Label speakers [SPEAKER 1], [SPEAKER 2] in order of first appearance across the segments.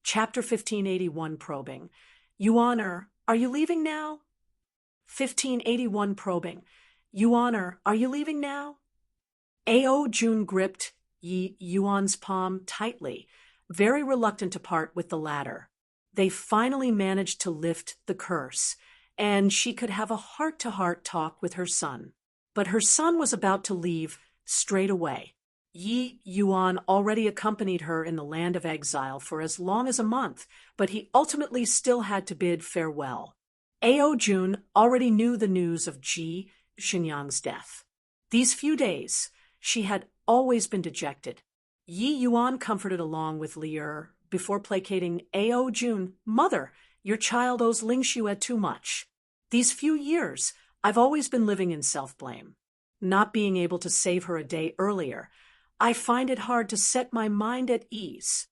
[SPEAKER 1] Chapter 1581 Probing. Yuan, are you leaving now? 1581 Probing. Yuan, are you leaving now? Ao Jun gripped Yi Yuan's palm tightly, very reluctant to part with the latter. They finally managed to lift the curse, and she could have a heart-to-heart talk with her son. But her son was about to leave straight away. Yi Yuan already accompanied her in the land of exile for as long as a month, but he ultimately still had to bid farewell. Ao Jun already knew the news of Ji Xinyang's death. These few days, she had always been dejected. Yi Yuan comforted along with Li Er before placating Ao Jun. Mother, your child owes Ling Xue too much. These few years, I've always been living in self-blame. Not being able to save her a day earlier, I find it hard to set my mind at ease.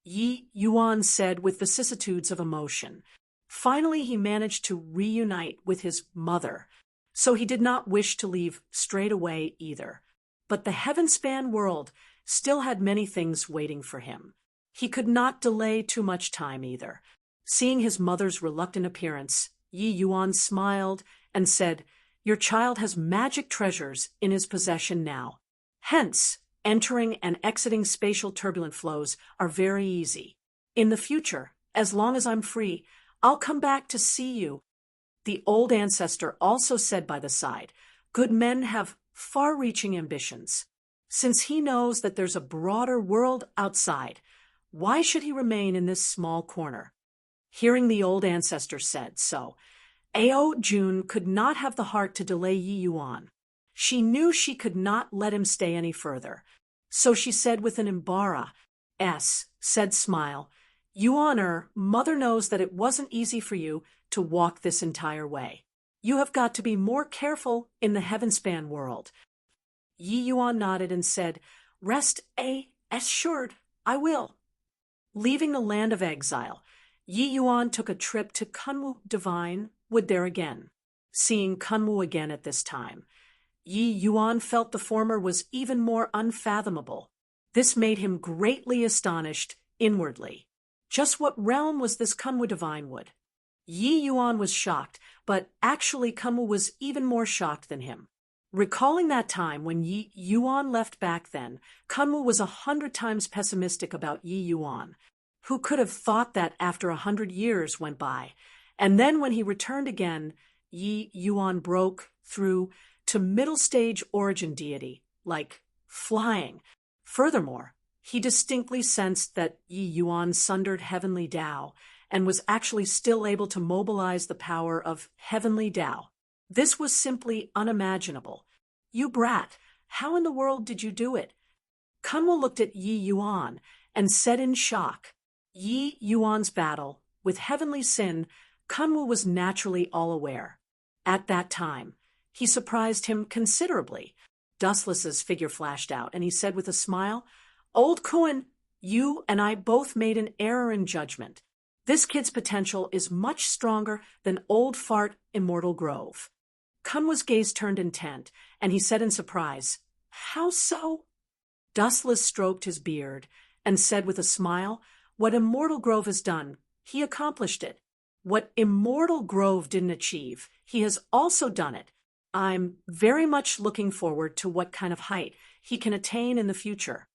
[SPEAKER 1] Yi Yuan said with vicissitudes of emotion. Finally, he managed to reunite with his mother, so he did not wish to leave straight away either. But the heaven-span world still had many things waiting for him. He could not delay too much time either. Seeing his mother's reluctant appearance, Yi Yuan smiled and said, "Your child has magic treasures in his possession now. Hence, entering and exiting spatial turbulent flows are very easy. In the future, as long as I'm free, I'll come back to see you." The old ancestor also said by the side, "Good men have far-reaching ambitions. Since he knows that there's a broader world outside, why should he remain in this small corner?" Hearing the old ancestor said so, Ao Jun could not have the heart to delay Yi Yuan. She knew she could not let him stay any further. So she said with an said smile, "Yuan, mother knows that it wasn't easy for you to walk this entire way. You have got to be more careful in the heaven-span world." Yi Yuan nodded and said, "Rest assured, I will." Leaving the land of exile, Yi Yuan took a trip to Kunwu Divine Wood there again. Seeing Kunwu again at this time, Yi Yuan felt the former was even more unfathomable. This made him greatly astonished inwardly. Just what realm was this Kunwu Divine Wood? Yi Yuan was shocked, but actually Kunwu was even more shocked than him. Recalling that time when Yi Yuan left back then, Kunwu was 100 times pessimistic about Yi Yuan. Who could have thought that after 100 years went by? And then when he returned again, Yi Yuan broke through to middle-stage origin deity, like flying. Furthermore, he distinctly sensed that Yi Yuan sundered heavenly Tao and was actually still able to mobilize the power of heavenly Tao. This was simply unimaginable. "You brat, how in the world did you do it?" Kunwu looked at Yi Yuan and said in shock. Yi Yuan's battle with heavenly sin, Kunwu was naturally all aware. At that time, he surprised him considerably. Dustless's figure flashed out, and he said with a smile, "Old Kuan, you and I both made an error in judgment. This kid's potential is much stronger than Old Fart Immortal Grove." Kunwa's gaze turned intent, and he said in surprise, "How so?" Dustless stroked his beard and said with a smile, "What Immortal Grove has done, he accomplished it. What Immortal Grove didn't achieve, he has also done it. I'm very much looking forward to what kind of height he can attain in the future."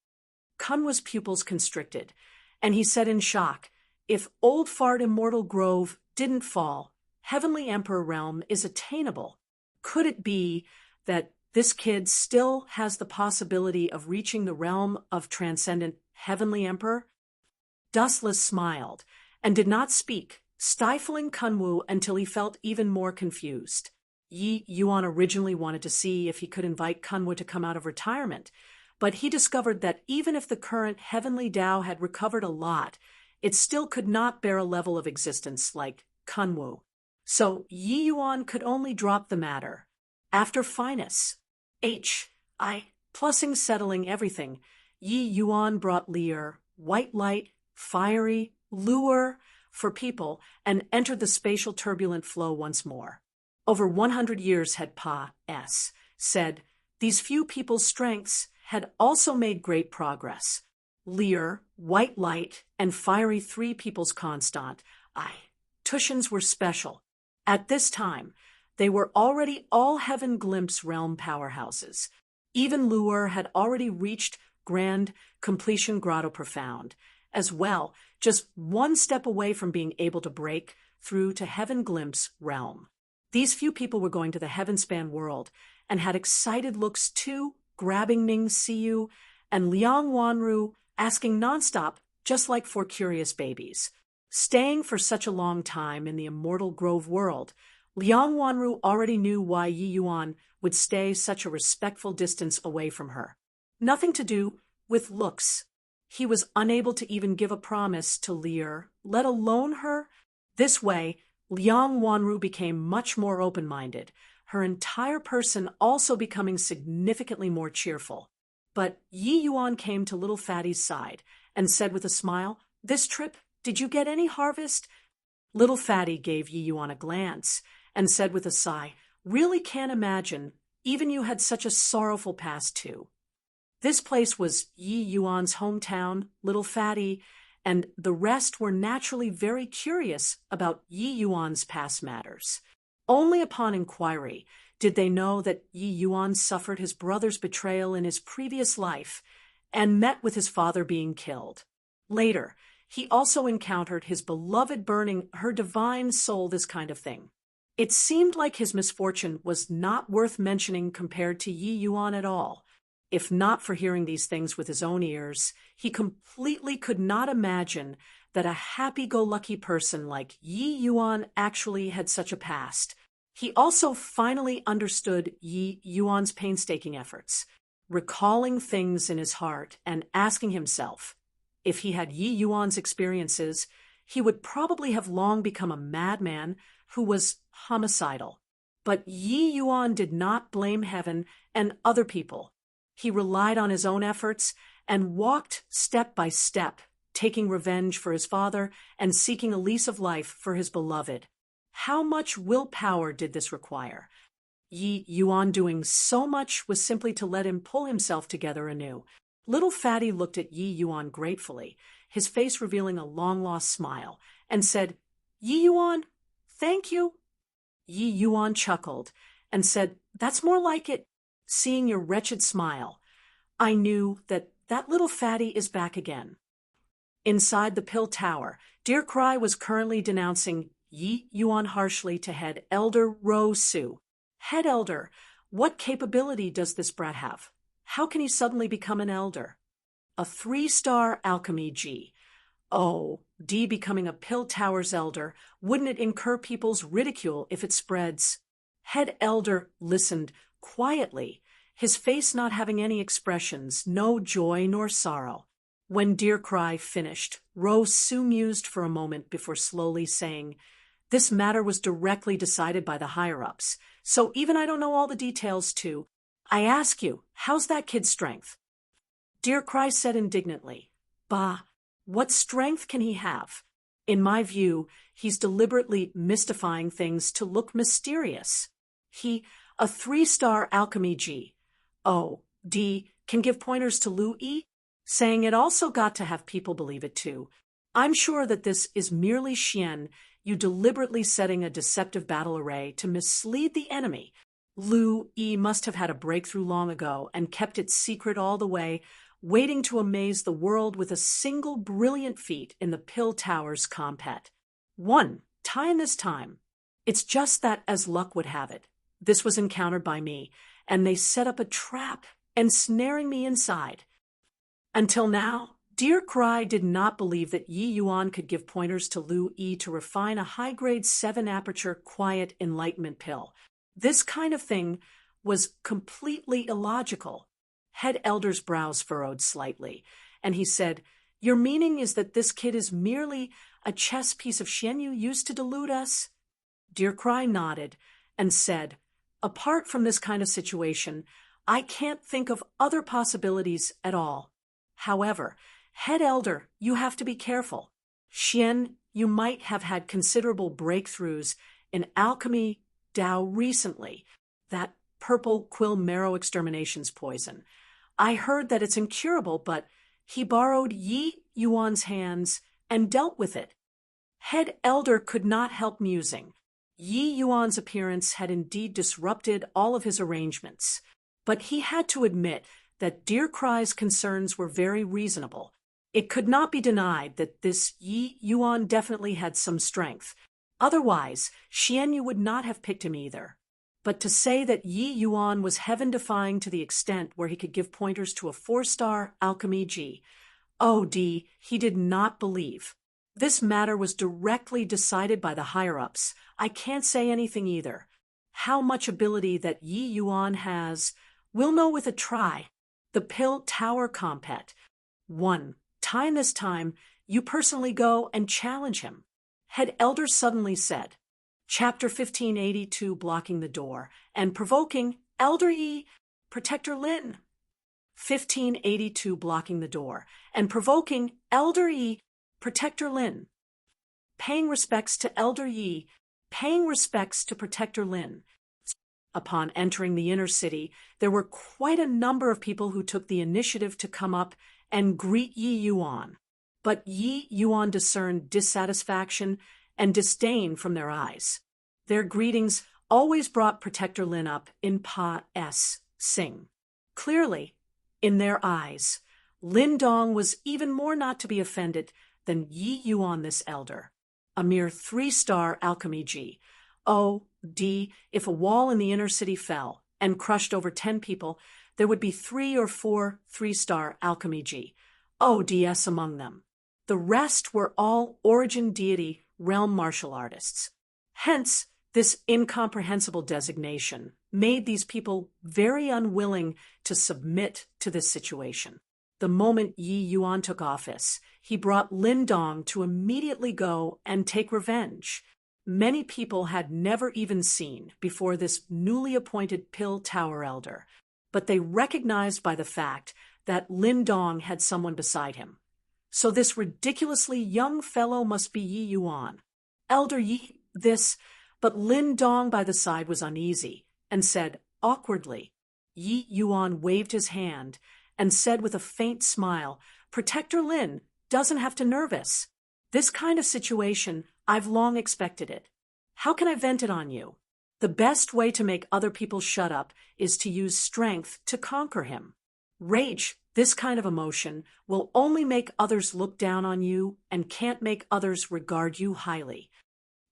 [SPEAKER 1] Kunwa's pupils constricted, and he said in shock, "If Old Fart Immortal Grove didn't fall, Heavenly Emperor Realm is attainable. Could it be that this kid still has the possibility of reaching the realm of transcendent Heavenly Emperor?" Dustless smiled and did not speak, stifling Kunwu until he felt even more confused. Yi Yuan originally wanted to see if he could invite Kunwu to come out of retirement, but he discovered that even if the current Heavenly Tao had recovered a lot, it still could not bear a level of existence like Kunwu. So Yi Yuan could only drop the matter. After Finus, plussing settling everything, Yi Yuan brought Lear, white light, fiery, lure for people, and entered the spatial turbulent flow once more. Over 100 years had said, these few people's strengths had also made great progress. Lear, white light, and fiery three people's constant. Tushins were special. At this time, they were already all Heaven Glimpse realm powerhouses. Even Luer had already reached grand completion grotto profound, as well, just one step away from being able to break through to Heaven Glimpse realm. These few people were going to the Heavenspan world and had excited looks too, grabbing Ning Siyu and Liang Wanru, asking nonstop, just like four curious babies. Staying for such a long time in the immortal Grove world, Liang Wanru already knew why Yi Yuan would stay such a respectful distance away from her. Nothing to do with looks. He was unable to even give a promise to Lear, let alone her. This way, Liang Wanru became much more open-minded, her entire person also becoming significantly more cheerful. But Yi Yuan came to little Fatty's side and said with a smile, "This trip, did you get any harvest?" Little Fatty gave Yi Yuan a glance and said with a sigh, "Really can't imagine, even you had such a sorrowful past too." This place was Yi Yuan's hometown, little Fatty, and the rest were naturally very curious about Yi Yuan's past matters. Only upon inquiry did they know that Yi Yuan suffered his brother's betrayal in his previous life and met with his father being killed. Later, he also encountered his beloved burning her divine soul, this kind of thing. It seemed like his misfortune was not worth mentioning compared to Yi Yuan at all. If not for hearing these things with his own ears, he completely could not imagine that a happy-go-lucky person like Yi Yuan actually had such a past. He also finally understood Yi Yuan's painstaking efforts, recalling things in his heart and asking himself, if he had Yi Yuan's experiences, he would probably have long become a madman who was homicidal. But Yi Yuan did not blame heaven and other people. He relied on his own efforts and walked step by step, taking revenge for his father and seeking a lease of life for his beloved. How much willpower did this require? Yi Yuan doing so much was simply to let him pull himself together anew. Little Fatty looked at Yi Yuan gratefully, his face revealing a long-lost smile, and said, "Yi Yuan, thank you." Yi Yuan chuckled and said, "That's more like it. Seeing your wretched smile, I knew that little Fatty is back again." Inside the Pill Tower, Dear Cry was currently denouncing Yi Yuan harshly to Head Elder Ro Su. "Head Elder, what capability does this brat have? How can he suddenly become an elder? A 3-star alchemy G. Oh, D becoming a Pill Tower's elder, wouldn't it incur people's ridicule if it spreads?" Head Elder listened quietly, his face not having any expressions, no joy nor sorrow. When Dear Cry finished, Ro Su mused for a moment before slowly saying, "This matter was directly decided by the higher-ups, so even I don't know all the details too. I ask you, how's that kid's strength?" Dear Cry said indignantly, "Bah, what strength can he have? In my view, he's deliberately mystifying things to look mysterious. A 3-star alchemy G. Oh, D can give pointers to Lu E, saying it also got to have people believe it too. I'm sure that this is merely Xian, you deliberately setting a deceptive battle array to mislead the enemy. Lu E must have had a breakthrough long ago and kept it secret all the way, waiting to amaze the world with a single brilliant feat in the Pill Tower's compet. One, tie in this time. It's just that, as luck would have it, this was encountered by me, and they set up a trap, ensnaring me inside. Until now, Dear Cry did not believe that Yi Yuan could give pointers to Lu E to refine a high-grade 7-aperture quiet enlightenment pill. This kind of thing was completely illogical. Head Elder's brows furrowed slightly, and he said, "Your meaning is that this kid is merely a chess piece of Xianyu used to delude us?" Dear Cry nodded and said, "Apart from this kind of situation, I can't think of other possibilities at all. However, Head Elder, you have to be careful. Xian, you might have had considerable breakthroughs in alchemy Dao recently, that purple quill marrow extermination's poison. I heard that it's incurable, but He borrowed Yi Yuan's hands and dealt with it. Head Elder could not help musing. Yi Yuan's appearance had indeed disrupted all of his arrangements, but he had to admit that Dear Cry's concerns were very reasonable. It could not be denied that this Yi Yuan definitely had some strength. Otherwise, Xianyu would not have picked him either. But to say that Yi Yuan was heaven-defying to the extent where he could give pointers to a 4-star alchemy G, he did not believe. This matter was directly decided by the higher-ups. I can't say anything either. How much ability that Yi Yuan has, we'll know with a try. The Pill Tower Compet. 1. This time, you personally go and challenge him. Head Elder suddenly said. Chapter 1582, blocking the door, and provoking Elder Yi, Protector Lin. 1582, blocking the door, and provoking Elder Yi, Protector Lin. Paying respects to Elder Yi, paying respects to Protector Lin. Upon entering the inner city, there were quite a number of people who took the initiative to come up and greet Yi Yuan. But Yi Yuan discerned dissatisfaction and disdain from their eyes. Their greetings always brought Protector Lin up in sing. Clearly, in their eyes, Lin Dong was even more not to be offended than Yi Yuan this elder. A mere 3-star alchemy G. If a wall in the inner city fell and crushed over 10 people, there would be 3 or 4 3-star alchemy G. DS among them. The rest were all origin deity realm martial artists. Hence, this incomprehensible designation made these people very unwilling to submit to this situation. The moment Yi Yuan took office, he brought Lin Dong to immediately go and take revenge. Many people had never even seen before this newly appointed Pill Tower Elder, but they recognized by the fact that Lin Dong had someone beside him. So this ridiculously young fellow must be Yi Yuan. Elder Yi, but Lin Dong by the side was uneasy and said awkwardly. Yi Yuan waved his hand and said with a faint smile, Protector Lin doesn't have to nervous. This kind of situation, I've long expected it. How can I vent it on you? The best way to make other people shut up is to use strength to conquer him. Rage, this kind of emotion, will only make others look down on you and can't make others regard you highly.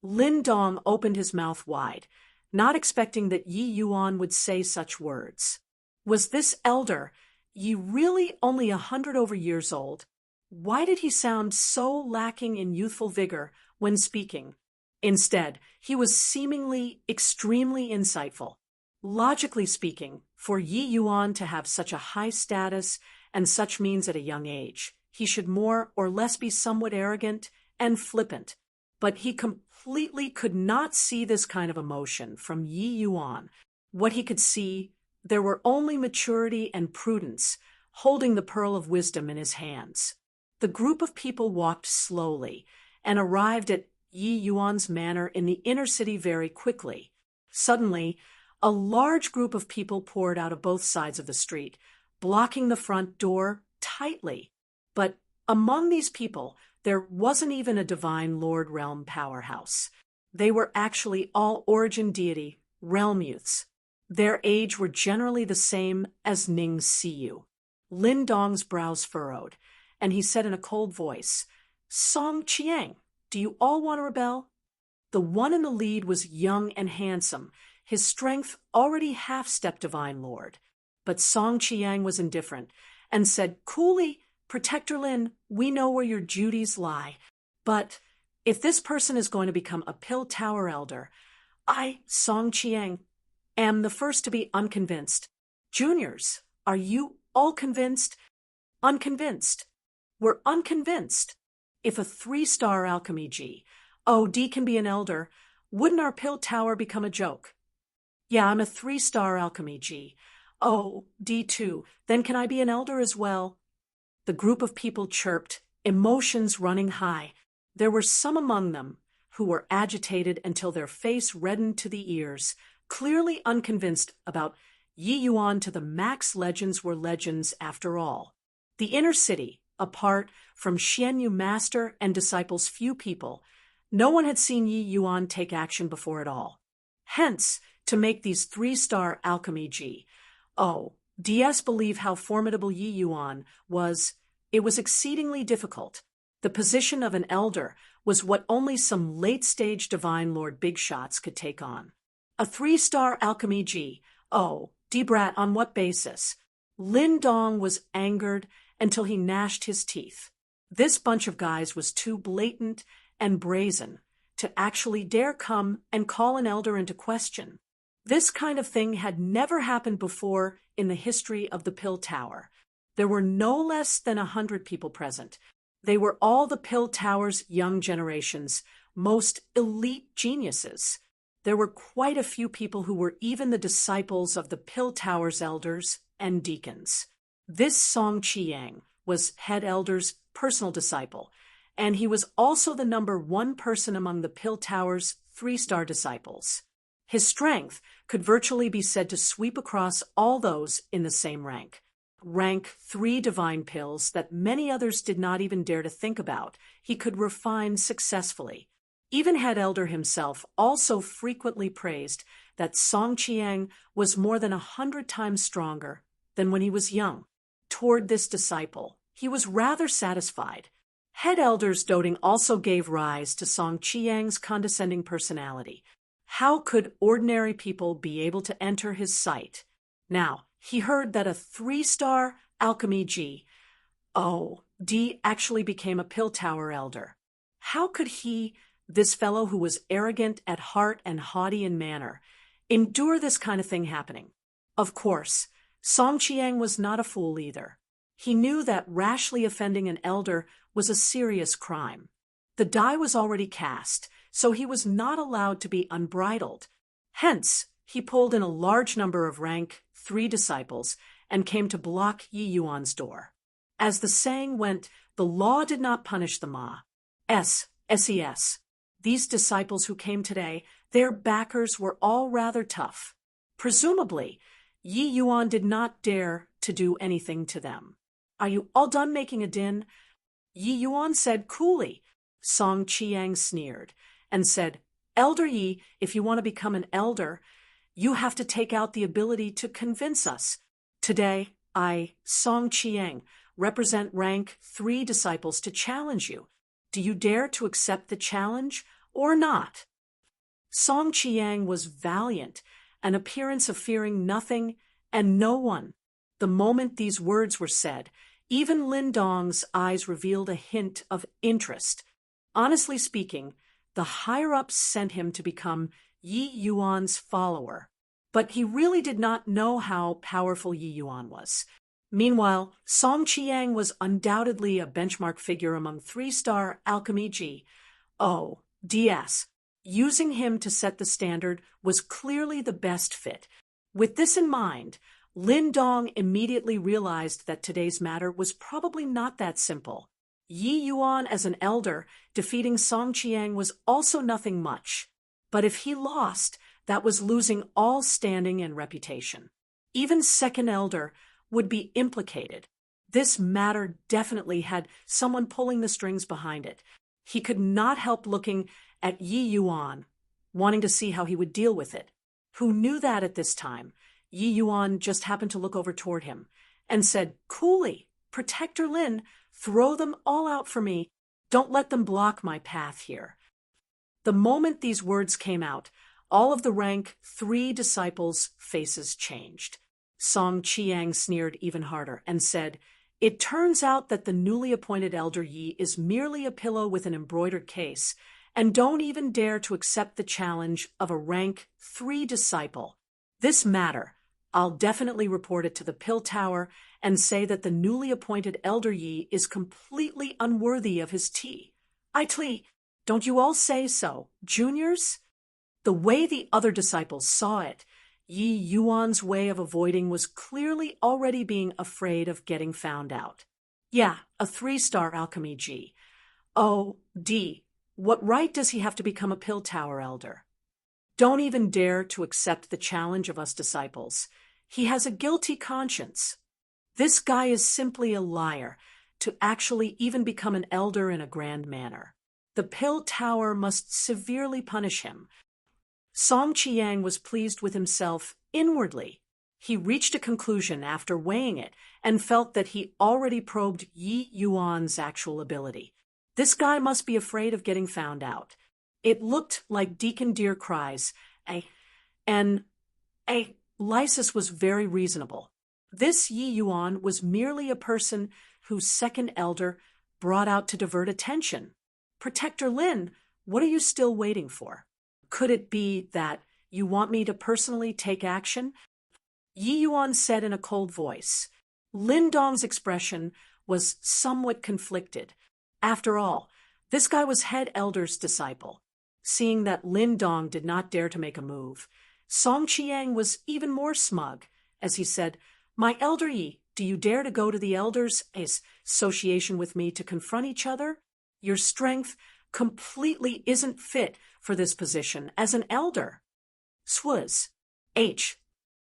[SPEAKER 1] Lin Dong opened his mouth wide, not expecting that Yi Yuan would say such words. Was this elder, Yi, really only 100 over years old? Why did he sound so lacking in youthful vigor when speaking? Instead, he was seemingly extremely insightful. Logically speaking, for Yi Yuan to have such a high status and such means at a young age, he should more or less be somewhat arrogant and flippant. But he completely could not see this kind of emotion from Yi Yuan. What he could see, there were only maturity and prudence, holding the pearl of wisdom in his hands. The group of people walked slowly and arrived at Yi Yuan's manor in the inner city very quickly. Suddenly, a large group of people poured out of both sides of the street, blocking the front door tightly. But among these people, there wasn't even a divine Lord Realm powerhouse. They were actually all origin deity realm youths. Their age were generally the same as Ning Siyu. Lin Dong's brows furrowed, and he said in a cold voice, Song Qiang, do you all want to rebel? The one in the lead was young and handsome, his strength already half-step divine lord. But Song Qiang was indifferent and said coolly, Protector Lin, we know where your duties lie. But if this person is going to become a Pill Tower Elder, I, Song Qiang, am the first to be unconvinced. Juniors, are you all convinced? Unconvinced. We're unconvinced. If a 3-star alchemy G, D can be an elder, wouldn't our Pill Tower become a joke? Yeah, I'm a 3-star alchemy G. D too. Then can I be an elder as well? The group of people chirped, emotions running high. There were some among them who were agitated until their face reddened to the ears, clearly unconvinced about Yi Yuan to the max legends were legends after all. The inner city, apart from Xianyu master and disciples few people, no one had seen Yi Yuan take action before at all. Hence, to make these 3-star alchemy DS believe how formidable Yi Yuan was, it was exceedingly difficult. The position of an elder was what only some late-stage divine lord big shots could take on. A 3-star alchemy D-brat on what basis? Lin Dong was angered until he gnashed his teeth. This bunch of guys was too blatant and brazen to actually dare come and call an elder into question. This kind of thing had never happened before in the history of the Pill Tower. There were no less than 100 people present. They were all the Pill Tower's young generation's most elite geniuses. There were quite a few people who were even the disciples of the Pill Tower's elders and deacons. This Song Qiang was head elder's personal disciple, and he was also the number 1 person among the Pill Tower's 3-star disciples. His strength could virtually be said to sweep across all those in the same rank. Rank 3 divine pills that many others did not even dare to think about, he could refine successfully. Even head elder himself also frequently praised that Song Qiang was more than 100 times stronger than when he was young. Toward this disciple, he was rather satisfied. Head elder's doting also gave rise to Song Qiang's condescending personality. How could ordinary people be able to enter his sight? Now, he heard that a 3-star alchemy D actually became a Pill Tower elder. How could he, this fellow who was arrogant at heart and haughty in manner, endure this kind of thing happening? Of course, Song Qiang was not a fool either. He knew that rashly offending an elder was a serious crime. The die was already cast, so he was not allowed to be unbridled. Hence, he pulled in a large number of rank 3 disciples and came to block Yi Yuan's door. As the saying went, the law did not punish the SES. These disciples who came today, their backers were all rather tough. Presumably, Yi Yuan did not dare to do anything to them. Are you all done making a din? Yi Yuan said coolly. Song Qiang sneered and said, Elder Yi, if you want to become an elder, you have to take out the ability to convince us. Today, I, Song Qiang, represent rank 3 disciples to challenge you. Do you dare to accept the challenge or not? Song Qiang was valiant, an appearance of fearing nothing and no one. The moment these words were said, even Lin Dong's eyes revealed a hint of interest. Honestly speaking, the higher-ups sent him to become Yi Yuan's follower, but he really did not know how powerful Yi Yuan was. Meanwhile, Song Qiang was undoubtedly a benchmark figure among 3-star alchemy DS. Using him to set the standard was clearly the best fit. With this in mind, Lin Dong immediately realized that today's matter was probably not that simple. Yi Yuan as an elder defeating Song Qiang was also nothing much. But if he lost, that was losing all standing and reputation. Even second elder would be implicated. This matter definitely had someone pulling the strings behind it. He could not help looking at Yi Yuan, wanting to see how he would deal with it. Who knew that at this time? Yi Yuan just happened to look over toward him and said, coolly, Protector Lin, throw them all out for me. Don't let them block my path here. The moment these words came out, all of the rank 3 disciples' faces changed. Song Qiang sneered even harder and said, It turns out that the newly appointed Elder Yi is merely a pillow with an embroidered case, and don't even dare to accept the challenge of a rank 3 disciple. This matter, I'll definitely report it to the Pill Tower and say that the newly appointed Elder Yi is completely unworthy of his tea. Don't you all say so, juniors? The way the other disciples saw it, Yi Yuan's way of avoiding was clearly already being afraid of getting found out. Yeah, a 3-star alchemy What right does he have to become a Pill Tower elder? Don't even dare to accept the challenge of us disciples. He has a guilty conscience. This guy is simply a liar, to actually even become an elder in a grand manner. The Pill Tower must severely punish him. Song Chiang was pleased with himself inwardly. He reached a conclusion after weighing it and felt that he already probed Yi Yuan's actual ability. This guy must be afraid of getting found out. It looked like Deacon Deer cries, Lysis was very reasonable. This Yi Yuan was merely a person whose second elder brought out to divert attention. Protector Lin, what are you still waiting for? Could it be that you want me to personally take action? Yi Yuan said in a cold voice. Lin Dong's expression was somewhat conflicted. After all, this guy was head elder's disciple. Seeing that Lin Dong did not dare to make a move, Song Chiang was even more smug, as he said, My elder Yi, do you dare to go to the elders' association with me to confront each other? Your strength completely isn't fit for this position as an elder. Swaz.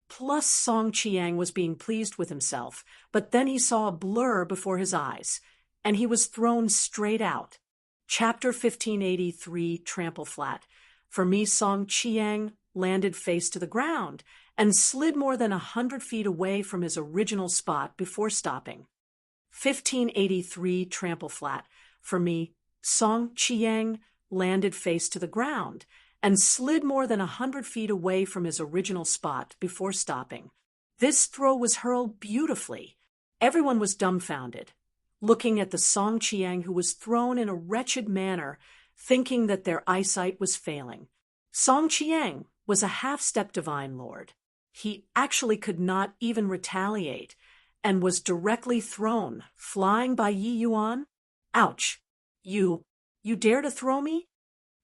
[SPEAKER 1] Plus Song Chiang was being pleased with himself, but then he saw a blur before his eyes, and he was thrown straight out. Chapter 1583, Trample Flat. For me, Song Chiang landed face to the ground and slid more than 100 feet away from his original spot before stopping. 1583, Trample Flat. For me, Song Chiang landed face to the ground and slid more than 100 feet away from his original spot before stopping. This throw was hurled beautifully. Everyone was dumbfounded, looking at the Song Chiang who was thrown in a wretched manner, thinking that their eyesight was failing. Song Chiang was a half-step divine lord. He actually could not even retaliate and was directly thrown, flying by Yi Yuan. Ouch! You dare to throw me?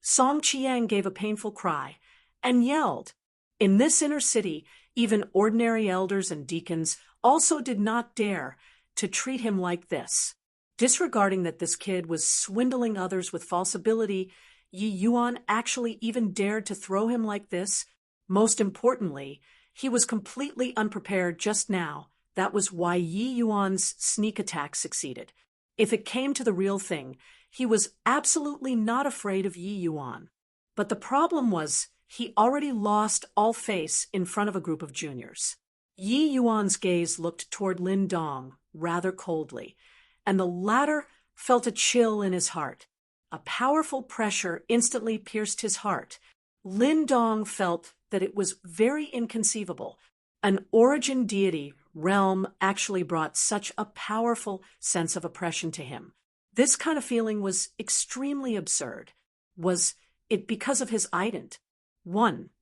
[SPEAKER 1] Song Chiang gave a painful cry and yelled. In this inner city, even ordinary elders and deacons also did not dare to treat him like this. Disregarding that this kid was swindling others with false ability, Yi Yuan actually even dared to throw him like this. Most importantly, he was completely unprepared just now. That was why Yi Yuan's sneak attack succeeded. If it came to the real thing, he was absolutely not afraid of Yi Yuan. But the problem was, he already lost all face in front of a group of juniors. Yi Yuan's gaze looked toward Lin Dong rather coldly, and the latter felt a chill in his heart. A powerful pressure instantly pierced his heart. Lin Dong felt that it was very inconceivable. An origin deity realm actually brought such a powerful sense of oppression to him. This kind of feeling was extremely absurd. Was it because of his ident?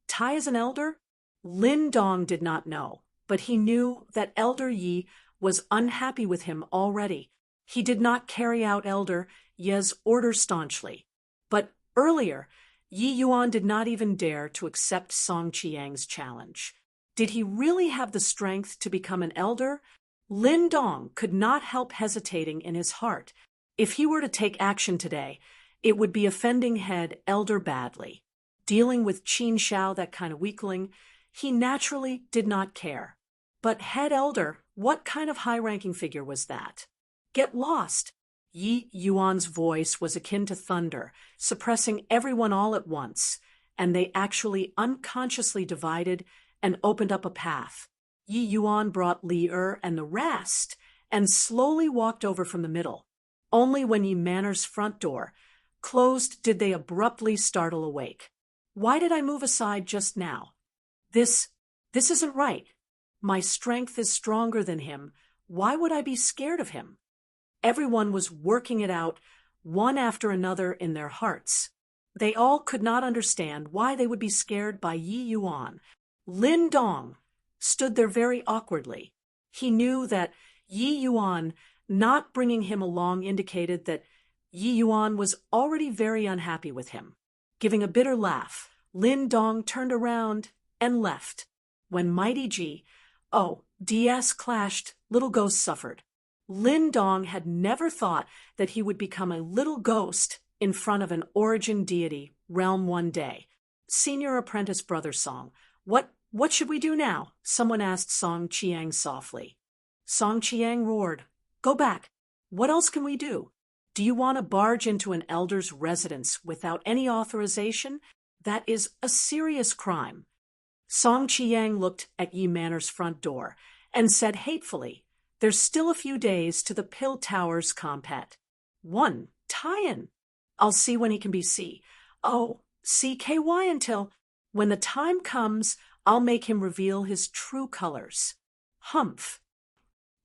[SPEAKER 1] Tai as an elder? Lin Dong did not know, but he knew that Elder Yi was unhappy with him already. He did not carry out Elder Ye's order staunchly. But earlier, Yi Yuan did not even dare to accept Song Chiang's challenge. Did he really have the strength to become an elder? Lin Dong could not help hesitating in his heart. If he were to take action today, it would be offending head elder badly. Dealing with Qin Shao, that kind of weakling, he naturally did not care. But head elder, what kind of high-ranking figure was that? Get lost! Yi Yuan's voice was akin to thunder, suppressing everyone all at once, and they actually unconsciously divided and opened up a path. Yi Yuan brought Li and the rest, and slowly walked over from the middle. Only when Yi Manor's front door closed did they abruptly startle awake. Why did I move aside just now? This isn't right. My strength is stronger than him. Why would I be scared of him? Everyone was working it out, one after another in their hearts. They all could not understand why they would be scared by Yi Yuan. Lin Dong stood there very awkwardly. He knew that Yi Yuan not bringing him along indicated that Yi Yuan was already very unhappy with him. Giving a bitter laugh, Lin Dong turned around and left. When Mighty DS clashed, Little Ghost suffered. Lin Dong had never thought that he would become a little ghost in front of an origin deity realm one day. Senior apprentice brother Song, what should we do now? Someone asked Song Chiang softly. Song Chiang roared, Go back. What else can we do? Do you want to barge into an elder's residence without any authorization? That is a serious crime. Song Chiang looked at Yi Manor's front door and said hatefully, "There's still a few days to the Pill Towers compet. 1. Tie-in. I'll see when he can be C. Oh, CKY until, when the time comes, I'll make him reveal his true colors." Humph.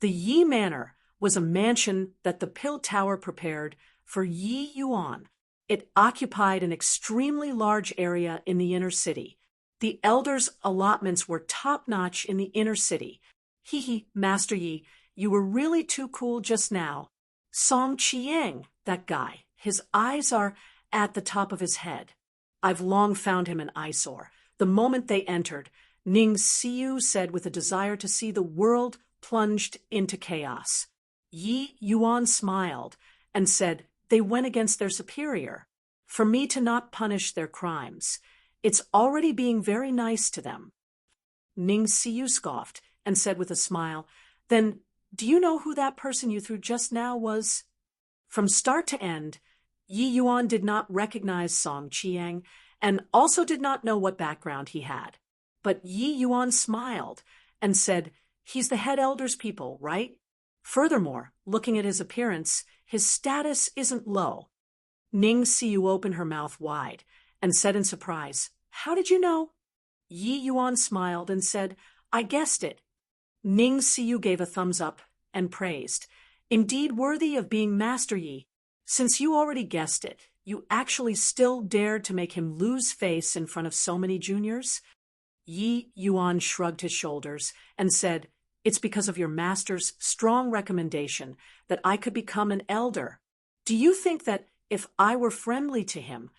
[SPEAKER 1] The Yi Manor was a mansion that the Pill Tower prepared for Yi Yuan. It occupied an extremely large area in the inner city. The elders' allotments were top-notch in the inner city. Hee, Master Yi, you were really too cool just now. Song Chiang, that guy, his eyes are at the top of his head. I've long found him an eyesore. The moment they entered, Ning Siu said with a desire to see the world plunged into chaos. Yi Yuan smiled and said they went against their superior. For me to not punish their crimes, it's already being very nice to them. Ning Siu scoffed and said with a smile, "Then, do you know who that person you threw just now was?" From start to end, Yi Yuan did not recognize Song Chiang and also did not know what background he had. But Yi Yuan smiled and said, "He's the head elder's people, right? Furthermore, looking at his appearance, his status isn't low." Ning Siu opened her mouth wide and said in surprise, "How did you know?" Yi Yuan smiled and said, "I guessed it." Ning Siu gave a thumbs up and praised, "Indeed worthy of being Master Yi. Since you already guessed it, you actually still dared to make him lose face in front of so many juniors?" Yi Yuan shrugged his shoulders and said, "It's because of your master's strong recommendation that I could become an elder. Do you think that if I were friendly to him,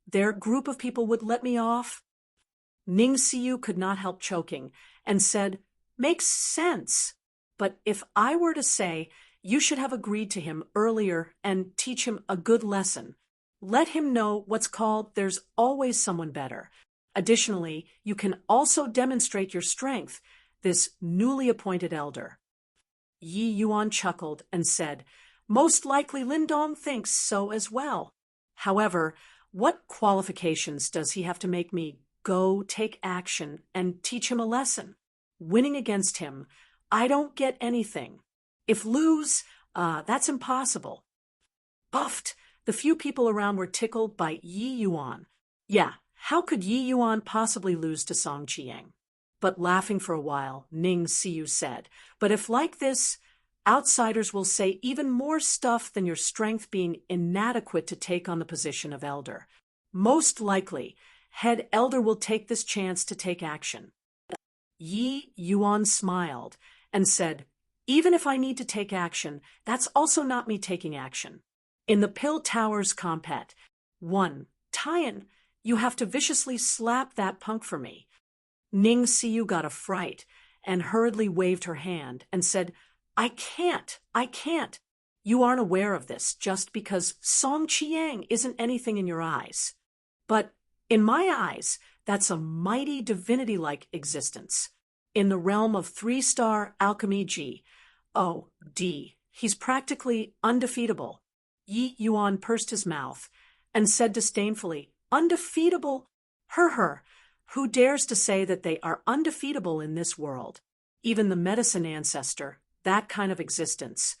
[SPEAKER 1] their group of people would let me off?" Ning Siu could not help choking and said, "Makes sense. But if I were to say you should have agreed to him earlier and teach him a good lesson, let him know what's called there's always someone better. Additionally, you can also demonstrate your strength, this newly appointed elder." Yi Yuan chuckled and said, "Most likely Lindong thinks so as well. However, what qualifications does he have to make me go take action and teach him a lesson? Winning against him, I don't get anything. If lose, that's impossible." Buffed, the few people around were tickled by Yi Yuan. Yeah, how could Yi Yuan possibly lose to Song Chiang? But laughing for a while, Ning Siu said, "But if like this, outsiders will say even more stuff than your strength being inadequate to take on the position of elder. Most likely, head elder will take this chance to take action." Yi Yuan smiled and said, "Even if I need to take action, that's also not me taking action. In the Pill Towers compet, 1. Tie-in, you have to viciously slap that punk for me." Ning Siu got a fright and hurriedly waved her hand and said, I can't. You aren't aware of this just because Song Chiang isn't anything in your eyes. But in my eyes, that's a mighty divinity-like existence. In the realm of 3-star alchemy G, D, he's practically undefeatable. Yi Yuan pursed his mouth and said disdainfully, "Undefeatable? Her. Who dares to say that they are undefeatable in this world? Even the medicine ancestor, that kind of existence,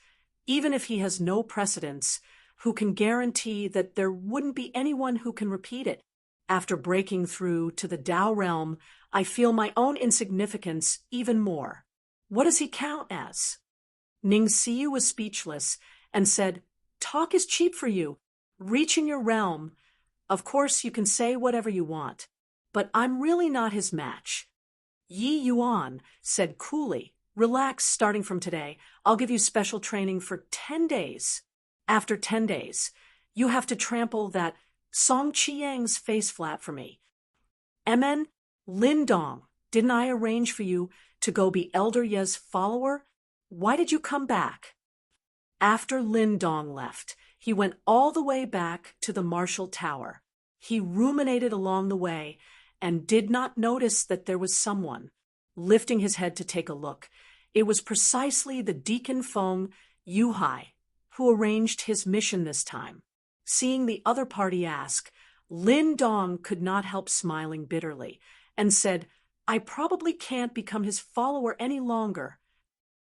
[SPEAKER 1] even if he has no precedence, who can guarantee that there wouldn't be anyone who can repeat it? After breaking through to the Tao realm, I feel my own insignificance even more. What does he count as?" Ning Siu was speechless and said, "Talk is cheap for you. Reaching your realm, of course you can say whatever you want, but I'm really not his match." Yi Yuan said coolly, "Relax starting from today. I'll give you special training for 10 days. After 10 days, you have to trample that Song Chiang's face flat for me. Emen, Lindong, didn't I arrange for you to go be Elder Ye's follower? Why did you come back?" After Lindong left, he went all the way back to the Martial Tower. He ruminated along the way and did not notice that there was someone. Lifting his head to take a look, it was precisely the Deacon Feng Yuhai, who arranged his mission this time. Seeing the other party ask, Lin Dong could not help smiling bitterly and said, I probably can't become his follower any longer.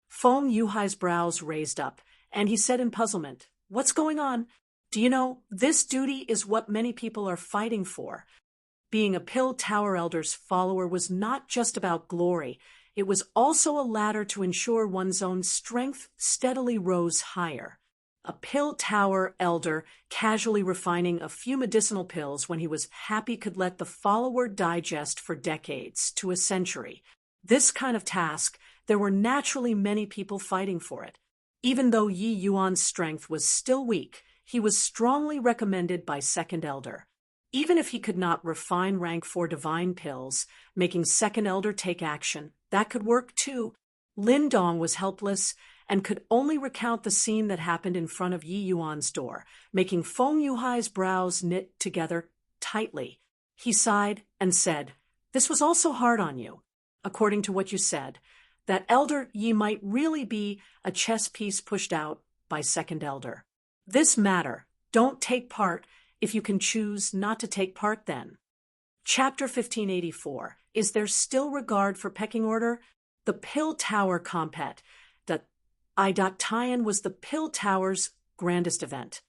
[SPEAKER 1] Feng Yuhai's brows raised up, and he said in puzzlement, What's going on? Do you know, this duty is what many people are fighting for. Being a Pill Tower Elder's follower was not just about glory, it was also a ladder to ensure one's own strength steadily rose higher. A Pill Tower Elder casually refining a few medicinal pills when he was happy could let the follower digest for decades to a century. This kind of task, there were naturally many people fighting for it. Even though Yi Yuan's strength was still weak, he was strongly recommended by Second Elder. Even if he could not refine rank 4 divine pills, making Second Elder take action, that could work too. Lin Dong was helpless and could only recount the scene that happened in front of Yi Yuan's door, making Feng Yuhai's brows knit together tightly. He sighed and said, This was also hard on you. According to what you said, that Elder Yi might really be a chess piece pushed out by Second Elder. This matter, don't take part. If you can choose not to take part then. Chapter 1584. Is there still regard for pecking order? The Pill Tower Compet. Tian was the Pill Tower's grandest event.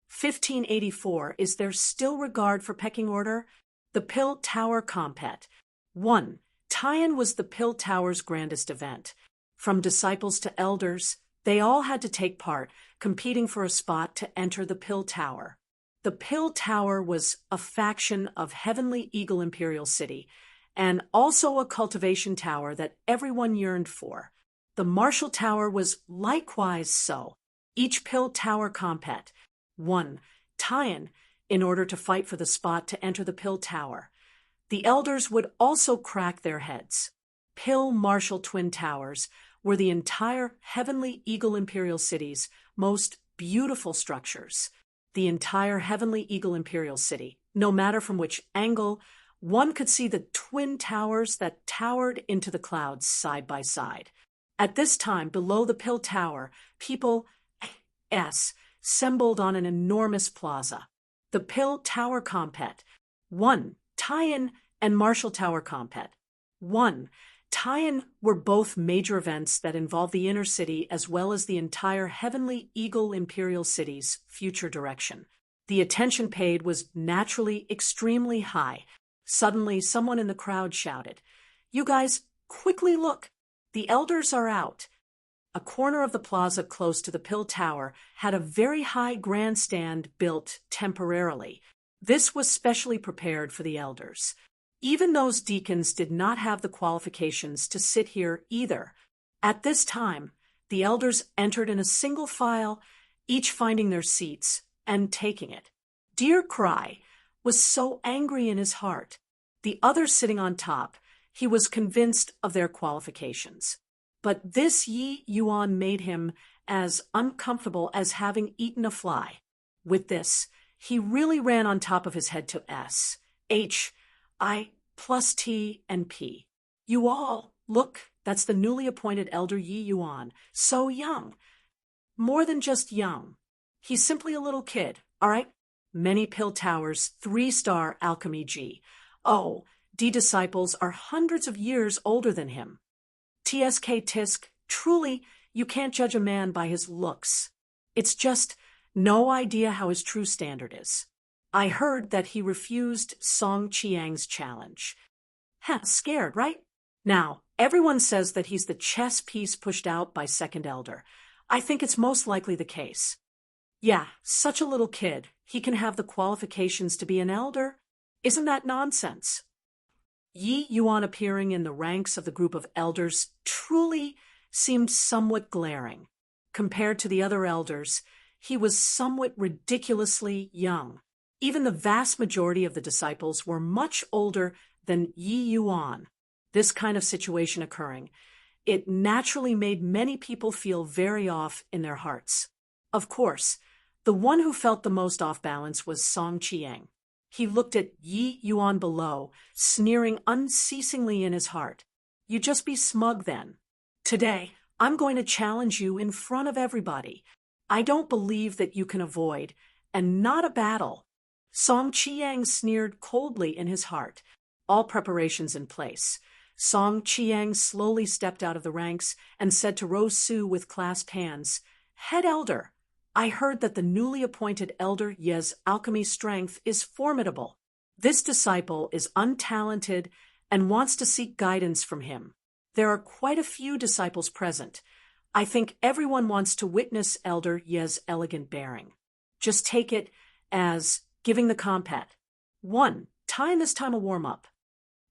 [SPEAKER 1] 1584. Is there still regard for pecking order? The Pill Tower Compet. 1. Tian was the Pill Tower's grandest event. From disciples to elders, they all had to take part, competing for a spot to enter the Pill Tower. The Pill Tower was a faction of Heavenly Eagle Imperial City, and also a cultivation tower that everyone yearned for. The Martial Tower was likewise so. Each Pill Tower compet. 1. Tian, in order to fight for the spot to enter the Pill Tower. The elders would also crack their heads. Pill Martial Twin Towers were the entire Heavenly Eagle Imperial City's most beautiful structures. The entire Heavenly Eagle Imperial City, no matter from which angle, one could see the twin towers that towered into the clouds side by side. At this time, below the Pill Tower, people assembled on an enormous plaza. The Pill Tower Compet. 1. Tian and Martial Tower Compet. 1. Tian were both major events that involved the inner city as well as the entire Heavenly Eagle Imperial City's future direction. The attention paid was naturally extremely high. Suddenly, someone in the crowd shouted, You guys, quickly look! The elders are out. A corner of the plaza close to the Pill Tower had a very high grandstand built temporarily. This was specially prepared for the elders. Even those deacons did not have the qualifications to sit here either. At this time, the elders entered in a single file, each finding their seats and taking it. Dear Cry was so angry in his heart. The others sitting on top, he was convinced of their qualifications. But this Yi Yuan made him as uncomfortable as having eaten a fly. With this, he really ran on top of his head to S, H, I plus T and P. You all, look, that's the newly appointed Elder Yi Yuan. So young. More than just young. He's simply a little kid, all right? Many Pill Towers, 3-star Alchemy G. Oh, D disciples are hundreds of years older than him. TSK Tisk, truly, you can't judge a man by his looks. It's just no idea how his true standard is. I heard that he refused Song Chiang's challenge. Scared, right? Now, everyone says that he's the chess piece pushed out by Second Elder. I think it's most likely the case. Yeah, such a little kid. He can have the qualifications to be an elder? Isn't that nonsense? Yi Yuan appearing in the ranks of the group of elders truly seemed somewhat glaring. Compared to the other elders, he was somewhat ridiculously young. Even the vast majority of the disciples were much older than Yi Yuan. This kind of situation occurring, it naturally made many people feel very off in their hearts. Of course, the one who felt the most off balance was Song Chiang. He looked at Yi Yuan below, sneering unceasingly in his heart. You just be smug then. Today, I'm going to challenge you in front of everybody. I don't believe that you can avoid, and not a battle. Song Chiang sneered coldly in his heart, all preparations in place. Song Chiang slowly stepped out of the ranks and said to Rose Su with clasped hands, "Head Elder, I heard that the newly appointed Elder Ye's alchemy strength is formidable. This disciple is untalented and wants to seek guidance from him. There are quite a few disciples present. I think everyone wants to witness Elder Ye's elegant bearing. Just take it as giving the compat. 1. Time this time a warm-up."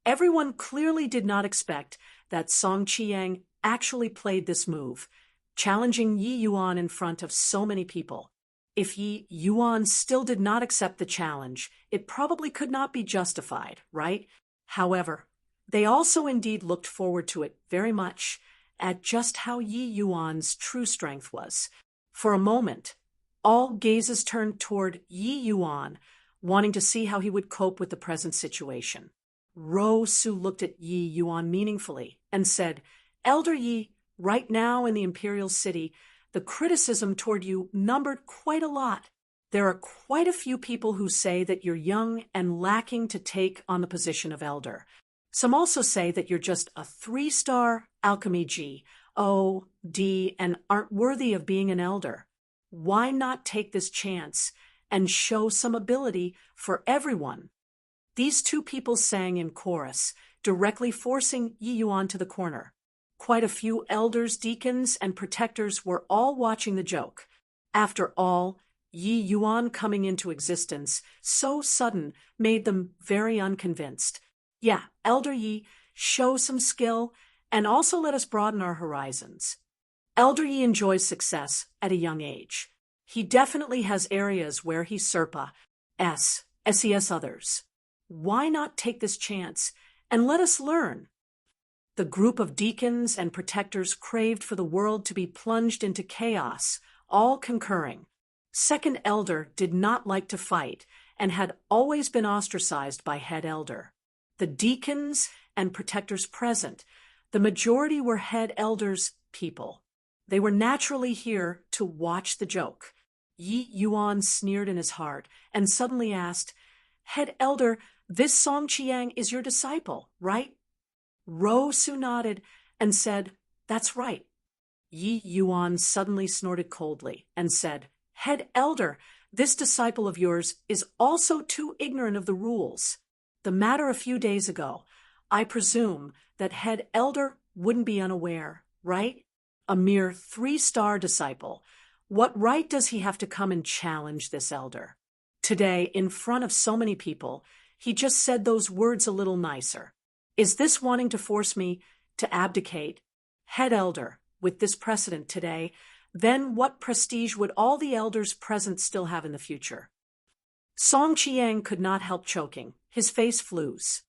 [SPEAKER 1] Everyone clearly did not expect that Song Chiang actually played this move, challenging Yi Yuan in front of so many people. If Yi Yuan still did not accept the challenge, it probably could not be justified, right? However, they also indeed looked forward to it very much, at just how Yi Yuan's true strength was. For a moment, all gazes turned toward Yi Yuan, wanting to see how he would cope with the present situation. Rose Su looked at Yi Yuan meaningfully and said, "Elder Yi, right now in the Imperial City, the criticism toward you numbered quite a lot. There are quite a few people who say that you're young and lacking to take on the position of elder. Some also say that you're just a 3-star alchemy G, O, D, and aren't worthy of being an elder. Why not take this chance and show some ability for everyone?" These two people sang in chorus, directly forcing Yi Yuan to the corner. Quite a few elders, deacons, and protectors were all watching the joke. After all, Yi Yuan coming into existence so sudden made them very unconvinced. "Yeah, Elder Yi, show some skill and also let us broaden our horizons." Elder Yi enjoys success at a young age. He definitely has areas where he SES others. Why not take this chance and let us learn? The group of deacons and protectors craved for the world to be plunged into chaos, all concurring. Second Elder did not like to fight and had always been ostracized by Head Elder. The deacons and protectors present, the majority were Head Elder's people. They were naturally here to watch the joke. Yi Yuan sneered in his heart and suddenly asked, "Head Elder, this Song Chiang is your disciple, right?" Rose Su nodded and said, "That's right." Yi Yuan suddenly snorted coldly and said, "Head Elder, this disciple of yours is also too ignorant of the rules. The matter a few days ago, I presume that Head Elder wouldn't be unaware, right? A mere 3-star disciple. What right does he have to come and challenge this elder? Today, in front of so many people, he just said those words a little nicer. Is this wanting to force me to abdicate? Head Elder, with this precedent today, then what prestige would all the elders present still have in the future?" Song Chiang could not help choking. His face flues.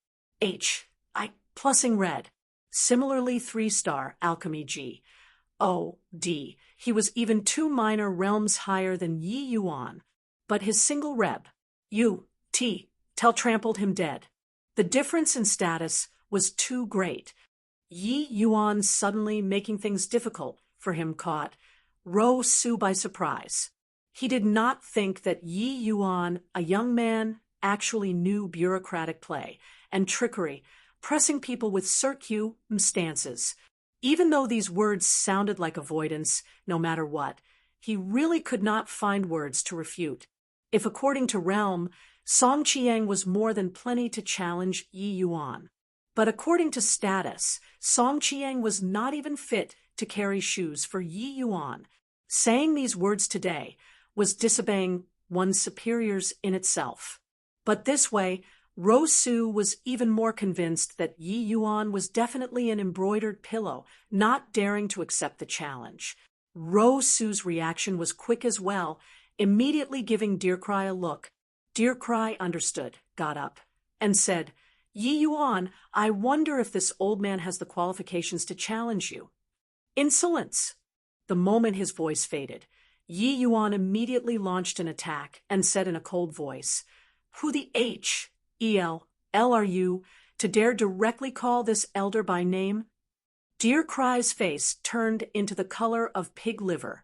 [SPEAKER 1] Plussing red. Similarly 3-star alchemy G. O, D. He was even 2 minor realms higher than Yi Yuan, but his single reb, U, T, Tel trampled him dead. The difference in status was too great. Yi Yuan suddenly making things difficult for him caught Rose Su by surprise. He did not think that Yi Yuan, a young man, actually knew bureaucratic play and trickery, pressing people with circumstances. Even though these words sounded like avoidance, no matter what, he really could not find words to refute. If according to realm, Song Chiang was more than plenty to challenge Yi Yuan. But according to status, Song Chiang was not even fit to carry shoes for Yi Yuan. Saying these words today was disobeying one's superiors in itself. But this way, Rose Su was even more convinced that Yi Yuan was definitely an embroidered pillow, not daring to accept the challenge. Rose Su's reaction was quick as well, immediately giving Deercry a look. Deercry understood, got up, and said, "Yi Yuan, I wonder if this old man has the qualifications to challenge you." "Insolence!" The moment his voice faded, Yi Yuan immediately launched an attack and said in a cold voice, "Who the H.E.L.L. are you to dare directly call this elder by name?" Deercry's face turned into the color of pig liver.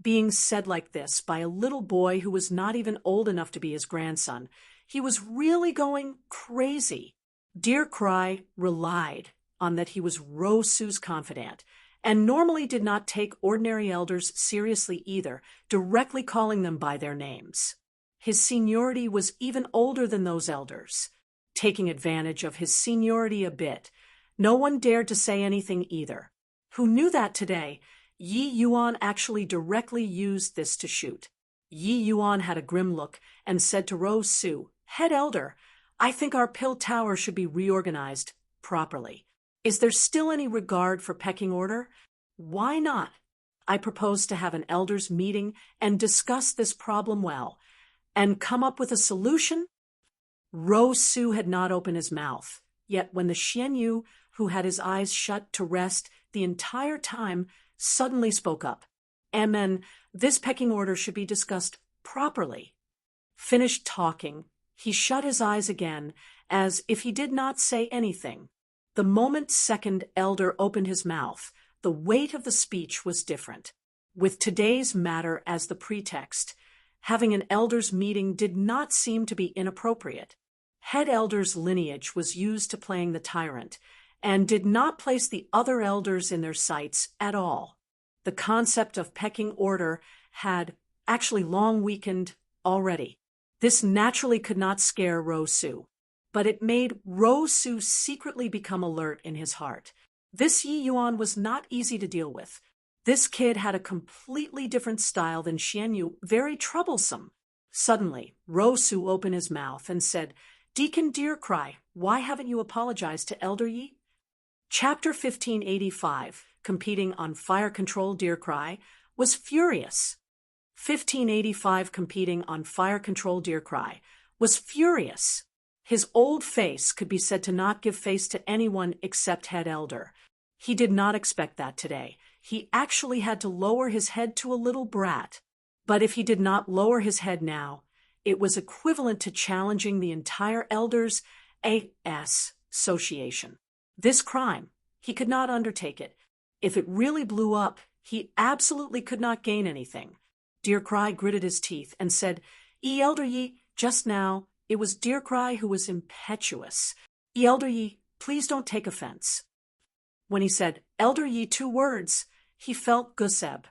[SPEAKER 1] being said like this by a little boy who was not even old enough to be his grandson. He was really going crazy. Dear Cry relied on that he was Rosu's confidant, and normally did not take ordinary elders seriously either, directly calling them by their names. His seniority was even older than those elders. Taking advantage of his seniority a bit, no one dared to say anything either. Who knew that today? Yi Yuan actually directly used this to shoot. Yi Yuan had a grim look and said to Rosu, "Head elder, I think our pill tower should be reorganized properly. Is there still any regard for pecking order? Why not? I propose to have an elders' meeting and discuss this problem well, and come up with a solution." Rosu had not opened his mouth, yet when the Xianyu, who had his eyes shut to rest the entire time, suddenly spoke up. "Amen, this pecking order should be discussed properly." Finished talking, he shut his eyes again, as if he did not say anything. The moment second elder opened his mouth, the weight of the speech was different. With today's matter as the pretext, having an elders' meeting did not seem to be inappropriate. Head elder's lineage was used to playing the tyrant, and did not place the other elders in their sights at all. The concept of pecking order had actually long weakened already. This naturally could not scare Rosu, but it made Rosu secretly become alert in his heart. This Yi Yuan was not easy to deal with. This kid had a completely different style than Xianyu, very troublesome. Suddenly, Rosu opened his mouth and said, "Deacon Deercry, why haven't you apologized to Elder Yi?" Chapter 1585, competing on fire control Deercry, was furious. 1585, competing on fire control Deercry, was furious. His old face could be said to not give face to anyone except head elder. He did not expect that today. He actually had to lower his head to a little brat. But if he did not lower his head now, it was equivalent to challenging the entire Elders Association. This crime, he could not undertake it. If it really blew up, he absolutely could not gain anything. Deercry gritted his teeth and said, Elder Yi, just now, it was Deercry who was impetuous. Elder Yi, please don't take offense." When he said, Elder Yi, 2 words, he felt Guseb,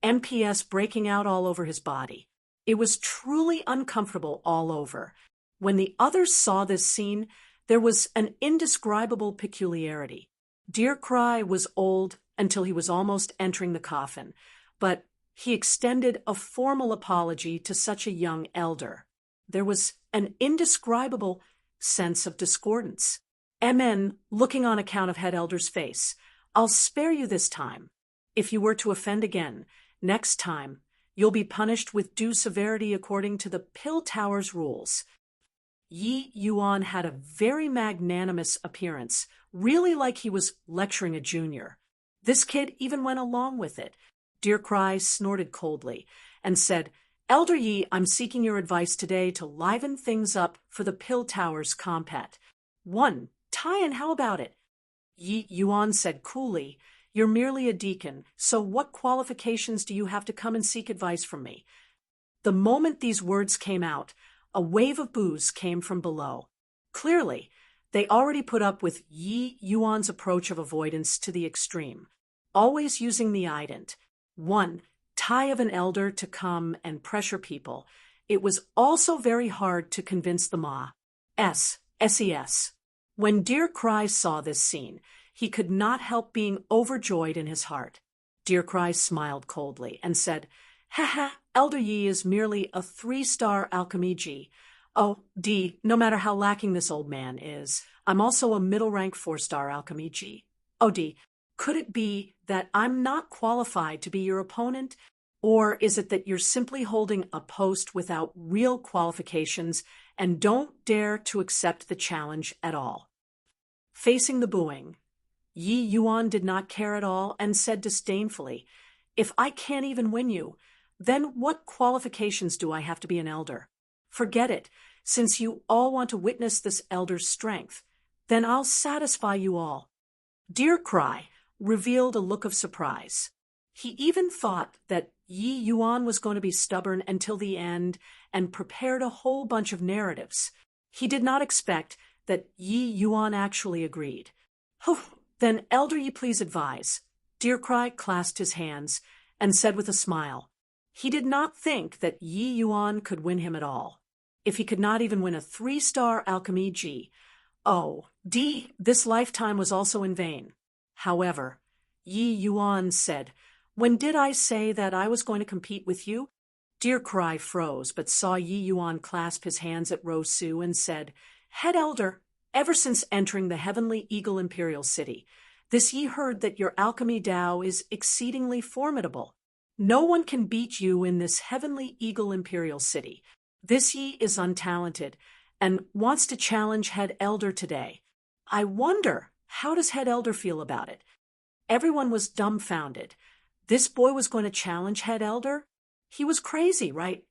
[SPEAKER 1] MPS breaking out all over his body. It was truly uncomfortable all over. When the others saw this scene, there was an indescribable peculiarity. Deercry was old until he was almost entering the coffin, but he extended a formal apology to such a young elder. There was an indescribable sense of discordance. MN, looking on account of head elder's face, "I'll spare you this time. If you were to offend again, next time, you'll be punished with due severity according to the Pill Tower's rules." Yi Yuan had a very magnanimous appearance, really like he was lecturing a junior. This kid even went along with it. Deercry snorted coldly and said, "Elder Yi, I'm seeking your advice today to liven things up for the Pill Tower's compet." "1. Tyan, how about it?" Yi Yuan said coolly, "You're merely a deacon, so what qualifications do you have to come and seek advice from me?" The moment these words came out, a wave of boos came from below. Clearly, they already put up with Yi Yuan's approach of avoidance to the extreme, always using the ident. 1. Tie of an elder to come and pressure people. It was also very hard to convince the SES. When Deercry saw this scene, he could not help being overjoyed in his heart. Deercry smiled coldly and said, "Haha, Elder Yi is merely a 3-star alchemy G. Oh, D, no matter how lacking this old man is, I'm also a middle-rank 4-star alchemy G. Oh, D, could it be that I'm not qualified to be your opponent? Or is it that you're simply holding a post without real qualifications and don't dare to accept the challenge at all?" Facing the booing, Yi Yuan did not care at all and said disdainfully, "If I can't even win you, then what qualifications do I have to be an elder? Forget it, since you all want to witness this elder's strength. Then I'll satisfy you all." Deercry revealed a look of surprise. He even thought that Yi Yuan was going to be stubborn until the end and prepared a whole bunch of narratives. He did not expect that Yi Yuan actually agreed. Then, Elder, ye please advise. Deercry clasped his hands and said with a smile. He did not think that Yi Yuan could win him at all. If he could not even win a 3-star alchemy G, this lifetime was also in vain. However, Yi Yuan said, "When did I say that I was going to compete with you?" Deercry froze, but saw Yi Yuan clasp his hands at Rosu and said, "Head Elder, ever since entering the Heavenly Eagle Imperial City, this ye heard that your alchemy Dao is exceedingly formidable. No one can beat you in this Heavenly Eagle Imperial City. This ye is untalented and wants to challenge Head Elder today. I wonder, how does Head Elder feel about it?" Everyone was dumbfounded. This boy was going to challenge Head Elder? He was crazy, right?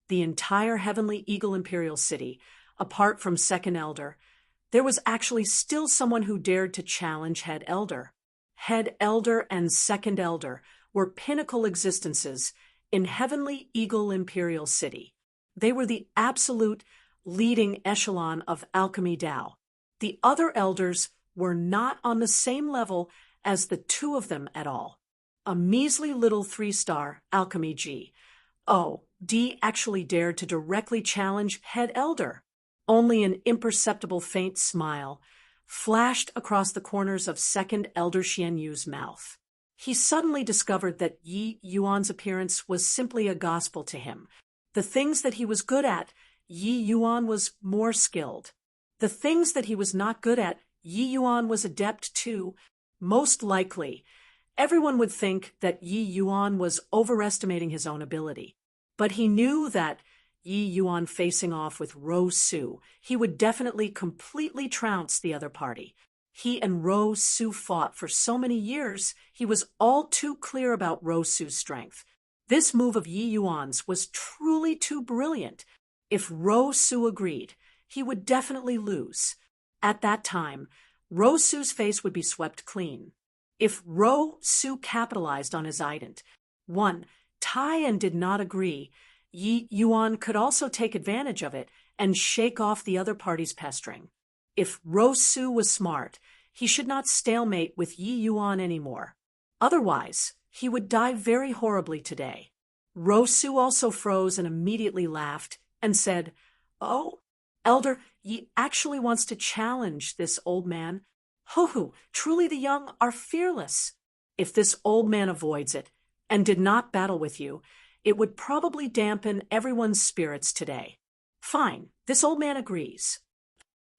[SPEAKER 1] The entire Heavenly Eagle Imperial City, apart from Second Elder, there was actually still someone who dared to challenge Head Elder. Head Elder and Second Elder were pinnacle existences in Heavenly Eagle Imperial City. They were the absolute leading echelon of alchemy Dao. The other elders were not on the same level as the two of them at all. A measly little 3-star alchemy G. D actually dared to directly challenge Head Elder. Only an imperceptible faint smile flashed across the corners of Second Elder Xianyu's mouth. He suddenly discovered that Yi Yuan's appearance was simply a gospel to him. The things that he was good at, Yi Yuan was more skilled. The things that he was not good at, Yi Yuan was adept too. Most likely, everyone would think that Yi Yuan was overestimating his own ability. But he knew that Yi Yuan facing off with Rosu, he would definitely completely trounce the other party. He and Rosu fought for so many years, he was all too clear about Rosu's strength. This move of Yi Yuan's was truly too brilliant. If Rosu agreed, he would definitely lose. At that time, Rosu's face would be swept clean. If Rosu capitalized on his ident, Taiyan did not agree, Yi Yuan could also take advantage of it and shake off the other party's pestering. If Rosu was smart, he should not stalemate with Yi Yuan anymore. Otherwise, he would die very horribly today. Rosu also froze and immediately laughed and said, "Oh, Elder, Yi actually wants to challenge this old man. Truly the young are fearless. If this old man avoids it and did not battle with you, it would probably dampen everyone's spirits today. Fine, this old man agrees."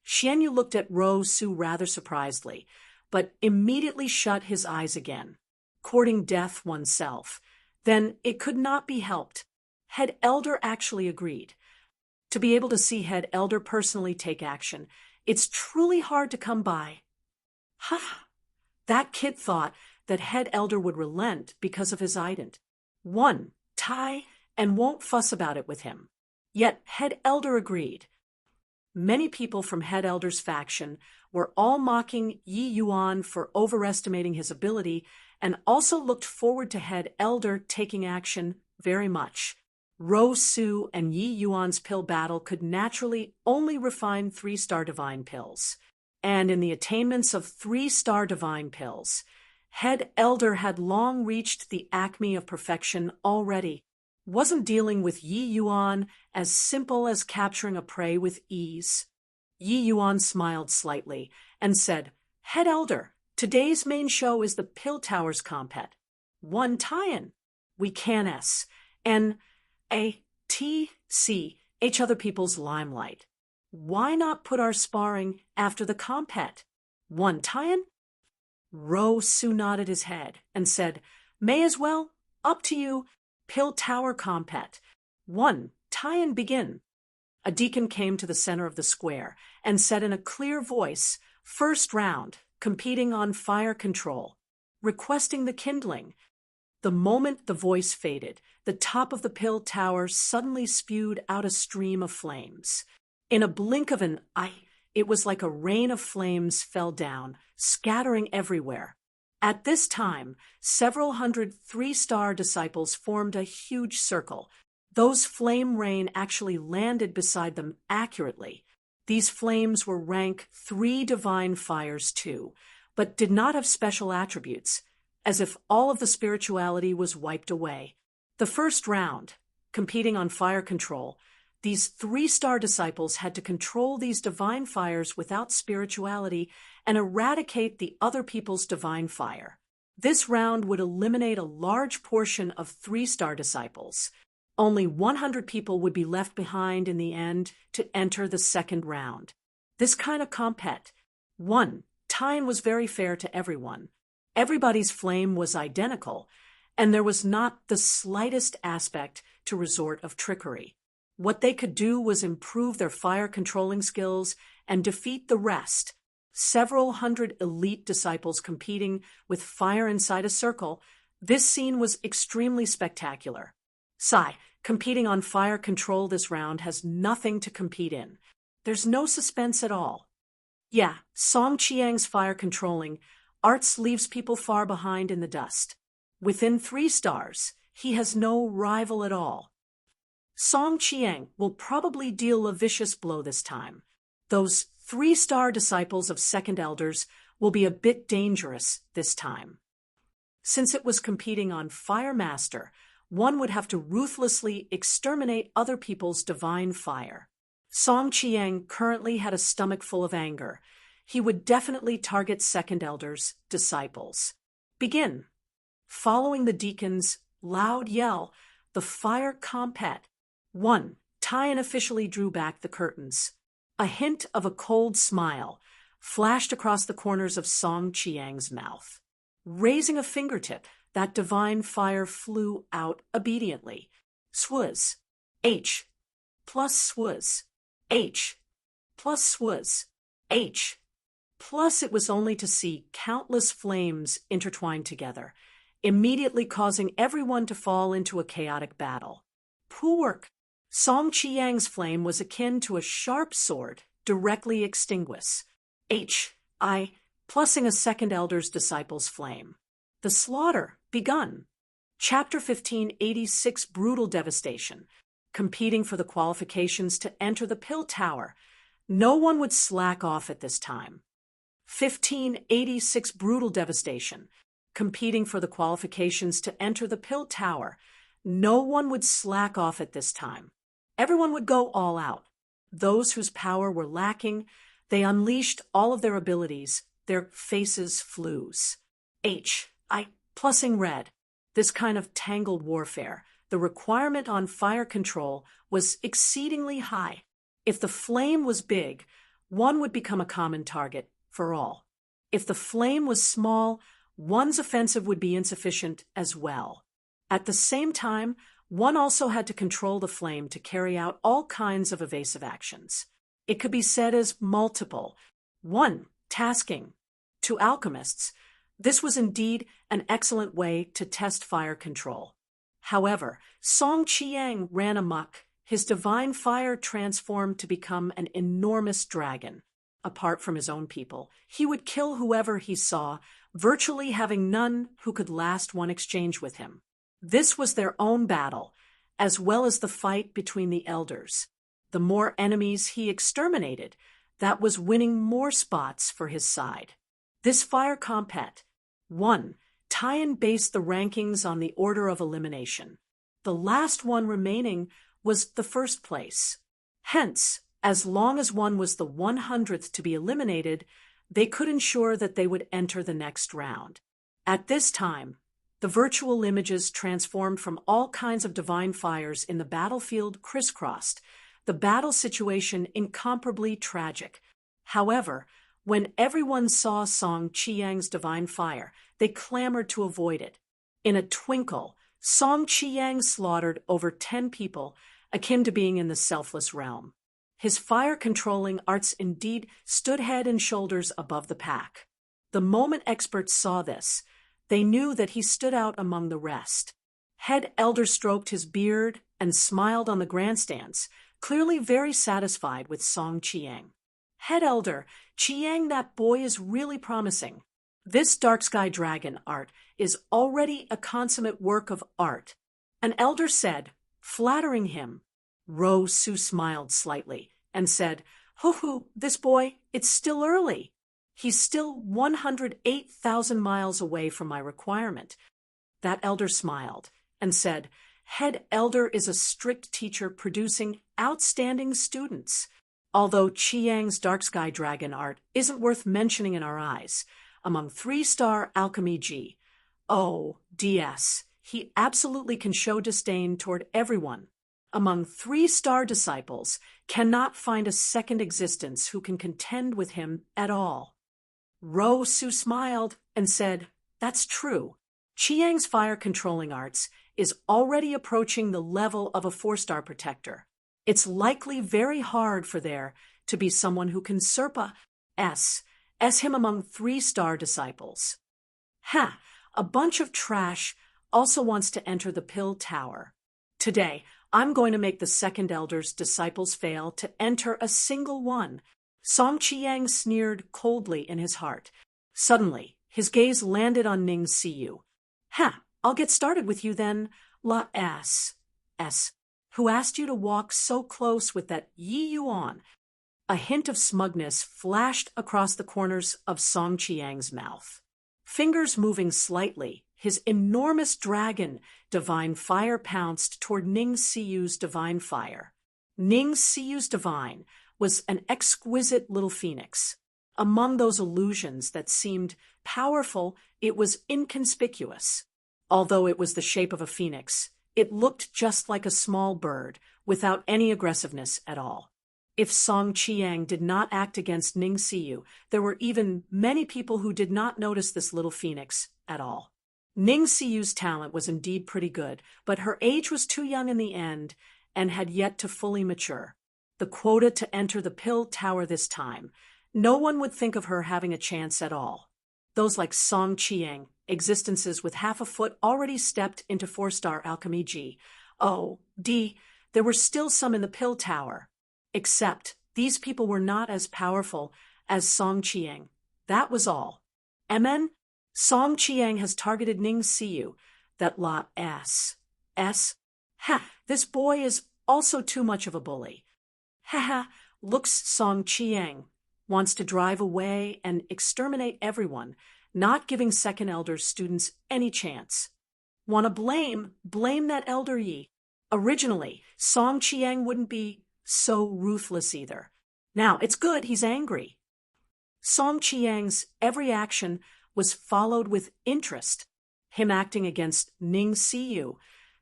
[SPEAKER 1] Xianyu looked at Rosu rather surprisedly, but immediately shut his eyes again. Courting death oneself, then it could not be helped. Head Elder actually agreed. To be able to see Head Elder personally take action, it's truly hard to come by. That kid thought that Head Elder would relent because of his ident. Tai, and won't fuss about it with him. Yet Head Elder agreed. Many people from Head Elder's faction were all mocking Yi Yuan for overestimating his ability and also looked forward to Head Elder taking action very much. Rosu and Yi Yuan's pill battle could naturally only refine 3-star divine pills. And in the attainments of 3-star divine pills, Head Elder had long reached the acme of perfection already. Wasn't dealing with Yi Yuan as simple as capturing a prey with ease? Yi Yuan smiled slightly and said, "Head Elder, today's main show is the Pill Towers Compet. Taiyan. We can each other people's limelight. Why not put our sparring after the compet? Taiyan?" Rosu nodded his head and said, "May as well. Up to you. Pill Tower Compet. Taiyan, begin." A deacon came to the center of the square and said in a clear voice, "First round, competing on fire control, requesting the kindling." The moment the voice faded, the top of the pill tower suddenly spewed out a stream of flames. In a blink of an eye, it was like a rain of flames fell down, scattering everywhere. At this time, several hundred three-star disciples formed a huge circle. Those flame rain actually landed beside them accurately. These flames were rank 3 divine fires too, but did not have special attributes, as if all of the spirituality was wiped away. The first round, competing on fire control, these 3-star disciples had to control these divine fires without spirituality and eradicate the other people's divine fire. This round would eliminate a large portion of 3-star disciples. Only 100 people would be left behind in the end to enter the second round. This kind of tying was very fair to everyone. Everybody's flame was identical, and there was not the slightest aspect to resort of trickery. What they could do was improve their fire controlling skills and defeat the rest. Several hundred elite disciples competing with fire inside a circle. This scene was extremely spectacular. Competing on fire control this round has nothing to compete in. There's no suspense at all. Yeah, Song Chiang's fire controlling arts leaves people far behind in the dust. Within 3 stars, he has no rival at all. Song Chiang will probably deal a vicious blow this time. Those 3-star disciples of second elders will be a bit dangerous this time. Since it was competing on Fire Master, one would have to ruthlessly exterminate other people's divine fire. Song Chiang currently had a stomach full of anger. He would definitely target second elders' disciples. Begin. Following the deacon's loud yell, the fire compet. 1. Tyan officially drew back the curtains. A hint of a cold smile flashed across the corners of Song Chiang's mouth. Raising a fingertip, that divine fire flew out obediently. Swaz. H. Plus swaz. H. Plus swaz. H. Plus it was only to see countless flames intertwined together, immediately causing everyone to fall into a chaotic battle. Poor work. Song Chiang's flame was akin to a sharp sword directly extinguished. Plussing a second elder's disciple's flame. The slaughter begun. Chapter 1586 Brutal Devastation. Competing for the qualifications to enter the Pill Tower. No one would slack off at this time. 1586 Brutal Devastation. Competing for the qualifications to enter the Pill Tower. No one would slack off at this time. Everyone would go all out. Those whose power were lacking, they unleashed all of their abilities. Their faces flues. Plussing red. This kind of tangled warfare, the requirement on fire control was exceedingly high. If the flame was big, one would become a common target for all. If the flame was small, one's offensive would be insufficient as well. At the same time, one also had to control the flame to carry out all kinds of evasive actions. It could be said as multiple. 1. Tasking. To alchemists, this was indeed an excellent way to test fire control. However, Song Chiang ran amok. His divine fire transformed to become an enormous dragon. Apart from his own people, he would kill whoever he saw, virtually having none who could last one exchange with him. This was their own battle, as well as the fight between the elders. The more enemies he exterminated, that was winning more spots for his side. This fire compet. 1. Tyan based the rankings on the order of elimination. The last one remaining was the first place. Hence, as long as one was the 100th to be eliminated, they could ensure that they would enter the next round. At this time, the virtual images transformed from all kinds of divine fires in the battlefield crisscrossed, the battle situation incomparably tragic. However, when everyone saw Song Chiang's divine fire, they clamored to avoid it. In a twinkle, Song Chiang slaughtered over 10 people, akin to being in the selfless realm. His fire-controlling arts indeed stood head and shoulders above the pack. The moment experts saw this, they knew that he stood out among the rest. Head elder stroked his beard and smiled on the grandstands, clearly very satisfied with Song Chiang. Head elder, Chiang, that boy is really promising. This dark sky dragon art is already a consummate work of art. An elder said, flattering him. Ro-Su smiled slightly and said, Hoo-hoo, this boy, it's still early. He's still 108,000 miles away from my requirement. That elder smiled and said, Head elder is a strict teacher producing outstanding students. Although Chiang's dark sky dragon art isn't worth mentioning in our eyes, among 3-star alchemy DS, he absolutely can show disdain toward everyone. Among 3-star disciples, cannot find a second existence who can contend with him at all. Ro-Su smiled and said, That's true. Chiang's fire-controlling arts is already approaching the level of a 4-star protector. It's likely very hard for there to be someone who can surpass him among 3-star disciples. A bunch of trash also wants to enter the pill tower. Today, I'm going to make the second elder's disciples fail to enter a single one. Song Chiang sneered coldly in his heart. Suddenly, his gaze landed on Ning Siyu. I'll get started with you then, who asked you to walk so close with that Yi Yuan. A hint of smugness flashed across the corners of Song Chiang's mouth. Fingers moving slightly, his enormous dragon divine fire pounced toward Ning Siyu's divine fire. Ning Siyu's divine was an exquisite little phoenix. Among those illusions that seemed powerful, it was inconspicuous. Although it was the shape of a phoenix, it looked just like a small bird, without any aggressiveness at all. If Song Chiang did not act against Ning Siyu, there were even many people who did not notice this little phoenix at all. Ning Siyu's talent was indeed pretty good, but her age was too young in the end and had yet to fully mature. The quota to enter the pill tower this time, no one would think of her having a chance at all. Those like Song Chiang, existences with half a foot, already stepped into 4-star alchemy there were still some in the pill tower. Except, these people were not as powerful as Song Chiang. That was all. Song Chiang has targeted Ning Siyu. That this boy is also too much of a bully. Looks Song Chiang. Wants to drive away and exterminate everyone, not giving second elder's students any chance. Wanna blame that elder Yi. Originally, Song Chiang wouldn't be so ruthless either. Now, it's good he's angry. Song Chiang's every action was followed with interest. Him acting against Ning Siyu,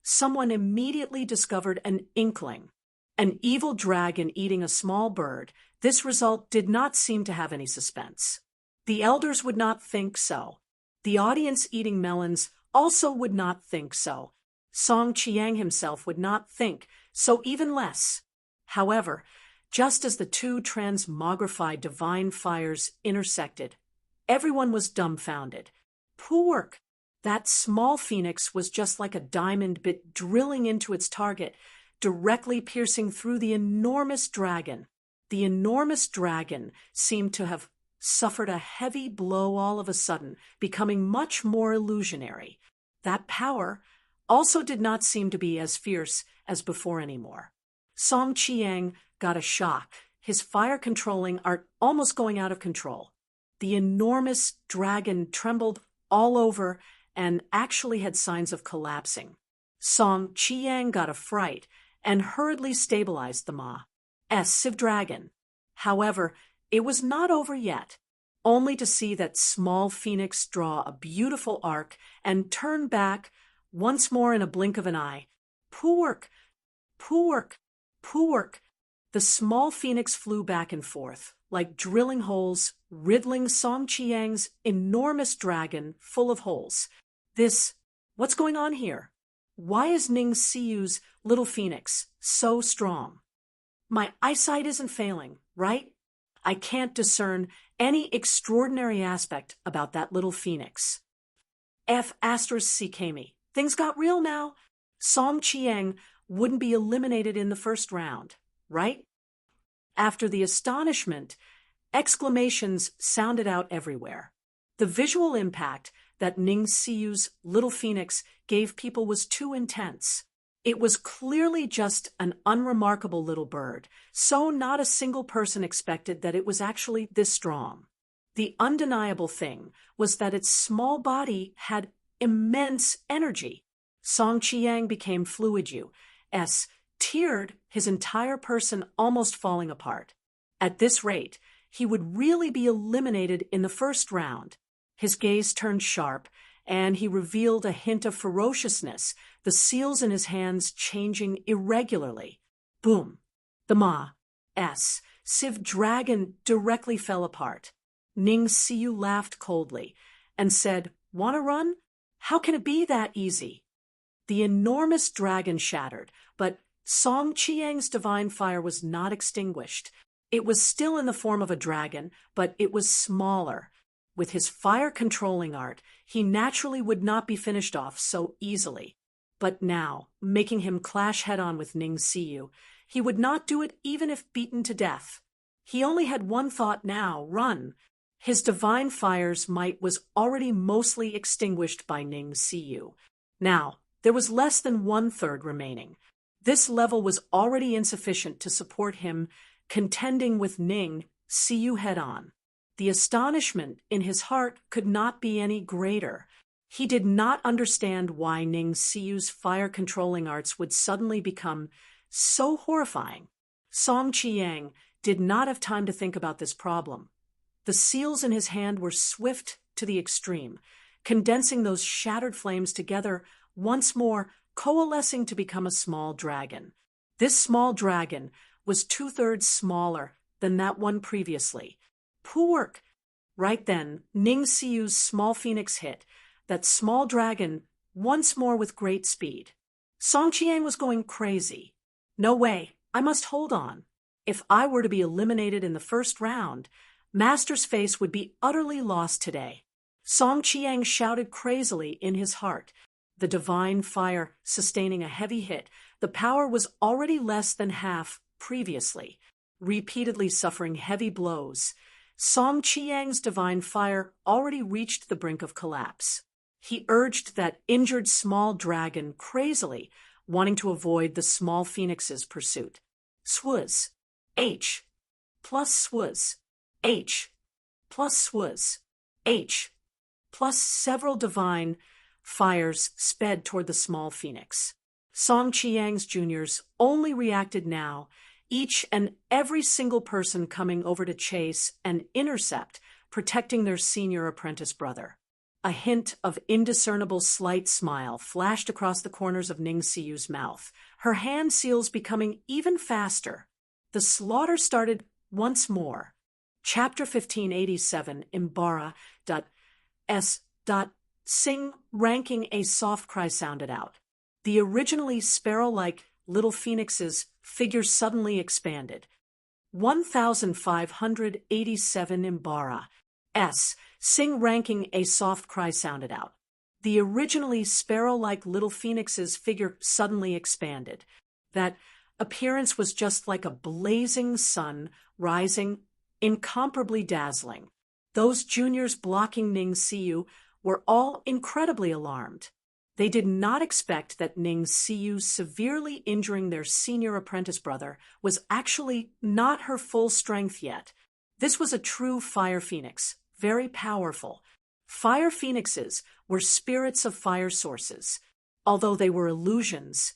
[SPEAKER 1] someone immediately discovered an inkling. An evil dragon eating a small bird, this result did not seem to have any suspense. The elders would not think so. The audience eating melons also would not think so. Song Chiang himself would not think so, even less. However, just as the two transmogrified divine fires intersected, everyone was dumbfounded. Poor! That small phoenix was just like a diamond bit drilling into its target, directly piercing through the enormous dragon. The enormous dragon seemed to have suffered a heavy blow all of a sudden, becoming much more illusionary. That power also did not seem to be as fierce as before anymore. Song Chiang got a shock, his fire-controlling art almost going out of control. The enormous dragon trembled all over and actually had signs of collapsing. Song Chiang got a fright and hurriedly stabilized the massive dragon. However, it was not over yet, only to see that small phoenix draw a beautiful arc and turn back once more in a blink of an eye. Poork! The small phoenix flew back and forth, like drilling holes, riddling Song Chiang's enormous dragon full of holes. What's going on here? Why is Ning Siyu's little phoenix so strong? My eyesight isn't failing, right? I can't discern any extraordinary aspect about that little phoenix. CKMe. Things got real now. Song Chiang wouldn't be eliminated in the first round, right? After the astonishment, exclamations sounded out everywhere. The visual impact that Ning Siyu's little phoenix gave people was too intense. It was clearly just an unremarkable little bird, so not a single person expected that it was actually this strong. The undeniable thing was that its small body had immense energy. Song Chiang became fluid, teared, his entire person almost falling apart. At this rate, he would really be eliminated in the first round. His gaze turned sharp, and he revealed a hint of ferociousness, the seals in his hands changing irregularly. Boom! The Civ dragon directly fell apart. Ning Siyu laughed coldly and said, "Wanna run? How can it be that easy?" The enormous dragon shattered, but Song Chiang's divine fire was not extinguished. It was still in the form of a dragon, but it was smaller. With his fire-controlling art, he naturally would not be finished off so easily. But now, making him clash head-on with Ning Siyu, he would not do it even if beaten to death. He only had one thought now: run. His divine fire's might was already mostly extinguished by Ning Siyu. Now, there was less than 1/3 remaining. This level was already insufficient to support him contending with Ning Siyu head-on. The astonishment in his heart could not be any greater. He did not understand why Ning Siyu's fire-controlling arts would suddenly become so horrifying. Song Chiang did not have time to think about this problem. The seals in his hand were swift to the extreme, condensing those shattered flames together once more, coalescing to become a small dragon. This small dragon was 2/3 smaller than that one previously. Poor work! Right then, Ning Siyu's small phoenix hit that small dragon once more with great speed. Song Chiang was going crazy. No way, I must hold on. If I were to be eliminated in the first round, Master's face would be utterly lost today. Song Chiang shouted crazily in his heart. The divine fire sustaining a heavy hit, the power was already less than half previously, repeatedly suffering heavy blows. Song Chiang's divine fire already reached the brink of collapse. He urged that injured small dragon crazily, wanting to avoid the small phoenix's pursuit. Swaz. H. Plus swaz. H. Plus swaz. H. Plus several divine fires sped toward the small phoenix. Song Chiang's juniors only reacted now, each and every single person coming over to chase and intercept, protecting their senior apprentice brother. A hint of indiscernible slight smile flashed across the corners of Ning Siyu's mouth, her hand seals becoming even faster. The slaughter started once more. Chapter 1587, Imbara.S. Sing, ranking a soft cry sounded out. The originally sparrow-like little phoenix's figure suddenly expanded. 1587 Imbara. Sing, ranking a soft cry sounded out. The originally sparrow-like little phoenix's figure suddenly expanded. That appearance was just like a blazing sun rising, incomparably dazzling. Those juniors blocking Ning Siyu were all incredibly alarmed. They did not expect that Ning Siyu severely injuring their senior apprentice brother was actually not her full strength yet. This was a true fire phoenix, very powerful. Fire phoenixes were spirits of fire sources. Although they were illusions,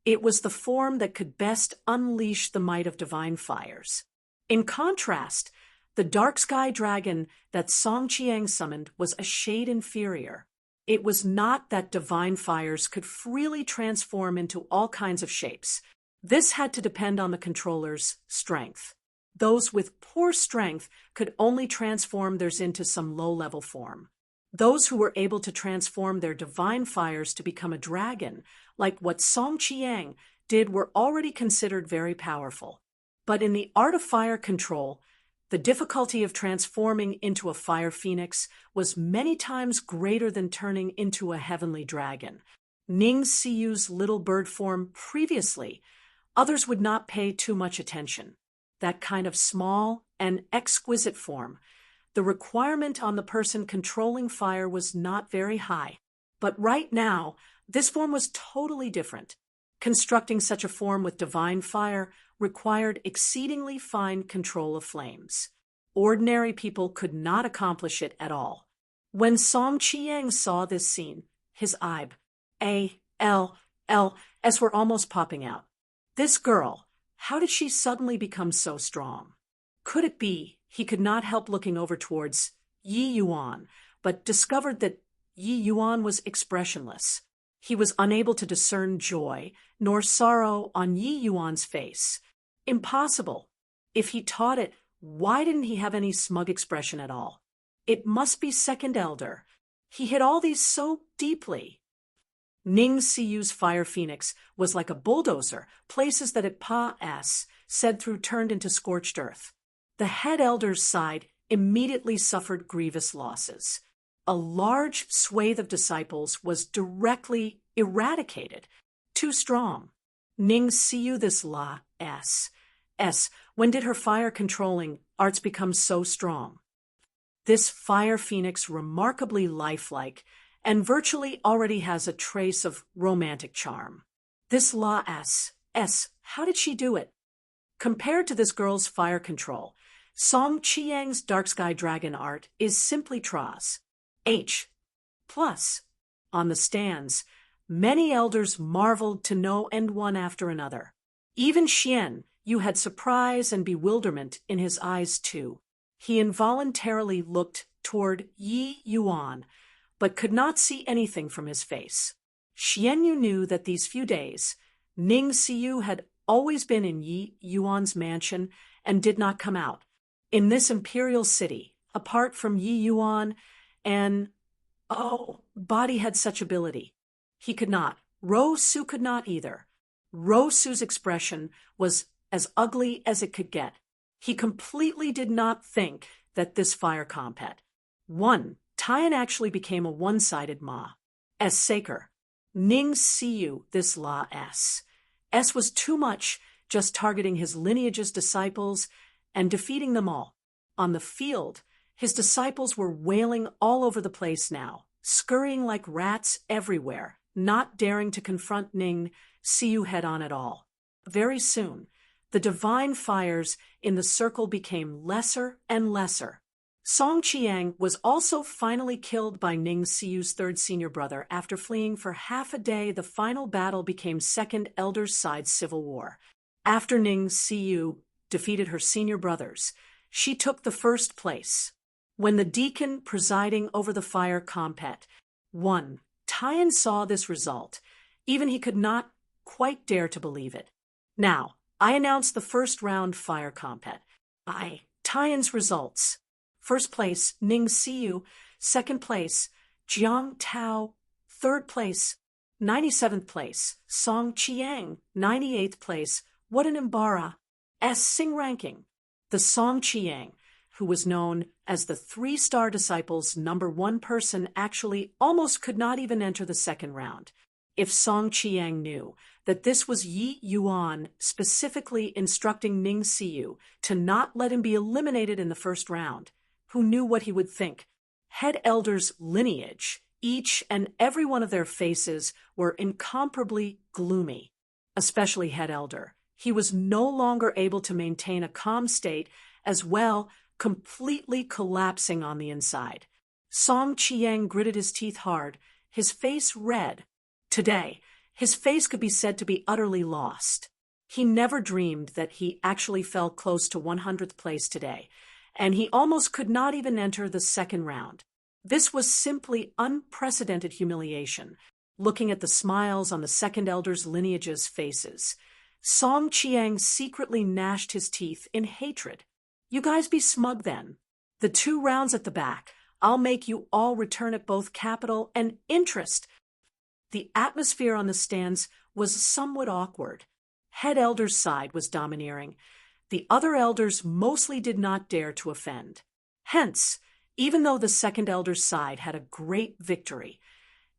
[SPEAKER 1] it was the form that could best unleash the might of divine fires. In contrast, the dark sky dragon that Song Chiang summoned was a shade inferior. It was not that divine fires could freely transform into all kinds of shapes. This had to depend on the controller's strength. Those with poor strength could only transform theirs into some low-level form. Those who were able to transform their divine fires to become a dragon, like what Song Chiang did, were already considered very powerful. But in the art of fire control, the difficulty of transforming into a fire phoenix was many times greater than turning into a heavenly dragon. Ning Siyu's little bird form previously, others would not pay too much attention. That kind of small and exquisite form, the requirement on the person controlling fire was not very high. But right now, this form was totally different. Constructing such a form with divine fire required exceedingly fine control of flames. Ordinary people could not accomplish it at all. When Song Chiang saw this scene, his eyes, A-L-L-S were almost popping out. This girl, how did she suddenly become so strong? Could it be he could not help looking over towards Yi Yuan, but discovered that Yi Yuan was expressionless. He was unable to discern joy nor sorrow on Yi Yuan's face. Impossible. If he taught it, why didn't he have any smug expression at all? It must be second elder. He hid all these so deeply. Ning Siyu's fire phoenix was like a bulldozer, places that it said through turned into scorched earth. The head elder's side immediately suffered grievous losses. A large swathe of disciples was directly eradicated. Too strong. Ning Siyu this when did her fire-controlling arts become so strong? This fire phoenix remarkably lifelike and virtually already has a trace of romantic charm. This how did she do it? Compared to this girl's fire control, Song Chiang's dark sky dragon art is simply Tras. H. Plus, on the stands, many elders marveled to no end one after another. Even Xian, you had surprise and bewilderment in his eyes too. He involuntarily looked toward Yi Yuan, but could not see anything from his face. Xian Yu knew that these few days, Ning Siyu had always been in Yi Yuan's mansion and did not come out. In this imperial city, apart from Yi Yuan, and, body had such ability. He could not. Ro Su could not either. Ro Su's expression was as ugly as it could get. He completely did not think that this fire compet. Tian actually became a one-sided ma. S. Saker. Ning Siyu this S was too much, just targeting his lineage's disciples and defeating them all. On the field, his disciples were wailing all over the place now, scurrying like rats everywhere, not daring to confront Ning Siyu head-on at all. Very soon, the divine fires in the circle became lesser and lesser. Song Chiang was also finally killed by Ning Siyu's third senior brother after fleeing for half a day. The final battle became second elder's side civil war. After Ning Siyu defeated her senior brothers, she took the first place. When the deacon presiding over the fire compet won, Tian saw this result. Even he could not quite dare to believe it. Now, I announce the first round fire compet. Tian's results. First place, Ning Siyu. Second place, Jiang Tao. Third place, 97th place, Song Chiang. 98th place, what an Imbara. Sing ranking. The Song Chiang, who was known as the 3-star disciples' #1 person, actually almost could not even enter the second round. If Song Chiang knew that this was Yi Yuan specifically instructing Ning Siyu to not let him be eliminated in the first round, who knew what he would think? Head elders' lineage, each and every one of their faces were incomparably gloomy, especially head elder. He was no longer able to maintain a calm state, as well, completely collapsing on the inside. Song Chiang gritted his teeth hard, his face red. Today, his face could be said to be utterly lost. He never dreamed that he actually fell close to 100th place today, and he almost could not even enter the second round. This was simply unprecedented humiliation, looking at the smiles on the second elder's lineage's faces. Song Chiang secretly gnashed his teeth in hatred. You guys be smug then. The 2 rounds at the back, I'll make you all return at both capital and interest. The atmosphere on the stands was somewhat awkward. Head elder's side was domineering. The other elders mostly did not dare to offend. Hence, even though the second elder's side had a great victory,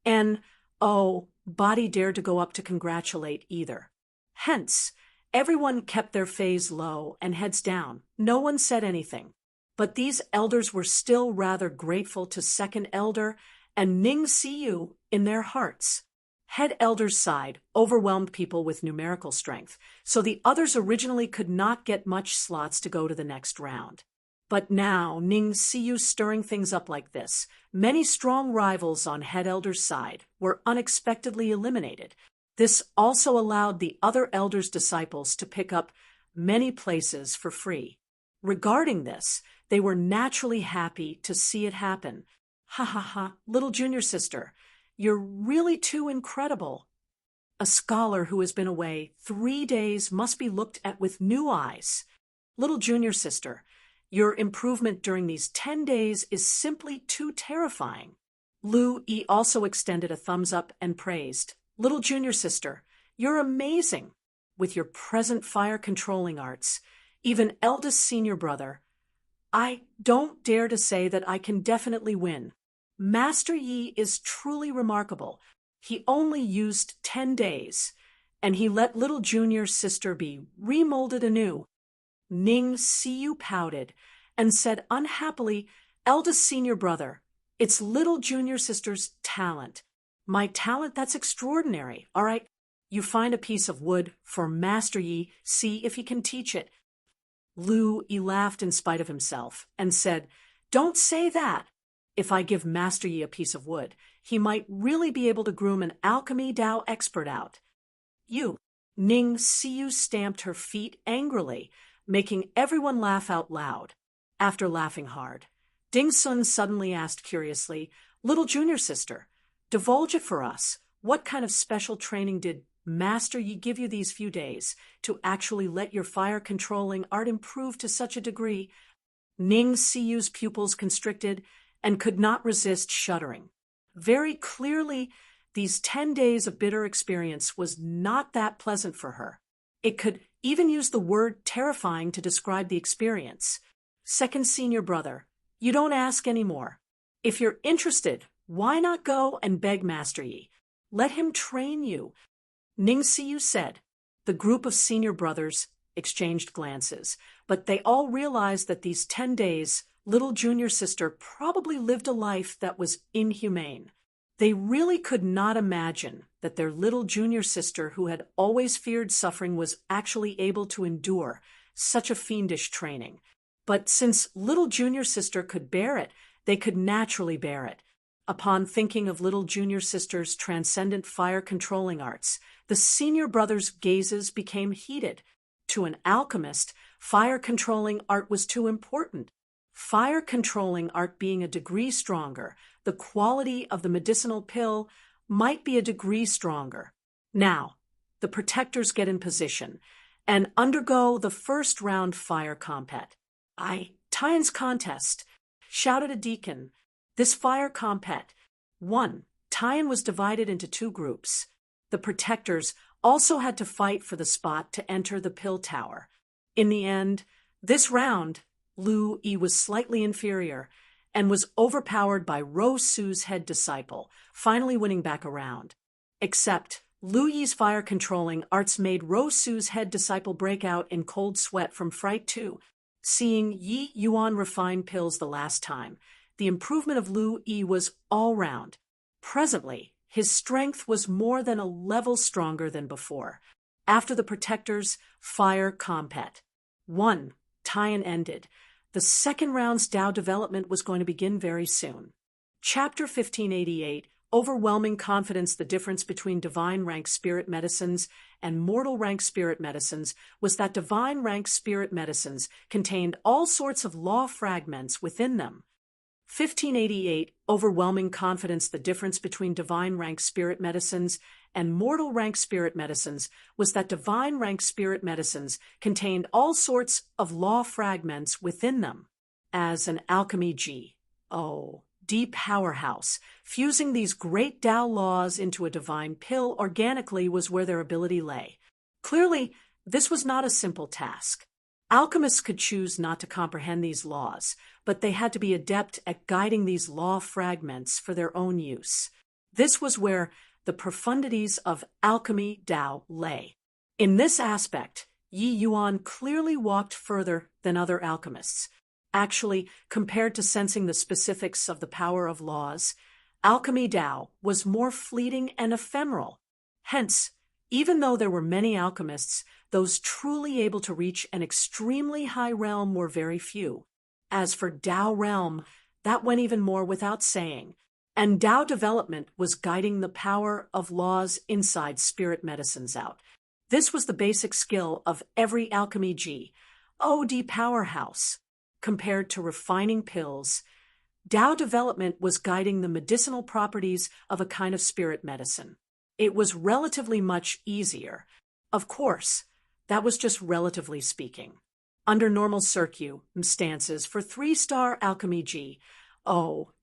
[SPEAKER 1] and, body dared to go up to congratulate either. Hence, everyone kept their faces low and heads down. No one said anything. But these elders were still rather grateful to second elder and Ning Siyu in their hearts. Head elder's side overwhelmed people with numerical strength, so the others originally could not get much slots to go to the next round. But now, Ning Siyu stirring things up like this, many strong rivals on head elder's side were unexpectedly eliminated. This also allowed the other elders' disciples to pick up many places for free. Regarding this, they were naturally happy to see it happen. Ha ha ha, little junior sister, you're really too incredible. A scholar who has been away 3 days must be looked at with new eyes. Little junior sister, your improvement during these 10 days is simply too terrifying. Lu Yi also extended a thumbs up and praised. Little junior sister, you're amazing. With your present fire controlling arts, even eldest senior brother, I don't dare to say that I can definitely win. Master Yi is truly remarkable. He only used 10 days, and he let little junior sister be remolded anew. Ning Siyu pouted and said unhappily, eldest senior brother, it's little junior sister's talent. My talent, that's extraordinary. All right, you find a piece of wood for Master Yi, see if he can teach it. Lu Yi laughed in spite of himself and said, don't say that. If I give Master Yi a piece of wood, he might really be able to groom an alchemy Dao expert out. You. Ning Siyu stamped her feet angrily, making everyone laugh out loud. After laughing hard, Ding Sun suddenly asked curiously, little junior sister, divulge it for us. What kind of special training did Master Yi give you these few days to actually let your fire-controlling art improve to such a degree? Ning Siyu's pupils constricted and could not resist shuddering. Very clearly, these 10 days of bitter experience was not that pleasant for her. It could even use the word terrifying to describe the experience. Second senior brother, you don't ask anymore. If you're interested, why not go and beg Master Yi? Let him train you. Ning Siyu said. The group of senior brothers exchanged glances, but they all realized that these 10 days, little junior sister probably lived a life that was inhumane. They really could not imagine that their little junior sister, who had always feared suffering, was actually able to endure such a fiendish training. But since little junior sister could bear it, they could naturally bear it. Upon thinking of little junior sister's transcendent fire-controlling arts, the senior brothers' gazes became heated. To an alchemist, fire-controlling art was too important. Fire-controlling art being a degree stronger, the quality of the medicinal pill might be a degree stronger. Now, the protectors get in position and undergo the first round fire compet. Tian's contest, shouted a deacon. This fire compet. 1. Tian was divided into 2 groups. The protectors also had to fight for the spot to enter the pill tower. In the end, this round, Lu Yi was slightly inferior and was overpowered by Ro Su's head disciple, finally winning back around. Except Lu Yi's fire-controlling arts made Ro Su's head disciple break out in cold sweat from fright too. Seeing Yi Yuan refine pills the last time, the improvement of Lu Yi was all round. Presently, his strength was more than a level stronger than before. After the protectors' fire compet. 1. Tian ended. The second round's Dao development was going to begin very soon. Chapter 1588, Overwhelming Confidence. The difference between divine rank spirit medicines and mortal rank spirit medicines was that divine rank spirit medicines contained all sorts of law fragments within them. 1588, Overwhelming Confidence. The difference between divine rank spirit medicines and mortal rank spirit medicines was that divine rank spirit medicines contained all sorts of law fragments within them. As an alchemy D powerhouse, fusing these great Tao laws into a divine pill organically was where their ability lay. Clearly, this was not a simple task. Alchemists could choose not to comprehend these laws, but they had to be adept at guiding these law fragments for their own use. This was where the profundities of alchemy Dao lay. In this aspect, Yi Yuan clearly walked further than other alchemists. Actually, compared to sensing the specifics of the power of laws, alchemy Tao was more fleeting and ephemeral. Hence, even though there were many alchemists, those truly able to reach an extremely high realm were very few. As for Tao realm, that went even more without saying, and Tao development was guiding the power of laws inside spirit medicines out. This was the basic skill of every alchemy OD powerhouse. Compared to refining pills, Tao development was guiding the medicinal properties of a kind of spirit medicine. It was relatively much easier. Of course, that was just relatively speaking. Under normal circumstances for 3-star alchemy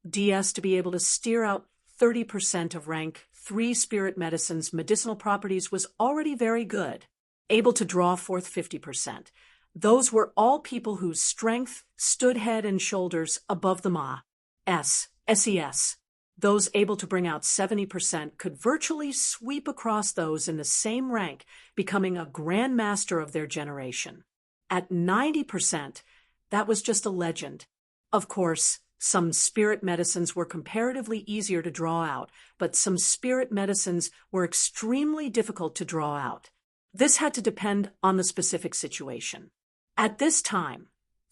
[SPEAKER 1] DS to be able to steer out 30% of rank 3 spirit medicines' medicinal properties was already very good. Able to draw forth 50%. Those were all people whose strength stood head and shoulders above the SES. Those able to bring out 70% could virtually sweep across those in the same rank, becoming a grand master of their generation. At 90%, that was just a legend. Of course, some spirit medicines were comparatively easier to draw out, but some spirit medicines were extremely difficult to draw out. This had to depend on the specific situation. At this time,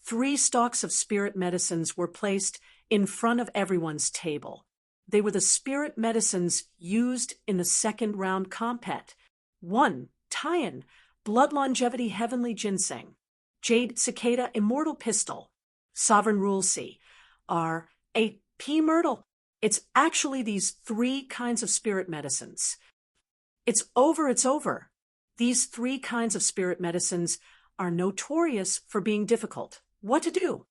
[SPEAKER 1] 3 stalks of spirit medicines were placed in front of everyone's table. They were the spirit medicines used in the second round compet. 1. Taiyan, Blood Longevity Heavenly Ginseng. Jade Cicada Immortal Pistol. Sovereign Rule C. P. Myrtle. It's actually these 3 kinds of spirit medicines. It's over. These 3 kinds of spirit medicines are notorious for being difficult. What to do?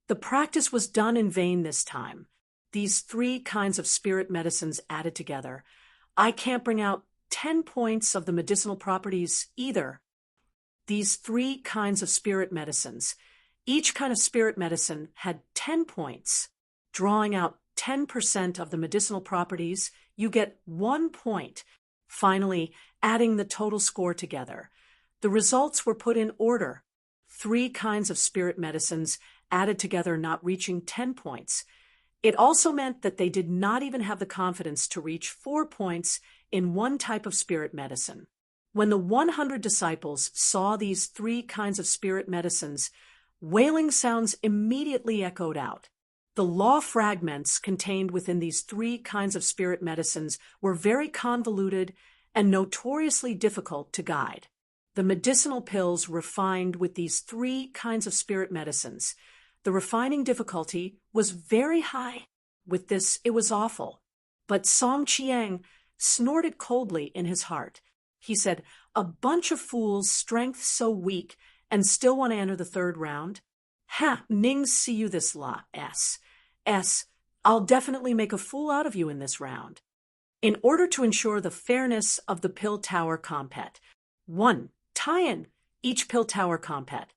[SPEAKER 1] The practice was done in vain this time. These 3 kinds of spirit medicines added together. I can't bring out 10 points of the medicinal properties either. These 3 kinds of spirit medicines. Each kind of spirit medicine had 10 points. Drawing out 10% of the medicinal properties, you get 1 point. Finally, adding the total score together. The results were put in order. 3 kinds of spirit medicines added together not reaching 10 points. It also meant that they did not even have the confidence to reach 4 points in one type of spirit medicine. When the 100 disciples saw these 3 kinds of spirit medicines, wailing sounds immediately echoed out. The law fragments contained within these 3 kinds of spirit medicines were very convoluted and notoriously difficult to guide. The medicinal pills refined with these 3 kinds of spirit medicines. The refining difficulty was very high. With this, it was awful. But Song Qiang snorted coldly in his heart. He said, "A bunch of fools, strength so weak, and still want to enter the 3rd round? Ha, Ning, see you this I'll definitely make a fool out of you in this round." In order to ensure the fairness of the Pill Tower compet. 1. Taiyan, each Pill Tower compet.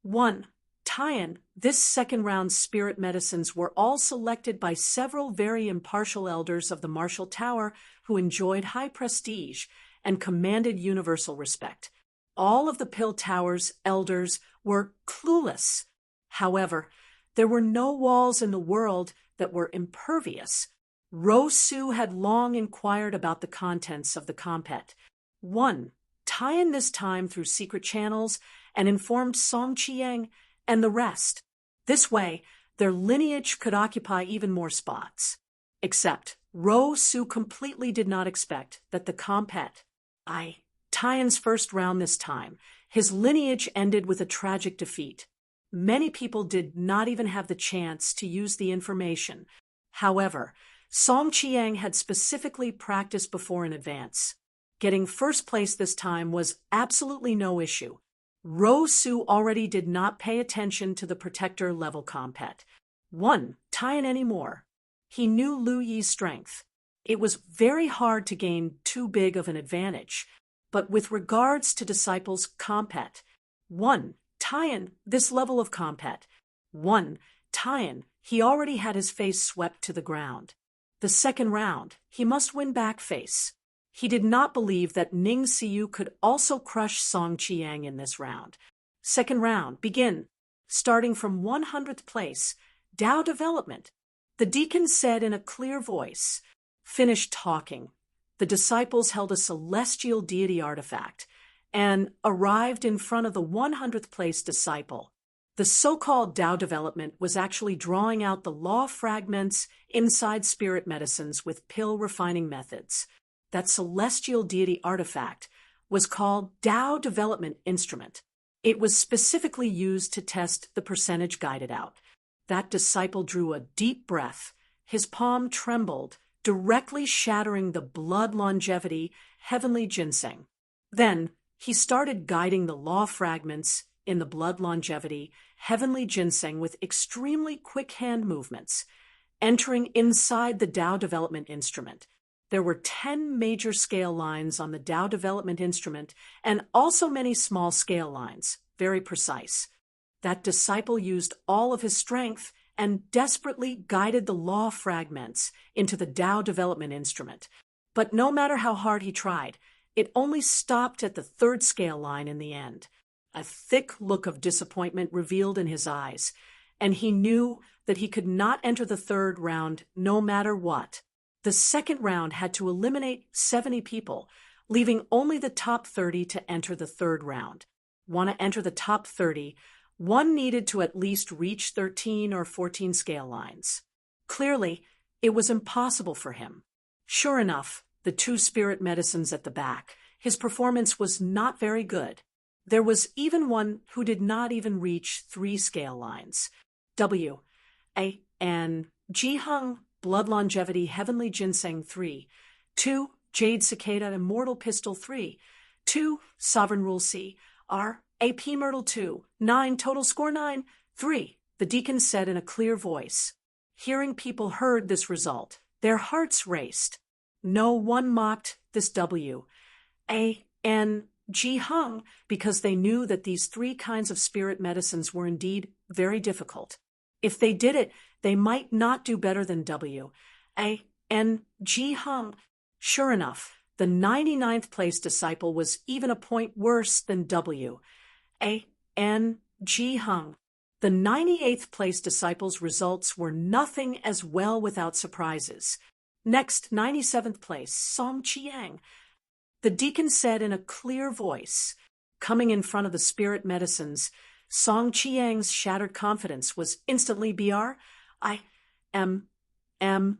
[SPEAKER 1] 1. Taiyan, this second round's spirit medicines were all selected by several very impartial elders of the Martial Tower who enjoyed high prestige and commanded universal respect. All of the Pill Tower's elders were clueless. However, there were no walls in the world that were impervious. Su had long inquired about the contents of the compet. 1. Taiyan this time through secret channels and informed Song Qiang and the rest. This way, their lineage could occupy even more spots. Except, Su completely did not expect that the compet, Taiyan's first round this time, his lineage ended with a tragic defeat. Many people did not even have the chance to use the information. However, Song Qiang had specifically practiced before in advance. Getting first place this time was absolutely no issue. Su already did not pay attention to the protector level compet. 1. Taiyan anymore. He knew Lu Yi's strength. It was very hard to gain too big of an advantage. But with regards to disciples compet. 1. Taiyan, this level of compet. 1. Taiyan, he already had his face swept to the ground. The second round, he must win back face. He did not believe that Ning Siyu could also crush Song Qiang in this round. Second round, begin. starting from 100th place, Tao development. The deacon said in a clear voice. Finished talking. The disciples held a celestial deity artifact and arrived in front of the 100th place disciple. The so-called Tao development was actually drawing out the law fragments inside spirit medicines with pill refining methods. That celestial deity artifact was called Tao development instrument. It was specifically used to test the percentage guided out. That disciple drew a deep breath. His palm trembled, directly shattering the blood longevity heavenly ginseng. Then he started guiding the law fragments in the blood longevity heavenly ginseng with extremely quick hand movements, entering inside the Tao development instrument. There were 10 major scale lines on the Tao development instrument and also many small scale lines, very precise. That disciple used all of his strength and desperately guided the law fragments into the Tao development instrument. But no matter how hard he tried, it only stopped at the 3rd scale line in the end. A thick look of disappointment revealed in his eyes, and he knew that he could not enter the 3rd round no matter what. The 2nd round had to eliminate 70 people, leaving only the top 30 to enter the 3rd round. Want to enter the top 30, one needed to at least reach 13 or 14 scale lines. Clearly, it was impossible for him. Sure enough, the 2 spirit medicines at the back, his performance was not very good. There was even one who did not even reach 3 scale lines. W. A. N. G. Hung, Blood Longevity, Heavenly Ginseng 3. 2. Jade Cicada, Immortal Pistol 3. 2. Sovereign Rule C. R. AP Myrtle 2. 9. Total score 9. 3. The deacon said in a clear voice. Hearing people heard this result, their hearts raced. No one mocked this W. A. N. G. Hung because they knew that these 3 kinds of spirit medicines were indeed very difficult. If they did it, they might not do better than W. A. N. G. Hung. Sure enough, the 99th place disciple was even a point worse than W. A. N. G. Hung. The 98th place disciple's results were nothing as well without surprises. Next, 97th place, Song Chiang. The deacon said in a clear voice, coming in front of the spirit medicines, Song Chiang's shattered confidence was instantly BR. I. M. M.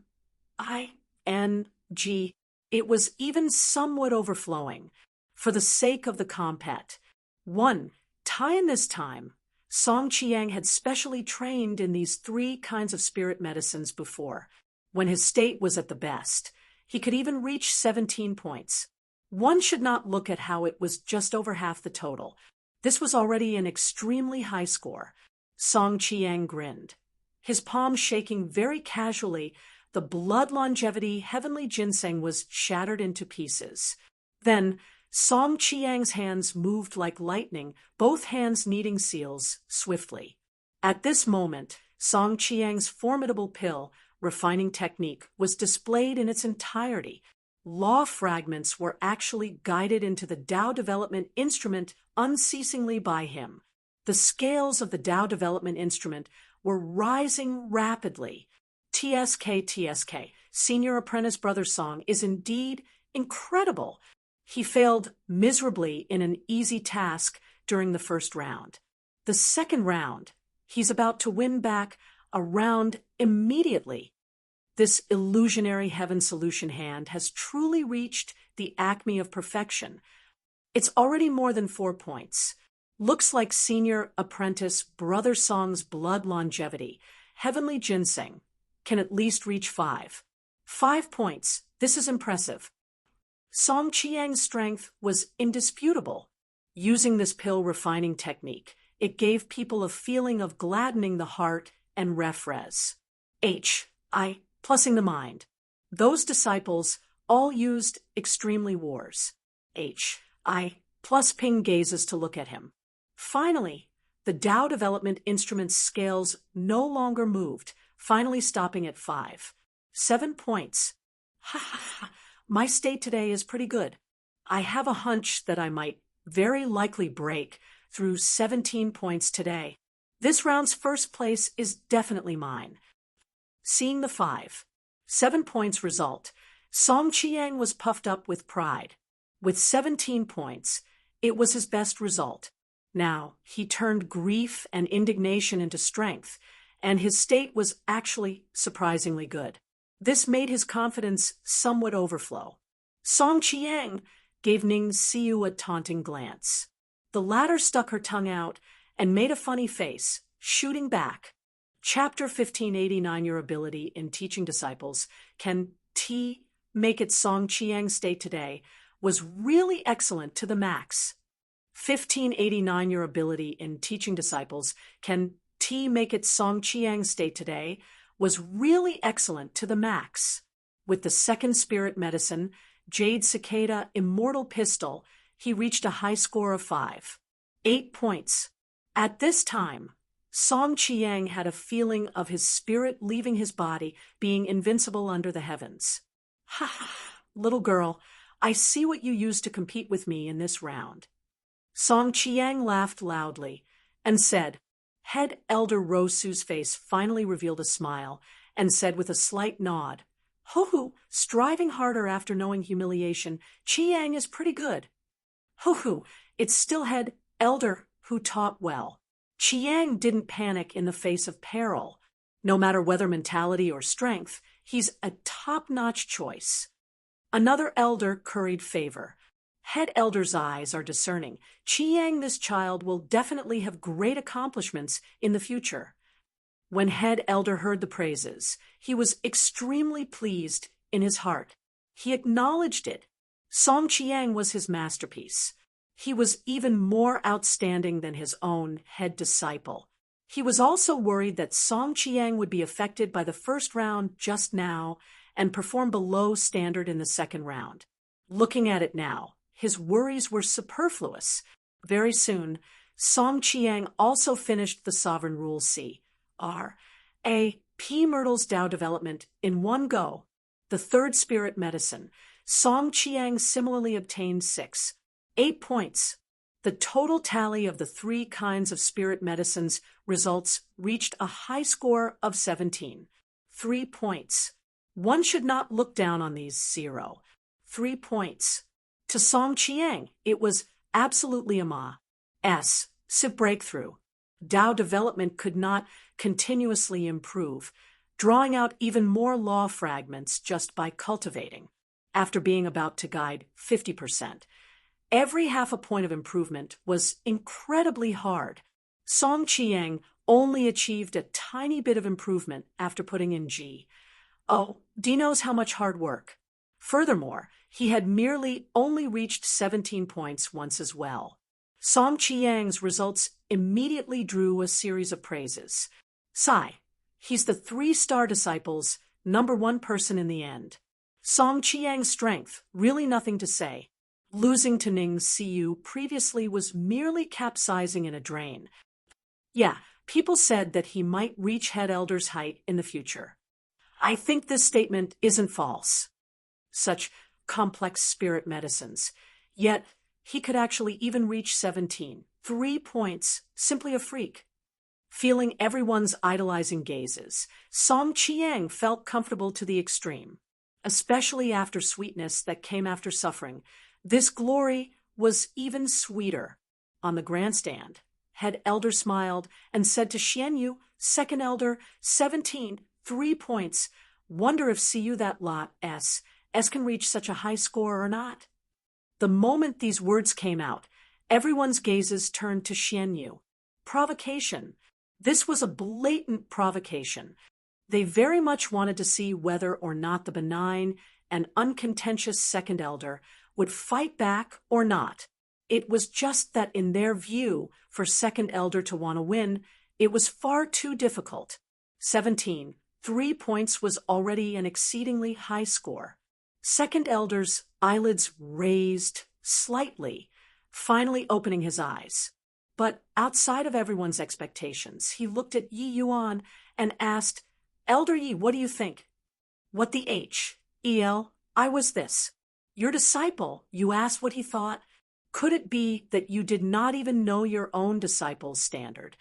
[SPEAKER 1] I. N. G. It was even somewhat overflowing. For the sake of the compet. 1. Tie in this time. Song Chiang had specially trained in these 3 kinds of spirit medicines before. When his state was at the best, he could even reach 17 points. One should not look at how it was just over half the total. This was already an extremely high score. Song Chiang grinned. His palm shaking very casually, the blood longevity heavenly ginseng was shattered into pieces. Then, Song Chiang's hands moved like lightning, both hands kneading seals swiftly. At this moment, Song Chiang's formidable pill refining technique was displayed in its entirety. Law fragments were actually guided into the Tao development instrument unceasingly by him. The scales of the Tao development instrument were rising rapidly. TSK, Senior Apprentice Brother Song, is indeed incredible. He failed miserably in an easy task during the 1st round. The 2nd round, he's about to win back a round immediately. This illusionary heaven solution hand has truly reached the acme of perfection. It's already more than 4 points. Looks like Senior Apprentice Brother Song's blood longevity, heavenly ginseng, can at least reach 5. 5 points. This is impressive. Song Chiang's strength was indisputable. Using this pill refining technique, it gave people a feeling of gladdening the heart and refres. I. Plussing the mind. Those disciples all used extremely wars. I. Plus ping gazes to look at him. Finally, the Tao development instrument's scales no longer moved, finally stopping at 5. 7 points. Ha ha ha. My state today is pretty good. I have a hunch that I might very likely break through 17 points today. This round's first place is definitely mine. Seeing the 7 points result, Song Chiang was puffed up with pride. With 17 points, it was his best result. Now, he turned grief and indignation into strength, and his state was actually surprisingly good. This made his confidence somewhat overflow. Song Chiang gave Ning Siu a taunting glance. The latter stuck her tongue out and made a funny face, shooting back. Chapter 1589. Your ability in teaching disciples can make it Song Chiang state today was really excellent to the max. 1589. Your ability in teaching disciples can make it Song Chiang state today was really excellent to the max. With the second spirit medicine, Jade Cicada Immortal Pistol, he reached a high score of 8 points. At this time, Song Chiang had a feeling of his spirit leaving his body, being invincible under the heavens. Ha ha, little girl, I see what you used to compete with me in this round. Song Chiang laughed loudly and said, Head Elder Rosu's face finally revealed a smile and said with a slight nod, Ho-hoo, striving harder after knowing humiliation, Chiang is pretty good. Ho-hoo, it's still Head Elder who taught well. Chiang didn't panic in the face of peril. No matter whether mentality or strength, he's a top-notch choice. Another elder curried favor. Head Elder's eyes are discerning. Chiang, this child, will definitely have great accomplishments in the future. When Head Elder heard the praises, he was extremely pleased in his heart. He acknowledged it. Song Chiang was his masterpiece. He was even more outstanding than his own head disciple. He was also worried that Song Chiang would be affected by the first round just now and perform below standard in the second round. Looking at it now, his worries were superfluous. Very soon, Song Chiang also finished the Sovereign Rule P. Myrtle's Tao development in one go. The third spirit medicine, Song Chiang similarly obtained 8 points. The total tally of the 3 kinds of spirit medicines results reached a high score of 17. 3 points. One should not look down on these 3 points. To Song Chiang, it was absolutely a massive breakthrough. Tao development could not continuously improve, drawing out even more law fragments just by cultivating. After being about to guide 50%, every half a point of improvement was incredibly hard. Song Chiang only achieved a tiny bit of improvement after putting in D knows how much hard work. Furthermore, he had merely only reached 17 points once as well. Song Chiang's results immediately drew a series of praises. He's the 3-star disciple's #1 person in the end. Song Chiang's strength, really nothing to say. Losing to Ning Siu previously was merely capsizing in a drain. Yeah, people said that he might reach Head Elder's height in the future. I think this statement isn't false. Such complex spirit medicines. Yet, he could actually even reach 17. 3 points, simply a freak. Feeling everyone's idolizing gazes, Song Chiang felt comfortable to the extreme. Especially after sweetness that came after suffering, this glory was even sweeter. On the grandstand, Head Elder smiled and said to Xianyu, Second Elder, 17, 3 points. Wonder if Siu that lot S can reach such a high score or not. The moment these words came out, everyone's gazes turned to Xianyu. Provocation. This was a blatant provocation. They very much wanted to see whether or not the benign and uncontentious Second Elder would fight back or not. It was just that in their view, for Second Elder to want to win, it was far too difficult. 17, 3 points was already an exceedingly high score. Second Elder's eyelids raised slightly, finally opening his eyes. But outside of everyone's expectations, he looked at Yi Yuan and asked, Elder Yi, what do you think? What the I was this. Your disciple, you asked what he thought. Could it be that you did not even know your own disciple's standard?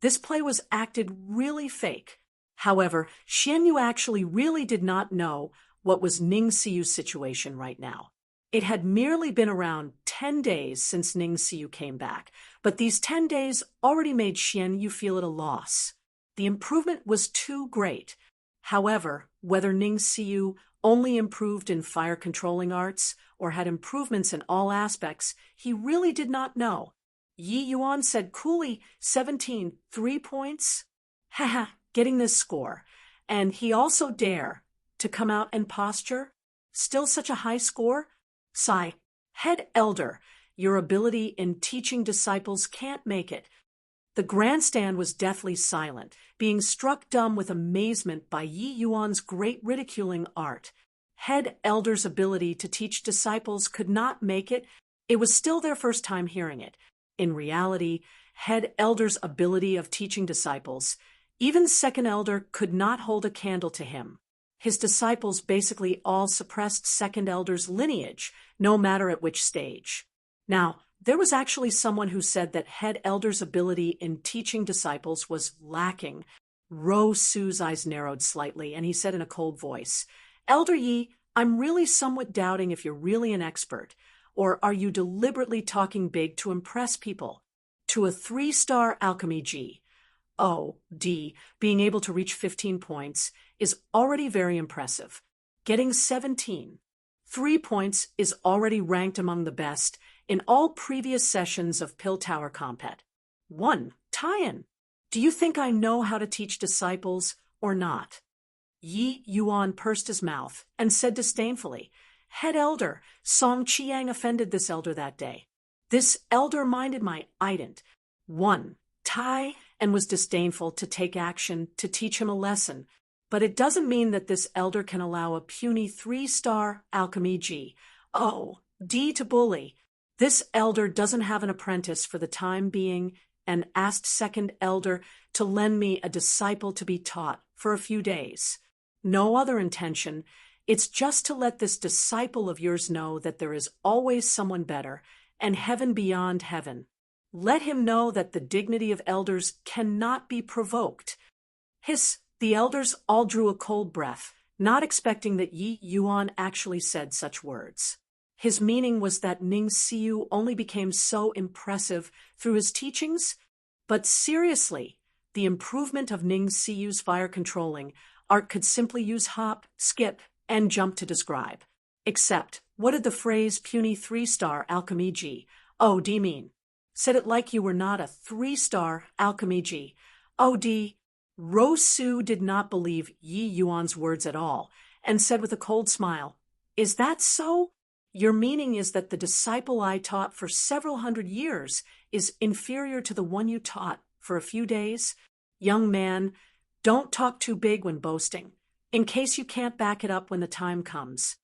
[SPEAKER 1] This play was acted really fake. However, Xian Yu actually really did not know what was Ning Siyu's situation right now. It had merely been around 10 days since Ning Siyu came back, but these 10 days already made Xian Yu feel at a loss. The improvement was too great. However, whether Ning Siyu only improved in fire controlling arts or had improvements in all aspects, he really did not know. Yi Yuan said coolly, 17, 3 points? Haha, getting this score. And he also dare to come out and posture? Still such a high score? Sigh. Head elder, your ability in teaching disciples can't make it. The grandstand was deathly silent, being struck dumb with amazement by Yi Yuan's great ridiculing art. Head elder's ability to teach disciples could not make it. It was still their first time hearing it. In reality, head elder's ability of teaching disciples, even second elder could not hold a candle to him. His disciples basically all suppressed second elder's lineage, no matter at which stage. Now, there was actually someone who said that head elder's ability in teaching disciples was lacking. Ro Su's eyes narrowed slightly, and he said in a cold voice, Elder Yi, I'm really somewhat doubting if you're really an expert, or are you deliberately talking big to impress people? To a 3-star alchemy G. Oh, D, being able to reach 15 points is already very impressive. Getting 17. 3 points is already ranked among the best in all previous sessions of Pill Tower Compet. 1. Tie-in. Do you think I know how to teach disciples or not? Yi Yuan pursed his mouth and said disdainfully, Head elder, Song Chiang offended this elder that day. This elder minded my ident. 1. Tai and was disdainful to take action to teach him a lesson, but it doesn't mean that this elder can allow a puny 3-star alchemy G. Oh, D to bully. This elder doesn't have an apprentice for the time being and asked second elder to lend me a disciple to be taught for a few days. No other intention. It's just to let this disciple of yours know that there is always someone better and heaven beyond heaven. Let him know that the dignity of elders cannot be provoked. Hiss, the elders all drew a cold breath, not expecting that Yi Yuan actually said such words. His meaning was that Ning Siyu only became so impressive through his teachings, but seriously, the improvement of Ning Siyu's fire controlling art could simply use hop, skip, and jump to describe. Except, what did the phrase puny 3-star alchemy G, oh, D mean? Said it like you were not a 3-star alchemy G. Oh, D. Ro Su did not believe Yi Yuan's words at all, and said with a cold smile, Is that so? Your meaning is that the disciple I taught for several hundred years is inferior to the one you taught for a few days? Young man, don't talk too big when boasting, in case you can't back it up when the time comes.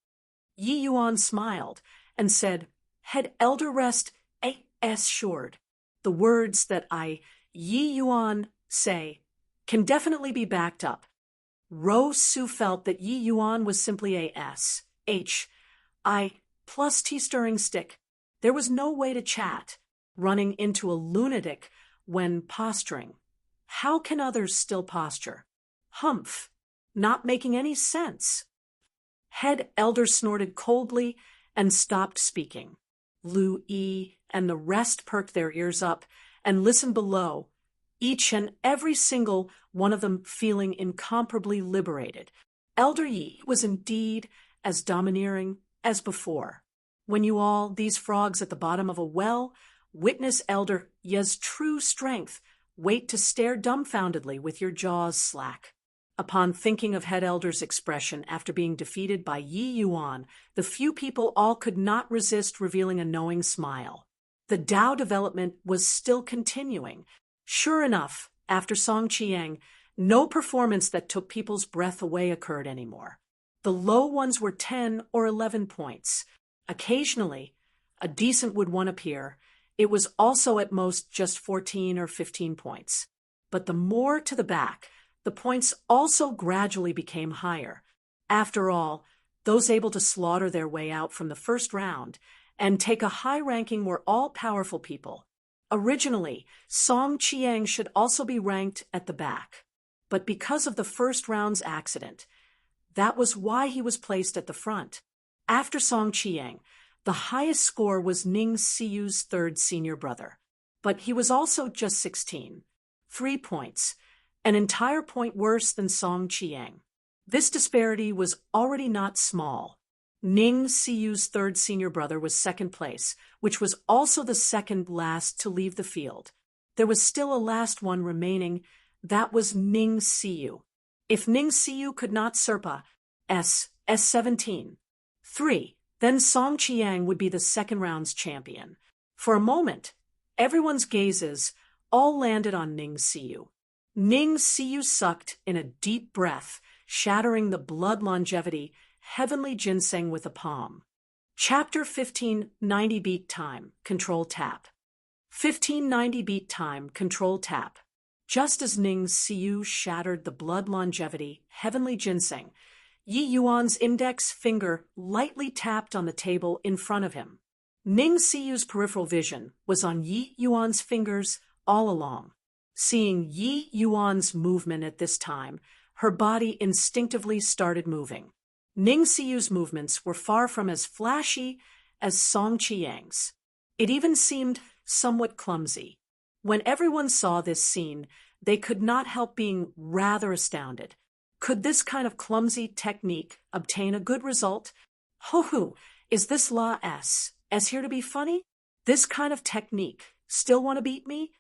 [SPEAKER 1] Yi Yuan smiled and said, Head elder rest assured. The words that I, Yi Yuan, say can definitely be backed up. Ro Su felt that Yi Yuan was simply a S-H-I plus tea-stirring stick. There was no way to chat, running into a lunatic when posturing. How can others still posture? Humph, not making any sense. Head elder snorted coldly and stopped speaking. Lu Yi and the rest perked their ears up and listened below, each and every single one of them feeling incomparably liberated. Elder Yi was indeed as domineering as before. When you all, these frogs at the bottom of a well, witness Elder Yi's true strength, wait to stare dumbfoundedly with your jaws slack. Upon thinking of head elder's expression after being defeated by Yi Yuan, the few people all could not resist revealing a knowing smile. The Tao development was still continuing. Sure enough, after Song Chiang, no performance that took people's breath away occurred anymore. The low ones were 10 or 11 points. Occasionally, a decent would one appear. It was also at most just 14 or 15 points. But the more to the back, the points also gradually became higher. After all, those able to slaughter their way out from the first round and take a high ranking were all powerful people. Originally, Song Qiang should also be ranked at the back. But because of the first round's accident, that was why he was placed at the front. After Song Qiang, the highest score was Ning Siyu's third senior brother. But he was also just 16. 3 points, an entire point worse than Song Qiang. This disparity was already not small. Ning Siyu's third senior brother was second place, which was also the second last to leave the field. There was still a last one remaining. That was Ning Siyu. If Ning Siyu could not Serpa S17 3, then Song Qiang would be the second round's champion. For a moment, everyone's gazes all landed on Ning Siyu. Ning Siyu sucked in a deep breath, shattering the blood longevity heavenly ginseng with a palm. Chapter 15, 90 beat time, control tap. 1590 beat time, control tap. Just as Ning Siyu shattered the blood longevity heavenly ginseng, Yi Yuan's index finger lightly tapped on the table in front of him. Ning Siyu's peripheral vision was on Yi Yuan's fingers all along. Seeing Yi Yuan's movement at this time, her body instinctively started moving. Ning Siyu's movements were far from as flashy as Song Qiang's. It even seemed somewhat clumsy. When everyone saw this scene, they could not help being rather astounded. Could this kind of clumsy technique obtain a good result? Ho-hoo, is this La S here to be funny? This kind of technique, still want to beat me?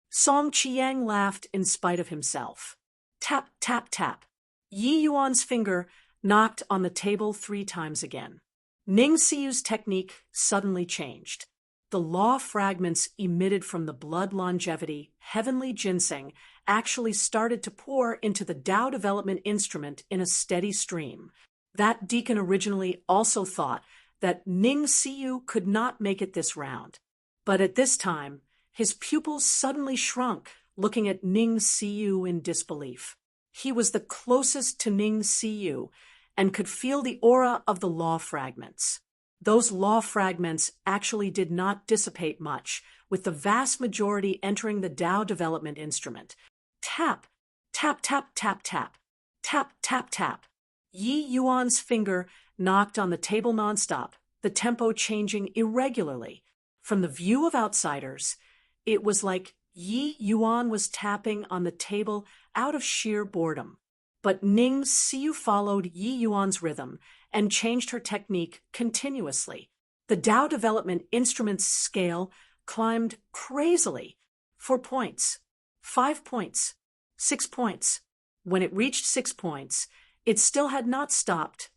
[SPEAKER 1] Song Qiang laughed in spite of himself. Tap, tap, tap. Yi Yuan's finger knocked on the table 3 times again. Ning Siyu's technique suddenly changed. The law fragments emitted from the blood longevity heavenly ginseng actually started to pour into the Tao development instrument in a steady stream. That deacon originally also thought that Ning Siyu could not make it this round. But at this time, his pupils suddenly shrunk, looking at Ning Siyu in disbelief. He was the closest to Ning Siyu and could feel the aura of the law fragments. Those law fragments actually did not dissipate much, with the vast majority entering the Tao development instrument. Tap, tap, tap, tap, tap, tap, tap, tap. Yi Yuan's finger knocked on the table nonstop, the tempo changing irregularly. From the view of outsiders, it was like Yi Yuan was tapping on the table out of sheer boredom. But Ning Siyu followed Yi Yuan's rhythm and changed her technique continuously. The Tao development instrument's scale climbed crazily. 4 points, 5 points, 6 points. When it reached 6 points, it still had not stopped.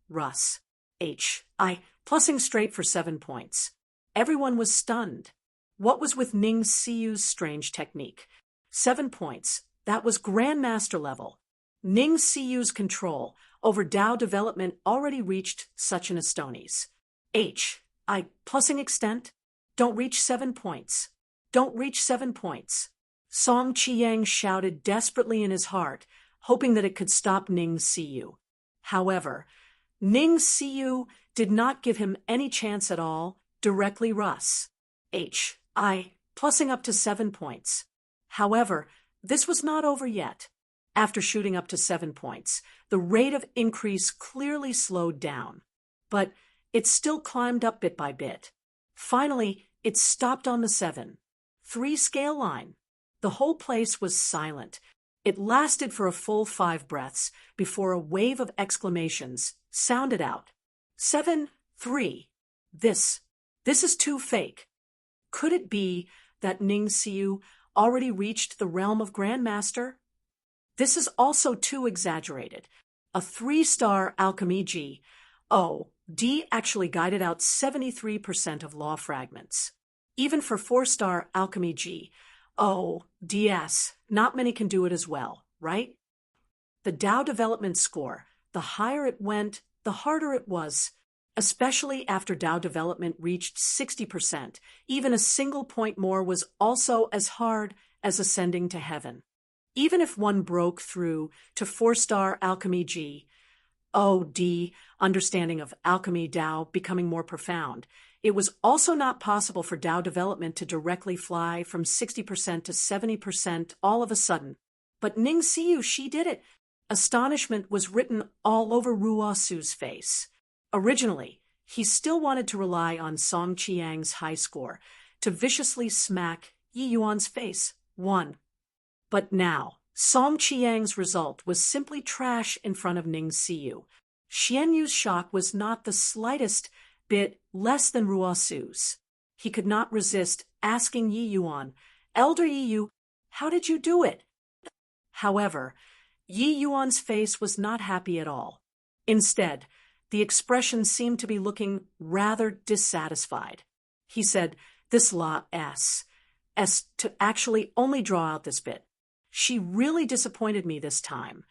[SPEAKER 1] Russ, plussing straight for 7 points. Everyone was stunned. What was with Ning Siyu's strange technique? 7 points. That was Grandmaster level. Ning Siyu's control over Tao development already reached such an astonies. Plussing extent? Don't reach 7 points. Don't reach 7 points. Song Qiang shouted desperately in his heart, hoping that it could stop Ning Siyu. However, Ning Siyu did not give him any chance at all. Directly Russ. Plussing up to 7 points. However, this was not over yet. After shooting up to 7 points, the rate of increase clearly slowed down. But it still climbed up bit by bit. Finally, it stopped on the 7-3 scale line. The whole place was silent. It lasted for a full 5 breaths before a wave of exclamations sounded out. 7-3. This is too fake. Could it be that Ning Siyu already reached the realm of Grandmaster? This is also too exaggerated. A 3-star alchemy G.O.D. actually guided out 73% of law fragments. Even for 4-star alchemy G.O.D.S., not many can do it as well, right? The Tao development score, the higher it went, the harder it was, especially after Tao development reached 60%. Even a single point more was also as hard as ascending to heaven. Even if one broke through to 4-star alchemy G.O.D., understanding of alchemy Tao becoming more profound, It was also not possible for Tao development to directly fly from 60% to 70% all of a sudden. But Ning Siyu, she did it. Astonishment was written all over Ruo Su's face. Originally, he still wanted to rely on Song Qiang's high score to viciously smack Yi Yuan's face. 1. But now, Song Qiang's result was simply trash in front of Ning Siyu. Xian Yu's shock was not the slightest bit less than Ruo Su's. He could not resist asking Yi Yuan, "Elder Yi Yu, how did you do it?" However, Yi Yuan's face was not happy at all. Instead, the expression seemed to be looking rather dissatisfied. He said, "This la s to actually only draw out this bit. She really disappointed me this time."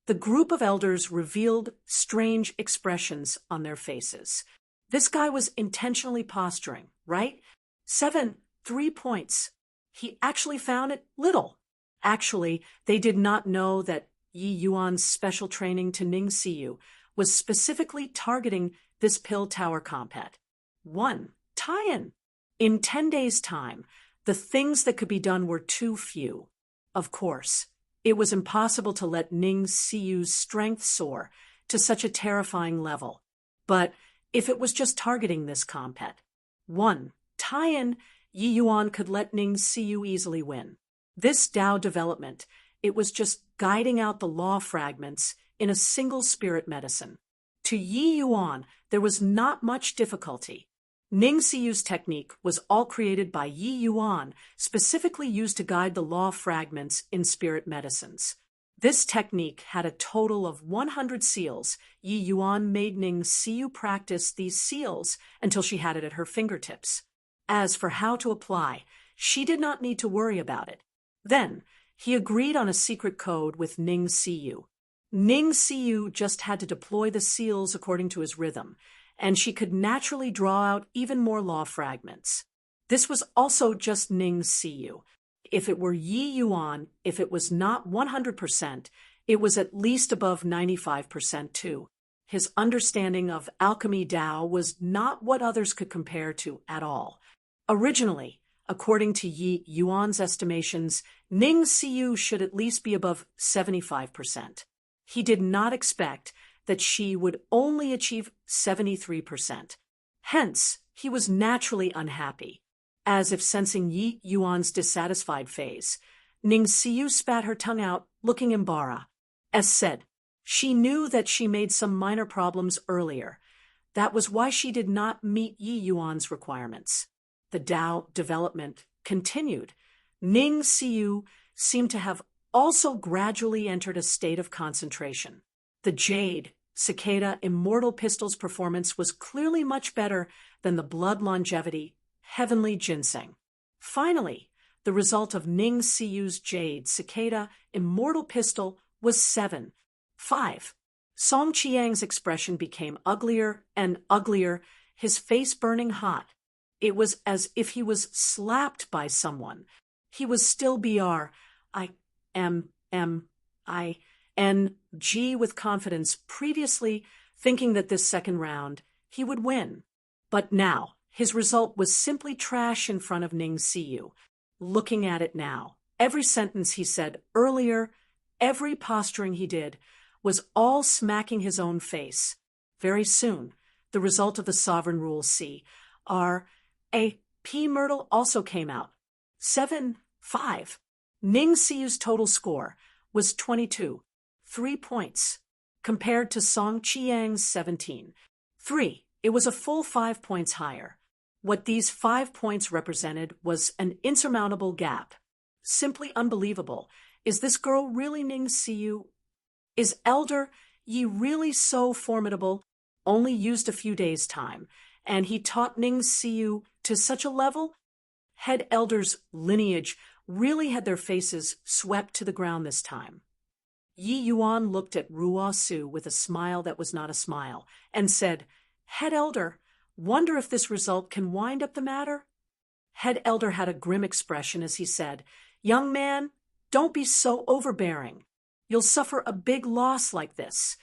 [SPEAKER 1] The group of elders revealed strange expressions on their faces. This guy was intentionally posturing, right? 3 points. He actually found it little. Actually, they did not know that Yi Yuan's special training to Ning Siyu was specifically targeting this pill tower compet. 1. Tie-in. In 10 days' time, the things that could be done were too few. Of course, it was impossible to let Ning Siyu's strength soar to such a terrifying level. But if it was just targeting this compet, 1. Tie-in, Yi Yuan could let Ning Siyu easily win. This Tao development, it was just guiding out the law fragments in a single spirit medicine. To Yi Yuan, there was not much difficulty. Ning Siyu's technique was all created by Yi Yuan, specifically used to guide the law fragments in spirit medicines. This technique had a total of 100 seals. Yi Yuan made Ning Siyu practice these seals until she had it at her fingertips. As for how to apply, she did not need to worry about it. Then, he agreed on a secret code with Ning Siyu. Ning Siyu just had to deploy the seals according to his rhythm, and she could naturally draw out even more law fragments. This was also just Ning Siyu. If it were Yi Yuan, if it was not 100%, it was at least above 95% too. His understanding of alchemy Tao was not what others could compare to at all. Originally, according to Yi Yuan's estimations, Ning Siyu should at least be above 75%. He did not expect that she would only achieve 73%. Hence, he was naturally unhappy. As if sensing Yi Yuan's dissatisfied phase, Ning Siyu spat her tongue out, looking embarrassed. As said, she knew that she made some minor problems earlier. That was why she did not meet Yi Yuan's requirements. The Tao development continued. Ning Siyu seemed to have also gradually entered a state of concentration. The Jade, Cicada Immortal Pistol's performance was clearly much better than the Blood Longevity, Heavenly Ginseng. Finally, the result of Ning Siyu's Jade, Cicada Immortal Pistol was 7. 5. Song Qiang's expression became uglier and uglier, his face burning hot. It was as if he was slapped by someone. He was still BRIMMING with confidence, previously thinking that this second round he would win. But now, his result was simply trash in front of Ning Siyu. Looking at it now, every sentence he said earlier, every posturing he did, was all smacking his own face. Very soon, the result of the Sovereign Rule C.R.A.P. Myrtle also came out. 7-5. Ning Siyu's total score was 22, 3 points, compared to Song Qiang's 17. 3. It was a full 5 points higher. What these 5 points represented was an insurmountable gap. Simply unbelievable. Is this girl really Ning Siyu? Is Elder Yi really so formidable? Only used a few days' time, and he taught Ning Siyu to such a level? Head Elder's lineage really had their faces swept to the ground this time. Yi Yuan looked at Ruo Su with a smile that was not a smile, and said, "Head Elder, wonder if this result can wind up the matter?" Head Elder had a grim expression as he said, "Young man, don't be so overbearing. You'll suffer a big loss like this."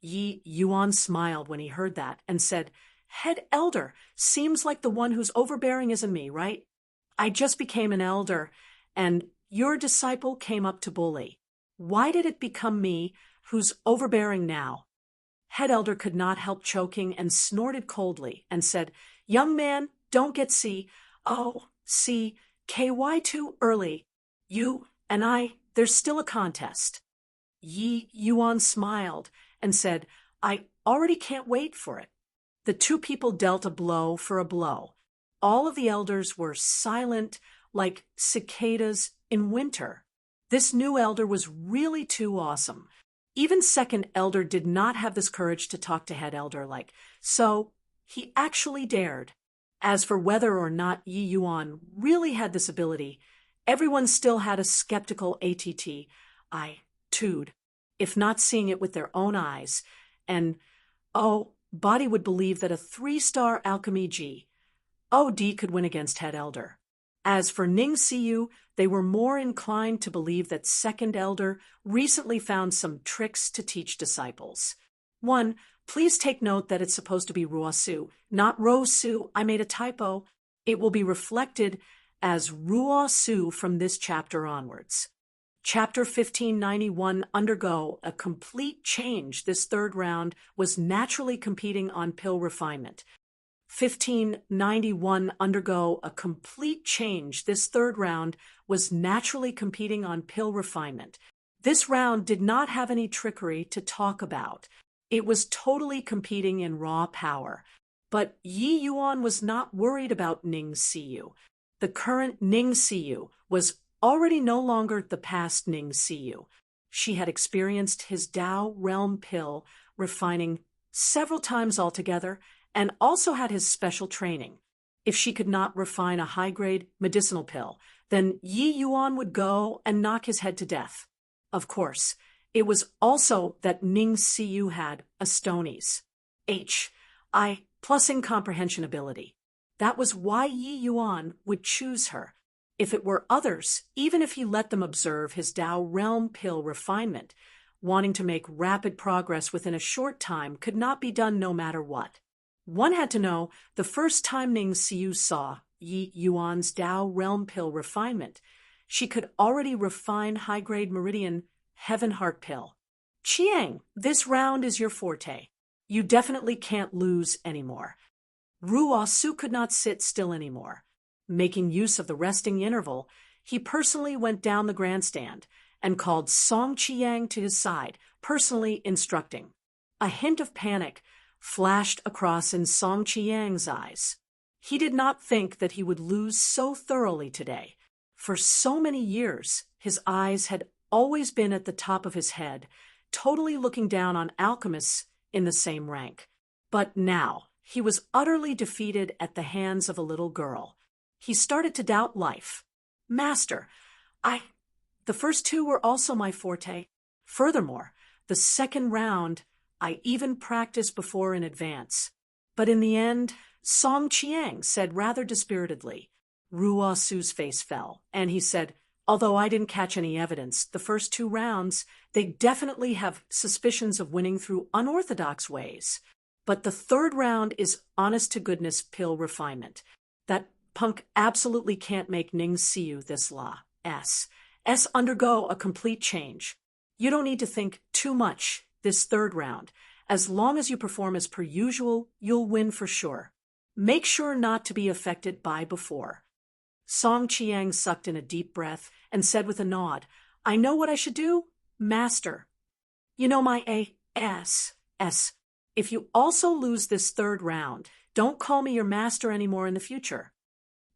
[SPEAKER 1] Yi Yuan smiled when he heard that and said, Head elder seems like the one who's overbearing isn't me, right? I just became an elder, and your disciple came up to bully. Why did it become me who's overbearing now? Head elder could not help choking and snorted coldly and said, Young man, don't get KY too early. You and I, there's still a contest. Yi Yuan smiled and said, I already can't wait for it. The two people dealt a blow for a blow. All of the elders were silent like cicadas in winter. This new elder was really too awesome. Even second elder did not have this courage to talk to head elder so he actually dared. As for whether or not Yi Yuan really had this ability, everyone still had a skeptical attitude, if not seeing it with their own eyes. And, body would believe that a 3-star alchemy D could win against head elder. As for Ning Siyu, they were more inclined to believe that second elder recently found some tricks to teach disciples. 1. Please take note that it's supposed to be Ruosu, not Rosu. I made a typo. It will be reflected as Ruosu from this chapter onwards. Chapter 1591, undergo a complete change. This third round was naturally competing on pill refinement. 1591, undergo a complete change. This third round was naturally competing on pill refinement. This round did not have any trickery to talk about. It was totally competing in raw power. But Yi Yuan was not worried about Ning Siyu. The current Ning Siyu was already no longer the past Ning Siyu. She had experienced his Tao realm pill refining several times altogether, and also had his special training. If she could not refine a high-grade medicinal pill, then Yi Yuan would go and knock his head to death. Of course, it was also that Ning Siyu had a Stonies plus incomprehension ability. That was why Yi Yuan would choose her. If it were others, even if he let them observe his Tao realm pill refinement, wanting to make rapid progress within a short time could not be done no matter what. One had to know the first time Ning Siyu saw Yi Yuan's Tao realm pill refinement, she could already refine high-grade meridian heaven heart pill. Chiang, this round is your forte. You definitely can't lose anymore. Ruo Su could not sit still anymore. Making use of the resting interval, he personally went down the grandstand and called Song Chiang to his side, personally instructing. A hint of panic flashed across in Song Chiang's eyes. He did not think that he would lose so thoroughly today. For so many years, his eyes had always been at the top of his head, totally looking down on alchemists in the same rank. But now, he was utterly defeated at the hands of a little girl. He started to doubt life. Master, the first two were also my forte. Furthermore, the second round I even practiced before in advance. But in the end, Song Chiang said rather dispiritedly. Ruo Su's face fell, and he said, although I didn't catch any evidence, the first two rounds, they definitely have suspicions of winning through unorthodox ways. But the third round is honest-to-goodness pill refinement. That punk absolutely can't make Ning Siyu this undergo a complete change. You don't need to think too much this third round. As long as you perform as per usual, you'll win for sure. Make sure not to be affected by before. Song Chiang sucked in a deep breath and said with a nod, I know what I should do, Master. You know my A.S. If you also lose this third round, don't call me your master anymore in the future.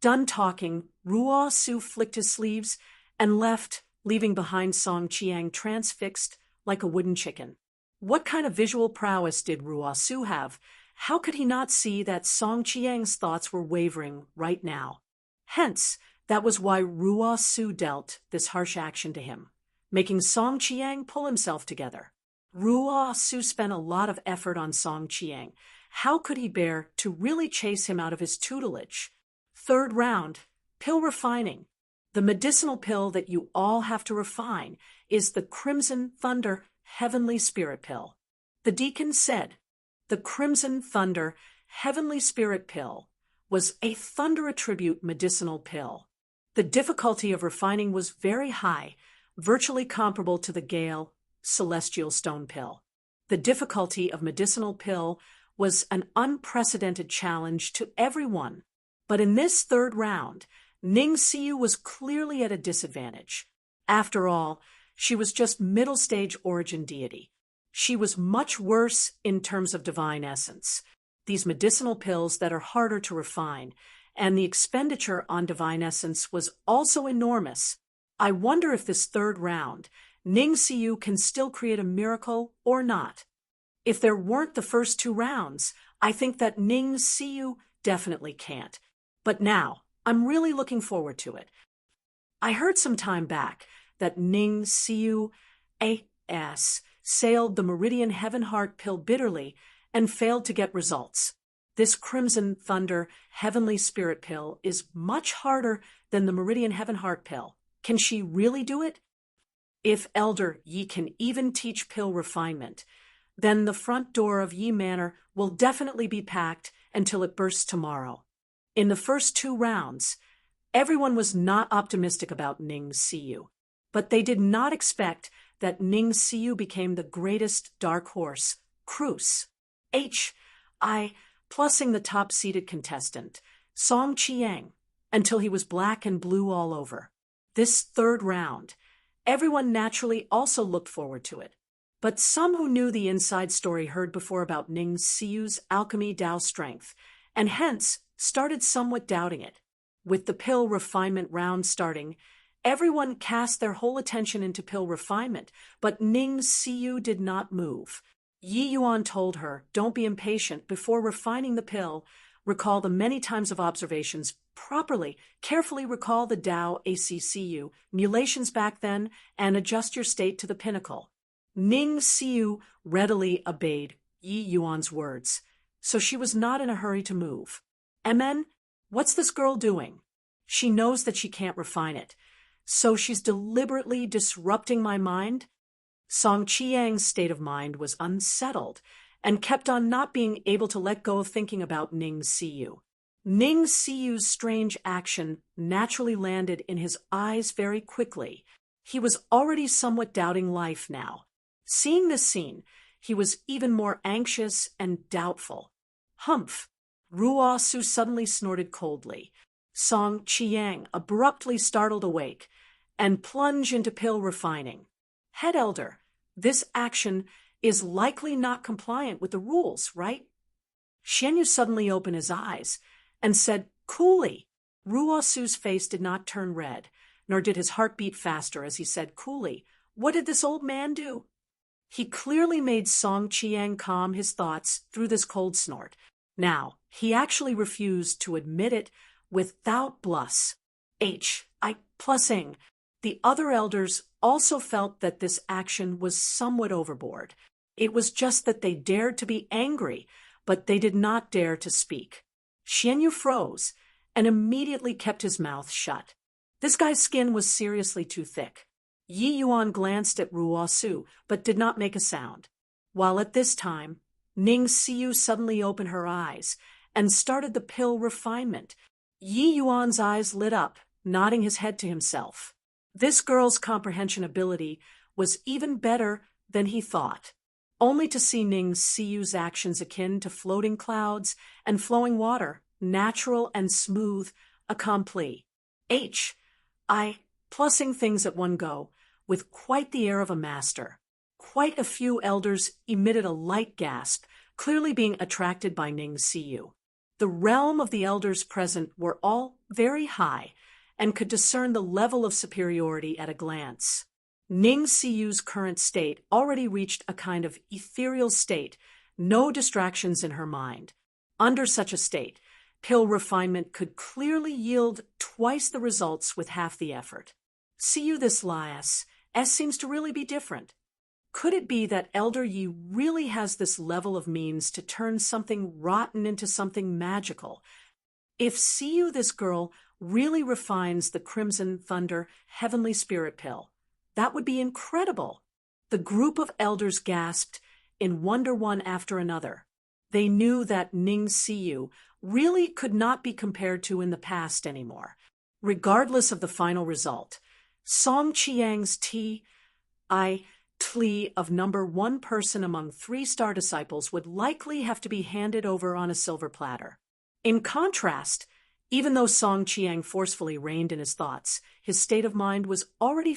[SPEAKER 1] Done talking, Ruo Su flicked his sleeves and left, leaving behind Song Chiang transfixed like a wooden chicken. What kind of visual prowess did Ruo Su have? How could he not see that Song Chiang's thoughts were wavering right now? Hence, that was why Ruo Su dealt this harsh action to him, making Song Chiang pull himself together. Ruo Su spent a lot of effort on Song Chiang. How could he bear to really chase him out of his tutelage? Third round, pill refining. The medicinal pill that you all have to refine is the Crimson Thunder Heavenly Spirit Pill. The deacon said, the Crimson Thunder Heavenly Spirit Pill was a thunder attribute medicinal pill. The difficulty of refining was very high, virtually comparable to the Gale Celestial Stone Pill. The difficulty of medicinal pill was an unprecedented challenge to everyone. But in this third round, Ning Siyu was clearly at a disadvantage. After all, she was just middle-stage origin deity. She was much worse in terms of divine essence. These medicinal pills that are harder to refine, and the expenditure on divine essence was also enormous. I wonder if this third round, Ning Siyu can still create a miracle or not. If there weren't the first two rounds, I think that Ning Siyu definitely can't. But now, I'm really looking forward to it. I heard some time back that Ning Siyu A.S. sailed the Meridian Heaven Heart Pill bitterly and failed to get results. This Crimson Thunder Heavenly Spirit Pill is much harder than the Meridian Heaven Heart Pill. Can she really do it? If Elder Yi can even teach pill refinement, then the front door of Yi Manor will definitely be packed until it bursts tomorrow. In the first two rounds, everyone was not optimistic about Ning Siyu, but they did not expect that Ning Siyu became the greatest dark horse, Cruz. H.I. plussing the top-seeded contestant, Song Chiang, until he was black and blue all over. This third round, everyone naturally also looked forward to it. But some who knew the inside story heard before about Ning Siyu's alchemy Tao strength, and hence started somewhat doubting it. With the pill refinement round starting, everyone cast their whole attention into pill refinement, but Ning Siyu did not move. Yi Yuan told her, "Don't be impatient. Before refining the pill, recall the many times of observations properly, carefully recall the Tao ACCU, mulations back then, and adjust your state to the pinnacle." Ning Siyu readily obeyed Yi Yuan's words, so she was not in a hurry to move. "Amen? What's this girl doing? She knows that she can't refine it, so she's deliberately disrupting my mind?" Song Chiang's state of mind was unsettled and kept on not being able to let go of thinking about Ning Siyu. Ning Siyu's strange action naturally landed in his eyes very quickly. He was already somewhat doubting life now. Seeing this scene, he was even more anxious and doubtful. Humph! Ruo Su suddenly snorted coldly. Song Chiang abruptly startled awake and plunged into pill refining. "Head Elder, this action is likely not compliant with the rules, right?" Xianyu suddenly opened his eyes and said, "Coolly." Ruo Su's face did not turn red, nor did his heart beat faster as he said coolly, "What did this old man do?" He clearly made Song Chiang calm his thoughts through this cold snort. Now, he actually refused to admit it without blush. H.I. plussing. The other elders also felt that this action was somewhat overboard. It was just that they dared to be angry, but they did not dare to speak. Xianyu froze and immediately kept his mouth shut. This guy's skin was seriously too thick. Yi Yuan glanced at Ruo Su, but did not make a sound. While at this time, Ning Siyu suddenly opened her eyes and started the pill refinement. Yi Yuan's eyes lit up, nodding his head to himself. This girl's comprehension ability was even better than he thought. Only to see Ning Siyu's actions akin to floating clouds and flowing water, natural and smooth, accompli. H.I. plussing things at one go, with quite the air of a master. Quite a few elders emitted a light gasp, clearly being attracted by Ning Siyu. The realm of the elders present were all very high, and could discern the level of superiority at a glance. Ning Siyu's current state already reached a kind of ethereal state, no distractions in her mind. Under such a state, pill refinement could clearly yield twice the results with half the effort. Siyu this Lias, S seems to really be different. Could it be that Elder Yi really has this level of means to turn something rotten into something magical? If Siyu this girl really refines the Crimson Thunder Heavenly Spirit Pill, that would be incredible. The group of elders gasped in wonder one after another. They knew that Ning Siyu really could not be compared to in the past anymore. Regardless of the final result, Song Chiang's Tli of number one person among 3-star disciples would likely have to be handed over on a silver platter. In contrast, even though Song Chiang forcefully reined in his thoughts, his state of mind was already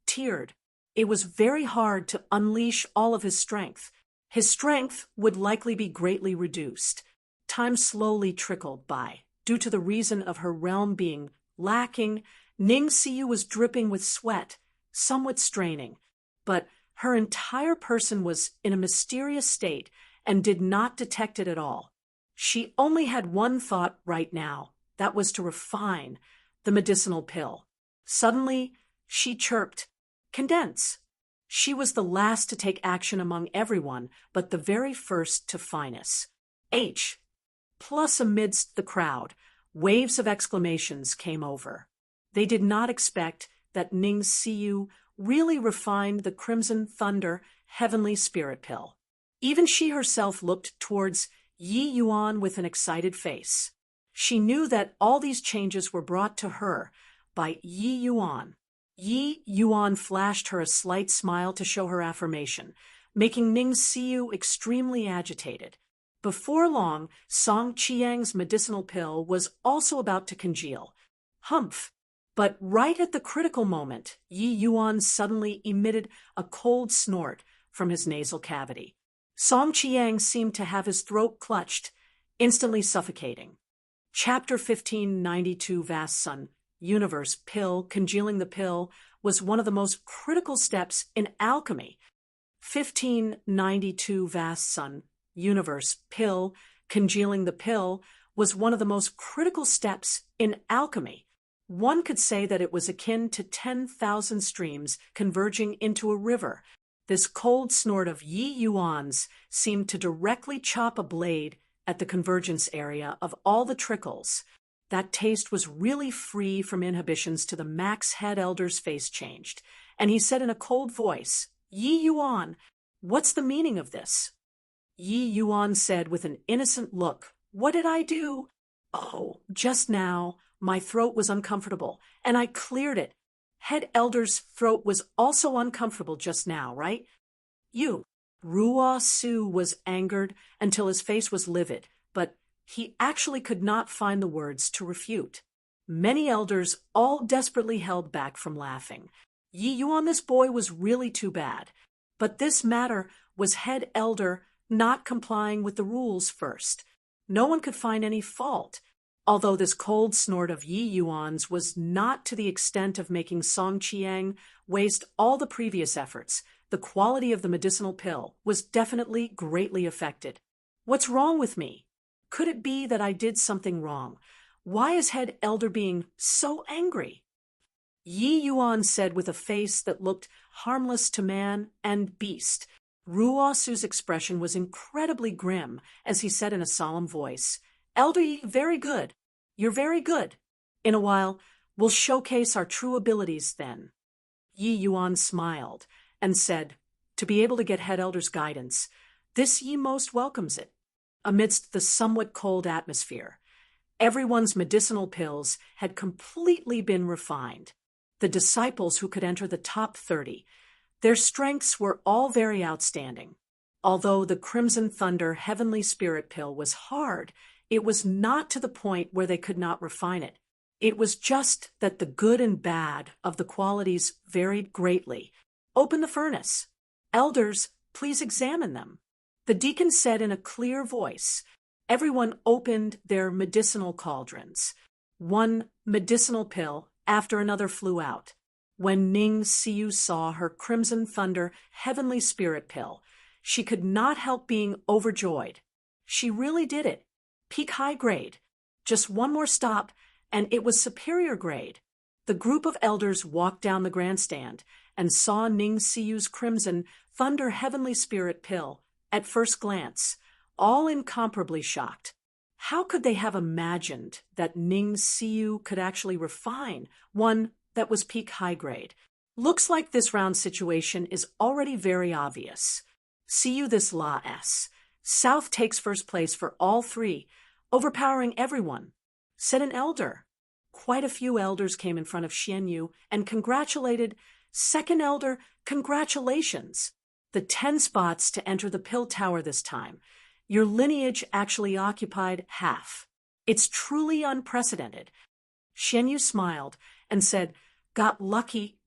[SPEAKER 1] tiered. It was very hard to unleash all of his strength. His strength would likely be greatly reduced. Time slowly trickled by. Due to the reason of her realm being lacking, Ning Siyu was dripping with sweat, somewhat straining, but her entire person was in a mysterious state and did not detect it at all. She only had one thought right now, that was to refine the medicinal pill. Suddenly, she chirped, "Condense." She was the last to take action among everyone, but the very first to finesse. Plus, amidst the crowd, waves of exclamations came over. They did not expect that Ning Siyu really refined the Crimson Thunder Heavenly Spirit Pill. Even she herself looked towards Yi Yuan with an excited face. She knew that all these changes were brought to her by Yi Yuan. Yi Yuan flashed her a slight smile to show her affirmation, making Ning Siyu extremely agitated. Before long, Song Chiang's medicinal pill was also about to congeal. Humph! But right at the critical moment, Yi Yuan suddenly emitted a cold snort from his nasal cavity. Song Chiang seemed to have his throat clutched, instantly suffocating. Chapter 1592 Vast Sun Universe Pill. Congealing the pill was one of the most critical steps in alchemy. 1592 Vast Sun Universe Pill. Congealing the pill was one of the most critical steps in alchemy. One could say that it was akin to 10,000 streams converging into a river. This cold snort of Yi Yuan's seemed to directly chop a blade at the convergence area of all the trickles. That taste was really free from inhibitions to the max. Head elder's face changed, and he said in a cold voice, "Yi Yuan, what's the meaning of this?" Yi Yuan said with an innocent look, "What did I do? Oh, just now, my throat was uncomfortable, and I cleared it. Head elder's throat was also uncomfortable just now, right? You." Ruo Su was angered until his face was livid, but he actually could not find the words to refute. Many elders all desperately held back from laughing. Yi Yuan, this boy was really too bad. But this matter was head elder not complying with the rules first. No one could find any fault. Although this cold snort of Yi Yuan's was not to the extent of making Song Chiang waste all the previous efforts, the quality of the medicinal pill was definitely greatly affected. "What's wrong with me? Could it be that I did something wrong? Why is head elder being so angry?" Yi Yuan said with a face that looked harmless to man and beast. Ruo Su's expression was incredibly grim as he said in a solemn voice, "Elder Yi, very good. You're very good. In a while, we'll showcase our true abilities then." Yi Yuan smiled and said, "To be able to get head elder's guidance, this Yi most welcomes it." Amidst the somewhat cold atmosphere, everyone's medicinal pills had completely been refined. The disciples who could enter the top 30, their strengths were all very outstanding. Although the Crimson Thunder Heavenly Spirit Pill was hard, it was not to the point where they could not refine it. It was just that the good and bad of the qualities varied greatly. "Open the furnace. Elders, please examine them." The deacon said in a clear voice. Everyone opened their medicinal cauldrons. One medicinal pill after another flew out. When Ning Siyu saw her Crimson Thunder Heavenly Spirit Pill, she could not help being overjoyed. She really did it. Peak high grade. Just one more stop, and it was superior grade. The group of elders walked down the grandstand and saw Ning Siyu's Crimson Thunder Heavenly Spirit Pill at first glance, all incomparably shocked. How could they have imagined that Ning Siyu could actually refine one that was peak high grade? Looks like this round situation is already very obvious. "See you this la s. South takes first place for all three, overpowering everyone, said an elder. Quite a few elders came in front of Xian Yu and congratulated. Second elder, congratulations. The 10 spots to enter the pill tower this time. Your lineage actually occupied half. It's truly unprecedented. Xian Yu smiled and said, got lucky,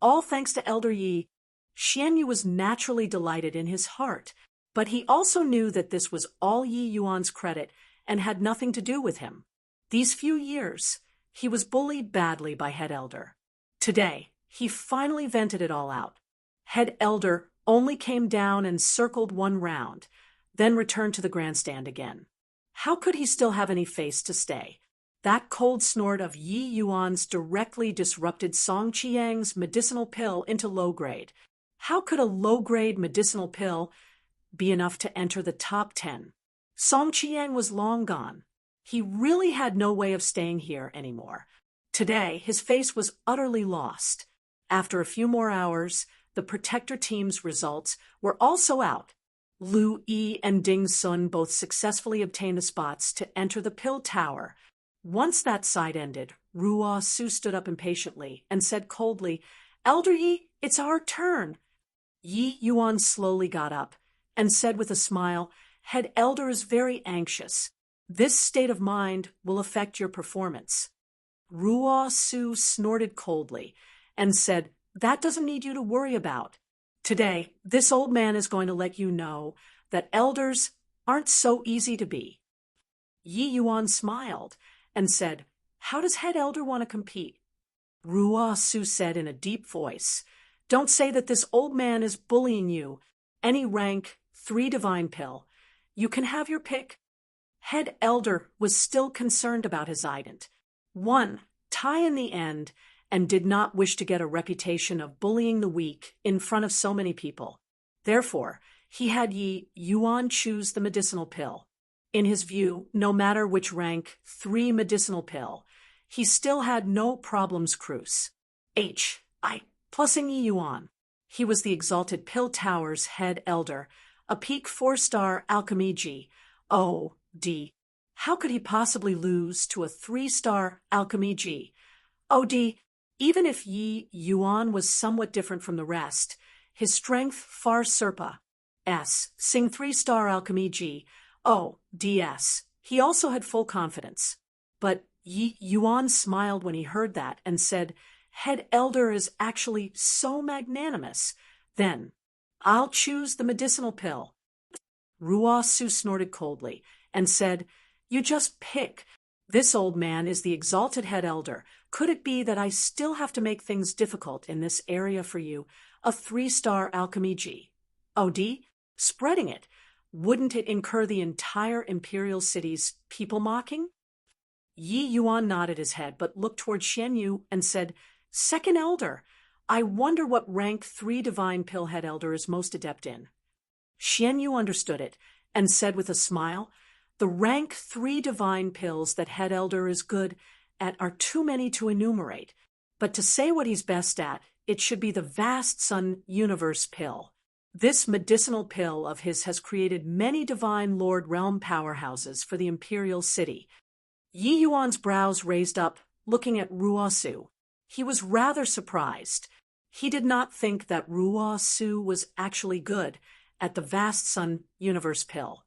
[SPEAKER 1] all thanks to Elder Yi. Xian Yu was naturally delighted in his heart, but he also knew that this was all Yi Yuan's credit and had nothing to do with him. These few years, he was bullied badly by Head Elder. Today, he finally vented it all out. Head Elder only came down and circled one round, then returned to the grandstand again. How could he still have any face to stay? That cold snort of Yi Yuan's directly disrupted Song Qiang's medicinal pill into low grade. How could a low-grade medicinal pill be enough to enter the top 10? Song Qiang was long gone. He really had no way of staying here anymore. Today, his face was utterly lost. After a few more hours, the Protector team's results were also out. Lu Yi and Ding Sun both successfully obtained the spots to enter the pill tower. Once that side ended, Ruo Su stood up impatiently and said coldly, Elder Yi, it's our turn. Yi Yuan slowly got up and said with a smile, Head Elder is very anxious. This state of mind will affect your performance. Ruo Su snorted coldly and said, that doesn't need you to worry about. Today, this old man is going to let you know that elders aren't so easy to be. Yi Yuan smiled and said, how does Head Elder want to compete? Ruo Su said in a deep voice, don't say that this old man is bullying you. Any rank, 3 divine pill. You can have your pick. Head Elder was still concerned about his ident. 1 tie in the end, and did not wish to get a reputation of bullying the weak in front of so many people. Therefore, he had Yi Yuan choose the medicinal pill. In his view, no matter which rank, 3 medicinal pill, he still had no problems cruise. Plusing Yi Yuan. He was the exalted Pill Tower's head elder, a peak 4-star alchemy G. O.D. How could he possibly lose to a 3-star alchemy G? O.D. Even if Yi Yuan was somewhat different from the rest, his strength far surpa. Sing 3-star alchemy G. O.D.S. He also had full confidence. But Yi Yuan smiled when he heard that and said, Head Elder is actually so magnanimous. Then, I'll choose the medicinal pill. Ruo Su snorted coldly and said, you just pick. This old man is the exalted head elder. Could it be that I still have to make things difficult in this area for you? A 3-star alchemy G. O.D. Spreading it. Wouldn't it incur the entire imperial city's people mocking? Yi Yuan nodded his head but looked toward Xian Yu and said, Second elder, I wonder what rank 3 divine pill head elder is most adept in. Xian Yu understood it and said with a smile, the rank 3 divine pills that head elder is good at are too many to enumerate, but to say what he's best at, it should be the vast sun universe pill. This medicinal pill of his has created many divine lord realm powerhouses for the imperial city. Yi Yuan's brows raised up, looking at Ruo Su. He was rather surprised. He did not think that Ruo Su was actually good at the vast sun universe pill.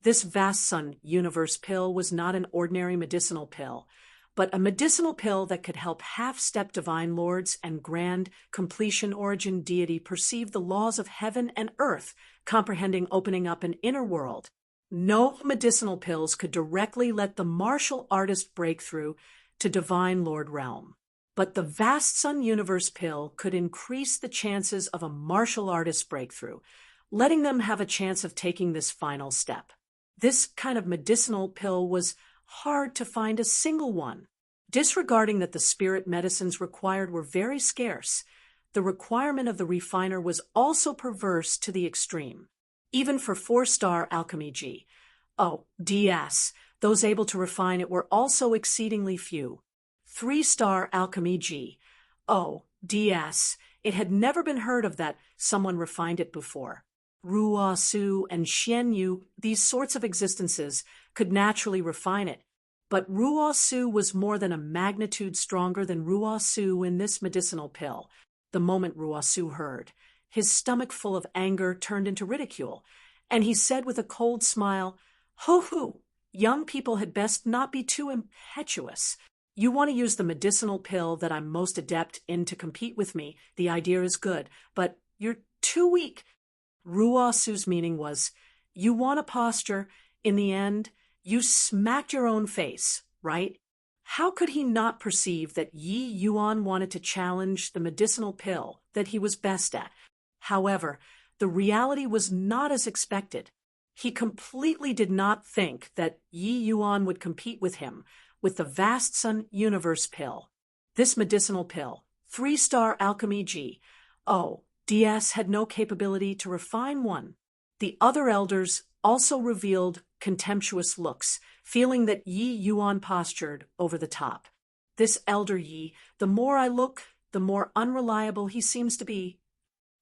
[SPEAKER 1] This vast sun universe pill was not an ordinary medicinal pill, but a medicinal pill that could help half-step divine lords and grand completion origin deity perceive the laws of heaven and earth, comprehending opening up an inner world. No medicinal pills could directly let the martial artist break through to divine lord realm. But the vast sun universe pill could increase the chances of a martial artist breakthrough, letting them have a chance of taking this final step. This kind of medicinal pill was hard to find a single one. Disregarding that the spirit medicines required were very scarce, the requirement of the refiner was also perverse to the extreme. Even for 4-star alchemy G. O.D.S., those able to refine it were also exceedingly few. 3-star alchemy G. O.D.S., it had never been heard of that someone refined it before. Ruo Su and Xian Yu, these sorts of existences, could naturally refine it. But Ruo Su was more than a magnitude stronger than Ruo Su in this medicinal pill. The moment Ruo Su heard, his stomach full of anger turned into ridicule, and he said with a cold smile, "Ho hoo, young people had best not be too impetuous. You want to use the medicinal pill that I'm most adept in to compete with me. The idea is good, but you're too weak." Ruo Su's meaning was, you want a posture, in the end, you smacked your own face, right? How could he not perceive that Yi Yuan wanted to challenge the medicinal pill that he was best at? However, the reality was not as expected. He completely did not think that Yi Yuan would compete with him with the Vast Sun Universe pill. This medicinal pill, 3-star alchemy G. Oh, DS had no capability to refine one. The other elders also revealed contemptuous looks, feeling that Yi Yuan postured over the top. This elder Yi, the more I look, the more unreliable he seems to be.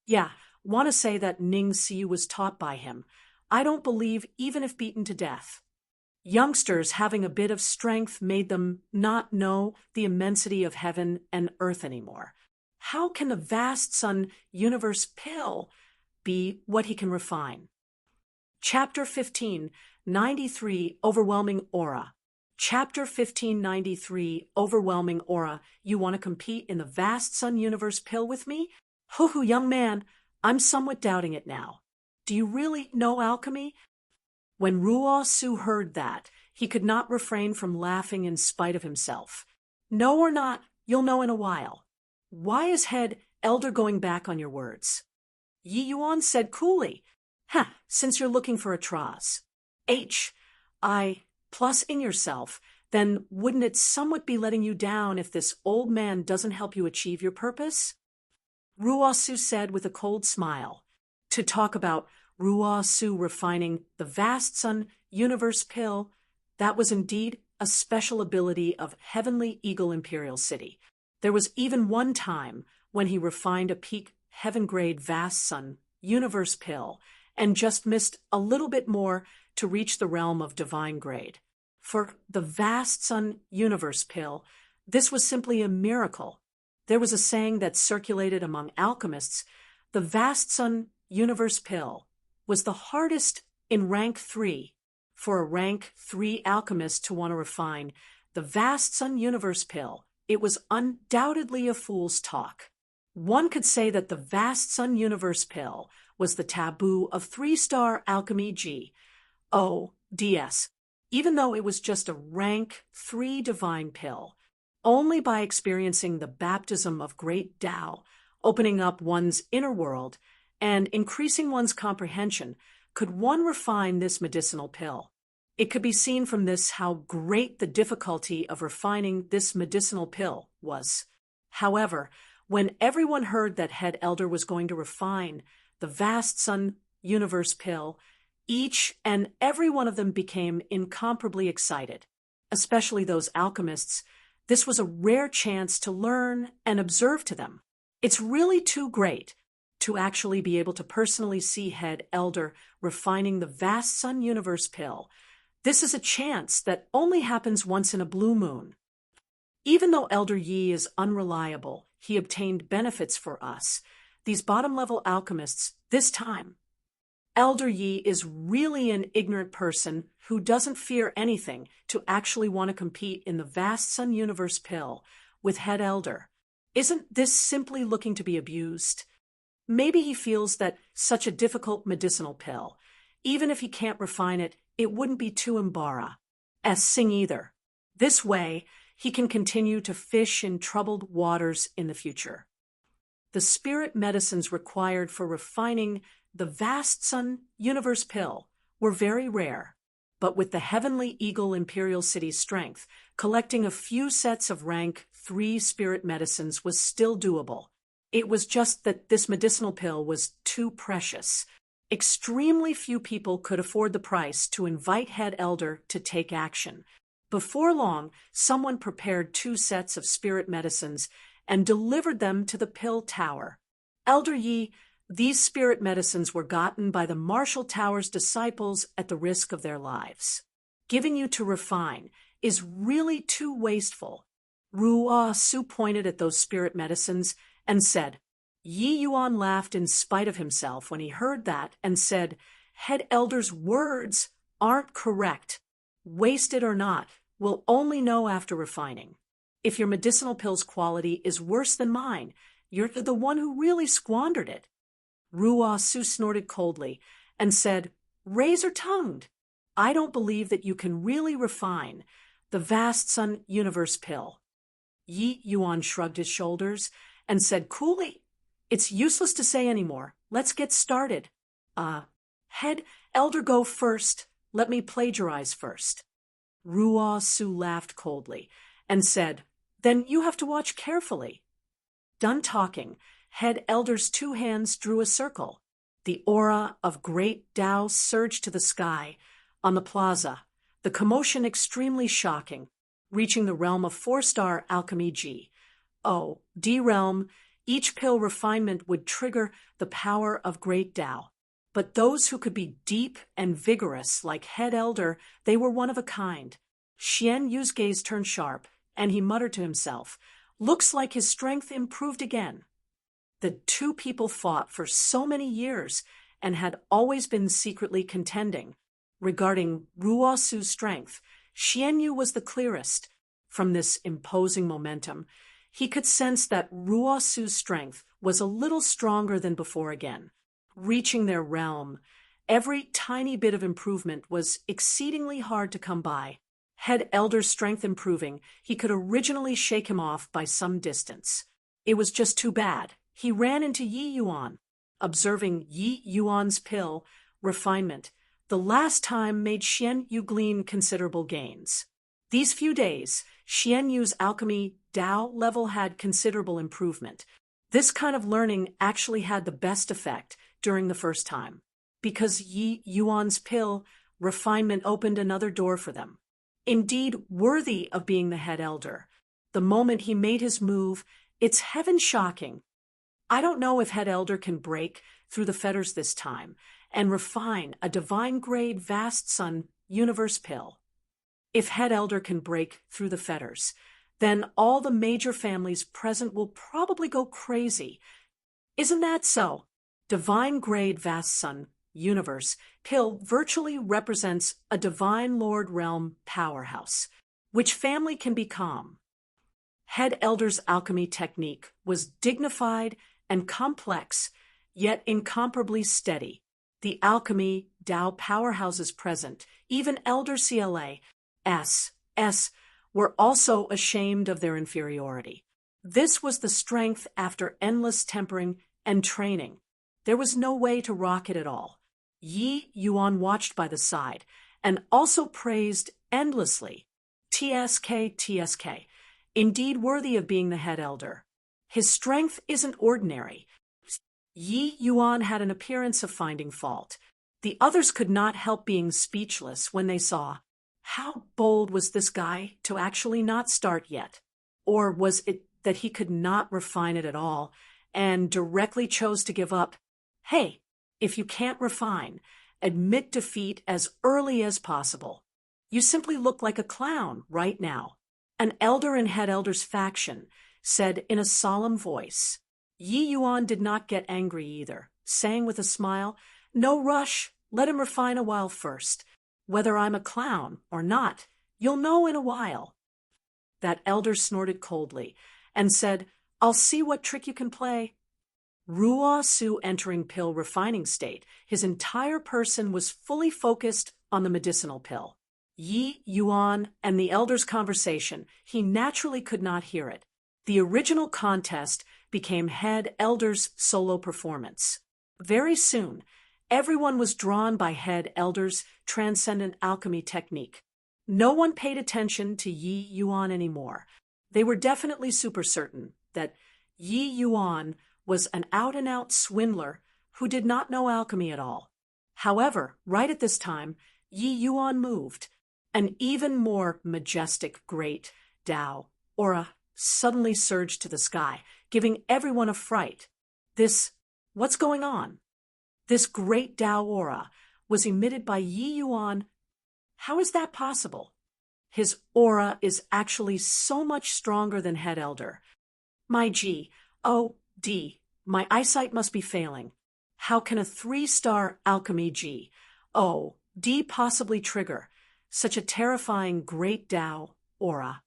[SPEAKER 1] Yeah, want to say that Ning Si was taught by him. I don't believe even if beaten to death. Youngsters having a bit of strength made them not know the immensity of heaven and earth anymore. How can the Vast Sun Universe pill be what he can refine? Chapter 1593, Overwhelming Aura. Chapter 1593, Overwhelming Aura. You want to compete in the Vast Sun Universe pill with me? Hoo-hoo, young man, I'm somewhat doubting it now. Do you really know alchemy? When Ruo Su heard that, he could not refrain from laughing in spite of himself. No or not, you'll know in a while. Why is head elder going back on your words? Yi Yuan said coolly, since you're looking for a Traz. Plus in yourself, then wouldn't it somewhat be letting you down if this old man doesn't help you achieve your purpose? Ruo Su said with a cold smile. To talk about Ruo Su refining the Vast Sun Universe pill, that was indeed a special ability of Heavenly Eagle Imperial City. There was even one time when he refined a peak heaven-grade Vast Sun Universe pill and just missed a little bit more to reach the realm of divine grade. For the Vast Sun Universe pill, this was simply a miracle. There was a saying that circulated among alchemists, the Vast Sun Universe pill was the hardest in rank 3 for a rank 3 alchemist to want to refine. The Vast Sun Universe pill, it was undoubtedly a fool's talk. One could say that the Vast Sun Universe pill was the taboo of 3-star alchemy G. O, DS, even though it was just a rank 3 divine pill. Only by experiencing the baptism of great Tao, opening up one's inner world, and increasing one's comprehension, could one refine this medicinal pill. It could be seen from this how great the difficulty of refining this medicinal pill was. However, when everyone heard that Head Elder was going to refine the Vast Sun Universe pill, each and every one of them became incomparably excited, especially those alchemists. This was a rare chance to learn and observe to them. It's really too great to actually be able to personally see Head Elder refining the Vast Sun Universe pill. This is a chance that only happens once in a blue moon. Even though Elder Yi is unreliable, he obtained benefits for us, these bottom-level alchemists, this time. Elder Yi is really an ignorant person who doesn't fear anything to actually want to compete in the Vast Sun Universe pill with Head Elder. Isn't this simply looking to be abused? Maybe he feels that such a difficult medicinal pill, even if he can't refine it, it wouldn't be too embarrassing either. This way, he can continue to fish in troubled waters in the future. The spirit medicines required for refining the Vast Sun Universe pill were very rare, but with the Heavenly Eagle Imperial City's strength, collecting a few sets of rank 3 spirit medicines was still doable. It was just that this medicinal pill was too precious. Extremely few people could afford the price to invite Head Elder to take action. Before long, someone prepared 2 sets of spirit medicines and delivered them to the pill tower. Elder Yi, These spirit medicines were gotten by the Marshall Tower's disciples at the risk of their lives. Giving you to refine is really too wasteful. Ruo Su pointed at those spirit medicines and said, Yi Yuan laughed in spite of himself when he heard that and said, Head Elder's words aren't correct. Wasted or not, we'll only know after refining. If your medicinal pill's quality is worse than mine, you're the one who really squandered it. Ruo Su snorted coldly and said, Razor-tongued, I don't believe that you can really refine the vast sun universe pill. Yi Yuan shrugged his shoulders and said coolly, It's useless to say anymore. Let's get started. Head Elder, go first. Let me plagiarize first. Ruo Su laughed coldly and said, Then you have to watch carefully. Done talking, Head Elder's two hands drew a circle. The aura of great Tao surged to the sky. On the plaza, the commotion extremely shocking, reaching the realm of 4-star alchemy G. O, D realm, each pill refinement would trigger the power of great Tao. But those who could be deep and vigorous like Head Elder, they were one of a kind. Xian Yu's gaze turned sharp, and he muttered to himself, Looks like his strength improved again. The two people fought for so many years and had always been secretly contending. Regarding Ruo Su's strength, Xian Yu was the clearest. From this imposing momentum, he could sense that Ruo Su's strength was a little stronger than before again. Reaching their realm, every tiny bit of improvement was exceedingly hard to come by. Head Elder's strength improving, he could originally shake him off by some distance. It was just too bad. He ran into Yi Yuan. Observing Yi Yuan's pill, refinement, the last time made Xian Yu glean considerable gains. These few days, Xian Yu's alchemy Tao level had considerable improvement. This kind of learning actually had the best effect during the first time, because Yi Yuan's pill, refinement, opened another door for them. Indeed, worthy of being the Head Elder. The moment he made his move, it's heaven-shocking. I don't know if Head Elder can break through the fetters this time and refine a divine-grade vast sun universe pill. If Head Elder can break through the fetters, then all the major families present will probably go crazy. Isn't that so? Divine-grade vast sun universe pill virtually represents a divine lord realm powerhouse. Which family can be calm? Head Elder's alchemy technique was dignified and complex, yet incomparably steady. The alchemy Tao powerhouses present, even Elder CLA, S, were also ashamed of their inferiority. This was the strength after endless tempering and training. There was no way to rock it at all. Yi Yuan watched by the side and also praised endlessly. TSK, indeed worthy of being the Head Elder. His strength isn't ordinary. Yi Yuan had an appearance of finding fault. The others could not help being speechless when they saw, how bold was this guy to actually not start yet? Or was it that he could not refine it at all and directly chose to give up? Hey, if you can't refine, admit defeat as early as possible. You simply look like a clown right now. An elder in Head Elder's faction said in a solemn voice. Yi Yuan did not get angry either, saying with a smile, No rush, let him refine a while first. Whether I'm a clown or not, you'll know in a while. That elder snorted coldly and said, I'll see what trick you can play. Ruo Su entering pill refining state, his entire person was fully focused on the medicinal pill. Yi Yuan and the elder's conversation, he naturally could not hear it. The original contest became Head Elder's solo performance. Very soon, everyone was drawn by Head Elder's transcendent alchemy technique. No one paid attention to Yi Yuan anymore. They were definitely super certain that Yi Yuan was an out-and-out swindler who did not know alchemy at all. However, right at this time, Yi Yuan moved. An even more majestic great Tao aura suddenly surged to the sky, giving everyone a fright. This What's going on? This great Tao aura was emitted by Yi Yuan. How is that possible? His aura is actually so much stronger than Head Elder. My G, O, D, my eyesight must be failing. How can a 3-star alchemy G, O, D possibly trigger such a terrifying great Tao aura?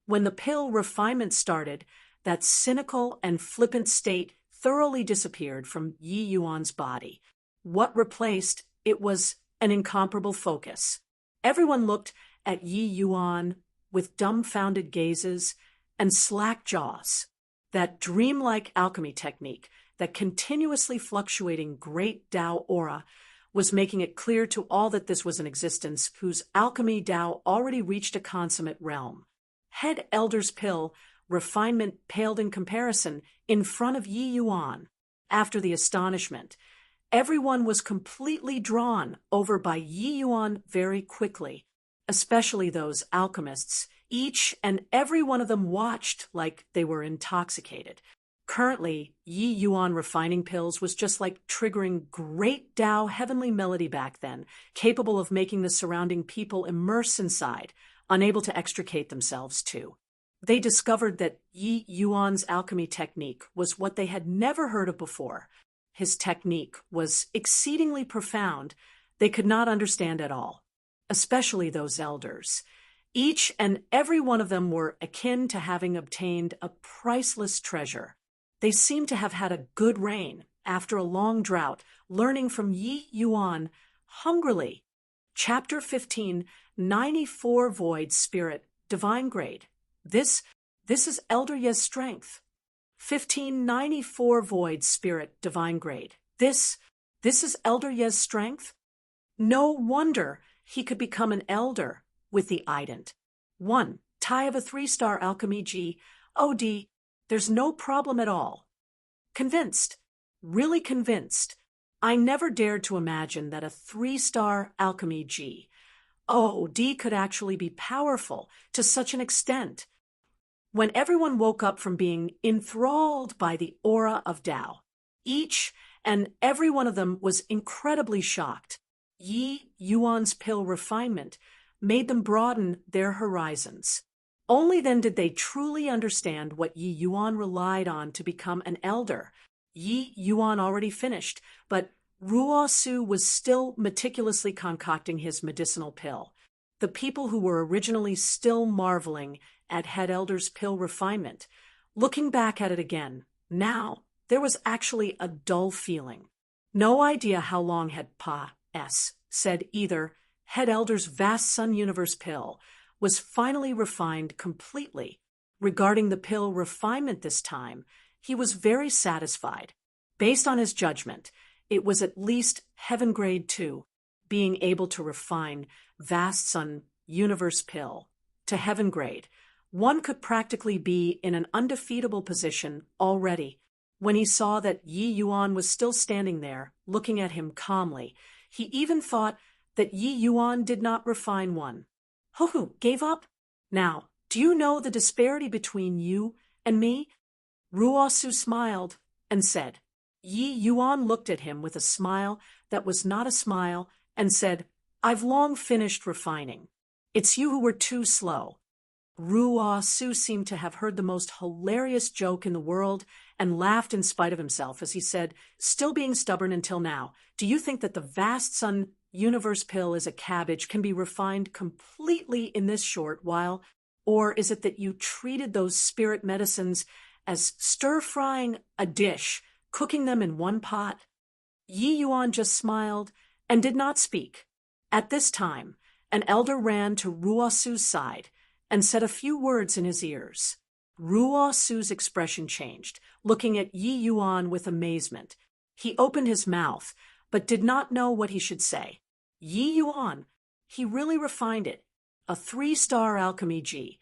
[SPEAKER 1] When the pill refinement started, that cynical and flippant state thoroughly disappeared from Yi Yuan's body. What replaced it was an incomparable focus. Everyone looked at Yi Yuan with dumbfounded gazes and slack jaws. That dreamlike alchemy technique, that continuously fluctuating great Tao aura, was making it clear to all that this was an existence whose alchemy Tao already reached a consummate realm. Head Elder's pill refinement paled in comparison in front of Yi Yuan. After the astonishment, everyone was completely drawn over by Yi Yuan very quickly, especially those alchemists. Each and every one of them watched like they were intoxicated. Currently, Yi Yuan refining pills was just like triggering great Tao heavenly melody back then, capable of making the surrounding people immerse inside, unable to extricate themselves too. They discovered that Yi Yuan's alchemy technique was what they had never heard of before. His technique was exceedingly profound. They could not understand at all, especially those elders. Each and every one of them were akin to having obtained a priceless treasure. They seemed to have had a good reign after a long drought, learning from Yi Yuan hungrily. Chapter 15, 94 Void Spirit, Divine Grade. This is Elder Ye's strength. 1594 Void Spirit, Divine Grade. This is Elder Ye's strength? No wonder he could become an elder with the ident. 1. Tie of a 3-star alchemy G. OD. There's no problem at all. Convinced. Really convinced. I never dared to imagine that a 3-star alchemy G. OD could actually be powerful to such an extent. When everyone woke up from being enthralled by the aura of Tao, each and every one of them was incredibly shocked. Yi Yuan's pill refinement made them broaden their horizons. Only then did they truly understand what Yi Yuan relied on to become an elder. Yi Yuan already finished, but Ruo Su was still meticulously concocting his medicinal pill. The people who were originally still marveling at Head Elder's pill refinement, looking back at it again, now there was actually a dull feeling. No idea how long had Pa-S said either. Head Elder's vast Sun Universe pill was finally refined completely. Regarding the pill refinement this time, he was very satisfied. Based on his judgment, it was at least Heaven Grade 2, being able to refine vast Sun Universe pill to Heaven Grade. One could practically be in an undefeatable position already. When he saw that Yi Yuan was still standing there, looking at him calmly, he even thought that Yi Yuan did not refine one. Hohu, gave up? Now, do you know the disparity between you and me? Ruo Su smiled and said. Yi Yuan looked at him with a smile that was not a smile and said, I've long finished refining. It's you who were too slow. Ruo Su seemed to have heard the most hilarious joke in the world and laughed in spite of himself as he said, still being stubborn until now, do you think that the vast Sun Universe pill is a cabbage can be refined completely in this short while? Or is it that you treated those spirit medicines as stir-frying a dish, cooking them in one pot? Yi Yuan just smiled and did not speak. At this time, an elder ran to Ruo Su's side and said a few words in his ears. Ruo Su's expression changed, looking at Yi Yuan with amazement. He opened his mouth, but did not know what he should say. Yi Yuan, he really refined it. A 3-star alchemy G.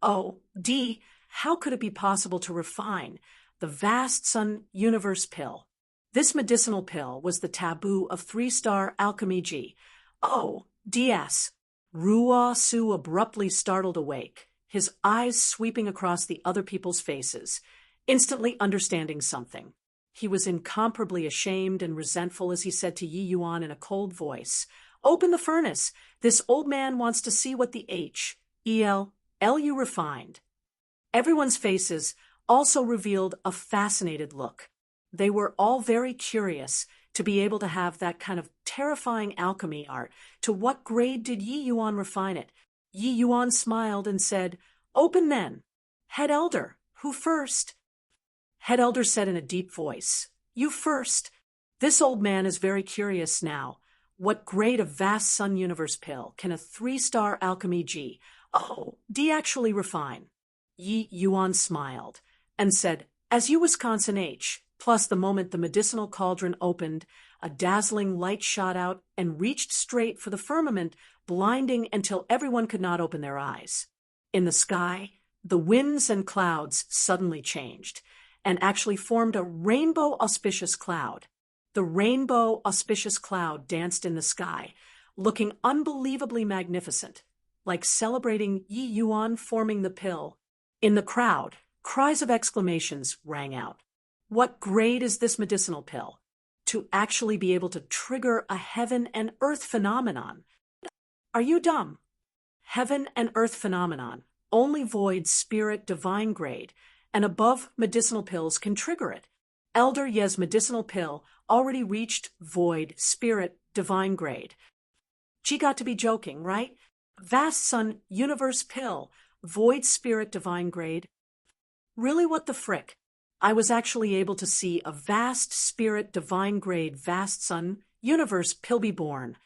[SPEAKER 1] Oh, D, how could it be possible to refine the vast Sun Universe pill? This medicinal pill was the taboo of 3-star alchemy G. Oh, DS. Ruo Su abruptly startled awake, his eyes sweeping across the other people's faces, instantly understanding something. He was incomparably ashamed and resentful as he said to Yi Yuan in a cold voice, "Open the furnace. This old man wants to see what the H-E-L-L-U refined." Everyone's faces also revealed a fascinated look. They were all very curious to be able to have that kind of terrifying alchemy art. To what grade did Yi Yuan refine it? Yi Yuan smiled and said, "Open then. Head Elder, who first?" Head Elder said in a deep voice, "You first." This old man is very curious now. What grade of vast sun universe pill can a 3-star alchemy D actually refine? Yi Yuan smiled and said, "As you Wisconsin H." Plus, the moment the medicinal cauldron opened, a dazzling light shot out and reached straight for the firmament, blinding until everyone could not open their eyes. In the sky, the winds and clouds suddenly changed and actually formed a rainbow auspicious cloud. The rainbow auspicious cloud danced in the sky, looking unbelievably magnificent, like celebrating Yi Yuan forming the pill. In the crowd, cries of exclamations rang out. What grade is this medicinal pill? To actually be able to trigger a heaven and earth phenomenon. Are you dumb? Heaven and earth phenomenon, only void spirit divine grade, and above medicinal pills can trigger it. Elder Ye's medicinal pill already reached void spirit divine grade. She got to be joking, right? Vast sun universe pill, void spirit divine grade. Really, what the frick? I was actually able to see a vast spirit divine grade vast sun universe pill be born.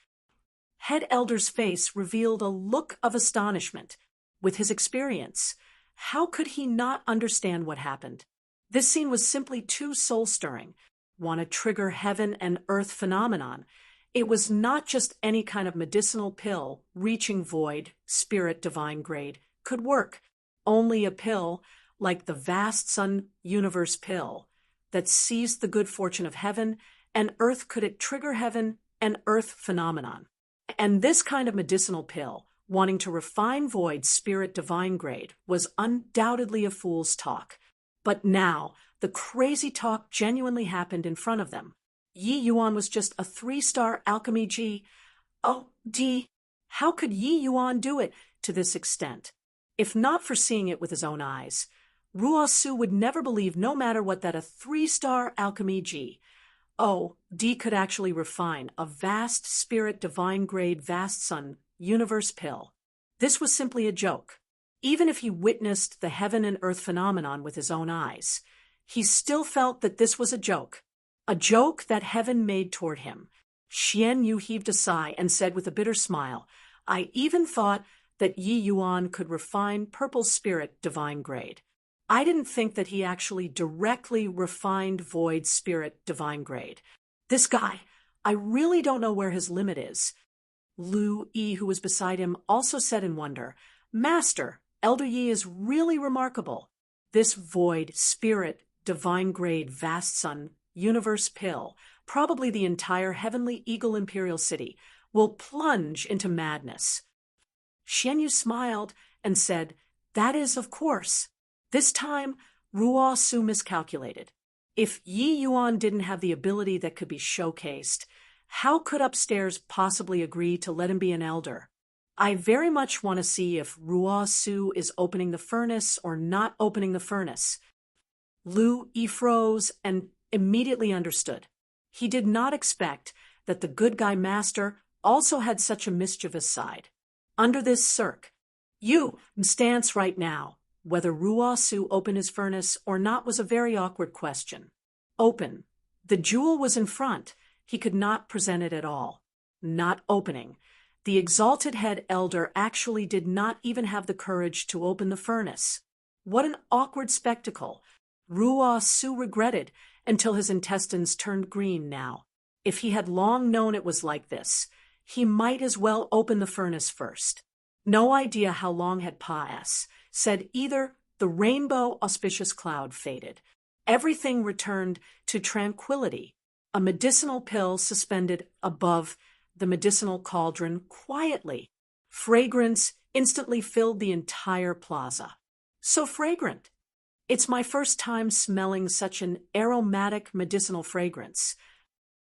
[SPEAKER 1] Head Elder's face revealed a look of astonishment. With his experience, how could he not understand what happened? This scene was simply too soul-stirring. Want to trigger heaven and earth phenomenon. It was not just any kind of medicinal pill reaching void, spirit divine grade could work. Only a pill like the vast sun universe pill that seized the good fortune of heaven and earth could it trigger heaven and earth phenomenon. And this kind of medicinal pill, wanting to refine void spirit divine grade, was undoubtedly a fool's talk. But now, the crazy talk genuinely happened in front of them. Yi Yuan was just a 3-star alchemy D. How could Yi Yuan do it to this extent? If not for seeing it with his own eyes, Ruo Su would never believe, no matter what, that a 3-star alchemy D could actually refine a vast spirit divine grade vast sun universe pill. This was simply a joke. Even if he witnessed the heaven and earth phenomenon with his own eyes, he still felt that this was a joke that heaven made toward him. Xian Yu heaved a sigh and said with a bitter smile, "I even thought that Yi Yuan could refine purple spirit divine grade. I didn't think that he actually directly refined void spirit divine grade. This guy, I really don't know where his limit is." Lu Yi, who was beside him, also said in wonder, "Master, Elder Yi is really remarkable. This void spirit divine grade vast sun universe pill, probably the entire heavenly eagle imperial city, will plunge into madness." Xian Yu smiled and said, "That is, of course." This time, Ruo Su miscalculated. If Yi Yuan didn't have the ability that could be showcased, how could upstairs possibly agree to let him be an elder? I very much want to see if Ruo Su is opening the furnace or not opening the furnace. Lu Yi froze and immediately understood. He did not expect that the good guy master also had such a mischievous side. Under this circ, stance right now. Whether Ruo Su opened his furnace or not was a very awkward question. Open. The jewel was in front. He could not present it at all. Not opening. The exalted head elder actually did not even have the courage to open the furnace. What an awkward spectacle. Ruo Su regretted until his intestines turned green now. If he had long known it was like this, he might as well open the furnace first. No idea how long had passed. Said either the rainbow auspicious cloud faded. Everything returned to tranquility. A medicinal pill suspended above the medicinal cauldron quietly. Fragrance instantly filled the entire plaza. So fragrant. It's my first time smelling such an aromatic medicinal fragrance.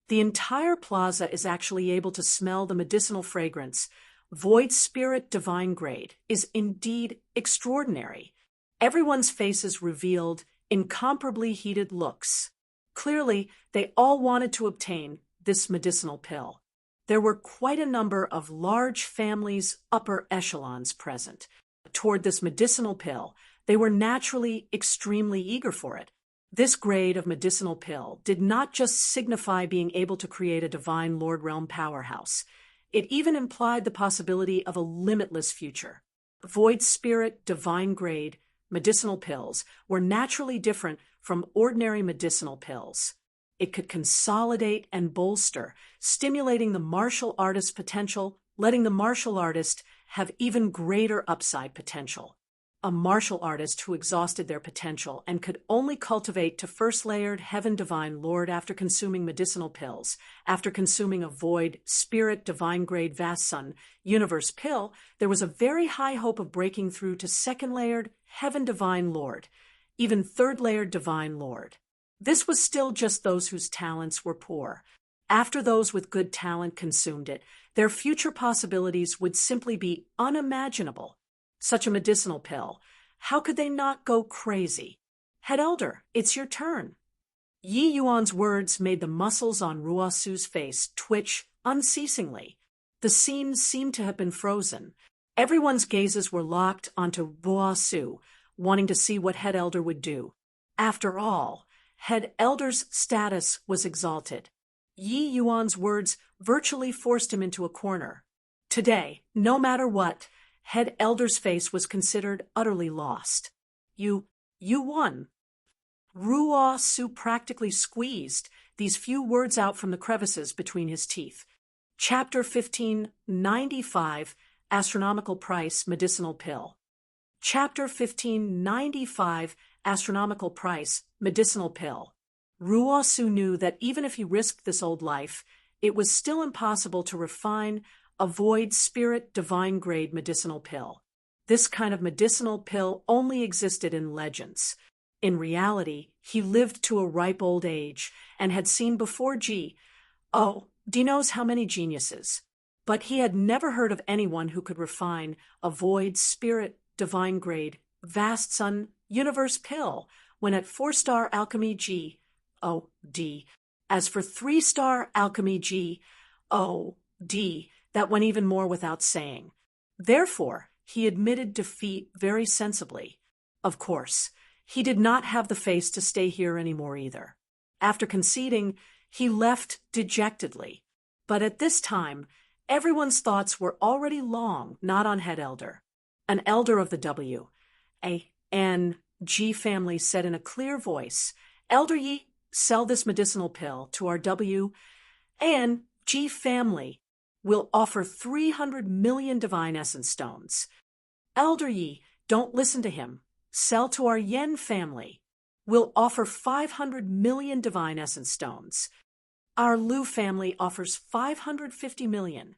[SPEAKER 1] The entire plaza is actually able to smell the medicinal fragrance. Void Spirit Divine Grade is indeed extraordinary. Everyone's faces revealed incomparably heated looks. Clearly, they all wanted to obtain this medicinal pill. There were quite a number of large families, upper echelons present. Toward this medicinal pill, they were naturally extremely eager for it. This grade of medicinal pill did not just signify being able to create a divine Lord Realm powerhouse. It even implied the possibility of a limitless future. Void Spirit Divine Grade medicinal pills were naturally different from ordinary medicinal pills. It could consolidate and bolster, stimulating the martial artist's potential, letting the martial artist have even greater upside potential. A martial artist who exhausted their potential and could only cultivate to first-layered Heaven Divine Lord after consuming medicinal pills, after consuming a Void Spirit Divine Grade Vast Sun Universe pill, there was a very high hope of breaking through to second-layered Heaven Divine Lord, even third-layered Divine Lord. This was still just those whose talents were poor. After those with good talent consumed it, their future possibilities would simply be unimaginable. Such a medicinal pill, how could they not go crazy? Head Elder, it's your turn. Yi Yuan's words made the muscles on Ruosu's face twitch unceasingly. The scene seemed to have been frozen. Everyone's gazes were locked onto Ruosu, wanting to see what Head Elder would do. After all, Head Elder's status was exalted. Yi Yuan's words virtually forced him into a corner. Today, no matter what, Head Elder's face was considered utterly lost. You won. Ruosu practically squeezed these few words out from the crevices between his teeth. Chapter 1595, Astronomical Price Medicinal Pill. Chapter 1595, Astronomical Price Medicinal Pill. Ruosu knew that even if he risked this old life, it was still impossible to refine a Void Spirit Divine Grade medicinal pill. This kind of medicinal pill only existed in legends. In reality, he lived to a ripe old age and had seen before D knows how many geniuses. But he had never heard of anyone who could refine a Void Spirit Divine Grade Vast Sun Universe pill when at 4-star Alchemy D. As for 3-star Alchemy D, that went even more without saying. Therefore, he admitted defeat very sensibly. Of course, he did not have the face to stay here anymore either. After conceding, he left dejectedly. But at this time, everyone's thoughts were already long not on Head Elder. An elder of the W.A.N.G. family said in a clear voice, "Elder Yi, sell this medicinal pill to our W.A.N.G. family. We'll offer 300 million Divine Essence Stones. Elder Yi, don't listen to him. Sell to our Yen family. We'll offer 500 million Divine Essence Stones. Our Lu family offers 550 million.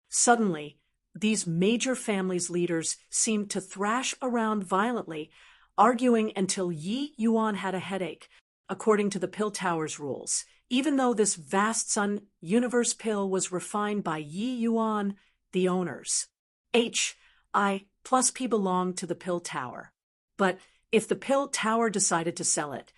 [SPEAKER 1] Suddenly, these major families' leaders seemed to thrash around violently, arguing until Yi Yuan had a headache, according to the Pill Tower's rules. Even though this Vast Sun Universe pill was refined by Yi Yuan, the owners. I plus P belonged to the Pill Tower. But if the Pill Tower decided to sell it,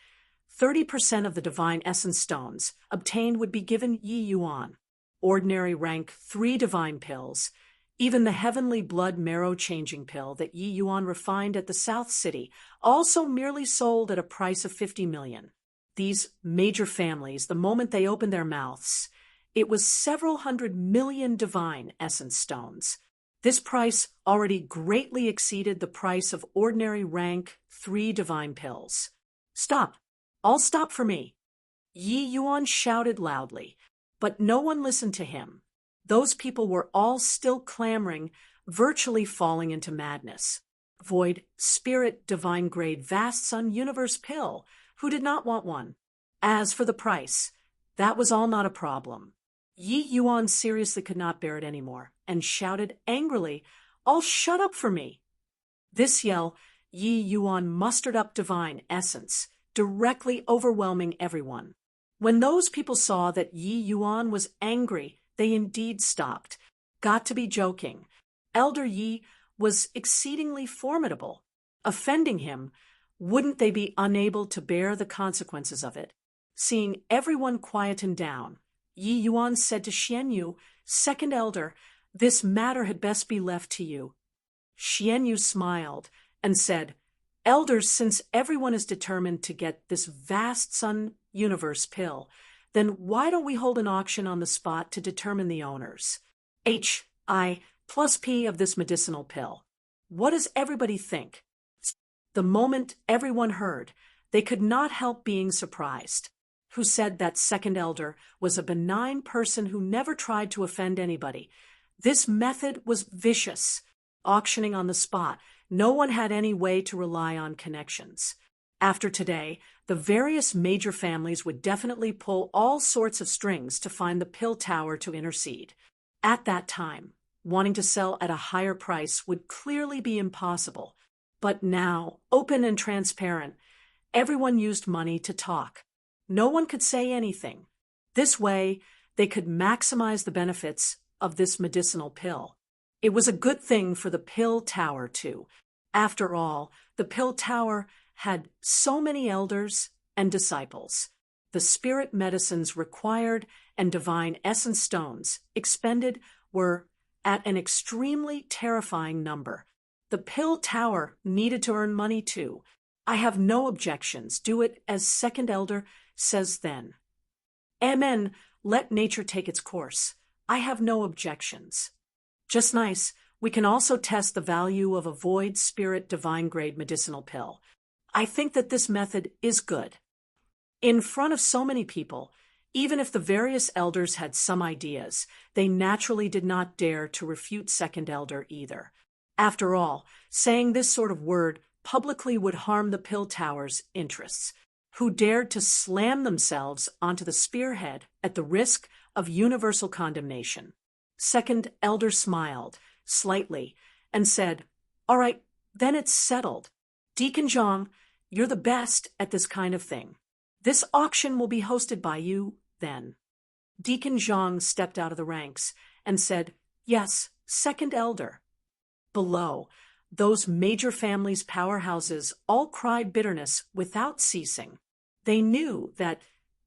[SPEAKER 1] 30% of the Divine Essence Stones obtained would be given Yi Yuan. Ordinary rank 3 divine pills, even the Heavenly Blood Marrow Changing pill that Yi Yuan refined at the South City, also merely sold at a price of 50 million. These major families, the moment they opened their mouths, it was several hundred million Divine Essence Stones. This price already greatly exceeded the price of ordinary rank 3 divine pills. Stop! All stop for me! Yi Yuan shouted loudly, but no one listened to him. Those people were all still clamoring, virtually falling into madness. Void Spirit Divine Grade Vast Sun Universe pill. Who did not want one? As for the price, that was all not a problem. Yi Yuan seriously could not bear it anymore and shouted angrily, "All shut up for me!" This yell, Yi Yuan mustered up divine essence, directly overwhelming everyone. When those people saw that Yi Yuan was angry, they indeed stopped. Got to be joking. Elder Yi was exceedingly formidable. Offending him, wouldn't they be unable to bear the consequences of it? Seeing everyone quieten down, Yi Yuan said to Xianyu, second elder, this matter had best be left to you. Xianyu smiled and said, elders, since everyone is determined to get this vast sun universe pill, then why don't we hold an auction on the spot to determine the owners? HI plus P of this medicinal pill. What does everybody think? The moment everyone heard, they could not help being surprised. Who said that second elder was a benign person who never tried to offend anybody. This method was vicious. Auctioning on the spot, no one had any way to rely on connections. After today, the various major families would definitely pull all sorts of strings to find the pill tower to intercede. At that time, wanting to sell at a higher price would clearly be impossible. But now, open and transparent, everyone used money to talk. No one could say anything. This way, they could maximize the benefits of this medicinal pill. It was a good thing for the pill tower, too. After all, the pill tower had so many elders and disciples. The spirit medicines required and divine essence stones expended were at an extremely terrifying number. The pill tower needed to earn money, too. I have no objections. Do it as second elder says then. Amen. Let nature take its course. I have no objections. Just nice. We can also test the value of a void spirit divine grade medicinal pill. I think that this method is good. In front of so many people, even if the various elders had some ideas, they naturally did not dare to refute second elder either. After all, saying this sort of word publicly would harm the pill tower's interests, who dared to slam themselves onto the spearhead at the risk of universal condemnation. Second elder smiled slightly and said, all right, then it's settled. Deacon Zhang, you're the best at this kind of thing. This auction will be hosted by you, then. Deacon Zhang stepped out of the ranks and said, yes, second elder. Below, those major families' powerhouses all cried bitterness without ceasing. They knew that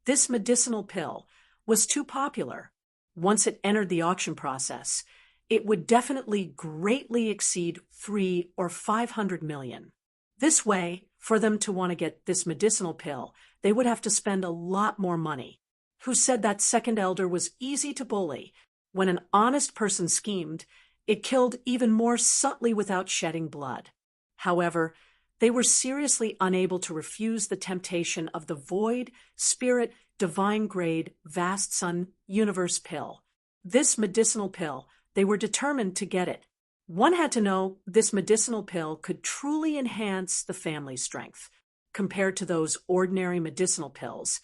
[SPEAKER 1] this medicinal pill was too popular. Once it entered the auction process, it would definitely greatly exceed 300 or 500 million. This way, for them to want to get this medicinal pill, they would have to spend a lot more money. Who said that second elder was easy to bully? When an honest person schemed, it killed even more subtly without shedding blood. However, they were seriously unable to refuse the temptation of the void, spirit, divine grade, vast sun, universe pill. This medicinal pill, they were determined to get it. One had to know this medicinal pill could truly enhance the family strength. Compared to those ordinary medicinal pills,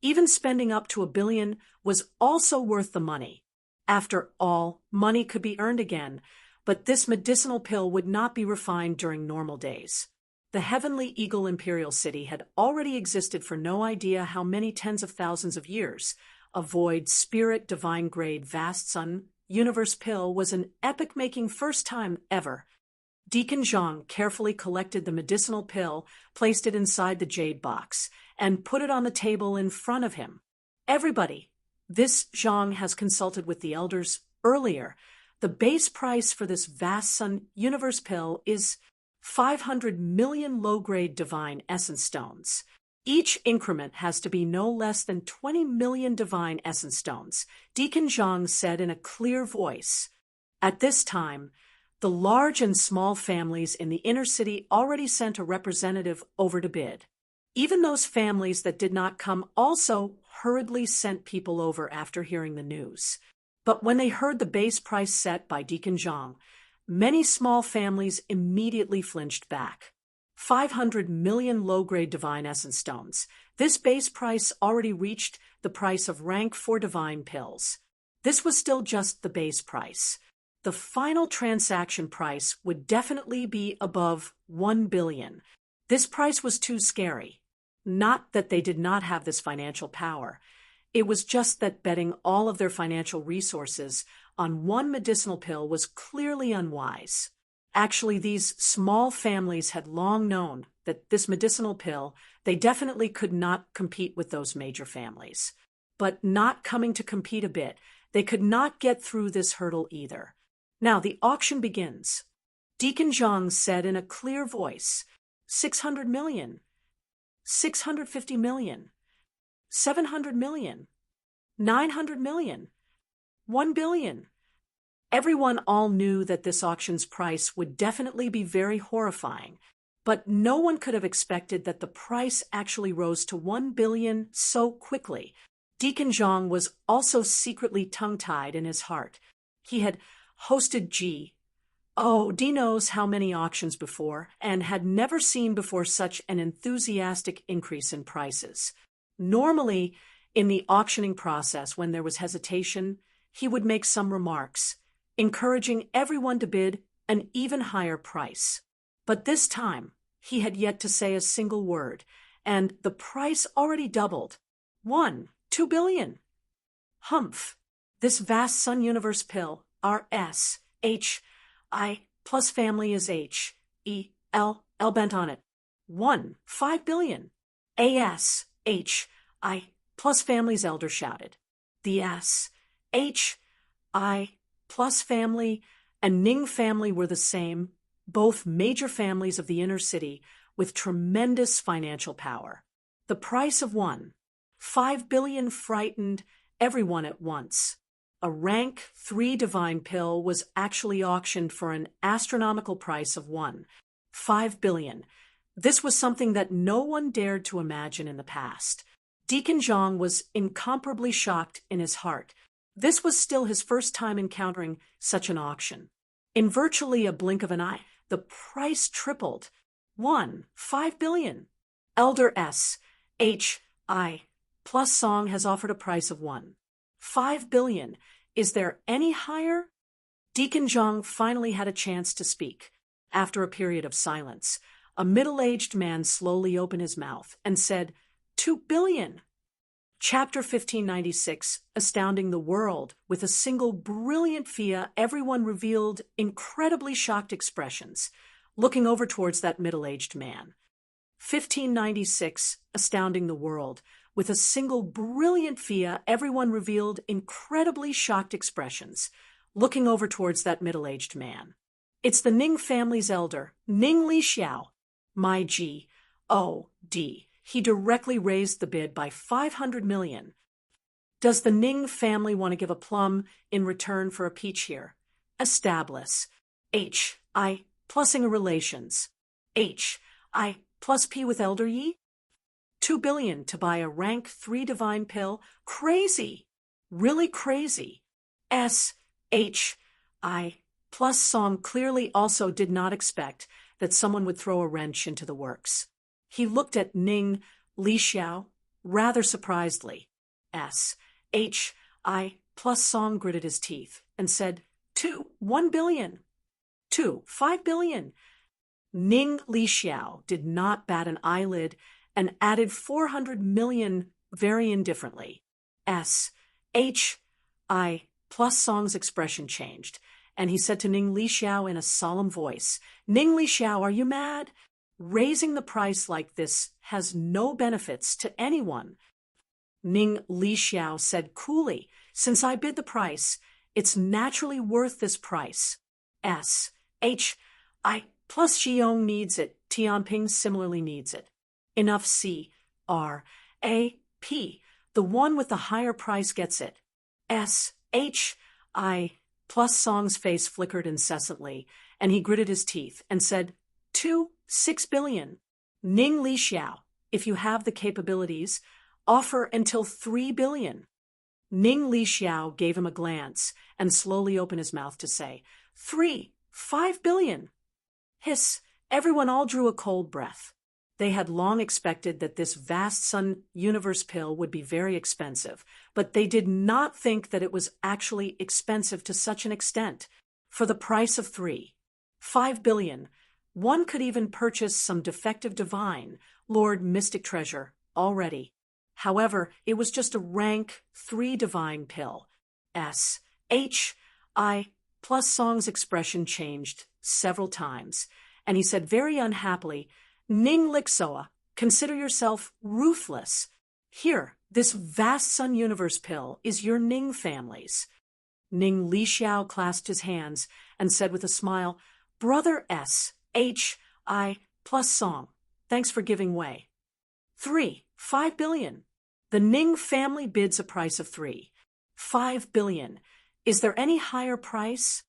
[SPEAKER 1] even spending up to 1 billion was also worth the money. After all, money could be earned again, but this medicinal pill would not be refined during normal days. The Heavenly Eagle Imperial City had already existed for no idea how many tens of thousands of years. A void, spirit, divine grade, vast sun, universe pill was an epic-making first time ever. Deacon Zhang carefully collected the medicinal pill, placed it inside the jade box, and put it on the table in front of him. Everybody, this Zhang has consulted with the elders earlier. The base price for this vast sun universe pill is 500 million low-grade divine essence stones. Each increment has to be no less than 20 million divine essence stones, Deacon Zhang said in a clear voice. At this time, the large and small families in the inner city already sent a representative over to bid. Even those families that did not come also hurriedly sent people over after hearing the news. But when they heard the base price set by Deacon Zhang, many small families immediately flinched back. 500 million low-grade divine essence stones. This base price already reached the price of rank 4 divine pills. This was still just the base price. the final transaction price would definitely be above 1 billion. This price was too scary. Not that they did not have this financial power. It was just that betting all of their financial resources on one medicinal pill was clearly unwise. Actually, these small families had long known that this medicinal pill, they definitely could not compete with those major families. But not coming to compete a bit, they could not get through this hurdle either. Now the auction begins. Deacon Zhang said in a clear voice, 600 million, 650 million, 700 million, 900 million, 1 billion. Everyone all knew that this auction's price would definitely be very horrifying, but no one could have expected that the price actually rose to 1 billion so quickly. Deacon Zhang was also secretly tongue-tied in his heart. He had hosted D knows how many auctions before, and had never seen before such an enthusiastic increase in prices. Normally, in the auctioning process, when there was hesitation, he would make some remarks, encouraging everyone to bid an even higher price. But this time, he had yet to say a single word, and the price already doubled. 2 billion. Humph! This vast Sun Universe pill, R.S.H.I. plus family is H.E.L. bent on it. 5 billion. A.S.H.I. plus family's elder shouted. The S.H.I. plus family and Ning family were the same, both major families of the inner city with tremendous financial power. The price of 5 billion frightened everyone at once. A rank 3 divine pill was actually auctioned for an astronomical price of 5 billion. This was something that no one dared to imagine in the past. Deacon Zhang was incomparably shocked in his heart. This was still his first time encountering such an auction. In virtually a blink of an eye, the price tripled. 5 billion. Elder S.H.I. plus Song has offered a price of 5 billion. Is there any higher? Deacon Zhang finally had a chance to speak. After a period of silence, a middle-aged man slowly opened his mouth and said, 2 billion. Chapter 1596, Astounding the World. With a single brilliant Fia, everyone revealed incredibly shocked expressions, looking over towards that middle-aged man. 1596, Astounding the World. With a single brilliant Fia, everyone revealed incredibly shocked expressions, looking over towards that middle-aged man. It's the Ning family's elder, Ning Li Xiao. My G.O.D. He directly raised the bid by 500 million. Does the Ning family want to give a plum in return for a peach here? Establish. H.I. plussing a relations. H.I. plus P with elder Yi? 2 billion to buy a rank 3 divine pill? Crazy! Really crazy. S.H.I. plus Song clearly also did not expect that someone would throw a wrench into the works. He looked at Ning Li Xiao rather surprisedly. S.H.I. plus Song gritted his teeth and said, 1 billion. 5 billion. Ning Li Xiao did not bat an eyelid and added 400 million very indifferently. S.H.I. plus Song's expression changed, and he said to Ning Li Xiao in a solemn voice, Ning Li Xiao, are you mad? Raising the price like this has no benefits to anyone. Ning Li Xiao said coolly, since I bid the price, it's naturally worth this price. S.H.I. plus Xiong needs it. Tianping similarly needs it. Enough C.R.A.P. The one with the higher price gets it. S.H.I. plus Song's face flickered incessantly, and he gritted his teeth and said, 6 billion. Ning Li Xiao, if you have the capabilities, offer until 3 billion. Ning Li Xiao gave him a glance and slowly opened his mouth to say, 5 billion. Hiss, everyone all drew a cold breath. They had long expected that this vast Sun Universe pill would be very expensive, but they did not think that it was actually expensive to such an extent. for the price of 3. 5 billion. One could even purchase some defective divine, Lord Mystic treasure, already. However, it was just a rank 3 divine pill. S.H.I. plus Song's expression changed several times, and he said very unhappily, Ning Lixoa, consider yourself ruthless. Here, this vast Sun Universe pill is your Ning family's. Ning Lixiao clasped his hands and said with a smile, Brother S.H.I. plus Song, thanks for giving way. 3. 5 billion. The Ning family bids a price of 3. 5 billion. Is there any higher price?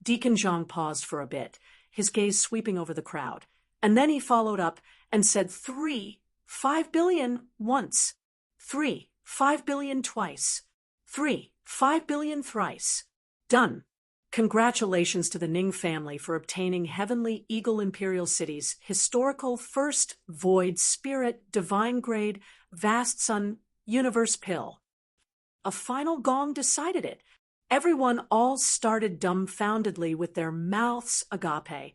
[SPEAKER 1] Deacon Zhang paused for a bit, his gaze sweeping over the crowd, and then he followed up and said 3. 5 billion once. 3. 5 billion twice. 3. 5 billion thrice. Done. Congratulations to the Ning family for obtaining Heavenly Eagle Imperial City's historical first Void Spirit Divine Grade Vast Sun Universe pill. A final gong decided it. Everyone all started dumbfoundedly with their mouths agape,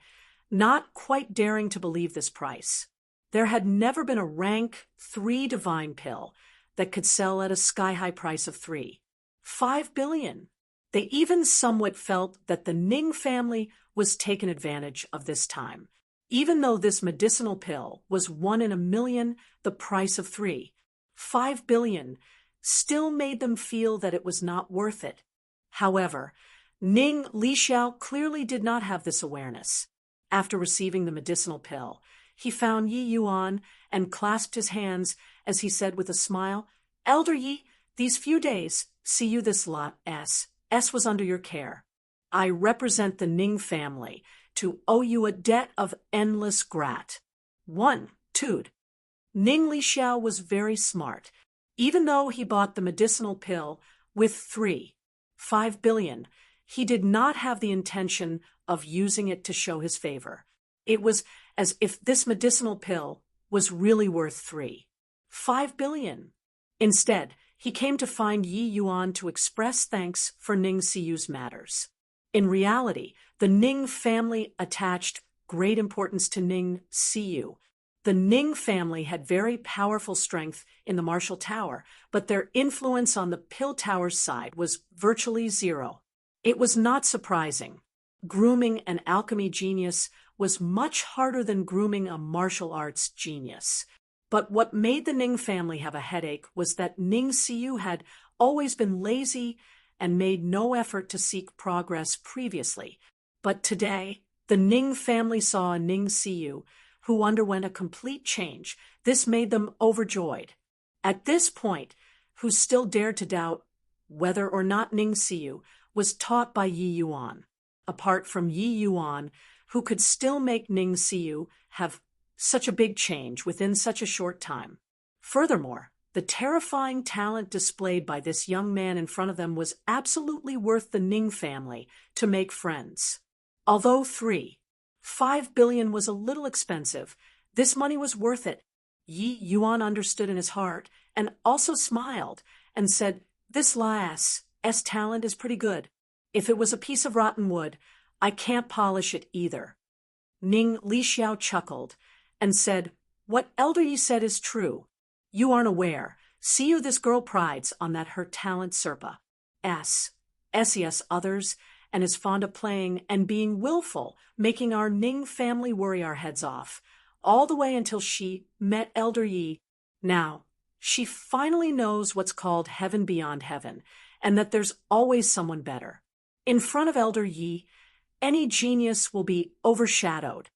[SPEAKER 1] not quite daring to believe this price. There had never been a rank 3 divine pill that could sell at a sky-high price of 3. 5 billion. They even somewhat felt that the Ning family was taken advantage of this time. Even though this medicinal pill was 1 in a million, the price of 3. 5 billion still made them feel that it was not worth it. However, Ning Lixiao clearly did not have this awareness. After receiving the medicinal pill, he found Yi Yuan and clasped his hands as he said with a smile, Elder Yi, these few days, see you this lot S was under your care. I represent the Ning family to owe you a debt of endless grat. 1. Tude. Ning Lixiao was very smart, even though he bought the medicinal pill with 3. 5 billion. He did not have the intention of using it to show his favor. It was as if this medicinal pill was really worth 3. 5 billion. Instead, he came to find Yi Yuan to express thanks for Ning Siyu's matters. In reality, the Ning family attached great importance to Ning Siyu. The Ning family had very powerful strength in the Martial Tower, but their influence on the Pill Tower's side was virtually zero. It was not surprising. Grooming an alchemy genius was much harder than grooming a martial arts genius. But what made the Ning family have a headache was that Ning Siyu had always been lazy and made no effort to seek progress previously. But today, the Ning family saw a Ning Siyu who underwent a complete change. This made them overjoyed. At this point, who still dared to doubt whether or not Ning Siyu was taught by Yi Yuan. Apart from Yi Yuan, who could still make Ning Siyu have such a big change within such a short time. Furthermore, the terrifying talent displayed by this young man in front of them was absolutely worth the Ning family to make friends. Although 5 billion was a little expensive, this money was worth it. Yi Yuan understood in his heart and also smiled and said, This lass's talent is pretty good. If it was a piece of rotten wood, I can't polish it either. Ning Lixiao chuckled and said, What Elder Yi said is true. You aren't aware. See you this girl prides on that her talent Serpa. Yes, others, and is fond of playing and being willful, making our Ning family worry our heads off, all the way until she met Elder Yi. Now, she finally knows what's called heaven beyond heaven, and that there's always someone better. In front of Elder Yi, any genius will be overshadowed.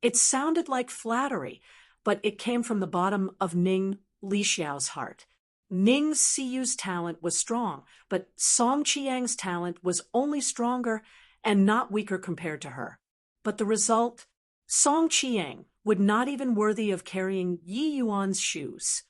[SPEAKER 1] It sounded like flattery, but it came from the bottom of Ning Lixiao's heart. Ning Siyu's talent was strong, but Song Qiang's talent was only stronger and not weaker compared to her. But the result? Song Qiang would not even worthy of carrying Yi Yuan's shoes.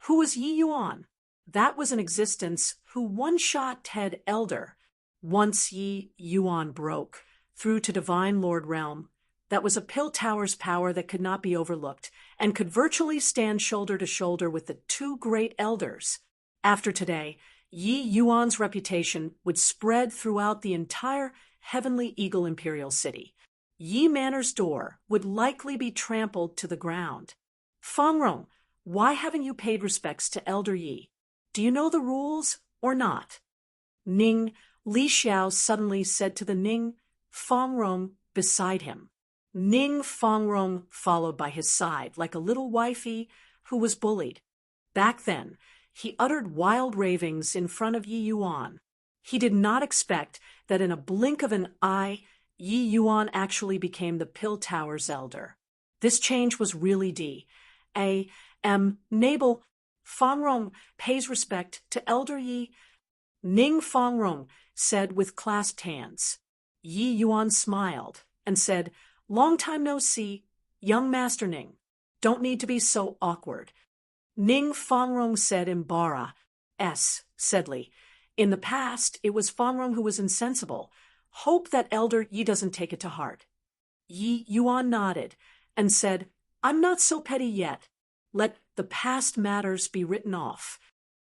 [SPEAKER 1] Who was Yi Yuan? That was an existence who one-shot Ted Elder. Once Yi Yuan broke through to Divine Lord Realm, that was a Pill Tower's power that could not be overlooked and could virtually stand shoulder to shoulder with the 2 great elders. After today, Yi Yuan's reputation would spread throughout the entire Heavenly Eagle Imperial City. Yi Manor's door would likely be trampled to the ground. Fangrong, why haven't you paid respects to Elder Yi? Do you know the rules or not? Ning Li Xiao suddenly said to the Ning Fangrong beside him. Ning Fangrong followed by his side like a little wifey who was bullied. Back then, he uttered wild ravings in front of Yi Yuan. He did not expect that in a blink of an eye, Yi Yuan actually became the Pill Tower's elder. This change was really Nabel. Fangrong pays respect to Elder Yi. Ning Fangrong said with clasped hands. Yi Yuan smiled and said, "Long time no see, young Master Ning. Don't need to be so awkward." Ning Fangrong said said Li. In the past, it was Fangrong who was insensible. Hope that Elder Yi doesn't take it to heart. Yi Yuan nodded and said, "I'm not so petty yet. Let the past matters be written off."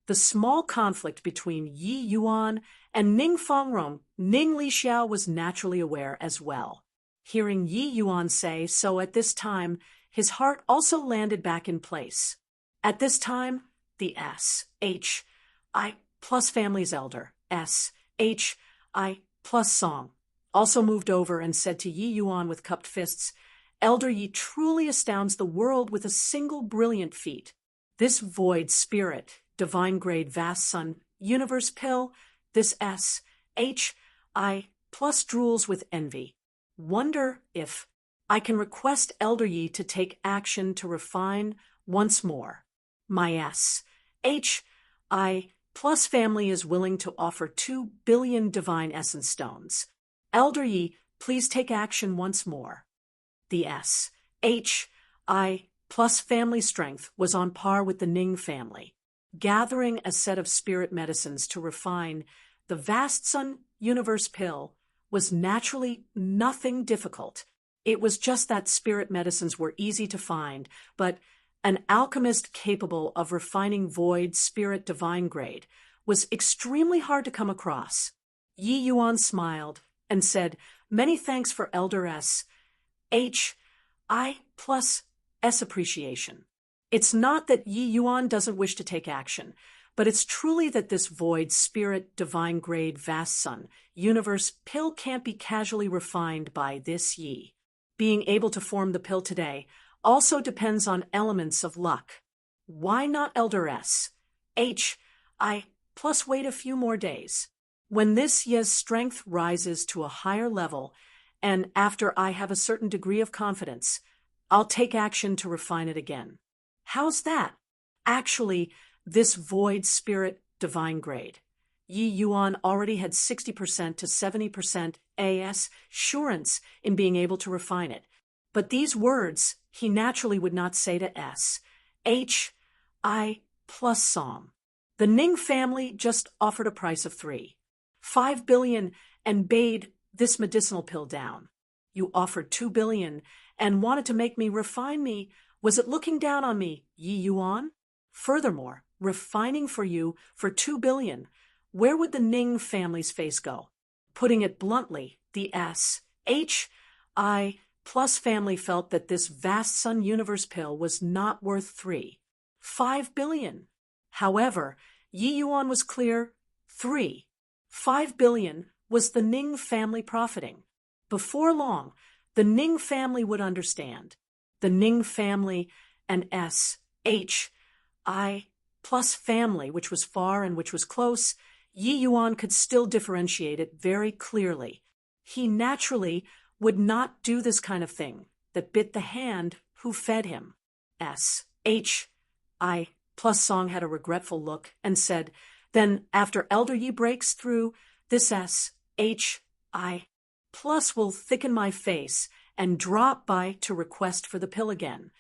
[SPEAKER 1] The small conflict between Yi Yuan and Ning Fangrong, Ning Li Xiao was naturally aware as well. Hearing Yi Yuan say so at this time, his heart also landed back in place. At this time, the S.H.I. plus family's elder, S.H.I. plus Song, also moved over and said to Yi Yuan with cupped fists, "Elder Yi truly astounds the world with a single brilliant feat. This void spirit, divine grade vast sun, universe pill, this S.H.I. plus drools with envy. Wonder if I can request Elder Yi to take action to refine once more. My S.H.I. plus family is willing to offer 2 billion divine essence stones. Elder Yi, please take action once more." The S.H.I. plus family strength was on par with the Ning family. Gathering a set of spirit medicines to refine the vast sun universe pill was naturally nothing difficult. It was just that spirit medicines were easy to find, but an alchemist capable of refining void spirit divine grade was extremely hard to come across. Yi Yuan smiled and said, "Many thanks for Elder S.H.I. plus S appreciation. It's not that Yi Yuan doesn't wish to take action, but it's truly that this void spirit divine grade vast sun universe pill can't be casually refined by this Yi. Being able to form the pill today also depends on elements of luck. Why not Elder S.H.I. plus wait a few more days? When this Yi's strength rises to a higher level, and after I have a certain degree of confidence, I'll take action to refine it again. How's that? Actually, this void spirit divine grade. Yi Yuan already had 60% to 70% assurance in being able to refine it. But these words he naturally would not say to S.H.I. plus Song. The Ning family just offered a price of 3.5 billion and bade this medicinal pill down. You offered 2 billion and wanted to make me refine me. Was it looking down on me, Yi Yuan? Furthermore, refining for you for 2 billion. Where would the Ning family's face go? Putting it bluntly, the S.H.I. plus family felt that this vast sun universe pill was not worth 3.5 billion. However, Yi Yuan was clear, 3.5 billion was the Ning family profiting. Before long, the Ning family would understand. The Ning family and S.H.I. plus family, which was far and which was close, Yi Yuan could still differentiate it very clearly. He naturally would not do this kind of thing that bit the hand who fed him. S.H.I. plus Song had a regretful look and said, "Then after Elder Yi breaks through, this S.H.I. plus will thicken my face and drop by to request for the pill again."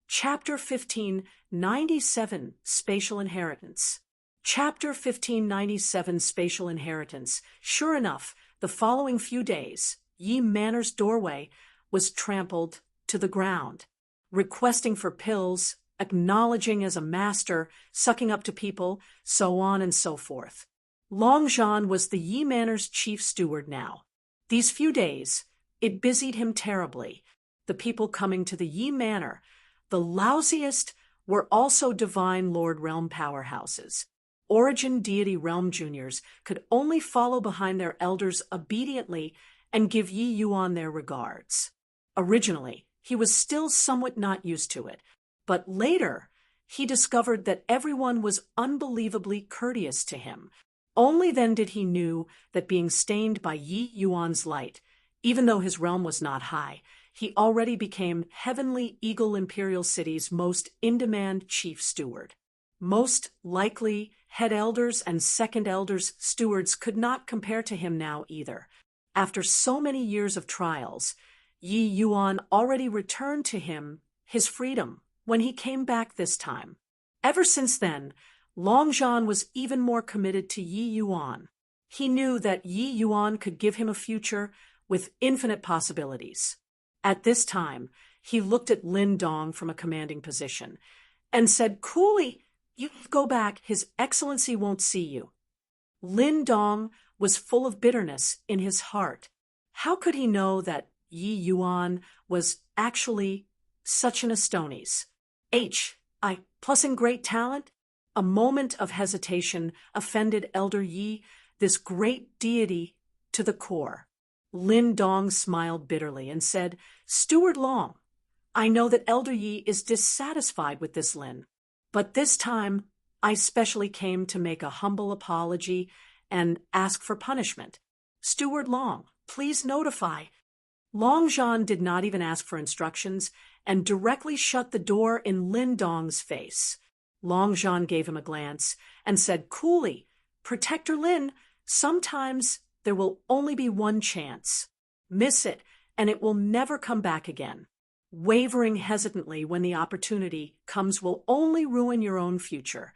[SPEAKER 1] Chapter 1597, Spatial Inheritance. Chapter 1597, Spatial Inheritance. Sure enough, the following few days, Yi Manor's doorway was trampled to the ground. Requesting for pills acknowledging as a master, sucking up to people, so on and so forth. Long Jean was the Yi Manor's chief steward now. These few days, it busied him terribly. The people coming to the Yi Manor, the lousiest, were also divine Lord Realm powerhouses. Origin Deity Realm Juniors could only follow behind their elders obediently and give Yi Yuan their regards. Originally, he was still somewhat not used to it, but later he discovered that everyone was unbelievably courteous to him. Only then did he know that being stained by Yi Yuan's light, even though his realm was not high, he already became Heavenly Eagle Imperial City's most in-demand chief steward. Most likely, head elders and second elders stewards could not compare to him now either. After so many years of trials, Yi Yuan already returned to him his freedom when he came back this time. Ever since then, Long Jean was even more committed to Yi Yuan. He knew that Yi Yuan could give him a future with infinite possibilities. At this time, he looked at Lin Dong from a commanding position and said, "Coolly, you go back, His Excellency won't see you." Lin Dong was full of bitterness in his heart. How could he know that Yi Yuan was actually such an Astonis? Plus in great talent? A moment of hesitation offended Elder Yi, this great deity, to the core. Lin Dong smiled bitterly and said, "Steward Long, I know that Elder Yi is dissatisfied with this Lin, but this time I specially came to make a humble apology and ask for punishment. Steward Long, please notify." Long Jean did not even ask for instructions and directly shut the door in Lin Dong's face. Long Jean gave him a glance and said coolly, "Protector Lin, sometimes there will only be one chance. Miss it, and it will never come back again. Wavering hesitantly when the opportunity comes will only ruin your own future."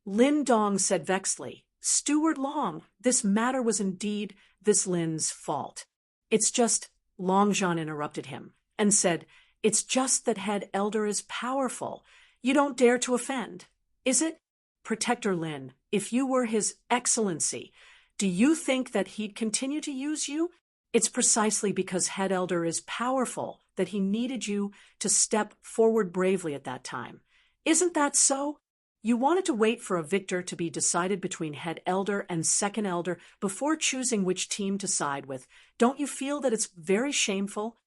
[SPEAKER 1] Lin Dong said vexedly, "Steward Long, this matter was indeed this Lin's fault. It's just," Long Jean interrupted him and said, "It's just that head elder is powerful. You don't dare to offend, is it? Protector Lin, if you were His Excellency, do you think that he'd continue to use you? It's precisely because head elder is powerful that he needed you to step forward bravely at that time. Isn't that so? You wanted to wait for a victor to be decided between head elder and second elder before choosing which team to side with. Don't you feel that it's very shameful?"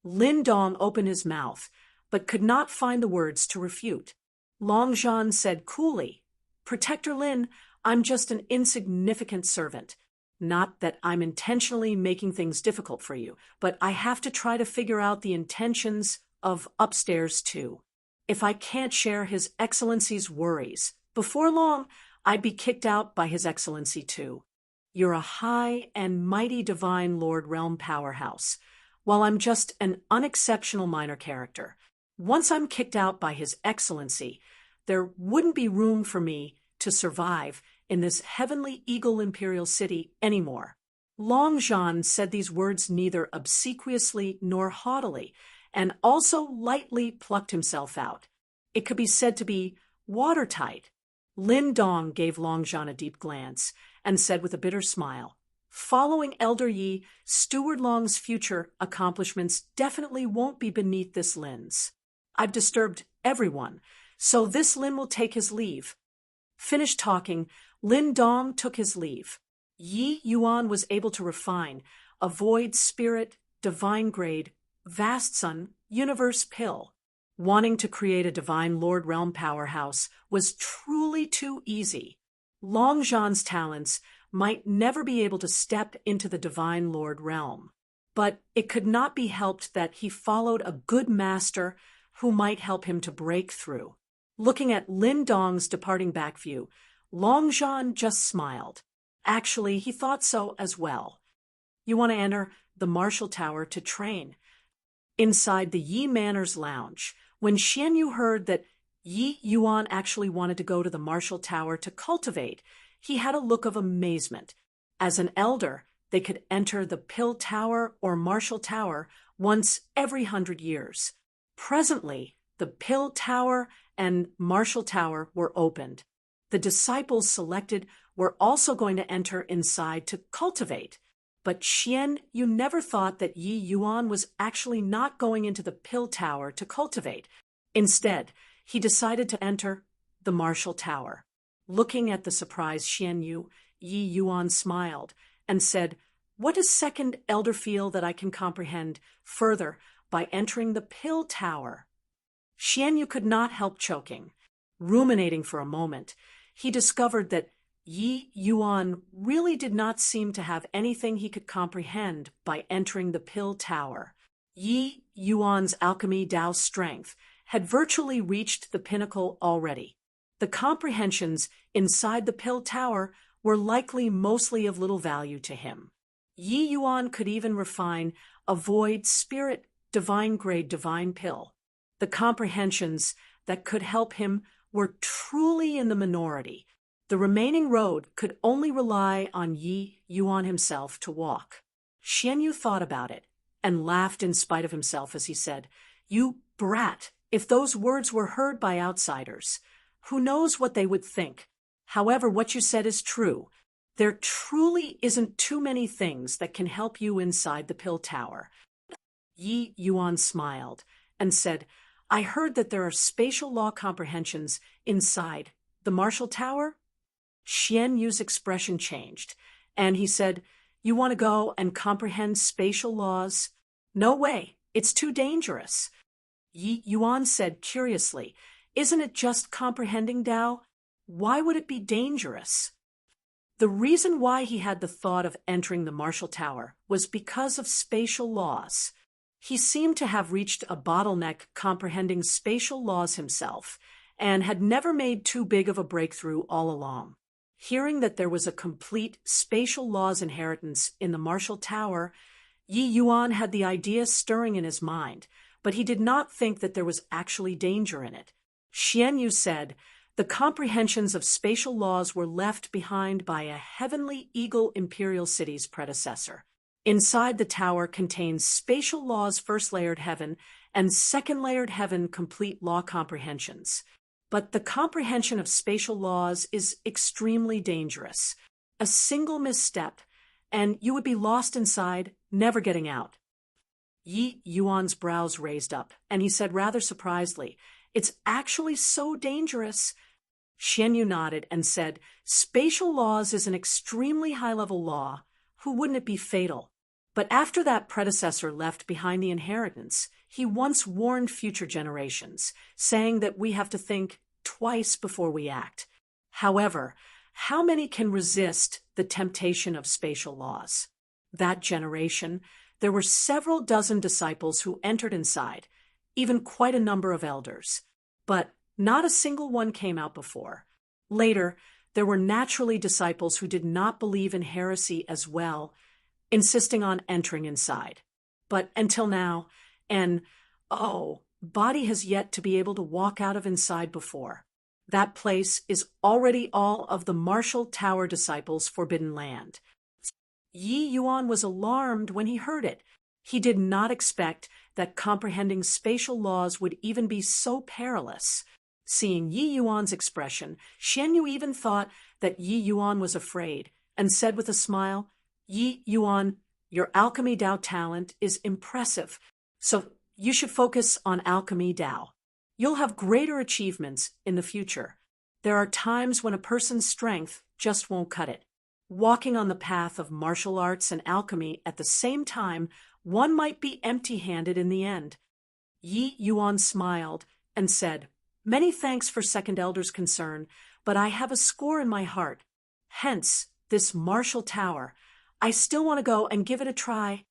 [SPEAKER 1] Lin Dong opened his mouth, but could not find the words to refute. Long Jean said coolly, "Protector Lin, I'm just an insignificant servant. Not that I'm intentionally making things difficult for you, but I have to try to figure out the intentions of upstairs too. If I can't share His Excellency's worries, before long I'd be kicked out by His Excellency too. You're a high and mighty divine Lord Realm powerhouse, while I'm just an unexceptional minor character. Once I'm kicked out by His Excellency, there wouldn't be room for me to survive in this Heavenly Eagle Imperial City anymore." Long Jean said these words neither obsequiously nor haughtily, and also lightly plucked himself out. It could be said to be watertight. Lin Dong gave Long Jean a deep glance and said with a bitter smile, "Following Elder Yi, Steward Long's future accomplishments definitely won't be beneath this Lin's. I've disturbed everyone, so this Lin will take his leave." Finished talking, Lin Dong took his leave. Yi Yuan was able to refine a void spirit, divine grade, vast sun, universe pill. Wanting to create a divine Lord Realm powerhouse was truly too easy. Long Jean's talents might never be able to step into the divine Lord Realm, but it could not be helped that he followed a good master who might help him to break through. Looking at Lin Dong's departing back view, Long Jean just smiled. Actually, he thought so as well. You want to enter the Marshal Tower to train. Inside the Yi Manor's lounge, when Xian Yu heard that Yi Yuan actually wanted to go to the Marshal Tower to cultivate, he had a look of amazement. As an elder, they could enter the Pill Tower or Marshal Tower once every 100 years. Presently, The Pill Tower and Marshall Tower were opened. The disciples selected were also going to enter inside to cultivate. But Xian Yu never thought that Yi Yuan was actually not going into the Pill Tower to cultivate. Instead, he decided to enter the Marshall Tower. Looking at the surprised Xian Yu, Yi Yuan smiled and said, "What does second elder feel that I can comprehend further by entering the Pill Tower?" Xian Yu could not help choking. Ruminating for a moment, he discovered that Yi Yuan really did not seem to have anything he could comprehend by entering the Pill Tower. Yi Yuan's alchemy Dao strength had virtually reached the pinnacle already. The comprehensions inside the Pill Tower were likely mostly of little value to him. Yi Yuan could even refine a void spirit divine-grade divine pill. The comprehensions that could help him were truly in the minority. The remaining road could only rely on Yi Yuan himself to walk. Xian Yu thought about it and laughed in spite of himself as he said, "You brat, if those words were heard by outsiders, who knows what they would think? However, what you said is true. There truly isn't too many things that can help you inside the Pill Tower." Yi Yuan smiled and said, "I heard that there are spatial law comprehensions inside the Marshall Tower?" Xian Yu's expression changed, and he said, "You want to go and comprehend spatial laws?" "No way, it's too dangerous." Yi Yuan said curiously, "Isn't it just comprehending Tao? Why would it be dangerous?" The reason why he had the thought of entering the Marshall Tower was because of spatial laws. He seemed to have reached a bottleneck comprehending spatial laws himself, and had never made too big of a breakthrough all along. Hearing that there was a complete spatial laws inheritance in the Marshall Tower, Yi Yuan had the idea stirring in his mind, but he did not think that there was actually danger in it. Xian Yu said, "The comprehensions of spatial laws were left behind by a heavenly eagle imperial city's predecessor. Inside the tower contains spatial laws first layered heaven and second layered heaven complete law comprehensions. But the comprehension of spatial laws is extremely dangerous. A single misstep, and you would be lost inside, never getting out." Yi Yuan's brows raised up, and he said rather surprisedly, "It's actually so dangerous." Xian Yu nodded and said, "Spatial laws is an extremely high-level law. Who wouldn't it be fatal? But after that predecessor left behind the inheritance, he once warned future generations, saying that we have to think twice before we act. However, how many can resist the temptation of spatial laws? That generation, there were several dozen disciples who entered inside, even quite a number of elders. But not a single one came out before. Later, there were naturally disciples who did not believe in heresy as well, insisting on entering inside. But until now, body has yet to be able to walk out of inside before. That place is already all of the Marshall Tower disciples' forbidden land." Yi Yuan was alarmed when he heard it. He did not expect that comprehending spatial laws would even be so perilous. Seeing Yi Yuan's expression, Xian Yu even thought that Yi Yuan was afraid, and said with a smile, "Yi Yuan, your alchemy Dao talent is impressive, so you should focus on alchemy Dao. You'll have greater achievements in the future. There are times when a person's strength just won't cut it. Walking on the path of martial arts and alchemy at the same time, one might be empty-handed in the end." Yi Yuan smiled and said, "Many thanks for Second Elder's concern, but I have a score in my heart. Hence, this Marshall Tower. I still want to go and give it a try."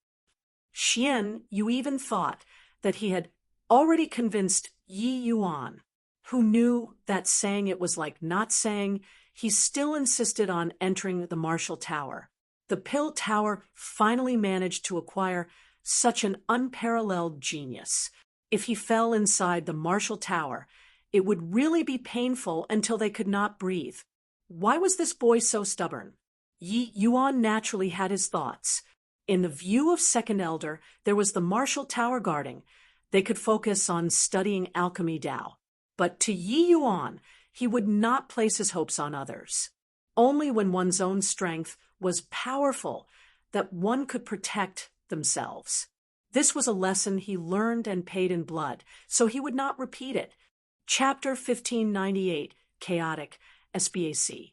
[SPEAKER 1] Xian Yu even thought that he had already convinced Yi Yuan, who knew that saying it was like not saying. He still insisted on entering the Marshall Tower. The Pill Tower finally managed to acquire such an unparalleled genius. If he fell inside the Marshall Tower, it would really be painful until they could not breathe. Why was this boy so stubborn? Yi Yuan naturally had his thoughts. In the view of Second Elder, there was the Marshall Tower guarding. They could focus on studying alchemy Tao. But to Yi Yuan, he would not place his hopes on others. Only when one's own strength was powerful that one could protect themselves. This was a lesson he learned and paid in blood, so he would not repeat it. Chapter 1598, Chaotic, SBAC.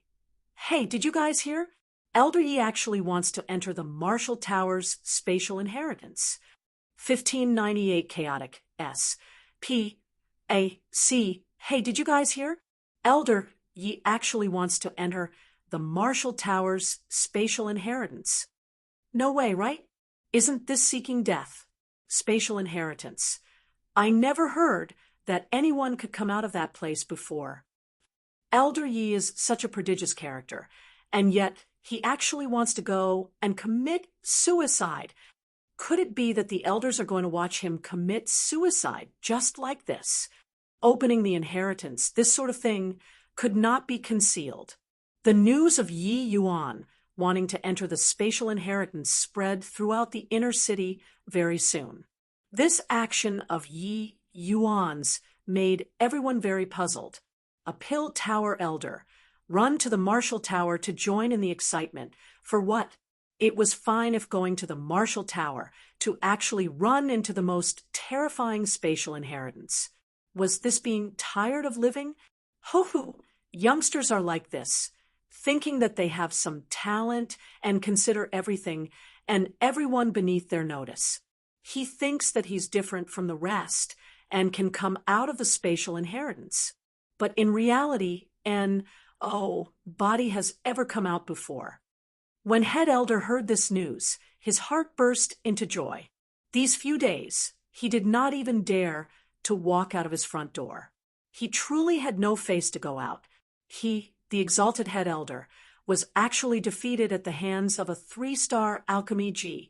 [SPEAKER 1] Hey, did you guys hear? Elder Yi actually wants to enter the Marshall Tower's spatial inheritance. 1598 Chaotic, SPAC. Hey, did you guys hear? Elder Yi actually wants to enter the Marshall Tower's spatial inheritance. No way, right? Isn't this seeking death? Spatial inheritance. I never heard that anyone could come out of that place before. Elder Yi is such a prodigious character, and yet he actually wants to go and commit suicide. Could it be that the elders are going to watch him commit suicide just like this? Opening the inheritance, this sort of thing could not be concealed. The news of Yi Yuan wanting to enter the spatial inheritance spread throughout the inner city very soon. This action of Yi Yuan's made everyone very puzzled. A Pill Tower elder run to the Marshall Tower to join in the excitement. For what? It was fine if going to the Marshall Tower to actually run into the most terrifying spatial inheritance. Was this being tired of living? Ho-ho! Youngsters are like this, thinking that they have some talent and consider everything and everyone beneath their notice. He thinks that he's different from the rest and can come out of the spatial inheritance. But in reality, body has ever come out before. When Head Elder heard this news, his heart burst into joy. These few days, he did not even dare to walk out of his front door. He truly had no face to go out. He, the exalted Head Elder, was actually defeated at the hands of a 3-star alchemy G.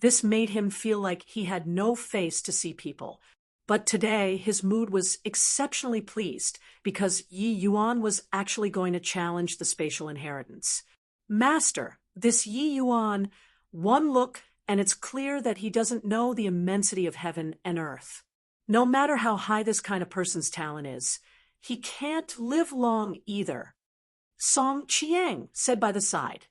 [SPEAKER 1] This made him feel like he had no face to see people. But today, his mood was exceptionally pleased because Yi Yuan was actually going to challenge the spatial inheritance. Master, this Yi Yuan, one look and it's clear that he doesn't know the immensity of heaven and earth. No matter how high this kind of person's talent is, he can't live long either. Song Chiang said by the side.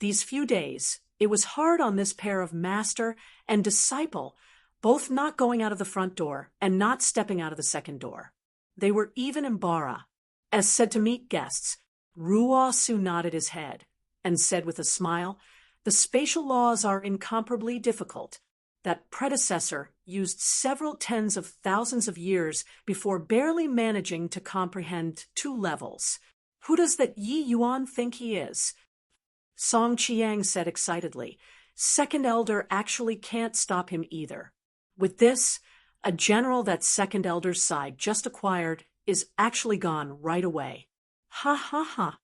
[SPEAKER 1] These few days, it was hard on this pair of master and disciple, both not going out of the front door and not stepping out of the second door. They were even embarrassed. As said to meet guests, Ruo Su nodded his head and said with a smile, the spatial laws are incomparably difficult. That predecessor used several tens of thousands of years before barely managing to comprehend 2 levels. Who does that Yi Yuan think he is? Song Chiang said excitedly, Second Elder actually can't stop him either. With this, a general that Second Elder's side just acquired is actually gone right away. Ha ha ha.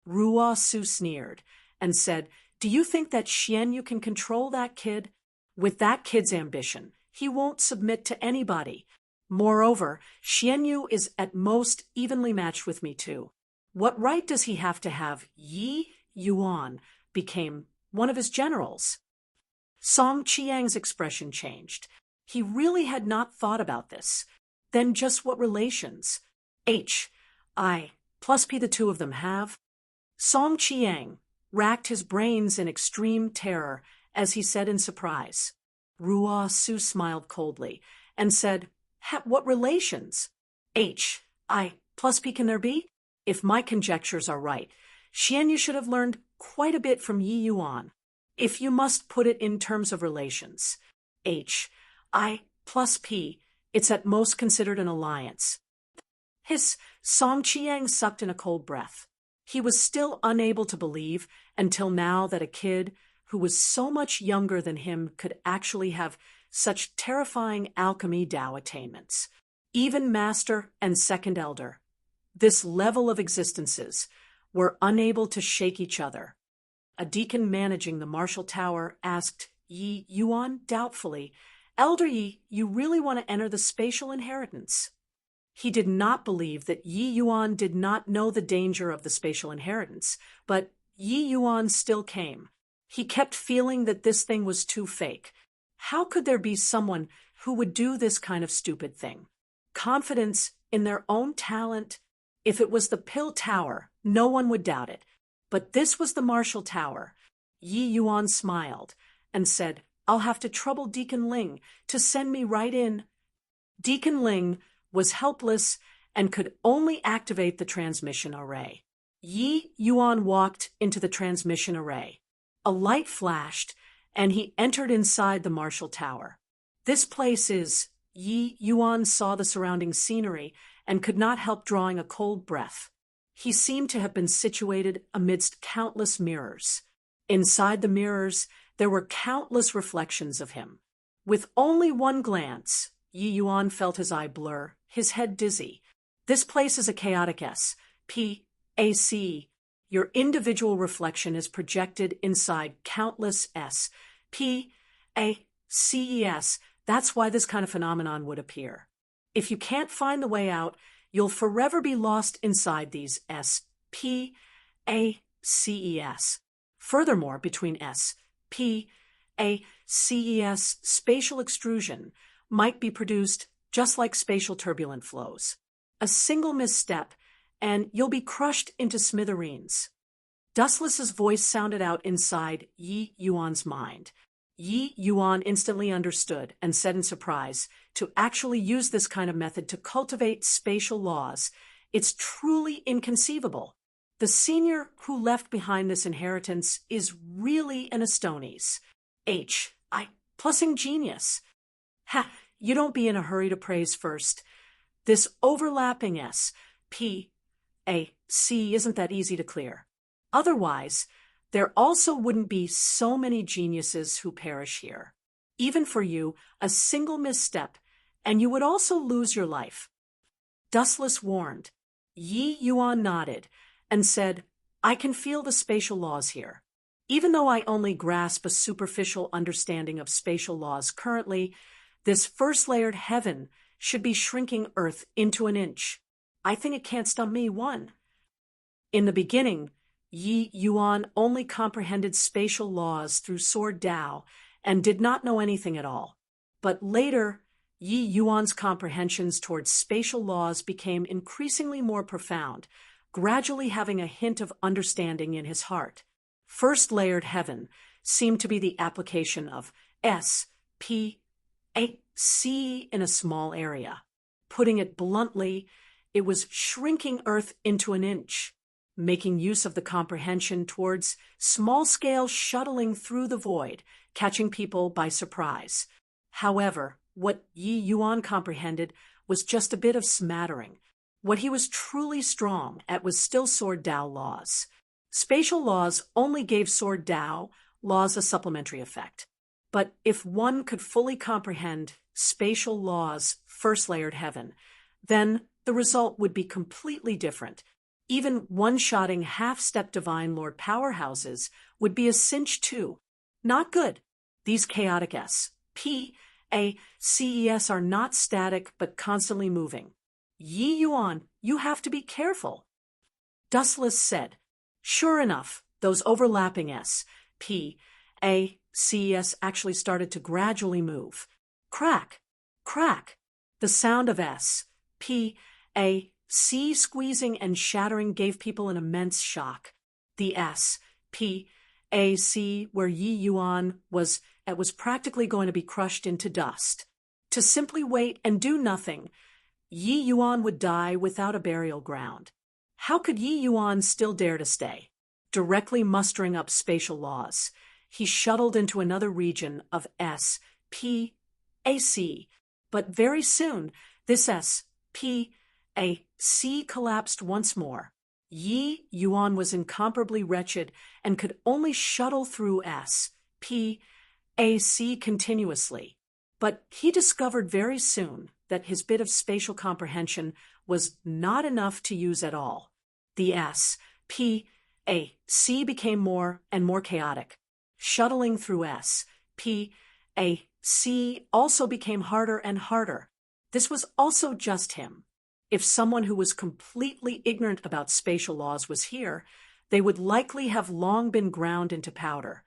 [SPEAKER 1] Ruo Su sneered and said, do you think that Xianyu can control that kid? With that kid's ambition, he won't submit to anybody. Moreover, Xianyu is at most evenly matched with me too. What right does he have to have Yi Yuan became one of his generals? Song Chiang's expression changed. He really had not thought about this. Then just what relations? I plus P the two of them have? Song Chiang racked his brains in extreme terror as he said in surprise. Ruo Su smiled coldly and said, what relations? I plus P can there be? If my conjectures are right, Xianyu should have learned quite a bit from Yi Yuan. If you must put it in terms of relations. I plus P, it's at most considered an alliance. His Song Chiang sucked in a cold breath. He was still unable to believe until now that a kid who was so much younger than him could actually have such terrifying alchemy Tao attainments. Even Master and Second Elder, this level of existences, were unable to shake each other. A deacon managing the Marshall Tower asked Yi Yuan doubtfully, Elder Yi, you really want to enter the spatial inheritance? He did not believe that Yi Yuan did not know the danger of the spatial inheritance, but Yi Yuan still came. He kept feeling that this thing was too fake. How could there be someone who would do this kind of stupid thing. Confidence in their own talent. If it was the Pill Tower, no one would doubt it. But this was the Marshall Tower. Yi Yuan smiled and said, "I'll have to trouble Deacon Ling to send me right in." Deacon Ling was helpless and could only activate the transmission array. Yi Yuan walked into the transmission array. A light flashed, and he entered inside the Marshall Tower. "This place is—" Yi Yuan saw the surrounding scenery and could not help drawing a cold breath. He seemed to have been situated amidst countless mirrors. Inside the mirrors, there were countless reflections of him. With only one glance, Yi Yuan felt his eye blur, his head dizzy. This place is a chaotic S.P.A.C. Your individual reflection is projected inside countless S.P.A.C.E.S. That's why this kind of phenomenon would appear. If you can't find the way out, you'll forever be lost inside these S.P.A.C.E.S. Furthermore, between S.P.A.C.E.S, spatial extrusion might be produced just like spatial turbulent flows. A single misstep, and you'll be crushed into smithereens. Dustless's voice sounded out inside Yi Yuan's mind. Yi Yuan instantly understood and said in surprise, "To actually use this kind of method to cultivate spatial laws, it's truly inconceivable. The senior who left behind this inheritance is really an Astonis. Plussing genius. Ha, you don't be in a hurry to praise first. This overlapping S.P.A.C. isn't that easy to clear. Otherwise, there also wouldn't be so many geniuses who perish here. Even for you, a single misstep, and you would also lose your life." Dustless warned. Yi Yuan nodded and said, "I can feel the spatial laws here. Even though I only grasp a superficial understanding of spatial laws currently, this first-layered heaven should be shrinking Earth into an inch. I think it can't stump me one." In the beginning, Yi Yuan only comprehended spatial laws through Sword Dao and did not know anything at all. But later, Yi Yuan's comprehensions towards spatial laws became increasingly more profound, gradually having a hint of understanding in his heart. First-layered heaven seemed to be the application of S.P.A.C. in a small area. Putting it bluntly, it was shrinking Earth into an inch, making use of the comprehension towards small-scale shuttling through the void, catching people by surprise. However, what Yi Yuan comprehended was just a bit of smattering. What he was truly strong at was still Sword Dao laws. Spatial laws only gave Sword Dao laws a supplementary effect. But if one could fully comprehend spatial laws, first-layered heaven, then the result would be completely different. Even one-shotting half-step divine lord powerhouses would be a cinch too. Not good. These chaotic S.P.A.C.E.S. are not static but constantly moving. Yi Yuan, you have to be careful. Dustless said. Sure enough, those overlapping S.P.A.C.E.S. actually started to gradually move. Crack, crack. The sound of S.P.A.C. squeezing and shattering gave people an immense shock. The S.P.A.C. where Yi Yuan was practically going to be crushed into dust. To simply wait and do nothing, Yi Yuan would die without a burial ground. How could Yi Yuan still dare to stay? Directly mustering up spatial laws, he shuttled into another region of S.P.A.C. But very soon, this S.P.A.C. collapsed once more. Yi Yuan was incomparably wretched and could only shuttle through S.P.A.C. continuously. But he discovered very soon that his bit of spatial comprehension was not enough to use at all. The S.P.A.C. became more and more chaotic. Shuttling through S.P.A.C. also became harder and harder. This was also just him. If someone who was completely ignorant about spatial laws was here, they would likely have long been ground into powder.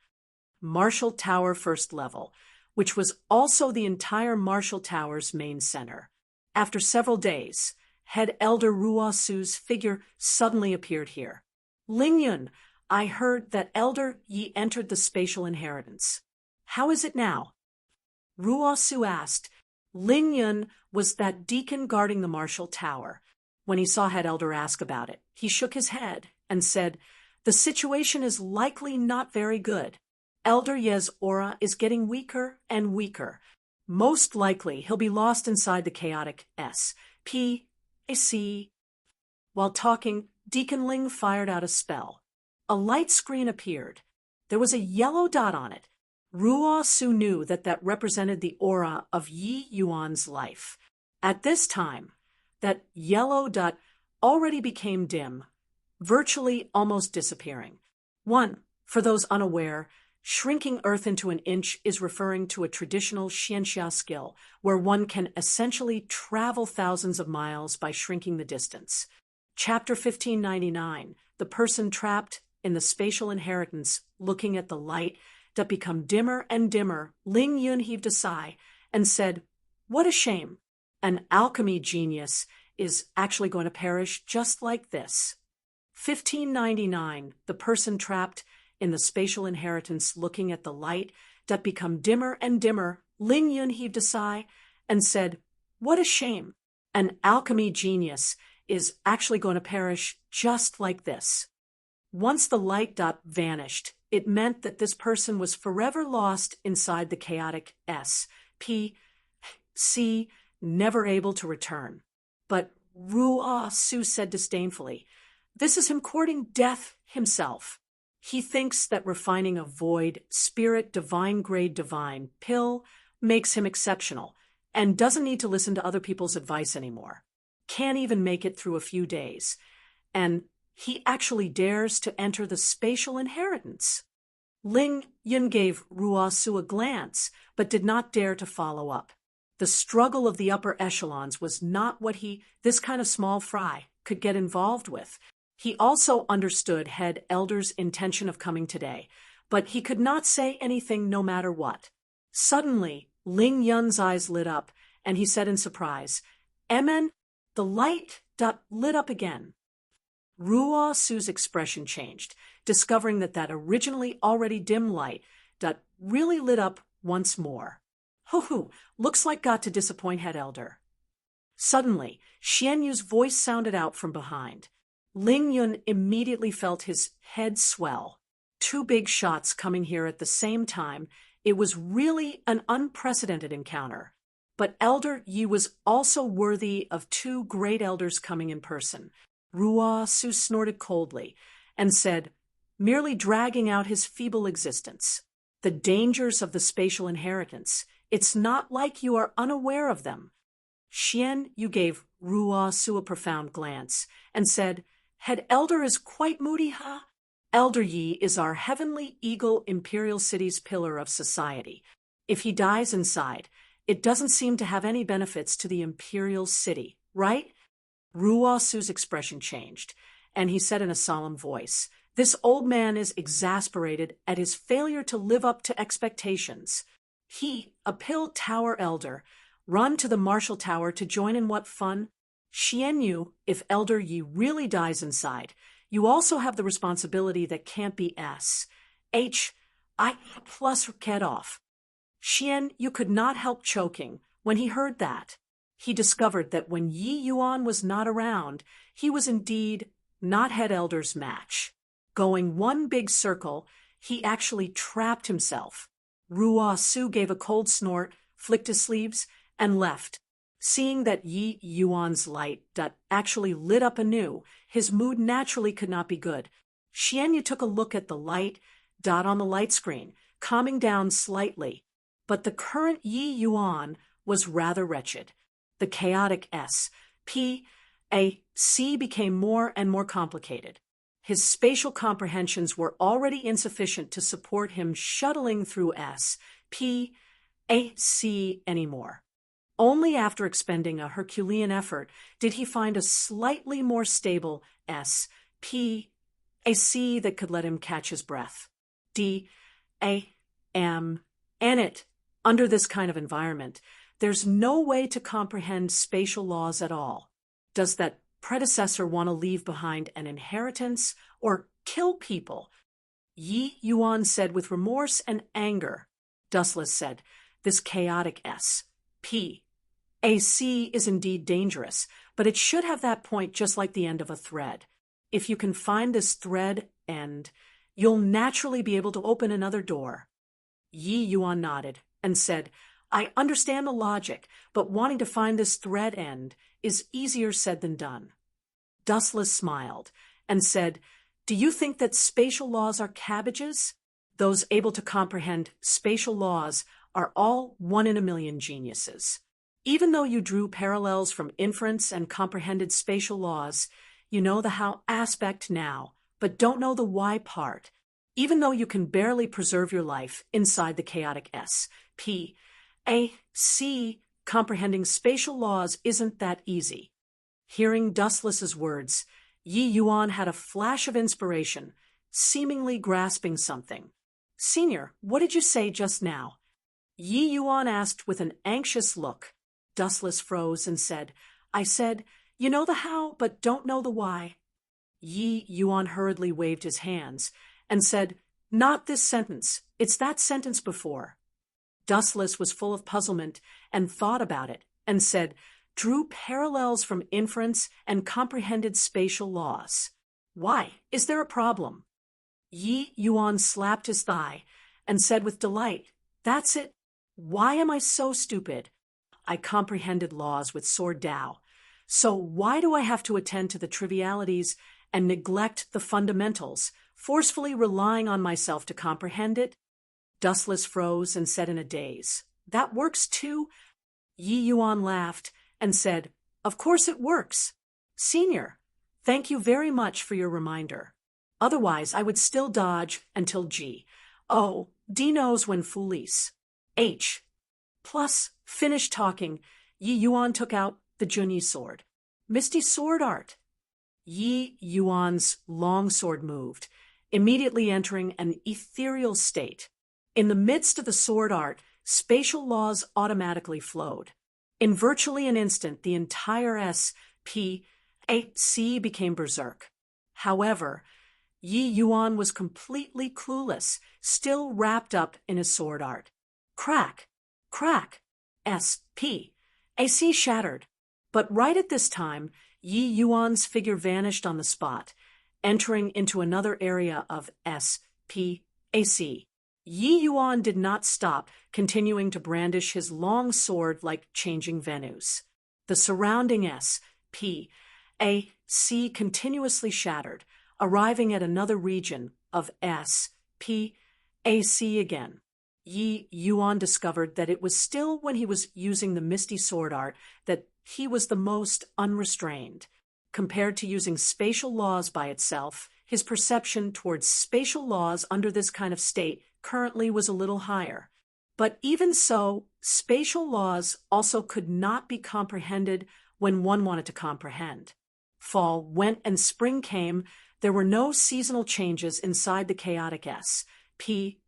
[SPEAKER 1] Marshall Tower first level, which was also the entire Marshall Tower's main center. After several days, head elder Ruo Su's figure suddenly appeared here. Ling Yun, I heard that Elder Yi entered the spatial inheritance. How is it now? Ruo Su asked. Ling Yun was that deacon guarding the Marshall Tower. When he saw head elder ask about it, he shook his head and said, the situation is likely not very good. Elder Ye's aura is getting weaker and weaker. Most likely he'll be lost inside the chaotic S.P.A.C. While talking, Deacon Ling fired out a spell. A light screen appeared. There was a yellow dot on it. Ruo Su knew that represented the aura of Yi Yuan's life. At this time, that yellow dot already became dim, virtually almost disappearing. 1. For those unaware, shrinking Earth into an inch is referring to a traditional xianxia skill, where one can essentially travel thousands of miles by shrinking the distance. Chapter 1599, the person trapped in the spatial inheritance, looking at the light that become dimmer and dimmer. Ling Yun heaved a sigh and said, what a shame. An alchemy genius is actually going to perish just like this. 1599, the person trapped in the spatial inheritance, looking at the light that become dimmer and dimmer. Ling Yun heaved a sigh and said, what a shame. An alchemy genius is actually going to perish just like this. Once the light dot vanished, it meant that this person was forever lost inside the chaotic S.P.C., never able to return. But Ruo Su said disdainfully, this is him courting death himself. He thinks that refining a void, spirit, divine grade divine pill makes him exceptional and doesn't need to listen to other people's advice anymore. Can't even make it through a few days. And he actually dares to enter the spatial inheritance. Ling Yun gave Ruo Su a glance, but did not dare to follow up. The struggle of the upper echelons was not what this kind of small fry, could get involved with. He also understood head elder's intention of coming today, but he could not say anything no matter what. Suddenly, Ling Yun's eyes lit up, and he said in surprise, Emen, the light lit up again. Ruo Su's expression changed, discovering that originally already dim light really lit up once more. Hoo-hoo, looks like got to disappoint head elder. Suddenly, Xian Yu's voice sounded out from behind. Ling Yun immediately felt his head swell. 2 big shots coming here at the same time. It was really an unprecedented encounter. But Elder Yi was also worthy of 2 great elders coming in person. Ruo Su snorted coldly and said, merely dragging out his feeble existence. The dangers of the spatial inheritance. It's not like you are unaware of them. Xian Yu gave Ruo Su a profound glance and said, head elder is quite moody, huh? Elder Yi is our heavenly eagle Imperial City's pillar of society. If he dies inside, it doesn't seem to have any benefits to the Imperial City, right? Ruo Su's expression changed, and he said in a solemn voice, this old man is exasperated at his failure to live up to expectations. He, a Pill Tower elder, run to the Marshall Tower to join in what fun? Xian Yu, if Elder Yi really dies inside, you also have the responsibility that can't be S.H.I. plus get off. Xian Yu could not help choking when he heard that. He discovered that when Yi Yuan was not around, he was indeed not head elder's match. Going one big circle, he actually trapped himself. Ruo Su gave a cold snort, flicked his sleeves, and left. Seeing that Yi Yuan's light actually lit up anew, his mood naturally could not be good. Xian Yu took a look at the light on the light screen, calming down slightly. But the current Yi Yuan was rather wretched. The chaotic S.P.A.C. became more and more complicated. His spatial comprehensions were already insufficient to support him shuttling through S.P.A.C. anymore. Only after expending a Herculean effort did he find a slightly more stable S.P.A.C. that could let him catch his breath. D.A.M. And it Under this kind of environment, there's no way to comprehend spatial laws at all. Does that predecessor want to leave behind an inheritance or kill people? Yi Yuan said with remorse and anger. Dustless said, this chaotic S.P. AC is indeed dangerous, but it should have that point just like the end of a thread. If you can find this thread end, you'll naturally be able to open another door. Yi Yuan nodded and said, I understand the logic, but wanting to find this thread end is easier said than done. Dustless smiled and said, do you think that spatial laws are cabbages? Those able to comprehend spatial laws are all 1 in a million geniuses. Even though you drew parallels from inference and comprehended spatial laws, you know the how aspect now, but don't know the why part. Even though you can barely preserve your life inside the chaotic S.P. A.C., comprehending spatial laws isn't that easy. Hearing Dustless's words, Yi Yuan had a flash of inspiration, seemingly grasping something. Senior, what did you say just now? Yi Yuan asked with an anxious look. Dustless froze and said, I said, you know the how, but don't know the why. Yi Yuan hurriedly waved his hands and said, not this sentence, it's that sentence before. Dustless was full of puzzlement and thought about it and said, drew parallels from inference and comprehended spatial laws. Why? Is there a problem? Yi Yuan slapped his thigh and said with delight, that's it. Why am I so stupid? I comprehended laws with sword Tao. So why do I have to attend to the trivialities and neglect the fundamentals, forcefully relying on myself to comprehend it? Dustless froze and said in a daze, that works too? Yi Yuan laughed and said, of course it works. Senior, thank you very much for your reminder. Otherwise, I would still dodge until G. O. D knows when foolies. H. Plus, finished talking, Yi Yuan took out the Junyi sword. Misty sword art. Yi Yuan's long sword moved, immediately entering an ethereal state. In the midst of the sword art, spatial laws automatically flowed. In virtually an instant, the entire S.P.A.C. became berserk. However, Yi Yuan was completely clueless, still wrapped up in his sword art. Crack! Crack! S.P.A.C. shattered. But right at this time, Yi Yuan's figure vanished on the spot, entering into another area of S.P.A.C. Yi Yuan did not stop, continuing to brandish his long sword like changing venues. The surrounding S.P.A.C. continuously shattered, arriving at another region of S.P.A.C. again. Yi Yuan discovered that it was still when he was using the misty sword art that he was the most unrestrained. Compared to using spatial laws by itself, his perception towards spatial laws under this kind of state currently was a little higher. But even so, spatial laws also could not be comprehended when one wanted to comprehend. Fall went and spring came. There were no seasonal changes inside the chaotic S.P.A.C.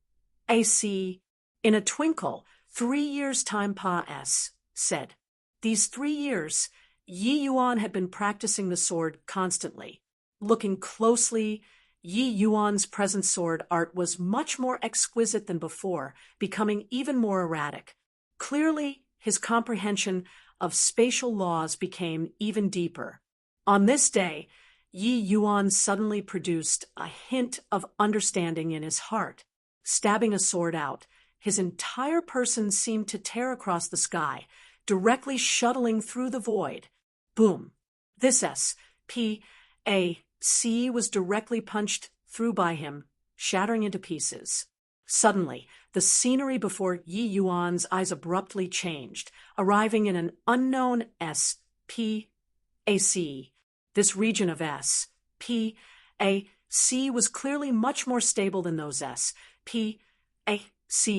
[SPEAKER 1] In a twinkle, 3 years' time Pa-S said. These 3 years, Yi Yuan had been practicing the sword constantly. Looking closely, Yi Yuan's present sword art was much more exquisite than before, becoming even more erratic. Clearly, his comprehension of spatial laws became even deeper. On this day, Yi Yuan suddenly produced a hint of understanding in his heart. Stabbing a sword out, his entire person seemed to tear across the sky, directly shuttling through the void. Boom! This S.P.A.C. was directly punched through by him, shattering into pieces. Suddenly, the scenery before Yi Yuan's eyes abruptly changed, arriving in an unknown S.P.A.C. This region of S.P.A.C. was clearly much more stable than those S.P.A.C.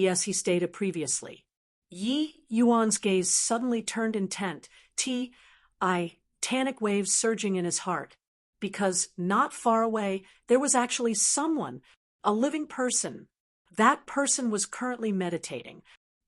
[SPEAKER 1] as he stated previously. Yi Yuan's gaze suddenly turned intent, titanic waves surging in his heart, because not far away there was actually someone, a living person. That person was currently meditating.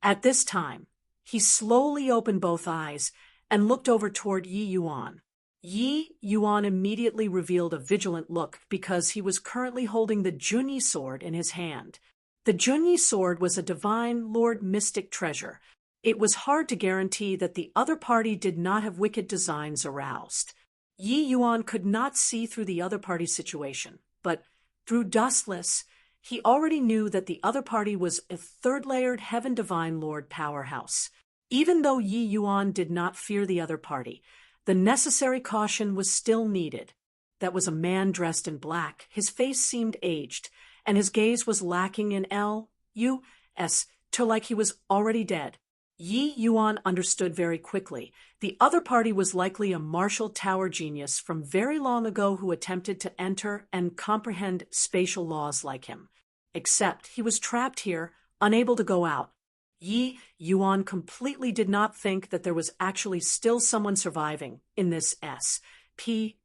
[SPEAKER 1] At this time, he slowly opened both eyes and looked over toward Yi Yuan. Yi Yuan immediately revealed a vigilant look because he was currently holding the Junyi sword in his hand. The Junyi sword was a divine lord mystic treasure. It was hard to guarantee that the other party did not have wicked designs aroused. Yi Yuan could not see through the other party's situation, but through Dustless, he already knew that the other party was a third-layered Heaven Divine Lord powerhouse. Even though Yi Yuan did not fear the other party, the necessary caution was still needed. That was a man dressed in black. His face seemed aged, and his gaze was lacking in L-U-S, till like he was already dead. Yi Yuan understood very quickly. The other party was likely a Marshall Tower genius from very long ago who attempted to enter and comprehend spatial laws like him. Except he was trapped here, unable to go out. Yi Yuan completely did not think that there was actually still someone surviving in this S.P.A.C.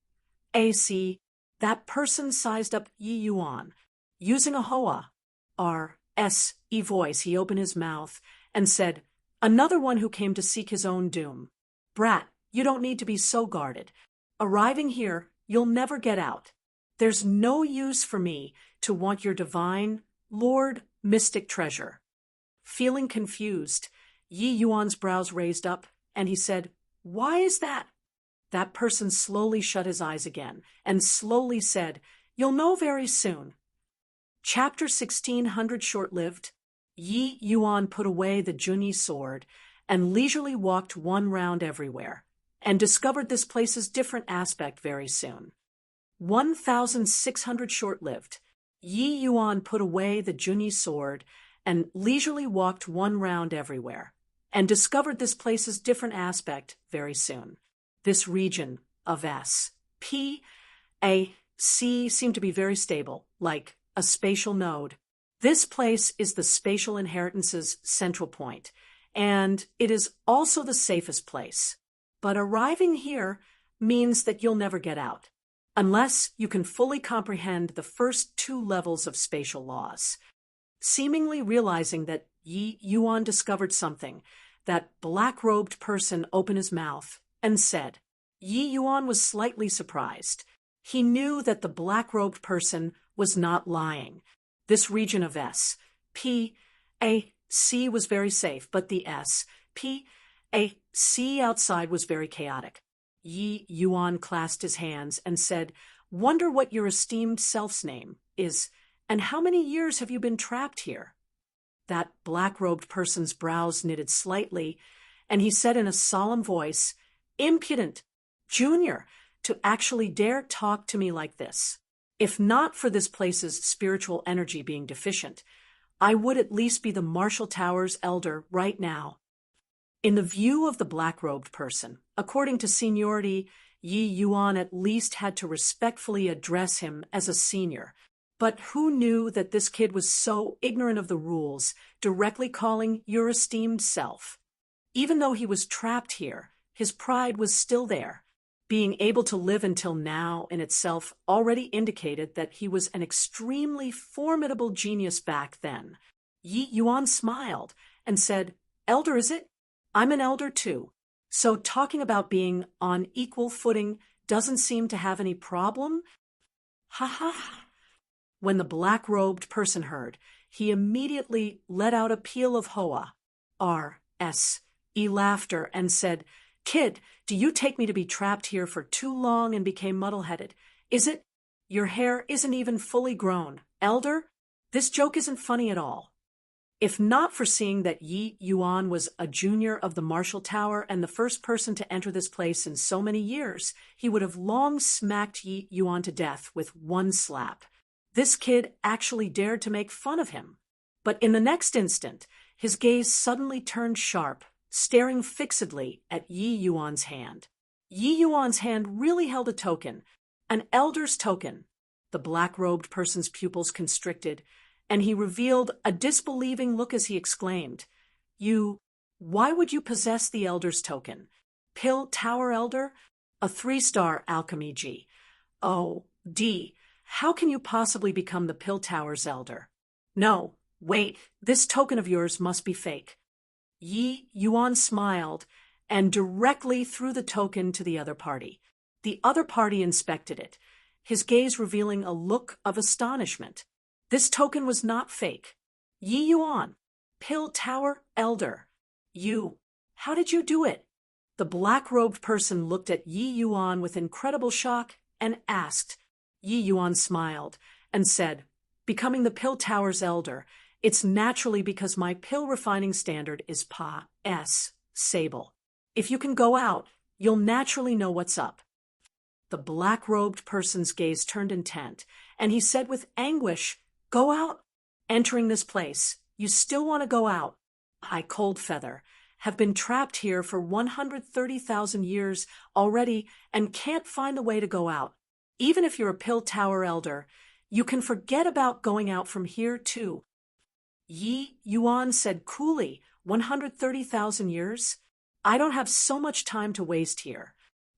[SPEAKER 1] That person sized up Yi Yuan. Using a Hoa, R.S.E. voice, he opened his mouth and said, "Another one who came to seek his own doom. Brat, you don't need to be so guarded. Arriving here, you'll never get out. There's no use for me to want your divine, Lord, mystic treasure." Feeling confused, Yi Yuan's brows raised up, and he said, "Why is that?" That person slowly shut his eyes again, and slowly said, "You'll know very soon." Chapter 1600 short-lived. Yi Yuan put away the Junyi sword and leisurely walked one round everywhere, and discovered this place's different aspect very soon. 1600 short-lived. Yi Yuan put away the Junyi sword and leisurely walked one round everywhere, and discovered this place's different aspect very soon. This region of S.P.A.C. seemed to be very stable, like a spatial node. This place is the spatial inheritance's central point, and it is also the safest place. But arriving here means that you'll never get out, unless you can fully comprehend the first two levels of spatial laws. Seemingly realizing that Yi Yuan discovered something, that black-robed person opened his mouth and said. Yi Yuan was slightly surprised. He knew that the black-robed person was not lying. This region of S.P.A.C. was very safe, but the S.P.A.C. outside was very chaotic. Yi Yuan clasped his hands and said, "Wonder what your esteemed self's name is, and how many years have you been trapped here?" That black-robed person's brows knitted slightly, and he said in a solemn voice, "Impudent, Junior, to actually dare talk to me like this. If not for this place's spiritual energy being deficient, I would at least be the Marshall Tower's elder right now." In the view of the black-robed person, according to seniority, Yi Yuan at least had to respectfully address him as a senior. But who knew that this kid was so ignorant of the rules, directly calling your esteemed self? Even though he was trapped here, his pride was still there. Being able to live until now in itself already indicated that he was an extremely formidable genius back then. Yi Yuan smiled and said, "Elder, is it? I'm an elder too. So talking about being on equal footing doesn't seem to have any problem?" Ha ha. When the black-robed person heard, he immediately let out a peal of Hoa, R.S.E. laughter, and said, "Kid, do you take me to be trapped here for too long and became muddle-headed? Is it? Your hair isn't even fully grown. Elder, this joke isn't funny at all." If not for seeing that Yi Yuan was a junior of the Marshall Tower and the first person to enter this place in so many years, he would have long smacked Yi Yuan to death with one slap. This kid actually dared to make fun of him. But in the next instant, his gaze suddenly turned sharp, staring fixedly at Yi Yuan's hand. Yi Yuan's hand really held a token, an elder's token. The black-robed person's pupils constricted, and he revealed a disbelieving look as he exclaimed, Why would you possess the elder's token? Pill Tower Elder? A 3-star alchemy G. Oh, D. How can you possibly become the Pill Tower's elder? No, wait, this token of yours must be fake. Yi Yuan smiled and directly threw the token to the other party. The other party inspected it, his gaze revealing a look of astonishment. This token was not fake. Yi Yuan, Pill Tower Elder. How did you do it? The black-robed person looked at Yi Yuan with incredible shock and asked. Yi Yuan smiled and said, becoming the Pill Tower's elder, it's naturally because my pill refining standard is Pa-S, Sable. If you can go out, you'll naturally know what's up. The black-robed person's gaze turned intent, and he said with anguish, go out? Entering this place, you still want to go out? I, Cold Feather, have been trapped here for 130,000 years already and can't find a way to go out. Even if you're a Pill Tower Elder, you can forget about going out from here too. Yi Yuan said coolly, 130,000 years? I don't have so much time to waste here.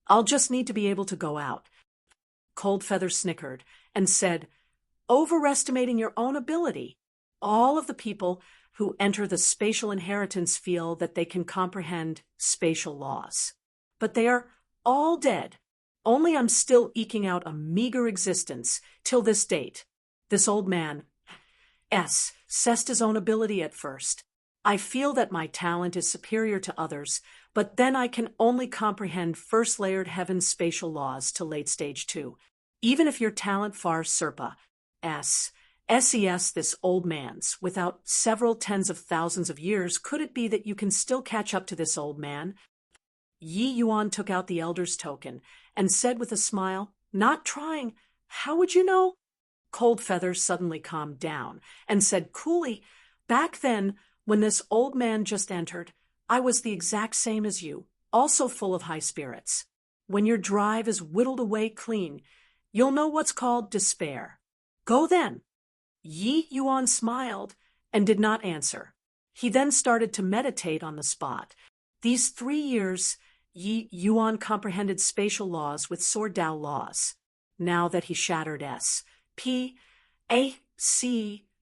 [SPEAKER 1] I'll just need to be able to go out. Cold Feather snickered and said, overestimating your own ability. All of the people who enter the spatial inheritance feel that they can comprehend spatial laws. But they are all dead. Only I'm still eking out a meager existence till this date. This old man assessed his own ability at first. I feel that my talent is superior to others, but then I can only comprehend first-layered heaven's spatial laws to late stage 2. Even if your talent far surpa SES this old man's, without several tens of thousands of years, could it be that you can still catch up to this old man? Yi Yuan took out the elder's token and said with a smile, not trying, how would you know? Cold Feather suddenly calmed down and said coolly, back then, when this old man just entered, I was the exact same as you, also full of high spirits. When your drive is whittled away clean, you'll know what's called despair. Go then. Yi Yuan smiled and did not answer. He then started to meditate on the spot. These 3 years, Yi Yuan comprehended spatial laws with Sword Dao laws. Now that he shattered SPAC,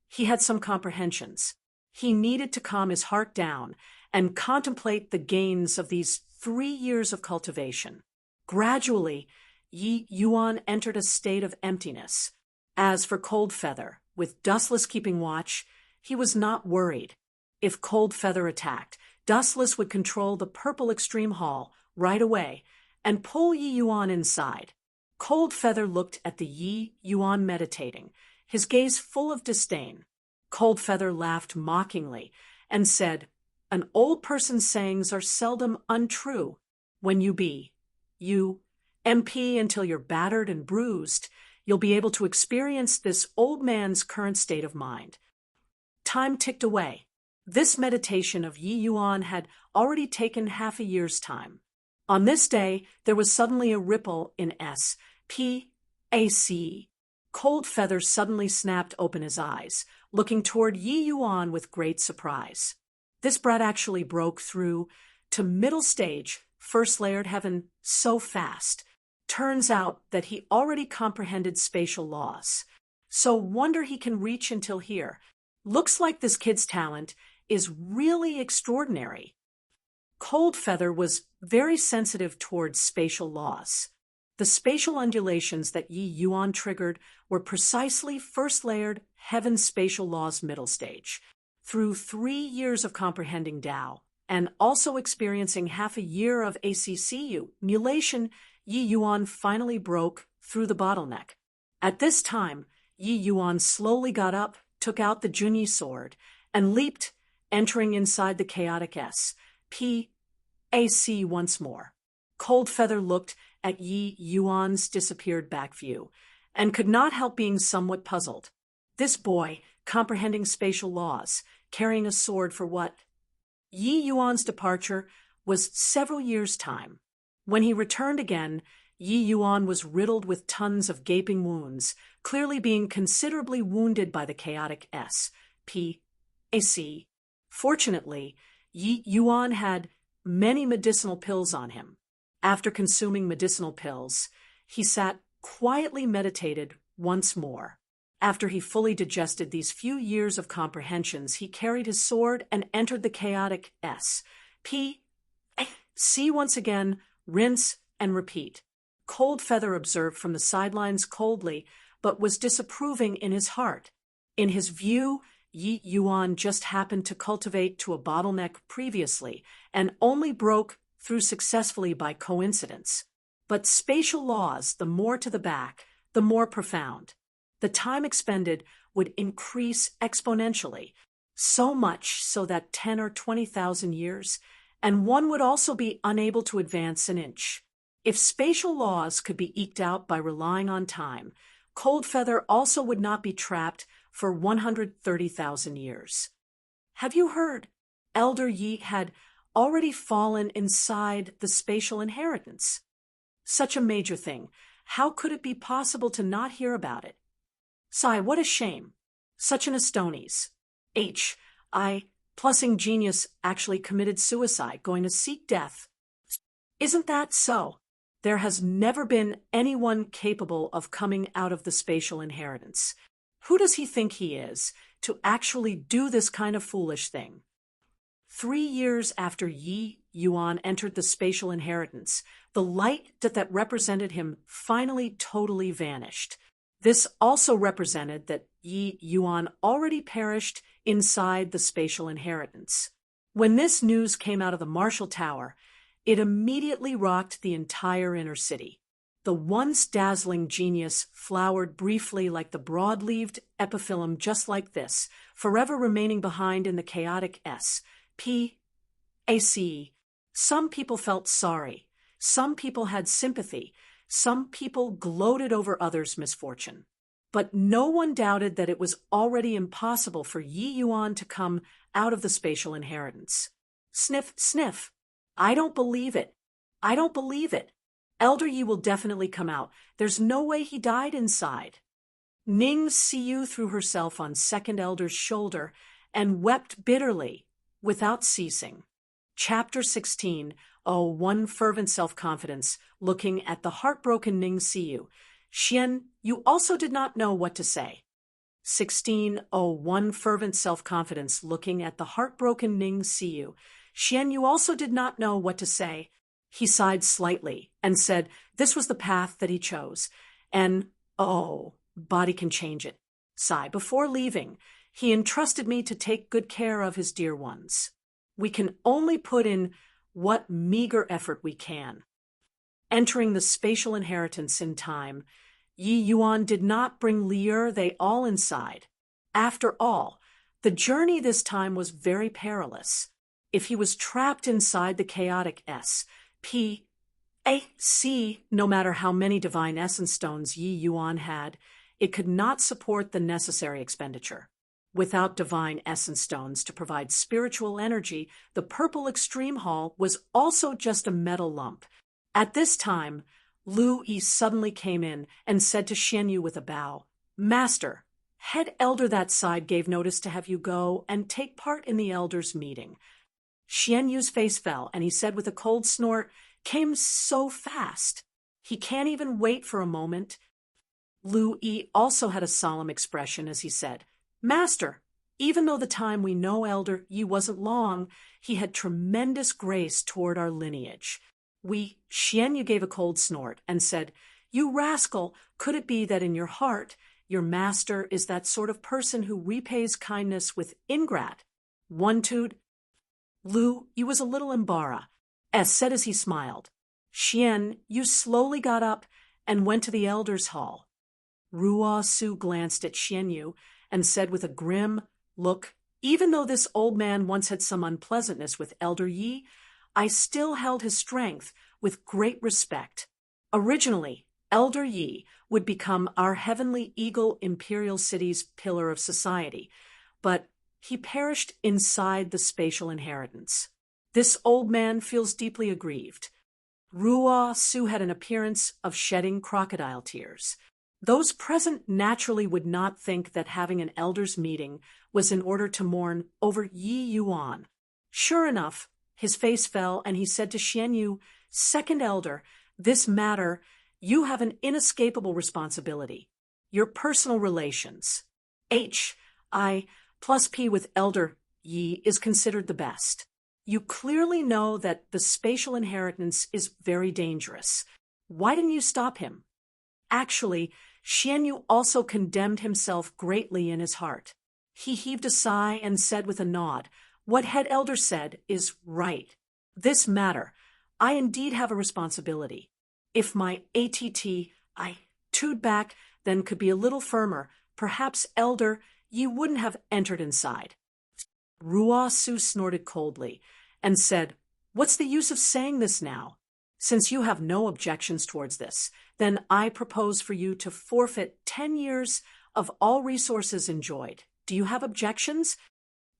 [SPEAKER 1] he had some comprehensions. He needed to calm his heart down and contemplate the gains of these 3 years of cultivation. Gradually, Yi Yuan entered a state of emptiness. As for Cold Feather, with Dustless keeping watch, he was not worried. If Cold Feather attacked, Dustless would control the Purple Extreme Hall right away and pull Yi Yuan inside. Cold Feather looked at the Yi Yuan meditating, his gaze full of disdain. Cold Feather laughed mockingly and said, an old person's sayings are seldom untrue. When you MP until you're battered and bruised, you'll be able to experience this old man's current state of mind. Time ticked away. This meditation of Yi Yuan had already taken half a year's time. On this day, there was suddenly a ripple in SPAC. Cold Feather suddenly snapped open his eyes, looking toward Yi Yuan with great surprise. This brat actually broke through to middle stage, first layered heaven so fast. Turns out that he already comprehended spatial laws. So wonder he can reach until here. Looks like this kid's talent is really extraordinary. Cold Feather was very sensitive towards spatial laws. The spatial undulations that Yi Yuan triggered were precisely first-layered heaven spatial laws middle stage. Through 3 years of comprehending Tao, and also experiencing half a year of ACCU emulation, Yi Yuan finally broke through the bottleneck. At this time, Yi Yuan slowly got up, took out the Junyi sword, and leaped, entering inside the chaotic SPAC once more. Cold Feather looked at Yi Yuan's disappeared back view, and could not help being somewhat puzzled. This boy, comprehending spatial laws, carrying a sword for what? Yi Yuan's departure was several years' time. When he returned again, Yi Yuan was riddled with tons of gaping wounds, clearly being considerably wounded by the chaotic SPAC. Fortunately, Yi Yuan had many medicinal pills on him. After consuming medicinal pills, he sat quietly meditated once more. After he fully digested these few years of comprehensions, he carried his sword and entered the chaotic See once again, rinse and repeat. Cold Feather observed from the sidelines coldly, but was disapproving in his heart. In his view, Yi Yuan just happened to cultivate to a bottleneck previously, and only broke through successfully by coincidence. But spatial laws, the more to the back, the more profound. The time expended would increase exponentially, so much so that 10 or 20,000 years, and one would also be unable to advance an inch. If spatial laws could be eked out by relying on time, Cold Feather also would not be trapped for 130,000 years. Have you heard? Elder Yi had already fallen inside the spatial inheritance. Such a major thing. How could it be possible to not hear about it? Sigh, what a shame. Such an Astonies. Plussing genius actually committed suicide, going to seek death. Isn't that so? There has never been anyone capable of coming out of the spatial inheritance. Who does he think he is to actually do this kind of foolish thing? 3 years after Yi Yuan entered the spatial inheritance, the light that represented him finally totally vanished. This also represented that Yi Yuan already perished inside the spatial inheritance. When this news came out of the Marshall Tower, it immediately rocked the entire inner city. The once dazzling genius flowered briefly like the broad-leaved epiphyllum, just like this, forever remaining behind in the chaotic SPAC. Some people felt sorry. Some people had sympathy. Some people gloated over others' misfortune. But no one doubted that it was already impossible for Yi Yuan to come out of the spatial inheritance. Sniff, sniff. I don't believe it. I don't believe it. Elder Yi will definitely come out. There's no way he died inside. Ning Siyu threw herself on Second Elder's shoulder and wept bitterly, without ceasing. Chapter 16. Oh, one fervent self-confidence, looking at the heartbroken Ning Siyu. Xian, you also did not know what to say. 16. Oh, one fervent self-confidence, looking at the heartbroken Ning Siyu. Xian, you also did not know what to say. He sighed slightly and said this was the path that he chose. And, body can change it. Sigh, before leaving, he entrusted me to take good care of his dear ones. We can only put in what meager effort we can. Entering the spatial inheritance in time, Yi Yuan did not bring Lier they all inside. After all, the journey this time was very perilous. If he was trapped inside the chaotic SPAC, no matter how many divine essence stones Yi Yuan had, it could not support the necessary expenditure. Without divine essence stones to provide spiritual energy, the purple extreme hall was also just a metal lump. At this time, Lu Yi suddenly came in and said to Xianyu with a bow, Master, head elder that side gave notice to have you go and take part in the elders' meeting. Xianyu's face fell, and he said with a cold snort, Came so fast. He can't even wait for a moment. Lu Yi also had a solemn expression as he said, Master, even though the time we know Elder Yi wasn't long, he had tremendous grace toward our lineage. Xianyu gave a cold snort and said, You rascal, could it be that in your heart, your master is that sort of person who repays kindness with ingrat? Lu Yi was a little embarrassed, said as he smiled. Xian, you slowly got up and went to the elders' hall. Ruo Su glanced at Xianyu and said with a grim look, Even though this old man once had some unpleasantness with Elder Yi, I still held his strength with great respect. Originally, Elder Yi would become our heavenly eagle imperial city's pillar of society, but he perished inside the spatial inheritance. This old man feels deeply aggrieved. Ruo Su had an appearance of shedding crocodile tears. Those present naturally would not think that having an elders' meeting was in order to mourn over Yi Yuan. Sure enough, his face fell, and he said to Xianyu, Second Elder, this matter, you have an inescapable responsibility. your personal relations. H, I, plus P with elder Yi is considered the best. You clearly know that the spatial inheritance is very dangerous. Why didn't you stop him? Actually, Xianyu also condemned himself greatly in his heart. He heaved a sigh and said with a nod, "What head elder said is right. This matter, I indeed have a responsibility. If my ATT, I toed back, then could be a little firmer, perhaps elder, ye wouldn't have entered inside." Rua Su snorted coldly and said, "What's the use of saying this now? Since you have no objections towards this, then I propose for you to forfeit 10 years of all resources enjoyed. Do you have objections?"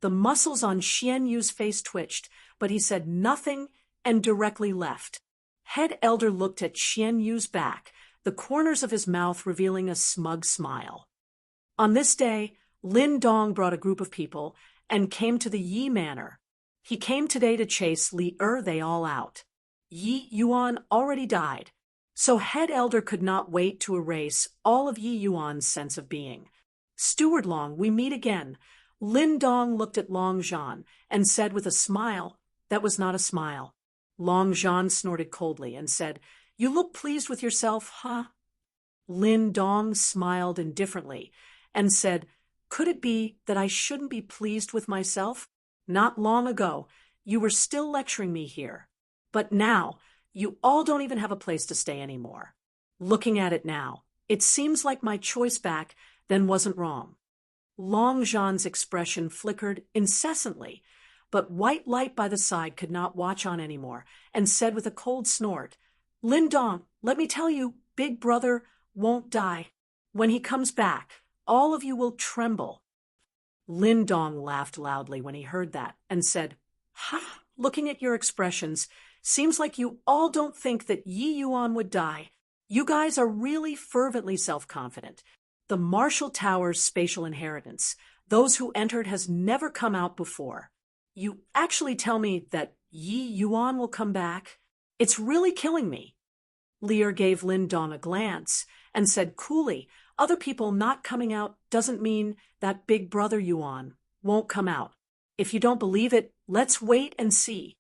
[SPEAKER 1] The muscles on Xian Yu's face twitched, but he said nothing and directly left. Head elder looked at Xian Yu's back, the corners of his mouth revealing a smug smile. On this day, Lin Dong brought a group of people and came to the Yi Manor. He came today to chase Li they all out. Yi Yuan already died, so head elder could not wait to erase all of Yi Yuan's sense of being. "Steward Long, we meet again." Lin Dong looked at Long Zhan and said with a smile that was not a smile. Long Zhan snorted coldly and said, "You look pleased with yourself, huh?" Lin Dong smiled indifferently and said, "Could it be that I shouldn't be pleased with myself? Not long ago, you were still lecturing me here. But now, you all don't even have a place to stay anymore. Looking at it now, it seems like my choice back then wasn't wrong." Long Zhan's expression flickered incessantly, but White Light by the side could not watch on anymore and said with a cold snort, "Lin Dong, let me tell you, Big Brother won't die. When he comes back, all of you will tremble." Lin Dong laughed loudly when he heard that and said, "Ha, looking at your expressions, seems like you all don't think that Yi Yuan would die. You guys are really fervently self-confident. The Marshall Tower's spatial inheritance, those who entered has never come out before. You actually tell me that Yi Yuan will come back? It's really killing me." Lear gave Lin Dong a glance and said coolly, "Other people not coming out doesn't mean that Big Brother Yuan won't come out. If you don't believe it, let's wait and see."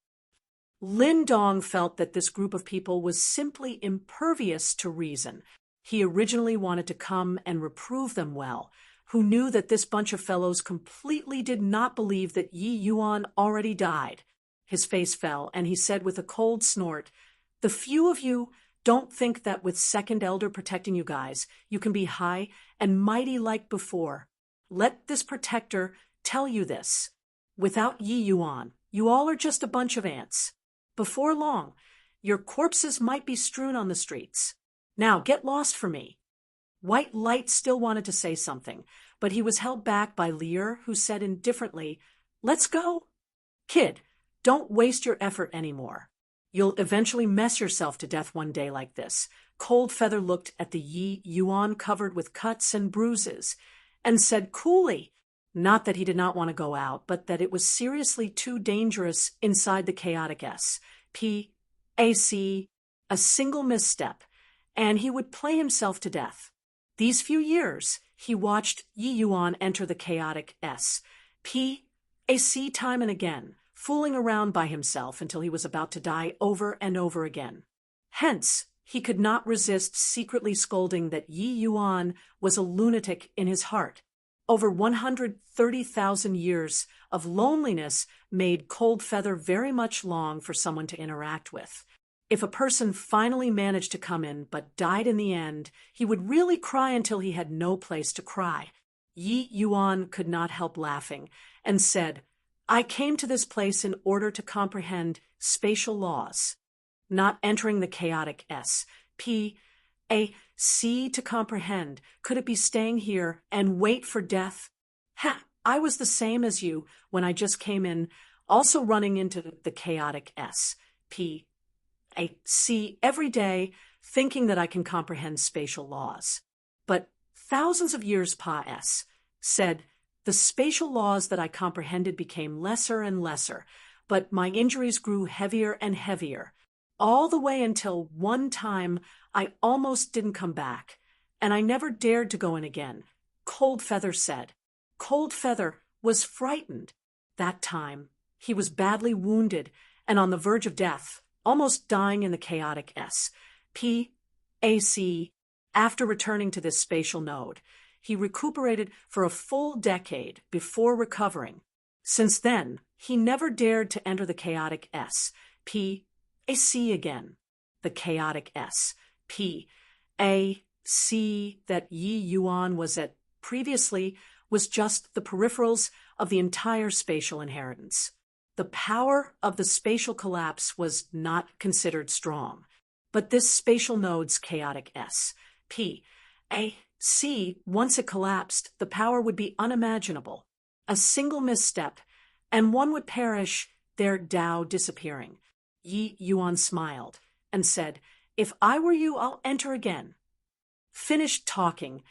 [SPEAKER 1] Lin Dong felt that this group of people was simply impervious to reason. He originally wanted to come and reprove them well, who knew that this bunch of fellows completely did not believe that Yi Yuan already died. His face fell, and he said with a cold snort, "The few of you don't think that with Second Elder protecting you guys, you can be high and mighty like before. Let this protector tell you this. Without Yi Yuan, you all are just a bunch of ants. Before long, your corpses might be strewn on the streets. Now get lost for me." White Light still wanted to say something, but he was held back by Lear, who said indifferently, "Let's go. Kid, don't waste your effort anymore. You'll eventually mess yourself to death one day like this." Cold Feather looked at the Yi Yuan covered with cuts and bruises and said coolly, not that he did not want to go out, but that it was seriously too dangerous inside the chaotic S.P.A.C. A single misstep, and he would play himself to death. These few years, he watched Yi Yuan enter the chaotic S.P.A.C. time and again, fooling around by himself until he was about to die over and over again. Hence, he could not resist secretly scolding that Yi Yuan was a lunatic in his heart. Over 130,000 years of loneliness made Cold Feather very much long for someone to interact with. If a person finally managed to come in but died in the end, he would really cry until he had no place to cry. Yi Yuan could not help laughing and said, "I came to this place in order to comprehend spatial laws. Not entering the chaotic S.P.A.C. to comprehend. Could it be staying here and wait for death? Ha! I was the same as you when I just came in, also running into the chaotic S.P.A.C. every day, thinking that I can comprehend spatial laws. But thousands of years Pa-S said, the spatial laws that I comprehended became lesser and lesser, but my injuries grew heavier and heavier, all the way until one time I almost didn't come back. and I never dared to go in again, Cold Feather said. Cold Feather was frightened. That time, he was badly wounded and on the verge of death, almost dying in the chaotic S.P.A.C. After returning to this spatial node, he recuperated for a full decade before recovering. Since then, he never dared to enter the chaotic S.P.A.C. again. The chaotic S.P.A.C. that Yi Yuan was at previously was just the peripherals of the entire spatial inheritance. The power of the spatial collapse was not considered strong, but this spatial node's chaotic S.P.A.C., once it collapsed, the power would be unimaginable. A single misstep, and one would perish, their Tao disappearing. Yi Yuan smiled and said, "If I were you, I'll enter again." Finished talking,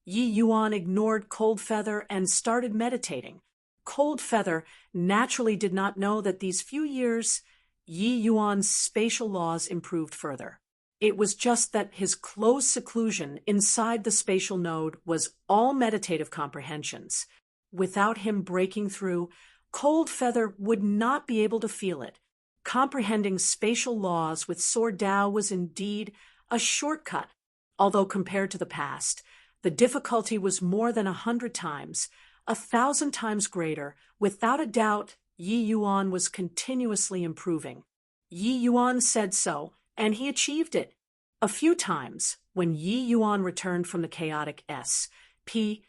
[SPEAKER 1] Yi Yuan ignored Cold Feather and started meditating. Cold Feather naturally did not know that these few years, Yi Yuan's spatial laws improved further. It was just that his close seclusion inside the spatial node was all meditative comprehensions. Without him breaking through, Cold Feather would not be able to feel it. Comprehending spatial laws with Sword Tao was indeed a shortcut, although compared to the past, the difficulty was more than 100 times, 1,000 times greater. Without a doubt, Yi Yuan was continuously improving. Yi Yuan said so, and he achieved it. A few times, when Yi Yuan returned from the chaotic S.P.A.C.,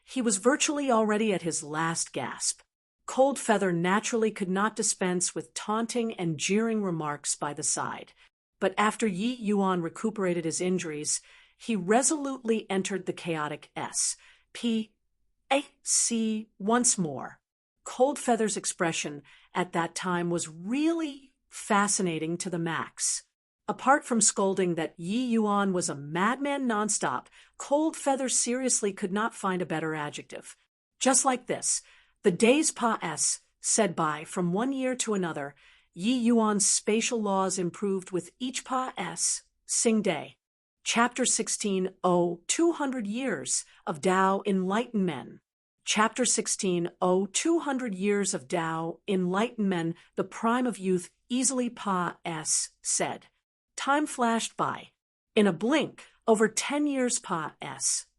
[SPEAKER 1] he was virtually already at his last gasp. Cold Feather naturally could not dispense with taunting and jeering remarks by the side. But after Yi Yuan recuperated his injuries, he resolutely entered the chaotic S.P.A.C. once more. Cold Feather's expression at that time was really fascinating to the max. Apart from scolding that Yi Yuan was a madman nonstop, Cold Feather seriously could not find a better adjective. Just like this, the days said by from one year to another, Yi Yuan's spatial laws improved with each sing day. Chapter 16, 200 Years of Tao Enlightened Men. Chapter 16, 200 Years of Tao Enlightened Men, the prime of youth easily said. Time flashed by. In a blink, over 10 years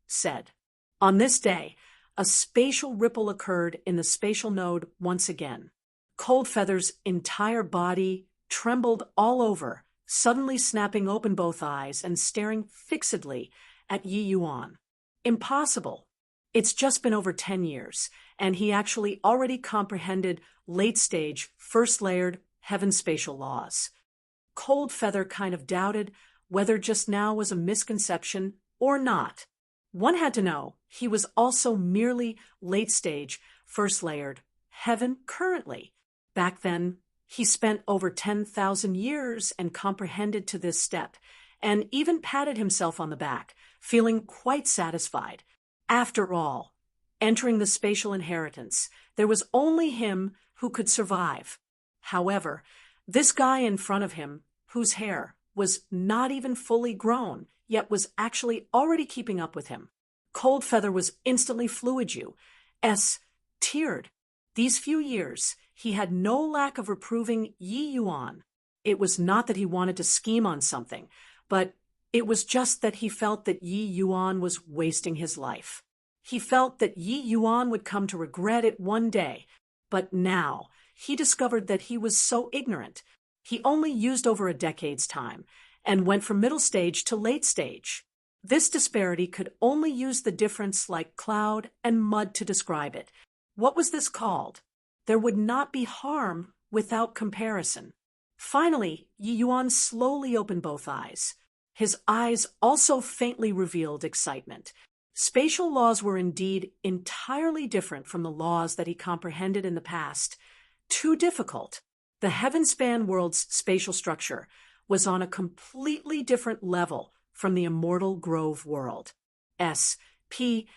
[SPEAKER 1] said. On this day, a spatial ripple occurred in the spatial node once again. Cold Feather's entire body trembled all over, suddenly snapping open both eyes and staring fixedly at Yi Yuan. Impossible. It's just been over 10 years, and he actually already comprehended late-stage, first-layered heaven spatial laws. Cold Feather kind of doubted whether just now was a misconception or not. One had to know he was also merely late-stage, first-layered heaven currently. Back then, he spent over 10,000 years and comprehended to this step, and even patted himself on the back, feeling quite satisfied. After all, entering the spatial inheritance, there was only him who could survive. However, this guy in front of him, whose hair was not even fully grown, yet was actually already keeping up with him. Cold Feather was instantly teared. These few years, he had no lack of reproving Yi Yuan. It was not that he wanted to scheme on something, but it was just that he felt that Yi Yuan was wasting his life. He felt that Yi Yuan would come to regret it one day, but now he discovered that he was so ignorant. He only used over a decade's time and went from middle stage to late stage. This disparity could only use the difference like cloud and mud to describe it. What was this called? There would not be harm without comparison. Finally, Yi Yuan slowly opened both eyes. His eyes also faintly revealed excitement. Spatial laws were indeed entirely different from the laws that he comprehended in the past. Too difficult. The heaven-span world's spatial structure was on a completely different level from the immortal Grove world. S.P.A.C.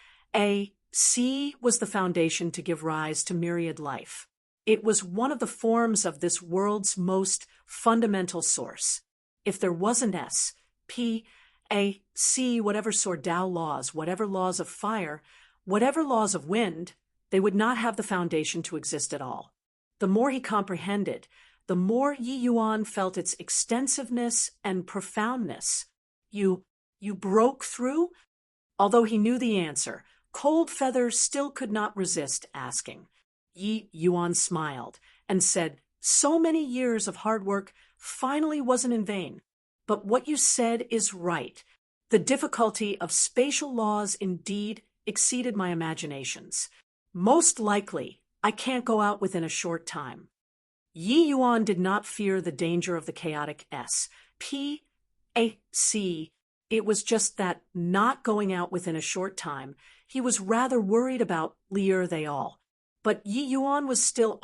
[SPEAKER 1] was the foundation to give rise to myriad life. It was one of the forms of this world's most fundamental source. If there wasn't S.P.A.C., whatever sword Dao laws, whatever laws of fire, whatever laws of wind, they would not have the foundation to exist at all. The more he comprehended, the more Yi Yuan felt its extensiveness and profoundness. You broke through? Although he knew the answer, Cold Feather still could not resist asking. Yi Yuan smiled and said, "So many years of hard work finally wasn't in vain. But what you said is right. The difficulty of spatial laws indeed exceeded my imaginations. Most likely, I can't go out within a short time." Yi Yuan did not fear the danger of the chaotic SPAC. It was just that, not going out within a short time, he was rather worried about Lier they all. But Yi Yuan was still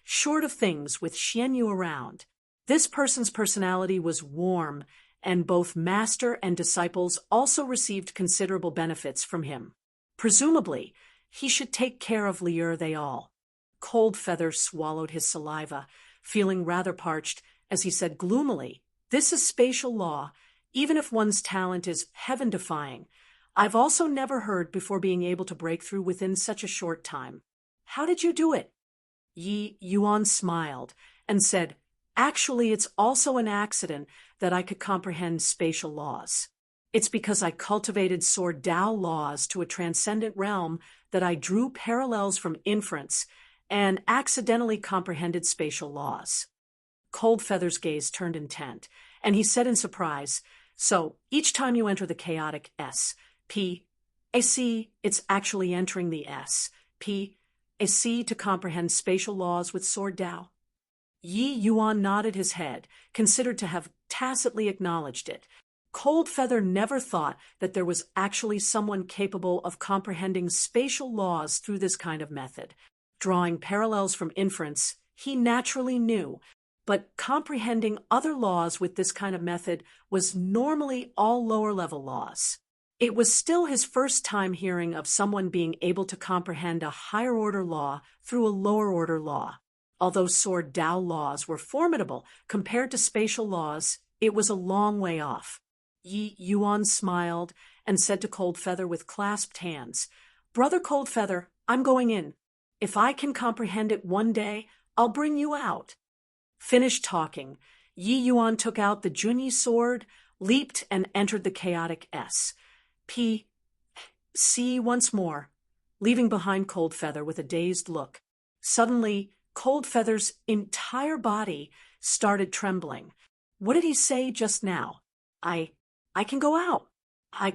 [SPEAKER 1] short of things with Xian Yu around. This person's personality was warm, and both master and disciples also received considerable benefits from him. Presumably, he should take care of Lier they all. Cold Feather swallowed his saliva, feeling rather parched, as he said gloomily, "This is spatial law, even if one's talent is heaven-defying. I've also never heard before being able to break through within such a short time. How did you do it?" Yi Yuan smiled and said, "Actually, it's also an accident that I could comprehend spatial laws. It's because I cultivated sword Dao laws to a transcendent realm that I drew parallels from inference and accidentally comprehended spatial laws." Cold Feather's gaze turned intent, and he said in surprise, "So, each time you enter the chaotic SPAC, it's actually entering the SPAC to comprehend spatial laws with sword Dao?" Yi Yuan nodded his head, considered to have tacitly acknowledged it. Cold Feather never thought that there was actually someone capable of comprehending spatial laws through this kind of method. Drawing parallels from inference, he naturally knew, but comprehending other laws with this kind of method was normally all lower-level laws. It was still his first time hearing of someone being able to comprehend a higher-order law through a lower-order law. Although sword Dao laws were formidable compared to spatial laws, it was a long way off. Yi Yuan smiled and said to Cold Feather with clasped hands, "Brother Cold Feather, I'm going in. If I can comprehend it one day, I'll bring you out." Finished talking, Yi Yuan took out the Junyi sword, leaped and entered the chaotic SPAC once more, leaving behind Cold Feather with a dazed look. Suddenly, Cold Feather's entire body started trembling. What did he say just now? I can go out.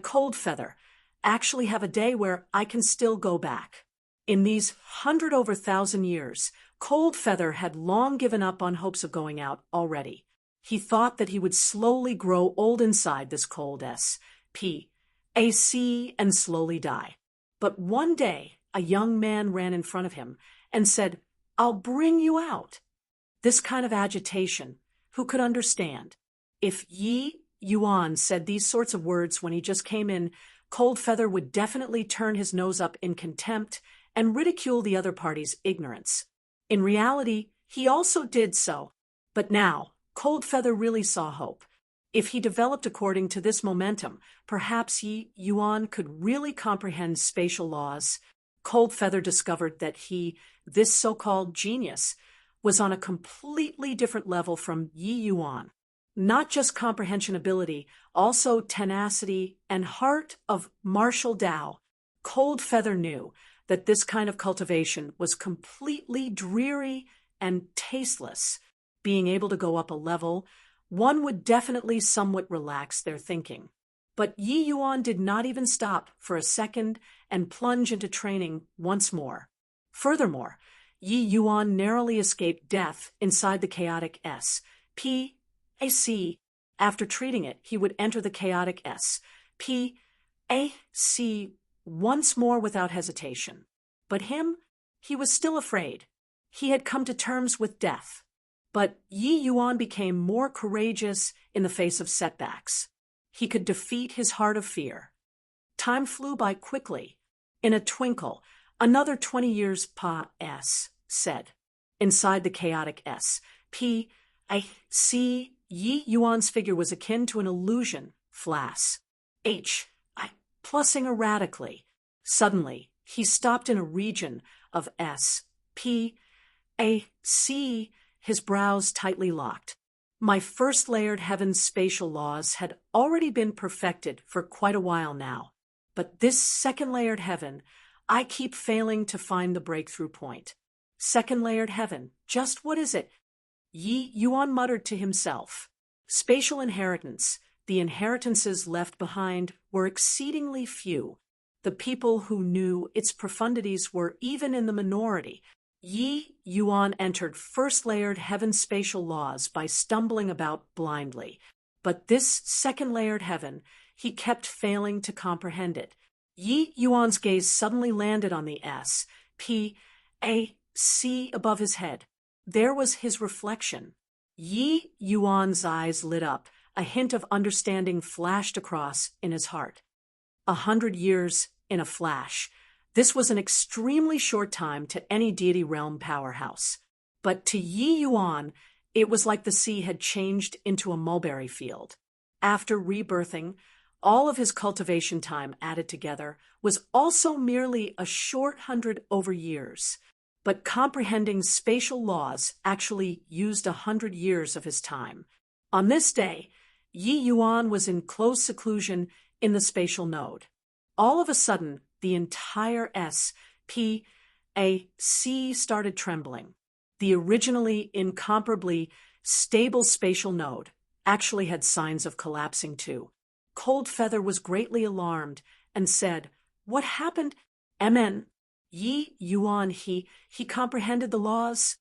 [SPEAKER 1] Cold Feather, actually have a day where I can still go back. In these 100,000 years, Cold Feather had long given up on hopes of going out already. He thought that he would slowly grow old inside this cold SPAC and slowly die. But one day, a young man ran in front of him and said, "I'll bring you out." This kind of agitation, who could understand? If Yi Yuan said these sorts of words when he just came in, Cold Feather would definitely turn his nose up in contempt and ridicule the other party's ignorance. In reality, he also did so. But now, Cold Feather really saw hope. If he developed according to this momentum, perhaps Yi Yuan could really comprehend spatial laws. Cold Feather discovered that this so-called genius, was on a completely different level from Yi Yuan. Not just comprehension ability, also tenacity and heart of martial Dao. Cold Feather knew that this kind of cultivation was completely dreary and tasteless. Being able to go up a level, one would definitely somewhat relax their thinking. But Yi Yuan did not even stop for a second and plunge into training once more. Furthermore, Yi Yuan narrowly escaped death inside the chaotic SPAC. After treating it, he would enter the chaotic SPAC once more without hesitation. But he was still afraid. He had come to terms with death. But Yi Yuan became more courageous in the face of setbacks. He could defeat his heart of fear. Time flew by quickly. In a twinkle, another 20 years said. Inside the chaotic SPAC, Yi Yuan's figure was akin to an illusion, flash. Plussing erratically. Suddenly, he stopped in a region of S-P-A-C, his brows tightly locked. My first layered heaven's spatial laws had already been perfected for quite a while now. But this second layered heaven, I keep failing to find the breakthrough point. Second layered heaven, just what is it? Yi Yuan muttered to himself. Spatial inheritance. The inheritances left behind were exceedingly few. The people who knew its profundities were even in the minority. Yi Yuan entered first-layered heaven's spatial laws by stumbling about blindly. But this second-layered heaven, he kept failing to comprehend it. Yi Yuan's gaze suddenly landed on the S-P-A-C above his head. There was his reflection. Yi Yuan's eyes lit up. A hint of understanding flashed across in his heart. 100 years in a flash. This was an extremely short time to any deity realm powerhouse. But to Yi Yuan, it was like the sea had changed into a mulberry field. After rebirthing, all of his cultivation time added together was also merely a short 100 over years. But comprehending spatial laws actually used 100 years of his time. On this day, Yi Yuan was in close seclusion in the spatial node. All of a sudden, the entire S-P-A-C started trembling. The originally incomparably stable spatial node actually had signs of collapsing too. Cold Feather was greatly alarmed and said, "What happened? MN? Yi Yuan, he comprehended the laws?"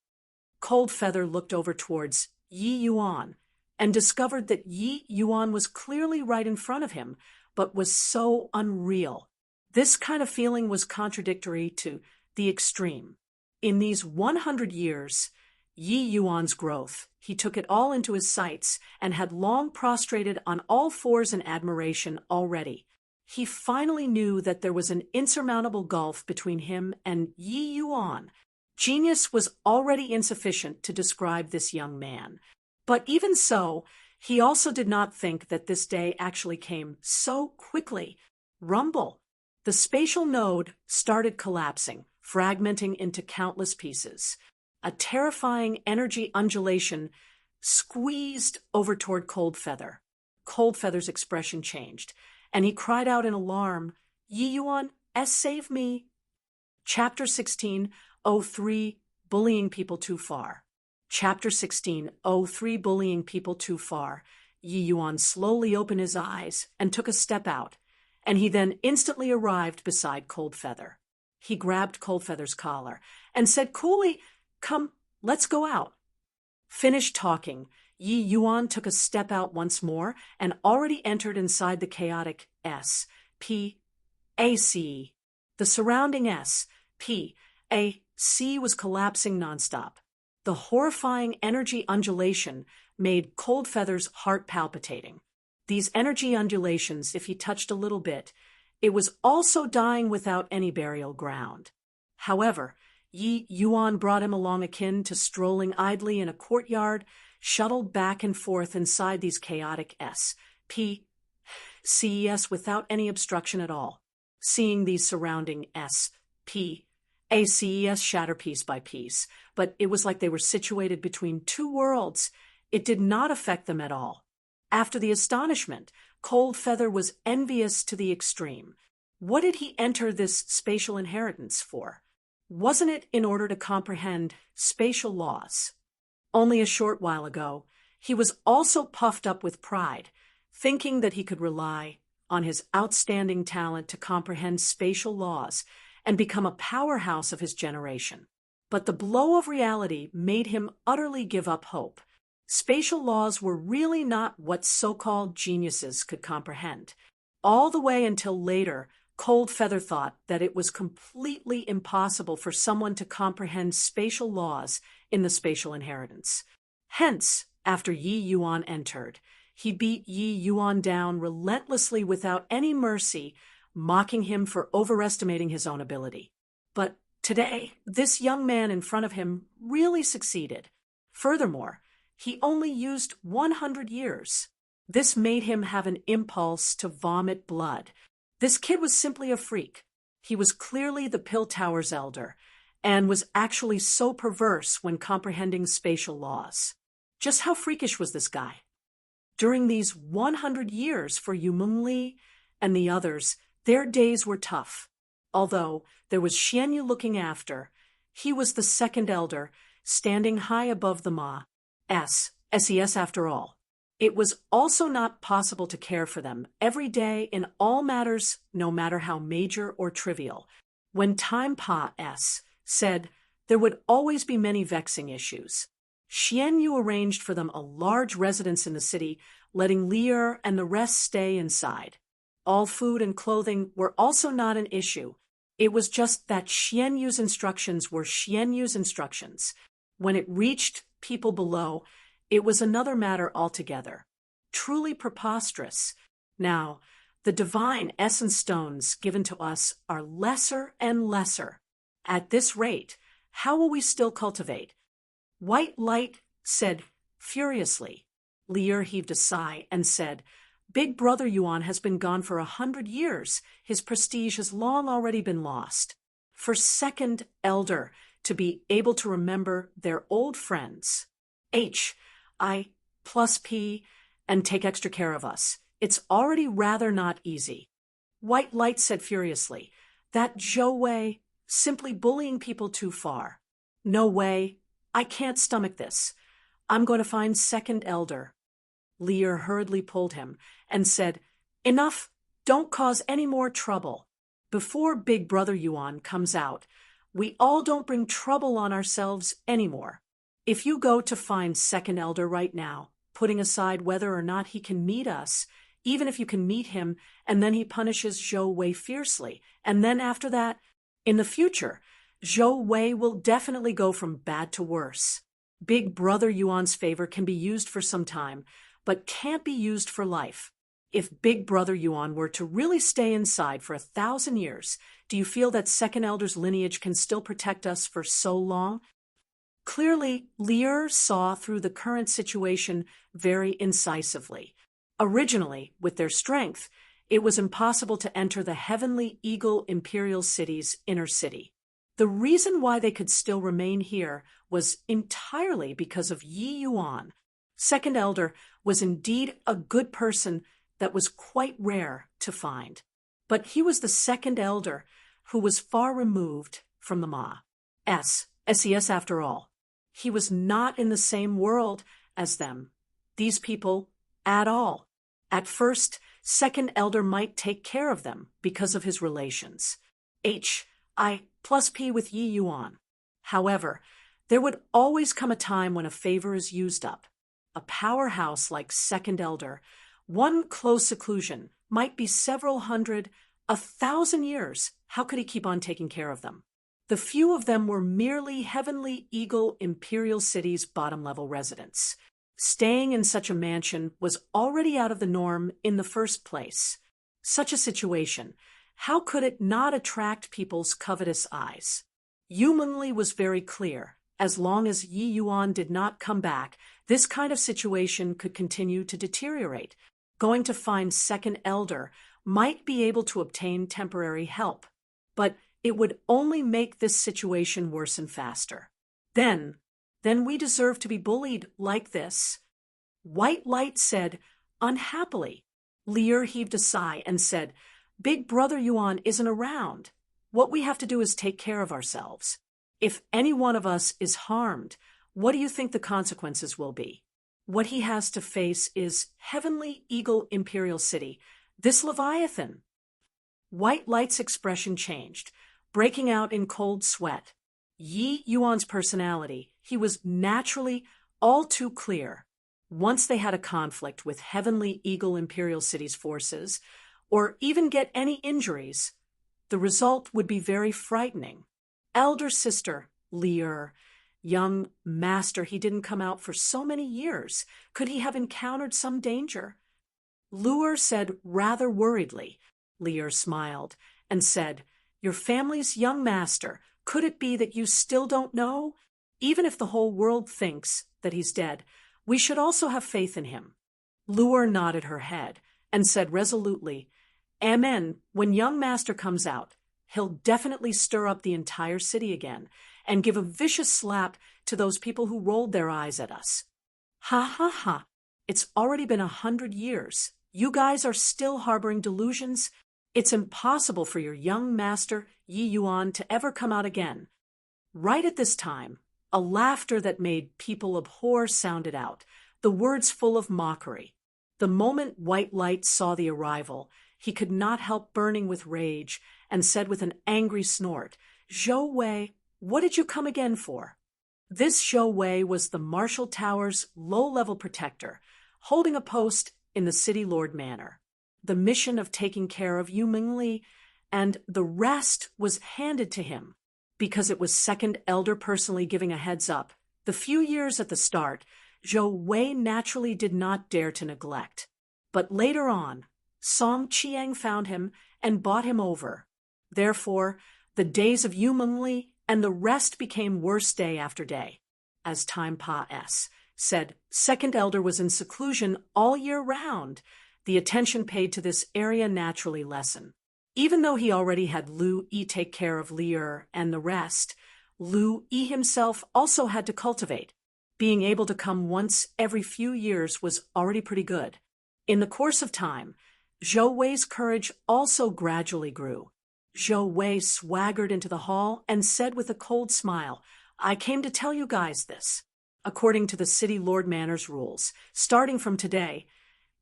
[SPEAKER 1] Cold Feather looked over towards Yi Yuan and discovered that Yi Yuan was clearly right in front of him, but was so unreal. This kind of feeling was contradictory to the extreme. In these 100 years, Yi Yuan's growth, he took it all into his sights and had long prostrated on all fours in admiration already. He finally knew that there was an insurmountable gulf between him and Yi Yuan. Genius was already insufficient to describe this young man. But even so, he also did not think that this day actually came so quickly. Rumble. The spatial node started collapsing, fragmenting into countless pieces. A terrifying energy undulation squeezed over toward Cold Feather. Cold Feather's expression changed, and he cried out in alarm, "Yi Yuan, save me!" Chapter 16:03 Bullying People Too Far. Chapter 16:03 Bullying People Too Far. Yi Yuan slowly opened his eyes and took a step out, and he then instantly arrived beside Cold Feather. He grabbed Cold Feather's collar and said coolly, "Come, let's go out." Finished talking, Yi Yuan took a step out once more and already entered inside the chaotic S-P-A-C. The surrounding S-P-A-C was collapsing nonstop. The horrifying energy undulation made Cold Feather's heart palpitating. These energy undulations, if he touched a little bit, it was also dying without any burial ground. However, Yi Yuan brought him along akin to strolling idly in a courtyard, shuttled back and forth inside these chaotic S-P-C-S without any obstruction at all. Seeing these surrounding S-P-A-C-S shatter piece by piece, but it was like they were situated between two worlds. It did not affect them at all. After the astonishment, Cold Feather was envious to the extreme. What did he enter this spatial inheritance for? Wasn't it in order to comprehend spatial laws? Only a short while ago, he was also puffed up with pride, thinking that he could rely on his outstanding talent to comprehend spatial laws and become a powerhouse of his generation. But the blow of reality made him utterly give up hope. Spatial laws were really not what so-called geniuses could comprehend. All the way until later, Cold Feather thought that it was completely impossible for someone to comprehend spatial laws in the spatial inheritance. Hence, after Yi Yuan entered, he beat Yi Yuan down relentlessly without any mercy, mocking him for overestimating his own ability. But today, this young man in front of him really succeeded. Furthermore, He only used 100 years. This made him have an impulse to vomit blood. This kid was simply a freak. He was clearly the Pill Tower's elder, and was actually so perverse when comprehending spatial laws. Just how freakish was this guy? During these 100 years for Yumengli and the others, their days were tough. Although there was Xianyu looking after, he was the second elder, standing high above the SES after all. It was also not possible to care for them every day in all matters, no matter how major or trivial. When Time Pa said there would always be many vexing issues, Xianyu arranged for them a large residence in the city, letting Lier and the rest stay inside. All food and clothing were also not an issue. It was just that Xianyu's instructions were Xianyu's instructions. When it reached people below, it was another matter altogether. Truly preposterous. Now, the divine essence stones given to us are lesser and lesser. At this rate, how will we still cultivate? White Light said furiously. Lier heaved a sigh and said, Big Brother Yuan has been gone for 100 years. His prestige has long already been lost. For second elder to be able to remember their old friends, I plus P, and take extra care of us, it's already rather not easy. White Light said furiously, that Zhou Wei, simply bullying people too far. No way, I can't stomach this. I'm going to find second elder. Lier hurriedly pulled him and said, Enough, don't cause any more trouble. Before Big Brother Yuan comes out, we all don't bring trouble on ourselves anymore. If you go to find second elder right now, putting aside whether or not he can meet us, even if you can meet him, and then he punishes Zhou Wei fiercely, and then after that, in the future, Zhou Wei will definitely go from bad to worse. Big Brother Yuan's favor can be used for some time, but can't be used for life. If Big Brother Yuan were to really stay inside for 1,000 years, do you feel that second elder's lineage can still protect us for so long? Clearly, Lier saw through the current situation very incisively. Originally, with their strength, it was impossible to enter the Heavenly Eagle Imperial City's inner city. The reason why they could still remain here was entirely because of Yi Yuan. Second Elder was indeed a good person that was quite rare to find. But he was the second Elder who was far removed from the SES after all. He was not in the same world as them, these people, at all. At first, second elder might take care of them because of his relations. I plus P with Yi Yuan. However, there would always come a time when a favor is used up. A powerhouse like second elder, one close seclusion might be several hundred, 1,000 years. How could he keep on taking care of them? The few of them were merely Heavenly Eagle Imperial City's bottom-level residents. Staying in such a mansion was already out of the norm in the first place. Such a situation, how could it not attract people's covetous eyes? Yumengli was very clear. As long as Yi Yuan did not come back, this kind of situation could continue to deteriorate. Going to find second elder might be able to obtain temporary help, but it would only make this situation worse and faster. Then we deserve to be bullied like this. White Light said, unhappily. Lier heaved a sigh and said, Big Brother Yuan isn't around. What we have to do is take care of ourselves. If any one of us is harmed, what do you think the consequences will be? What he has to face is Heavenly Eagle Imperial City, this Leviathan. White Light's expression changed, breaking out in cold sweat. Yi Yuan's personality, he was naturally all too clear. Once they had a conflict with Heavenly Eagle Imperial City's forces, or even get any injuries, the result would be very frightening. Elder sister, Lier, young master, he didn't come out for so many years. Could he have encountered some danger? Lier said rather worriedly. Lier smiled and said, Your family's young master, could it be that you still don't know? Even if the whole world thinks that he's dead, We should also have faith in him. Luer nodded her head and said resolutely, Amen. When young master comes out, he'll definitely stir up the entire city again and give a vicious slap to those people who rolled their eyes at us. Ha ha ha. It's already been 100 years. You guys are still harboring delusions. It's impossible for your young master, Yi Yuan, to ever come out again. Right at this time, a laughter that made people abhor sounded out, the words full of mockery. The moment White Light saw the arrival, he could not help burning with rage and said with an angry snort, Zhou Wei, what did you come again for? This Zhou Wei was the Marshall Tower's low-level protector, holding a post in the City Lord Manor. The mission of taking care of Yu Mingli and the rest was handed to him because it was Second Elder personally giving a heads up. The few years at the start, Zhou Wei naturally did not dare to neglect. But later on, Song Qiang found him and bought him over. Therefore, the days of Yu Mingli and the rest became worse day after day. As time passed, said Second Elder was in seclusion all year round. The attention paid to this area naturally lessened. Even though he already had Lu Yi take care of Lier and the rest, Lu Yi himself also had to cultivate. Being able to come once every few years was already pretty good. In the course of time, Zhou Wei's courage also gradually grew. Zhou Wei swaggered into the hall and said with a cold smile, I came to tell you guys this. According to the City Lord Manor's rules, starting from today,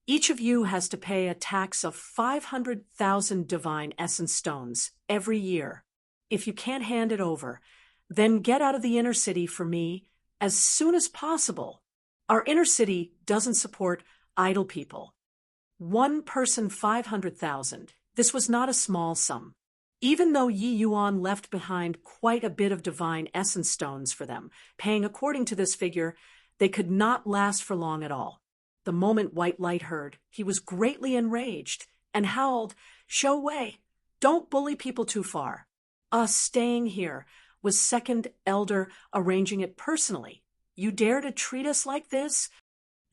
[SPEAKER 1] each of you has to pay a tax of 500,000 divine essence stones every year. If you can't hand it over, then get out of the inner city for me as soon as possible. Our inner city doesn't support idle people. One person 500,000. This was not a small sum. Even though Yi Yuan left behind quite a bit of divine essence stones for them, paying according to this figure, they could not last for long at all. The moment White Light heard, he was greatly enraged and howled, Zhou Wei, don't bully people too far. Us staying here was Second Elder arranging it personally. You dare to treat us like this?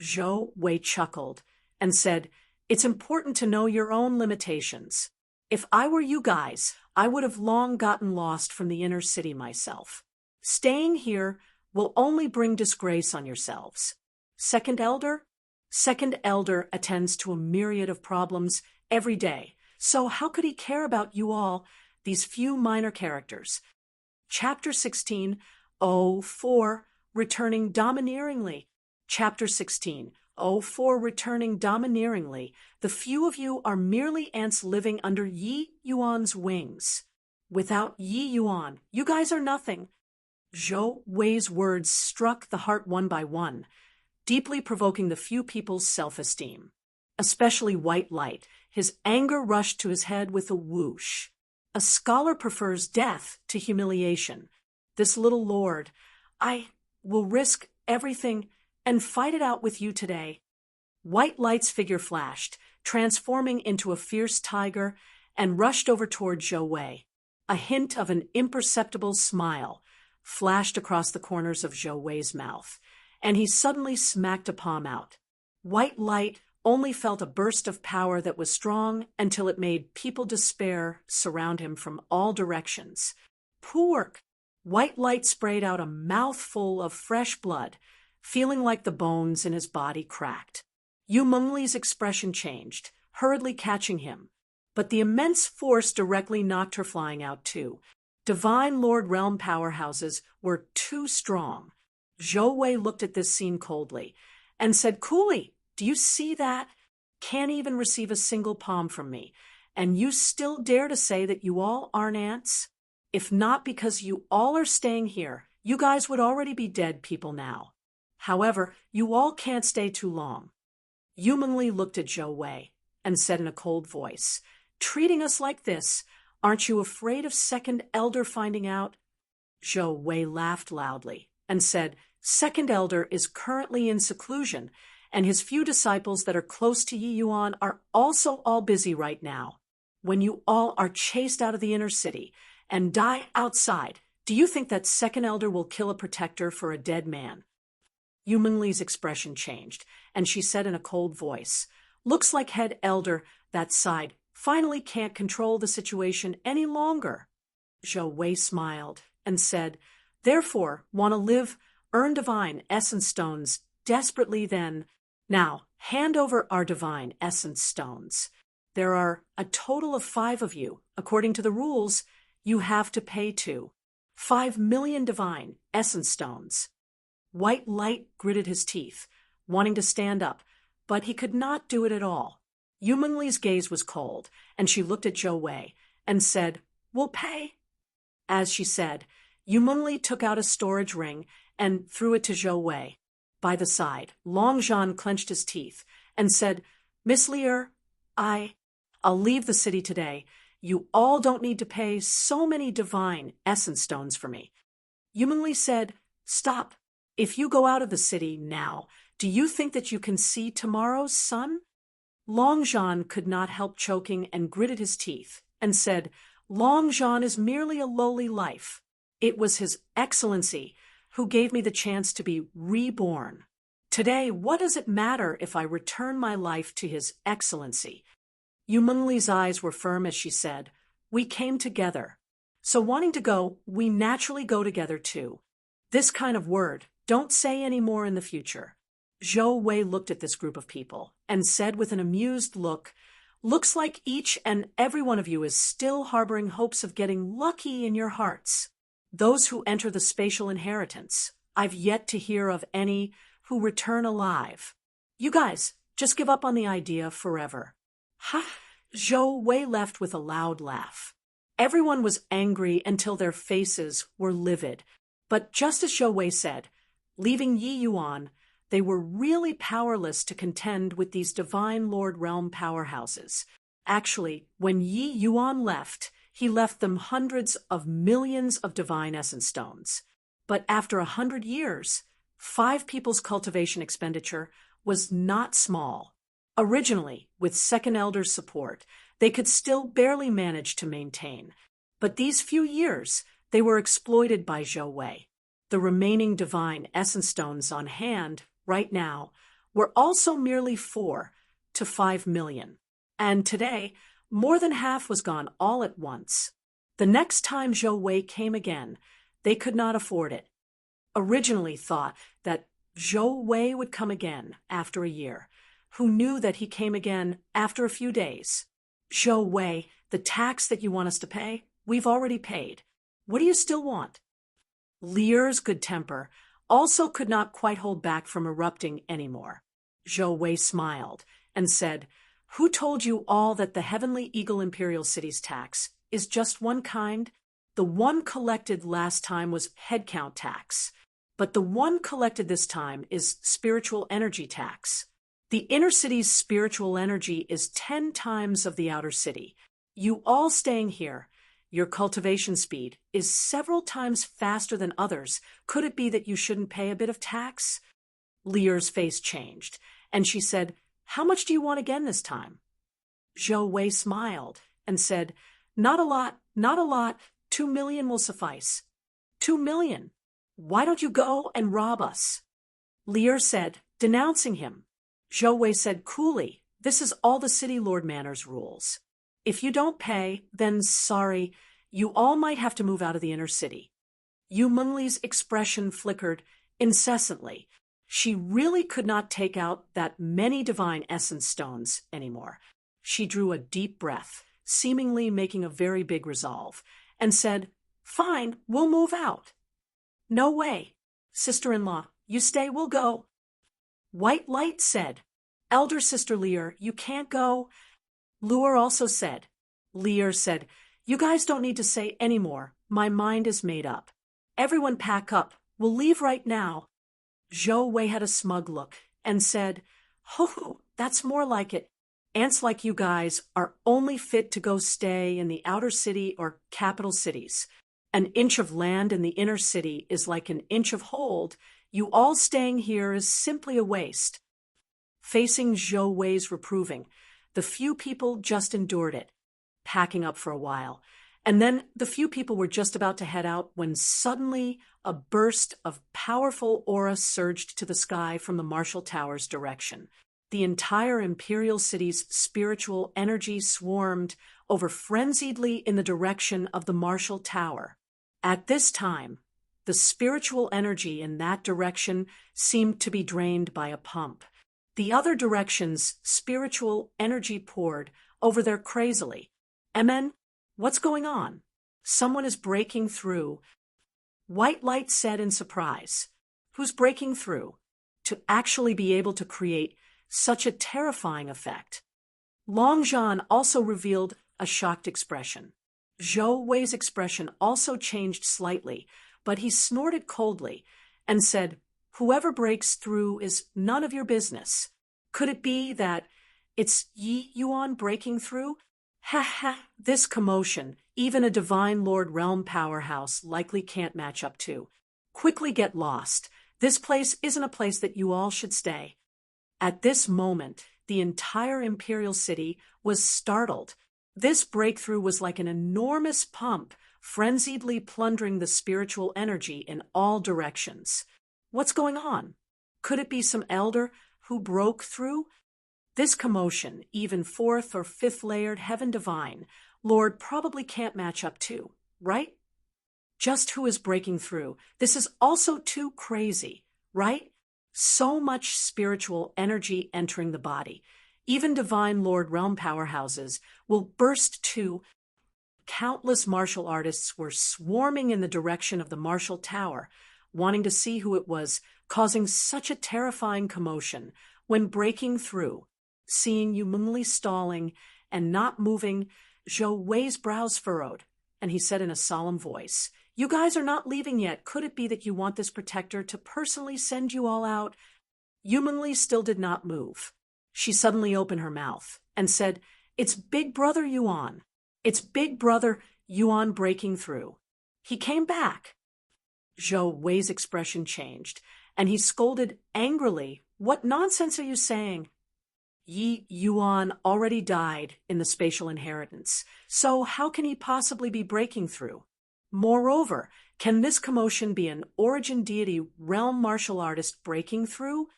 [SPEAKER 1] Zhou Wei chuckled and said, It's important to know your own limitations. If I were you guys, I would have long gotten lost from the inner city myself. Staying here will only bring disgrace on yourselves. Second Elder? Second Elder attends to a myriad of problems every day, so how could he care about you all, these few minor characters? Chapter 16:04, Returning Domineeringly. Chapter 16:04, Returning Domineeringly. The few of you are merely ants living under Yi Yuan's wings. Without Yi Yuan, you guys are nothing. Zhou Wei's words struck the heart one by one, deeply provoking the few people's self-esteem. Especially White Light, his anger rushed to his head with a whoosh. A scholar prefers death to humiliation. This little lord, I will risk everything and fight it out with you today. White Light's figure flashed, transforming into a fierce tiger, and rushed over toward Zhou Wei. A hint of an imperceptible smile flashed across the corners of Zhou Wei's mouth, and he suddenly smacked a palm out. White Light only felt a burst of power that was strong until it made people despair surround him from all directions. Pork! White Light sprayed out a mouthful of fresh blood, feeling like the bones in his body cracked. Yu Mengli's expression changed, hurriedly catching him, but the immense force directly knocked her flying out too. Divine Lord Realm powerhouses were too strong. Zhou Wei looked at this scene coldly and said coolly, Do you see that? Can't even receive a single palm from me, and you still dare to say that you all aren't ants? If not because you all are staying here, you guys would already be dead people now. However, you all can't stay too long. Yu Mengli looked at Zhou Wei and said in a cold voice, Treating us like this, aren't you afraid of Second Elder finding out? Zhou Wei laughed loudly and said, Second Elder is currently in seclusion, and his few disciples that are close to Yi Yuan are also all busy right now. When you all are chased out of the inner city and die outside, do you think that Second Elder will kill a protector for a dead man? Yu Mingli's expression changed, and she said in a cold voice, "Looks like head elder, that side, finally can't control the situation any longer." Zhou Wei smiled and said, "Therefore, want to live, earn divine essence stones desperately then. Now, hand over our divine essence stones. There are a total of 5 of you. According to the rules, you have to pay 5 million divine essence stones." White Light gritted his teeth, wanting to stand up, but he could not do it at all. Yu Mingli's gaze was cold, and she looked at Zhou Wei and said, "We'll pay." As she said, Yu Mingli took out a storage ring and threw it to Zhou Wei. By the side, Long Zhan clenched his teeth and said, "Miss Lier, I'll leave the city today. You all don't need to pay so many divine essence stones for me." Yu Mingli said, "Stop. If you go out of the city now, do you think that you can see tomorrow's sun?" Long Zhan could not help choking and gritted his teeth and said, "Long Zhan is merely a lowly life. It was His Excellency who gave me the chance to be reborn. Today, what does it matter if I return my life to His Excellency?" Yu Mingli's eyes were firm as she said, "We came together. So wanting to go, we naturally go together too. This kind of word, don't say any more in the future." Zhou Wei looked at this group of people and said with an amused look, "Looks like each and every one of you is still harboring hopes of getting lucky in your hearts. Those who enter the spatial inheritance, I've yet to hear of any who return alive. You guys, just give up on the idea forever." "Ha!" Zhou Wei left with a loud laugh. Everyone was angry until their faces were livid. But just as Zhou Wei said, leaving Yi Yuan, they were really powerless to contend with these divine Lord Realm powerhouses. Actually, when Yi Yuan left, he left them hundreds of millions of divine essence stones. But after 100 years, 5 people's cultivation expenditure was not small. Originally, with Second Elder's support, they could still barely manage to maintain. But these few years, they were exploited by Zhou Wei. The remaining divine essence stones on hand, right now, were also merely 4 to 5 million. And today, more than half was gone all at once. The next time Zhou Wei came again, they could not afford it. Originally thought that Zhou Wei would come again after a year, who knew that he came again after a few days. "Zhou Wei, the tax that you want us to pay, we've already paid. What do you still want?" Lier's good temper also could not quite hold back from erupting anymore. Zhou Wei smiled and said, "Who told you all that the Heavenly Eagle Imperial City's tax is just one kind? The one collected last time was headcount tax, but the one collected this time is spiritual energy tax. The inner city's spiritual energy is 10 times of the outer city. You all staying here, your cultivation speed is several times faster than others. Could it be that you shouldn't pay a bit of tax?" Lier's face changed, and she said, "How much do you want again this time?" Zhou Wei smiled and said, "Not a lot, not a lot. 2 million will suffice." "2 million? Why don't you go and rob us?" Lier said, denouncing him. Zhou Wei said coolly, "This is all the city Lord Manor's rules. If you don't pay, then sorry, you all might have to move out of the inner city." Yu Mingli's expression flickered incessantly. She really could not take out that many divine essence stones anymore. She drew a deep breath, seemingly making a very big resolve, and said, "Fine, we'll move out." "No way. Sister-in-law, you stay, we'll go." White Light said, "Elder Sister Lier, you can't go." Luer also said. Lier said, "You guys don't need to say any more. My mind is made up. Everyone pack up. We'll leave right now." Zhou Wei had a smug look and said, "Ho, that's more like it. Ants like you guys are only fit to go stay in the outer city or capital cities. An inch of land in the inner city is like an inch of hold. You all staying here is simply a waste." Facing Zhou Wei's reproving, the few people just endured it, packing up for a while, And then the few people were just about to head out when suddenly a burst of powerful aura surged to the sky from the Marshall Tower's direction. The entire Imperial City's spiritual energy swarmed over frenziedly in the direction of the Marshall Tower. At this time, the spiritual energy in that direction seemed to be drained by a pump. The other direction's spiritual energy poured over there crazily. Amen? What's going on? Someone is breaking through. White Light said in surprise. Who's breaking through? To actually be able to create such a terrifying effect. Long Zhan also revealed a shocked expression. Zhou Wei's expression also changed slightly, but he snorted coldly and said, "Whoever breaks through is none of your business. Could it be that it's Yi Yuan breaking through? Ha ha, this commotion, even a Divine Lord Realm powerhouse likely can't match up to. Quickly get lost. This place isn't a place that you all should stay." At this moment, the entire Imperial City was startled. This breakthrough was like an enormous pump, frenziedly plundering the spiritual energy in all directions. What's going on? Could it be some elder who broke through? This commotion, even fourth or fifth layered heaven divine, Lord probably can't match up to, right? Just who is breaking through? This is also too crazy, right? So much spiritual energy entering the body. Even Divine Lord Realm powerhouses will burst too. Countless martial artists were swarming in the direction of the Marshall Tower, wanting to see who it was causing such a terrifying commotion when breaking through. Seeing Yu Mengli stalling and not moving, Zhou Wei's brows furrowed, and he said in a solemn voice, "You guys are not leaving yet. Could it be that you want this protector to personally send you all out?" Yu Mengli still did not move. She suddenly opened her mouth and said, "It's Big Brother Yuan. It's Big Brother Yuan breaking through. He came back." Zhou Wei's expression changed, and he scolded angrily, "What nonsense are you saying? Yi Yuan already died in the spatial inheritance, so how can he possibly be breaking through? Moreover, can this commotion be an origin deity realm martial artist breaking through?"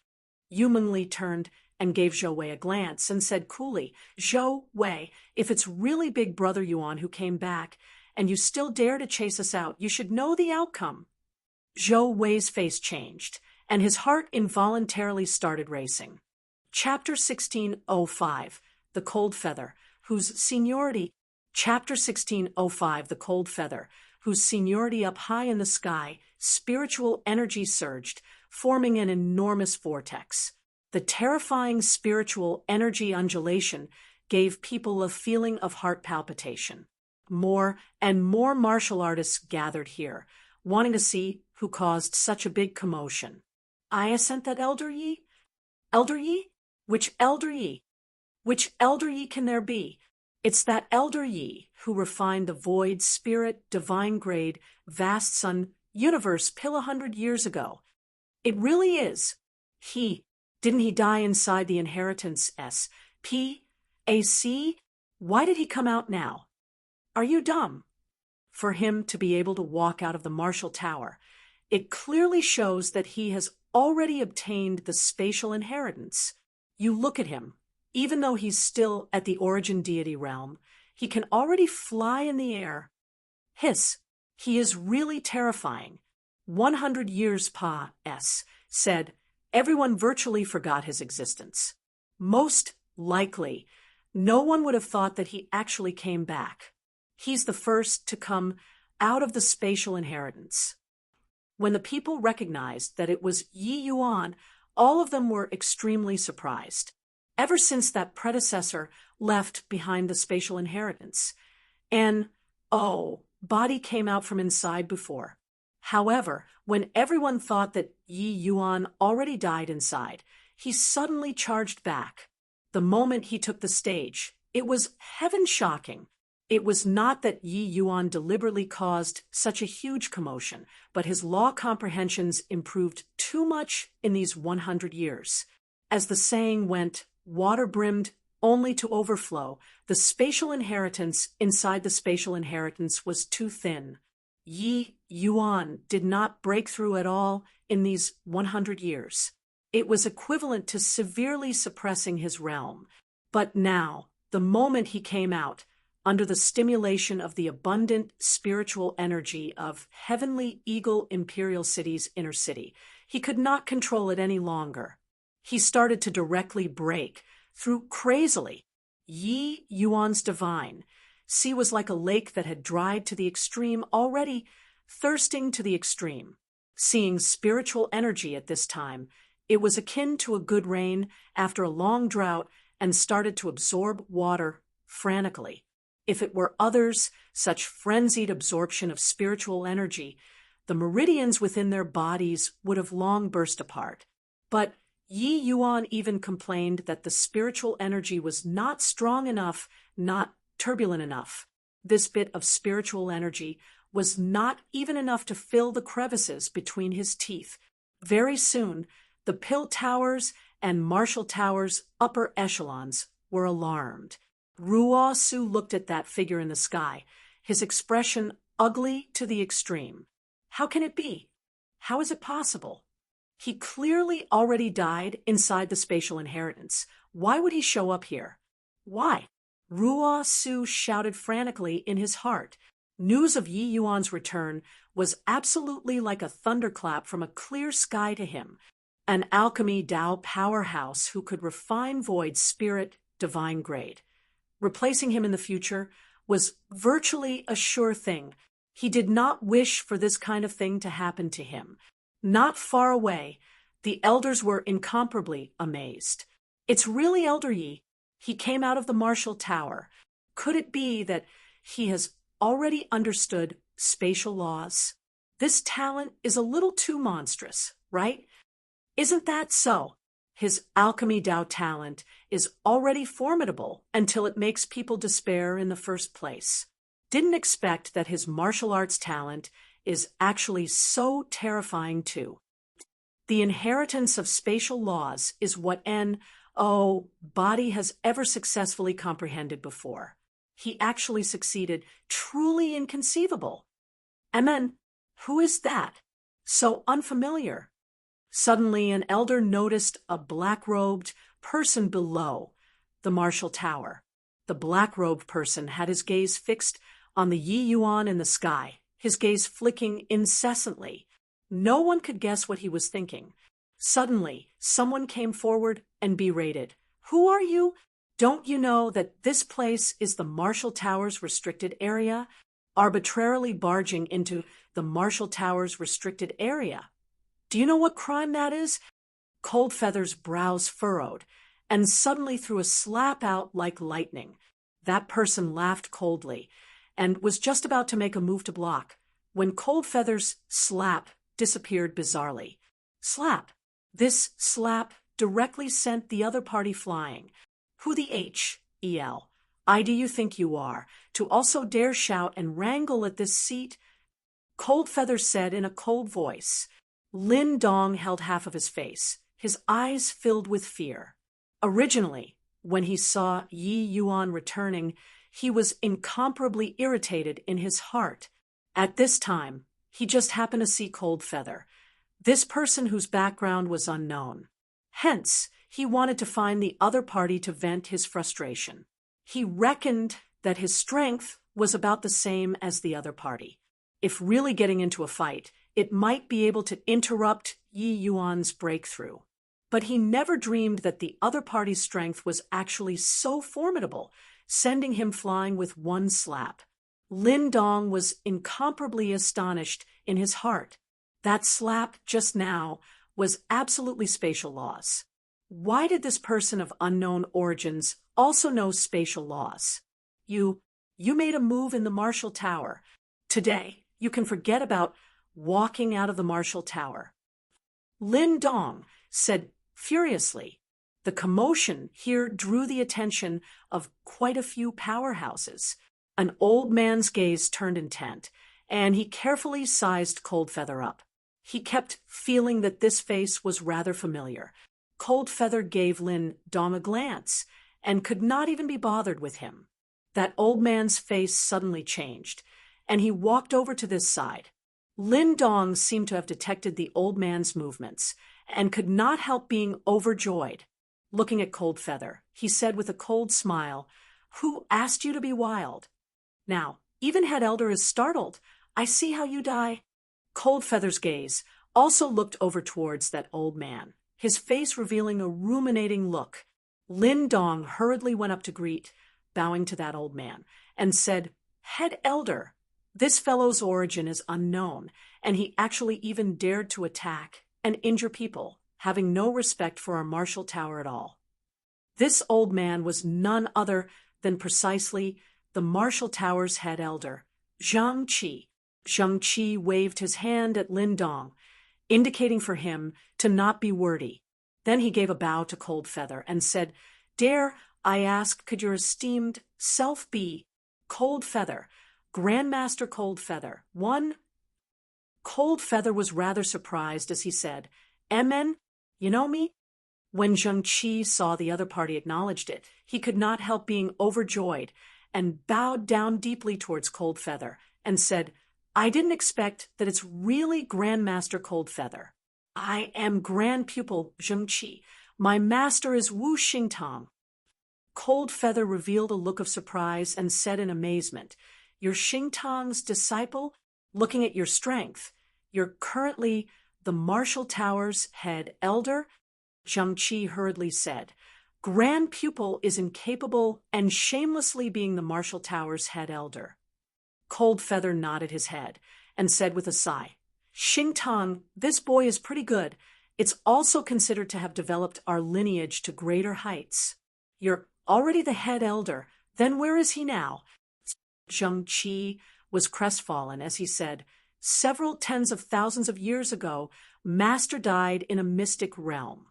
[SPEAKER 1] Yu Mengli turned and gave Zhou Wei a glance and said coolly, "Zhou Wei, if it's really Big Brother Yuan who came back, and you still dare to chase us out, you should know the outcome." Zhou Wei's face changed, and his heart involuntarily started racing. Chapter 1605, The Cold Feather, whose seniority Chapter 1605, The Cold Feather, whose seniority up high in the sky, spiritual energy surged, forming an enormous vortex. The terrifying spiritual energy undulation gave people a feeling of heart palpitation. More and more martial artists gathered here, wanting to see who caused such a big commotion. "I assent that Elder Yi? Elder Yi? Which Elder Yi? Which Elder Yi can there be? It's that Elder Yi who refined the void, spirit, divine grade, vast sun, universe pill 100 years ago. It really is. Didn't he die inside the inheritance S.P.A.C.? Why did he come out now? Are you dumb?" For him to be able to walk out of the Marshall Tower, it clearly shows that he has already obtained the spatial inheritance. You look at him. Even though he's still at the origin deity realm, he can already fly in the air. Hiss, he is really terrifying. 100 years Pa.S. said, everyone virtually forgot his existence. Most likely, no one would have thought that he actually came back. He's the first to come out of the spatial inheritance. When the people recognized that it was Yi Yuan, all of them were extremely surprised. Ever since that predecessor left behind the spatial inheritance. And, body came out from inside before. However, when everyone thought that Yi Yuan already died inside, he suddenly charged back. The moment he took the stage, it was heaven-shocking. It was not that Yi Yuan deliberately caused such a huge commotion, but his law comprehensions improved too much in these 100 years. As the saying went, water brimmed only to overflow. The spatial inheritance inside the spatial inheritance was too thin. Yi Yuan did not break through at all in these 100 years. It was equivalent to severely suppressing his realm. But now, the moment he came out, under the stimulation of the abundant spiritual energy of Heavenly Eagle Imperial City's inner city, he could not control it any longer. He started to directly break through crazily. Yi Yuan's divine. Sea was like a lake that had dried to the extreme, already thirsting to the extreme. Seeing spiritual energy at this time, it was akin to a good rain after a long drought and started to absorb water frantically. If it were others, such frenzied absorption of spiritual energy, the meridians within their bodies would have long burst apart. But Yi Yuan even complained that the spiritual energy was not strong enough, not turbulent enough. This bit of spiritual energy was not even enough to fill the crevices between his teeth. Very soon, the Pill Towers and Marshall Towers' upper echelons were alarmed. Ruo Su looked at that figure in the sky, his expression ugly to the extreme. How can it be? How is it possible? He clearly already died inside the spatial inheritance. Why would he show up here? Why? Ruo Su shouted frantically in his heart. News of Yi Yuan's return was absolutely like a thunderclap from a clear sky to him. An alchemy Dao powerhouse who could refine Void's spirit divine grade. Replacing him in the future was virtually a sure thing. He did not wish for this kind of thing to happen to him. Not far away, the elders were incomparably amazed. It's really Elder Yi. He came out of the Marshall Tower. Could it be that he has already understood spatial laws? This talent is a little too monstrous, right? Isn't that so? His alchemy Dao talent is already formidable until it makes people despair in the first place. Didn't expect that his martial arts talent is actually so terrifying too. The inheritance of spatial laws is what body has ever successfully comprehended before. He actually succeeded, truly inconceivable. And then, who is that? So unfamiliar. Suddenly, an elder noticed a black-robed person below the Marshall Tower. The black-robed person had his gaze fixed on the Yi Yuan in the sky, his gaze flicking incessantly. No one could guess what he was thinking. Suddenly, someone came forward and berated. "Who are you? Don't you know that this place is the Marshall Towers restricted area? Arbitrarily barging into the Marshall Towers restricted area. Do you know what crime that is?" Coldfeather's brows furrowed, and suddenly threw a slap out like lightning. That person laughed coldly, and was just about to make a move to block, when Coldfeather's slap disappeared bizarrely. Slap. This slap directly sent the other party flying. Who the hell do you think you are, to also dare shout and wrangle at this seat? Coldfeather said in a cold voice. Lin Dong held half of his face, his eyes filled with fear. Originally, when he saw Yi Yuan returning, he was incomparably irritated in his heart. At this time, he just happened to see Coldfeather, this person whose background was unknown. Hence, he wanted to find the other party to vent his frustration. He reckoned that his strength was about the same as the other party. If really getting into a fight, it might be able to interrupt Yi Yuan's breakthrough. But he never dreamed that the other party's strength was actually so formidable, sending him flying with one slap. Lin Dong was incomparably astonished in his heart. That slap just now was absolutely spatial laws. Why did this person of unknown origins also know spatial laws? You made a move in the Marshall Tower. Today, you can forget about walking out of the Marshall Tower. Lin Dong said furiously. The commotion here drew the attention of quite a few powerhouses. An old man's gaze turned intent, and he carefully sized Coldfeather up. He kept feeling that this face was rather familiar. Coldfeather gave Lin Dong a glance, and could not even be bothered with him. That old man's face suddenly changed, and he walked over to this side. Lin Dong seemed to have detected the old man's movements, and could not help being overjoyed. Looking at Cold Feather, he said with a cold smile, "Who asked you to be wild? Now, even Head Elder is startled. I see how you die." Cold Feather's gaze also looked over towards that old man, his face revealing a ruminating look. Lin Dong hurriedly went up to greet, bowing to that old man, and said, "Head Elder, this fellow's origin is unknown, and he actually even dared to attack and injure people, having no respect for our martial tower at all." This old man was none other than precisely the martial tower's head elder, Zhang Qi. Zhang Qi waved his hand at Lin Dong, indicating for him to not be wordy. Then he gave a bow to Cold Feather and said, "Dare I ask, could your esteemed self be Cold Feather, Grandmaster Cold Feather, one?" Cold Feather was rather surprised as he said, "Emen, you know me?" When Zhang Qi saw the other party acknowledged it, he could not help being overjoyed and bowed down deeply towards Cold Feather and said, "I didn't expect that it's really Grandmaster Cold Feather. I am Grand Pupil Zhang Qi. My master is Wu Xingtang." Cold Feather revealed a look of surprise and said in amazement, "You're Xingtang's disciple? Looking at your strength, you're currently the martial tower's head elder?" Zhang Qi hurriedly said, "Grand Pupil is incapable and shamelessly being the martial tower's head elder." Cold Feather nodded his head and said with a sigh, "Xingtang, this boy is pretty good. It's also considered to have developed our lineage to greater heights. You're already the head elder, then where is he now?" Zhang Qi was crestfallen as he said, "Several tens of thousands of years ago, Master died in a mystic realm."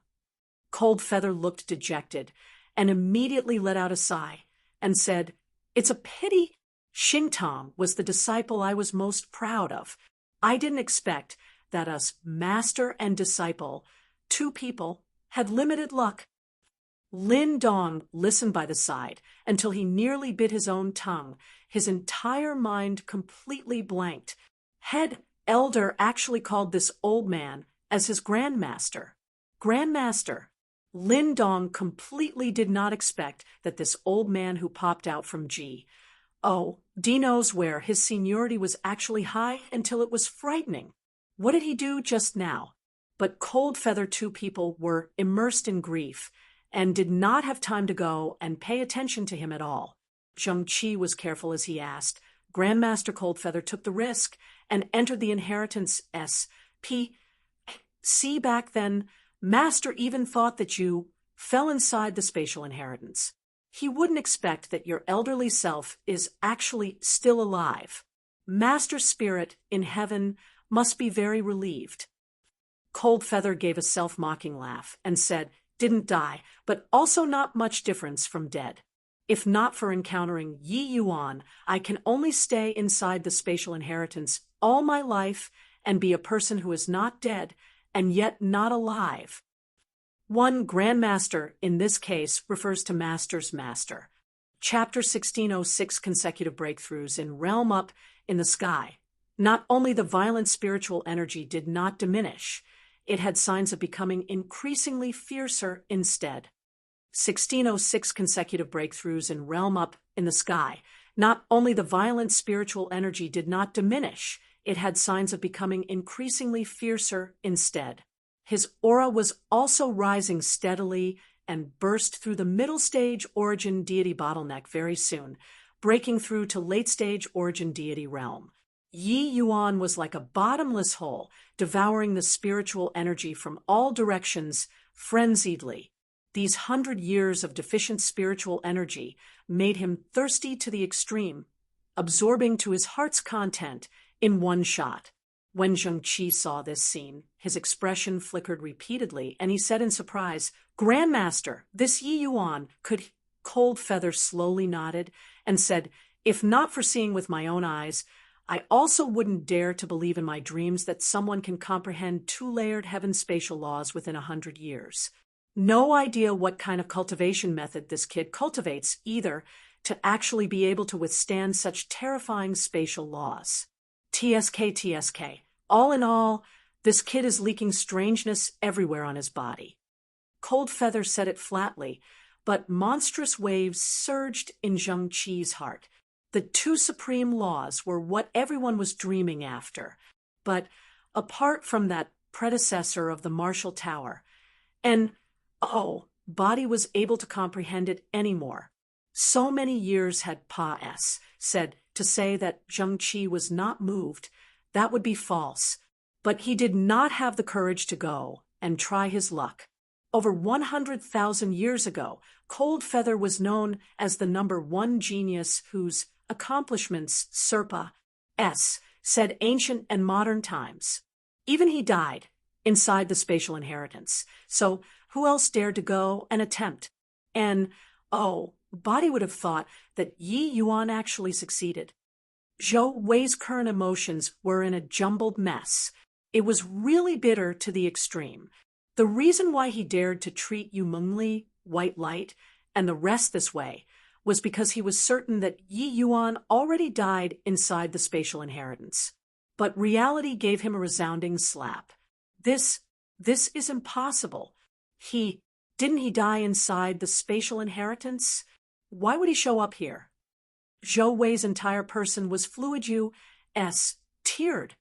[SPEAKER 1] Cold Feather looked dejected and immediately let out a sigh and said, "It's a pity. Xingtang was the disciple I was most proud of. I didn't expect that us master and disciple, two people, had limited luck." Lin Dong listened by the side until he nearly bit his own tongue, his entire mind completely blanked. Head Elder actually called this old man as his grandmaster. Grandmaster. Lin Dong completely did not expect that this old man who popped out from G. D knows where his seniority was actually high until it was frightening. What did he do just now? But Cold Feather two people were immersed in grief and did not have time to go and pay attention to him at all. Zhang Qi was careful as he asked. Grandmaster Cold Feather took the risk and entered the inheritance SP. See, back then, Master even thought that you fell inside the spatial inheritance. He wouldn't expect that your elderly self is actually still alive. Master's spirit in heaven must be very relieved." Cold Feather gave a self-mocking laugh and said, "Didn't die, but also not much difference from dead. If not for encountering Yi Yuan, I can only stay inside the spatial inheritance all my life and be a person who is not dead and yet not alive." One Grandmaster, in this case, refers to Master's master. Chapter 1606 Consecutive Breakthroughs in Realm Up in the Sky. Not only the violent spiritual energy did not diminish, it had signs of becoming increasingly fiercer instead. 1606 Consecutive Breakthroughs in Realm Up in the Sky. Not only the violent spiritual energy did not diminish, it had signs of becoming increasingly fiercer instead. His aura was also rising steadily and burst through the middle stage origin deity bottleneck very soon, breaking through to late stage origin deity realm. Yi Yuan was like a bottomless hole, devouring the spiritual energy from all directions frenziedly. These 100 years of deficient spiritual energy made him thirsty to the extreme, absorbing to his heart's content in one shot. When Zhang Qi saw this scene, his expression flickered repeatedly, and he said in surprise, "Grandmaster, this Yi Yuan could—" Cold Feather slowly nodded and said, "If not for seeing with my own eyes, I also wouldn't dare to believe in my dreams that someone can comprehend two-layered heaven spatial laws within 100 years. No idea what kind of cultivation method this kid cultivates either to actually be able to withstand such terrifying spatial laws. TSK, TSK. All in all, this kid is leaking strangeness everywhere on his body. Cold Feather said it flatly, but monstrous waves surged in Zheng Qi's heart. The two supreme laws were what everyone was dreaming after, but apart from that predecessor of the Marshall Tower, and Body was able to comprehend it anymore. So many years had Pa S said to say that Zheng Qi was not moved. That would be false. But he did not have the courage to go and try his luck. Over 100,000 years ago, Cold Feather was known as the #1 genius whose accomplishments Serpa S said ancient and modern times. Even he died inside the spatial inheritance. So who else dared to go and attempt? And, Body would have thought that Yi Yuan actually succeeded. Zhou Wei's current emotions were in a jumbled mess. It was really bitter to the extreme. The reason why he dared to treat Yu Mengli, White Light, and the rest this way was because he was certain that Yi Yuan already died inside the spatial inheritance. But reality gave him a resounding slap. This is impossible. Didn't he die inside the spatial inheritance? Why would he show up here? Zhou Wei's entire person was fluid teared.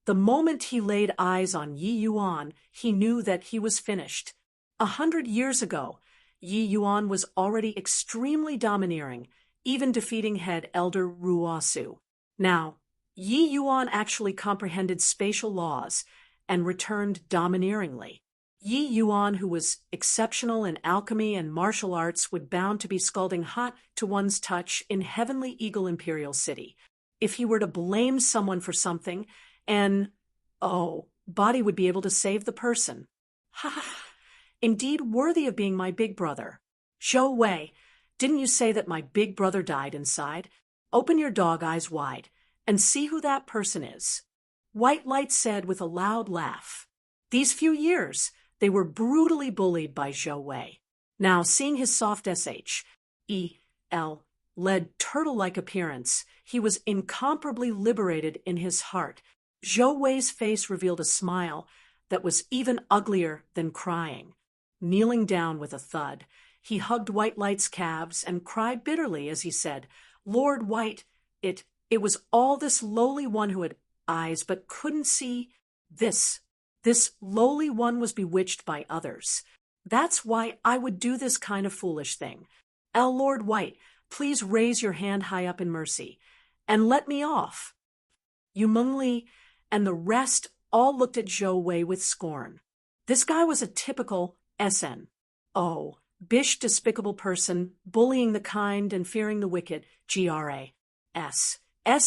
[SPEAKER 1] The moment he laid eyes on Yi Yuan, he knew that he was finished. 100 years ago, Yi Yuan was already extremely domineering, even defeating head elder Ruosu. Now, Yi Yuan actually comprehended spatial laws and returned domineeringly. Yi Yuan, who was exceptional in alchemy and martial arts, would bound to be scalding hot to one's touch in Heavenly Eagle Imperial City. If he were to blame someone for something, and, Body would be able to save the person. Indeed worthy of being my big brother. Zhou Wei, didn't you say that my big brother died inside? Open your dog eyes wide and see who that person is. White Light said with a loud laugh. These few years, they were brutally bullied by Zhou Wei. Now, seeing his soft led turtle-like appearance, he was incomparably liberated in his heart. Zhou Wei's face revealed a smile that was even uglier than crying. Kneeling down with a thud, he hugged White Light's calves and cried bitterly as he said, Lord White, it was all this lowly one who had eyes but couldn't see. This lowly one was bewitched by others. That's why I would do this kind of foolish thing. Lord White, please raise your hand high up in mercy, and let me off. Yu Mengli and the rest all looked at Zhou Wei with scorn. This guy was a typical bish despicable person, bullying the kind and fearing the wicked, S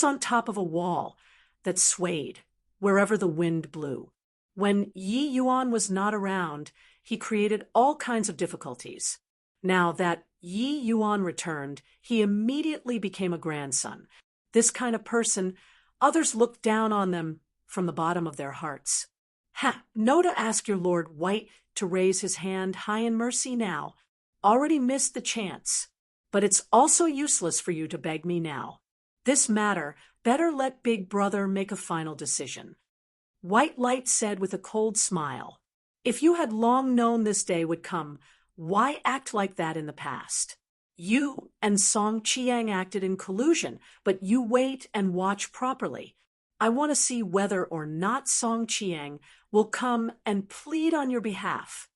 [SPEAKER 1] on top of a wall that swayed wherever the wind blew. When Yi Yuan was not around, he created all kinds of difficulties. Now that Yi Yuan returned, he immediately became a grandson. This kind of person, others looked down on them from the bottom of their hearts. No to ask your Lord White to raise his hand high in mercy now. Already missed the chance. But it's also useless for you to beg me now. This matter, better let Big Brother make a final decision. White Light said with a cold smile, if you had long known this day would come, why act like that in the past? You and Song Qiang acted in collusion, but you wait and watch properly. I want to see whether or not Song Qiang will come and plead on your behalf.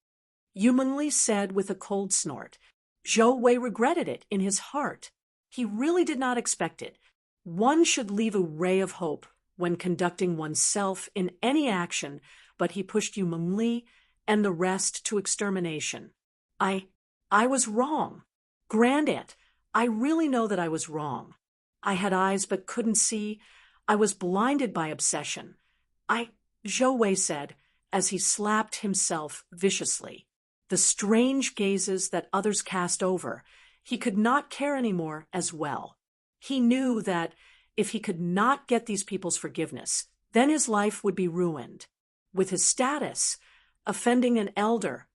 [SPEAKER 1] Yu Mengli said with a cold snort. Zhou Wei regretted it in his heart. He really did not expect it. One should leave a ray of hope when conducting oneself in any action, but he pushed Yu Mengli and the rest to extermination. I was wrong. Grandaunt, I really know that I was wrong. I had eyes but couldn't see. I was blinded by obsession. Zhou Wei said, as he slapped himself viciously. The strange gazes that others cast over, he could not care anymore as well. He knew that if he could not get these people's forgiveness, then his life would be ruined. With his status, offending an elder,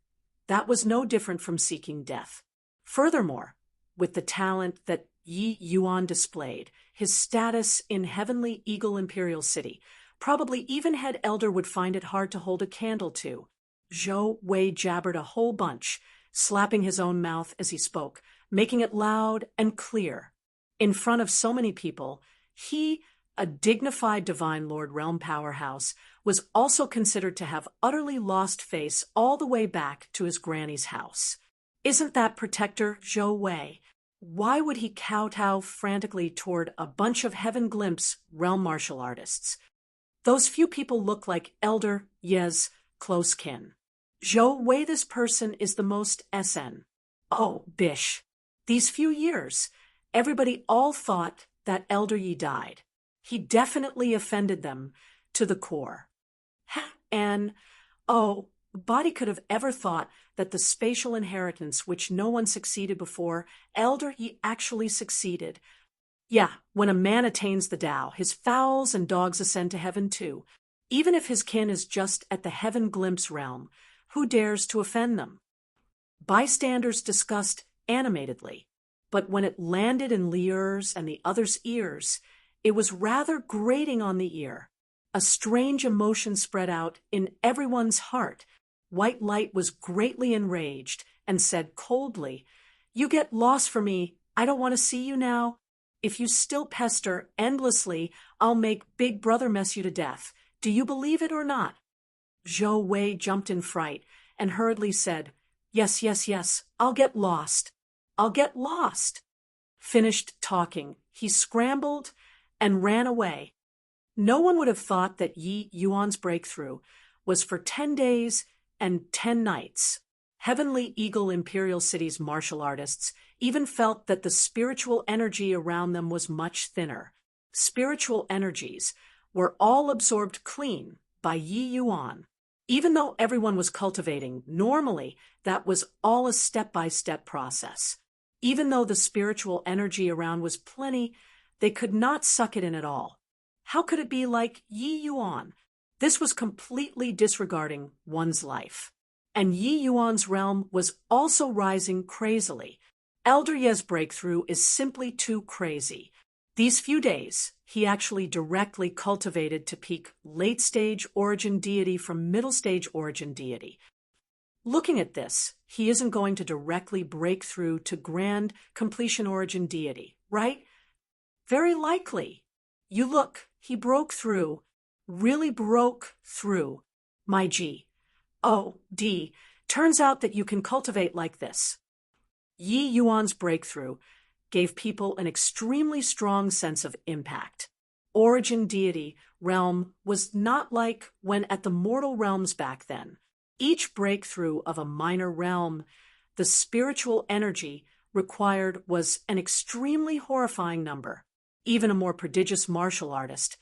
[SPEAKER 1] That was no different from seeking death. Furthermore, with the talent that Yi Yuan displayed, his status in Heavenly Eagle Imperial City, probably even head elder would find it hard to hold a candle to. Zhou Wei jabbered a whole bunch, slapping his own mouth as he spoke, making it loud and clear. In front of so many people, he, a dignified Divine Lord Realm powerhouse, was also considered to have utterly lost face all the way back to his granny's house. Isn't that Protector Zhou Wei? Why would he kowtow frantically toward a bunch of Heaven Glimpse realm martial artists? Those few people look like Elder Ye's close kin. Zhou Wei, this person is the most SN. Oh, bish. These few years, everybody all thought that Elder Yi died. He definitely offended them to the core. And, oh, body could have ever thought that the spatial inheritance which no one succeeded before, Elder Yi actually succeeded. Yeah, when a man attains the Tao, his fowls and dogs ascend to heaven too. Even if his kin is just at the Heaven Glimpse realm, who dares to offend them? Bystanders discussed animatedly, but when it landed in Lier's and the others' ears, it was rather grating on the ear. A strange emotion spread out in everyone's heart. White Light was greatly enraged and said coldly, "You get lost for me. I don't want to see you now. If you still pester endlessly, I'll make Big Brother mess you to death. Do you believe it or not?" Zhou Wei jumped in fright and hurriedly said, "Yes, yes, yes, I'll get lost. I'll get lost." Finished talking, he scrambled and ran away. No one would have thought that Yi Yuan's breakthrough was for 10 days and 10 nights. Heavenly Eagle Imperial City's martial artists even felt that the spiritual energy around them was much thinner. Spiritual energies were all absorbed clean by Yi Yuan. Even though everyone was cultivating, normally that was all a step-by-step process. Even though the spiritual energy around was plenty, they could not suck it in at all. How could it be like Yi Yuan? This was completely disregarding one's life. And Yi Yuan's realm was also rising crazily. Elder Ye's breakthrough is simply too crazy. These few days, he actually directly cultivated to peak late-stage origin deity from middle-stage origin deity. Looking at this, he isn't going to directly break through to grand completion origin deity, right? Very likely. You look, he broke through, really broke through. My G. Oh, D. Turns out that you can cultivate like this. Yi Yuan's breakthrough gave people an extremely strong sense of impact. Origin deity realm was not like when at the mortal realms back then. Each breakthrough of a minor realm, the spiritual energy required was an extremely horrifying number. Even a more prodigious martial artist,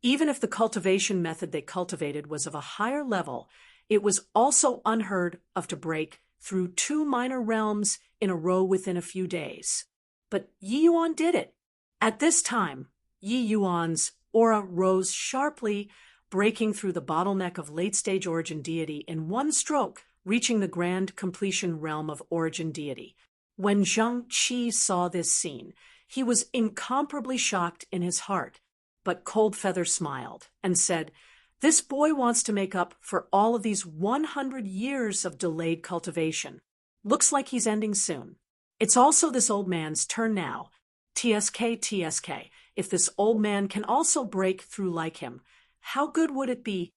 [SPEAKER 1] even if the cultivation method they cultivated was of a higher level, it was also unheard of to break through 2 minor realms in a row within a few days. But Yi Yuan did it. At this time, Yi Yuan's aura rose sharply, breaking through the bottleneck of late-stage origin deity in one stroke, reaching the grand completion realm of origin deity. When Zhang Qi saw this scene, he was incomparably shocked in his heart. But Cold Feather smiled and said, "This boy wants to make up for all of these 100 years of delayed cultivation. Looks like he's ending soon. It's also this old man's turn now. TSK, TSK, if this old man can also break through like him, how good would it be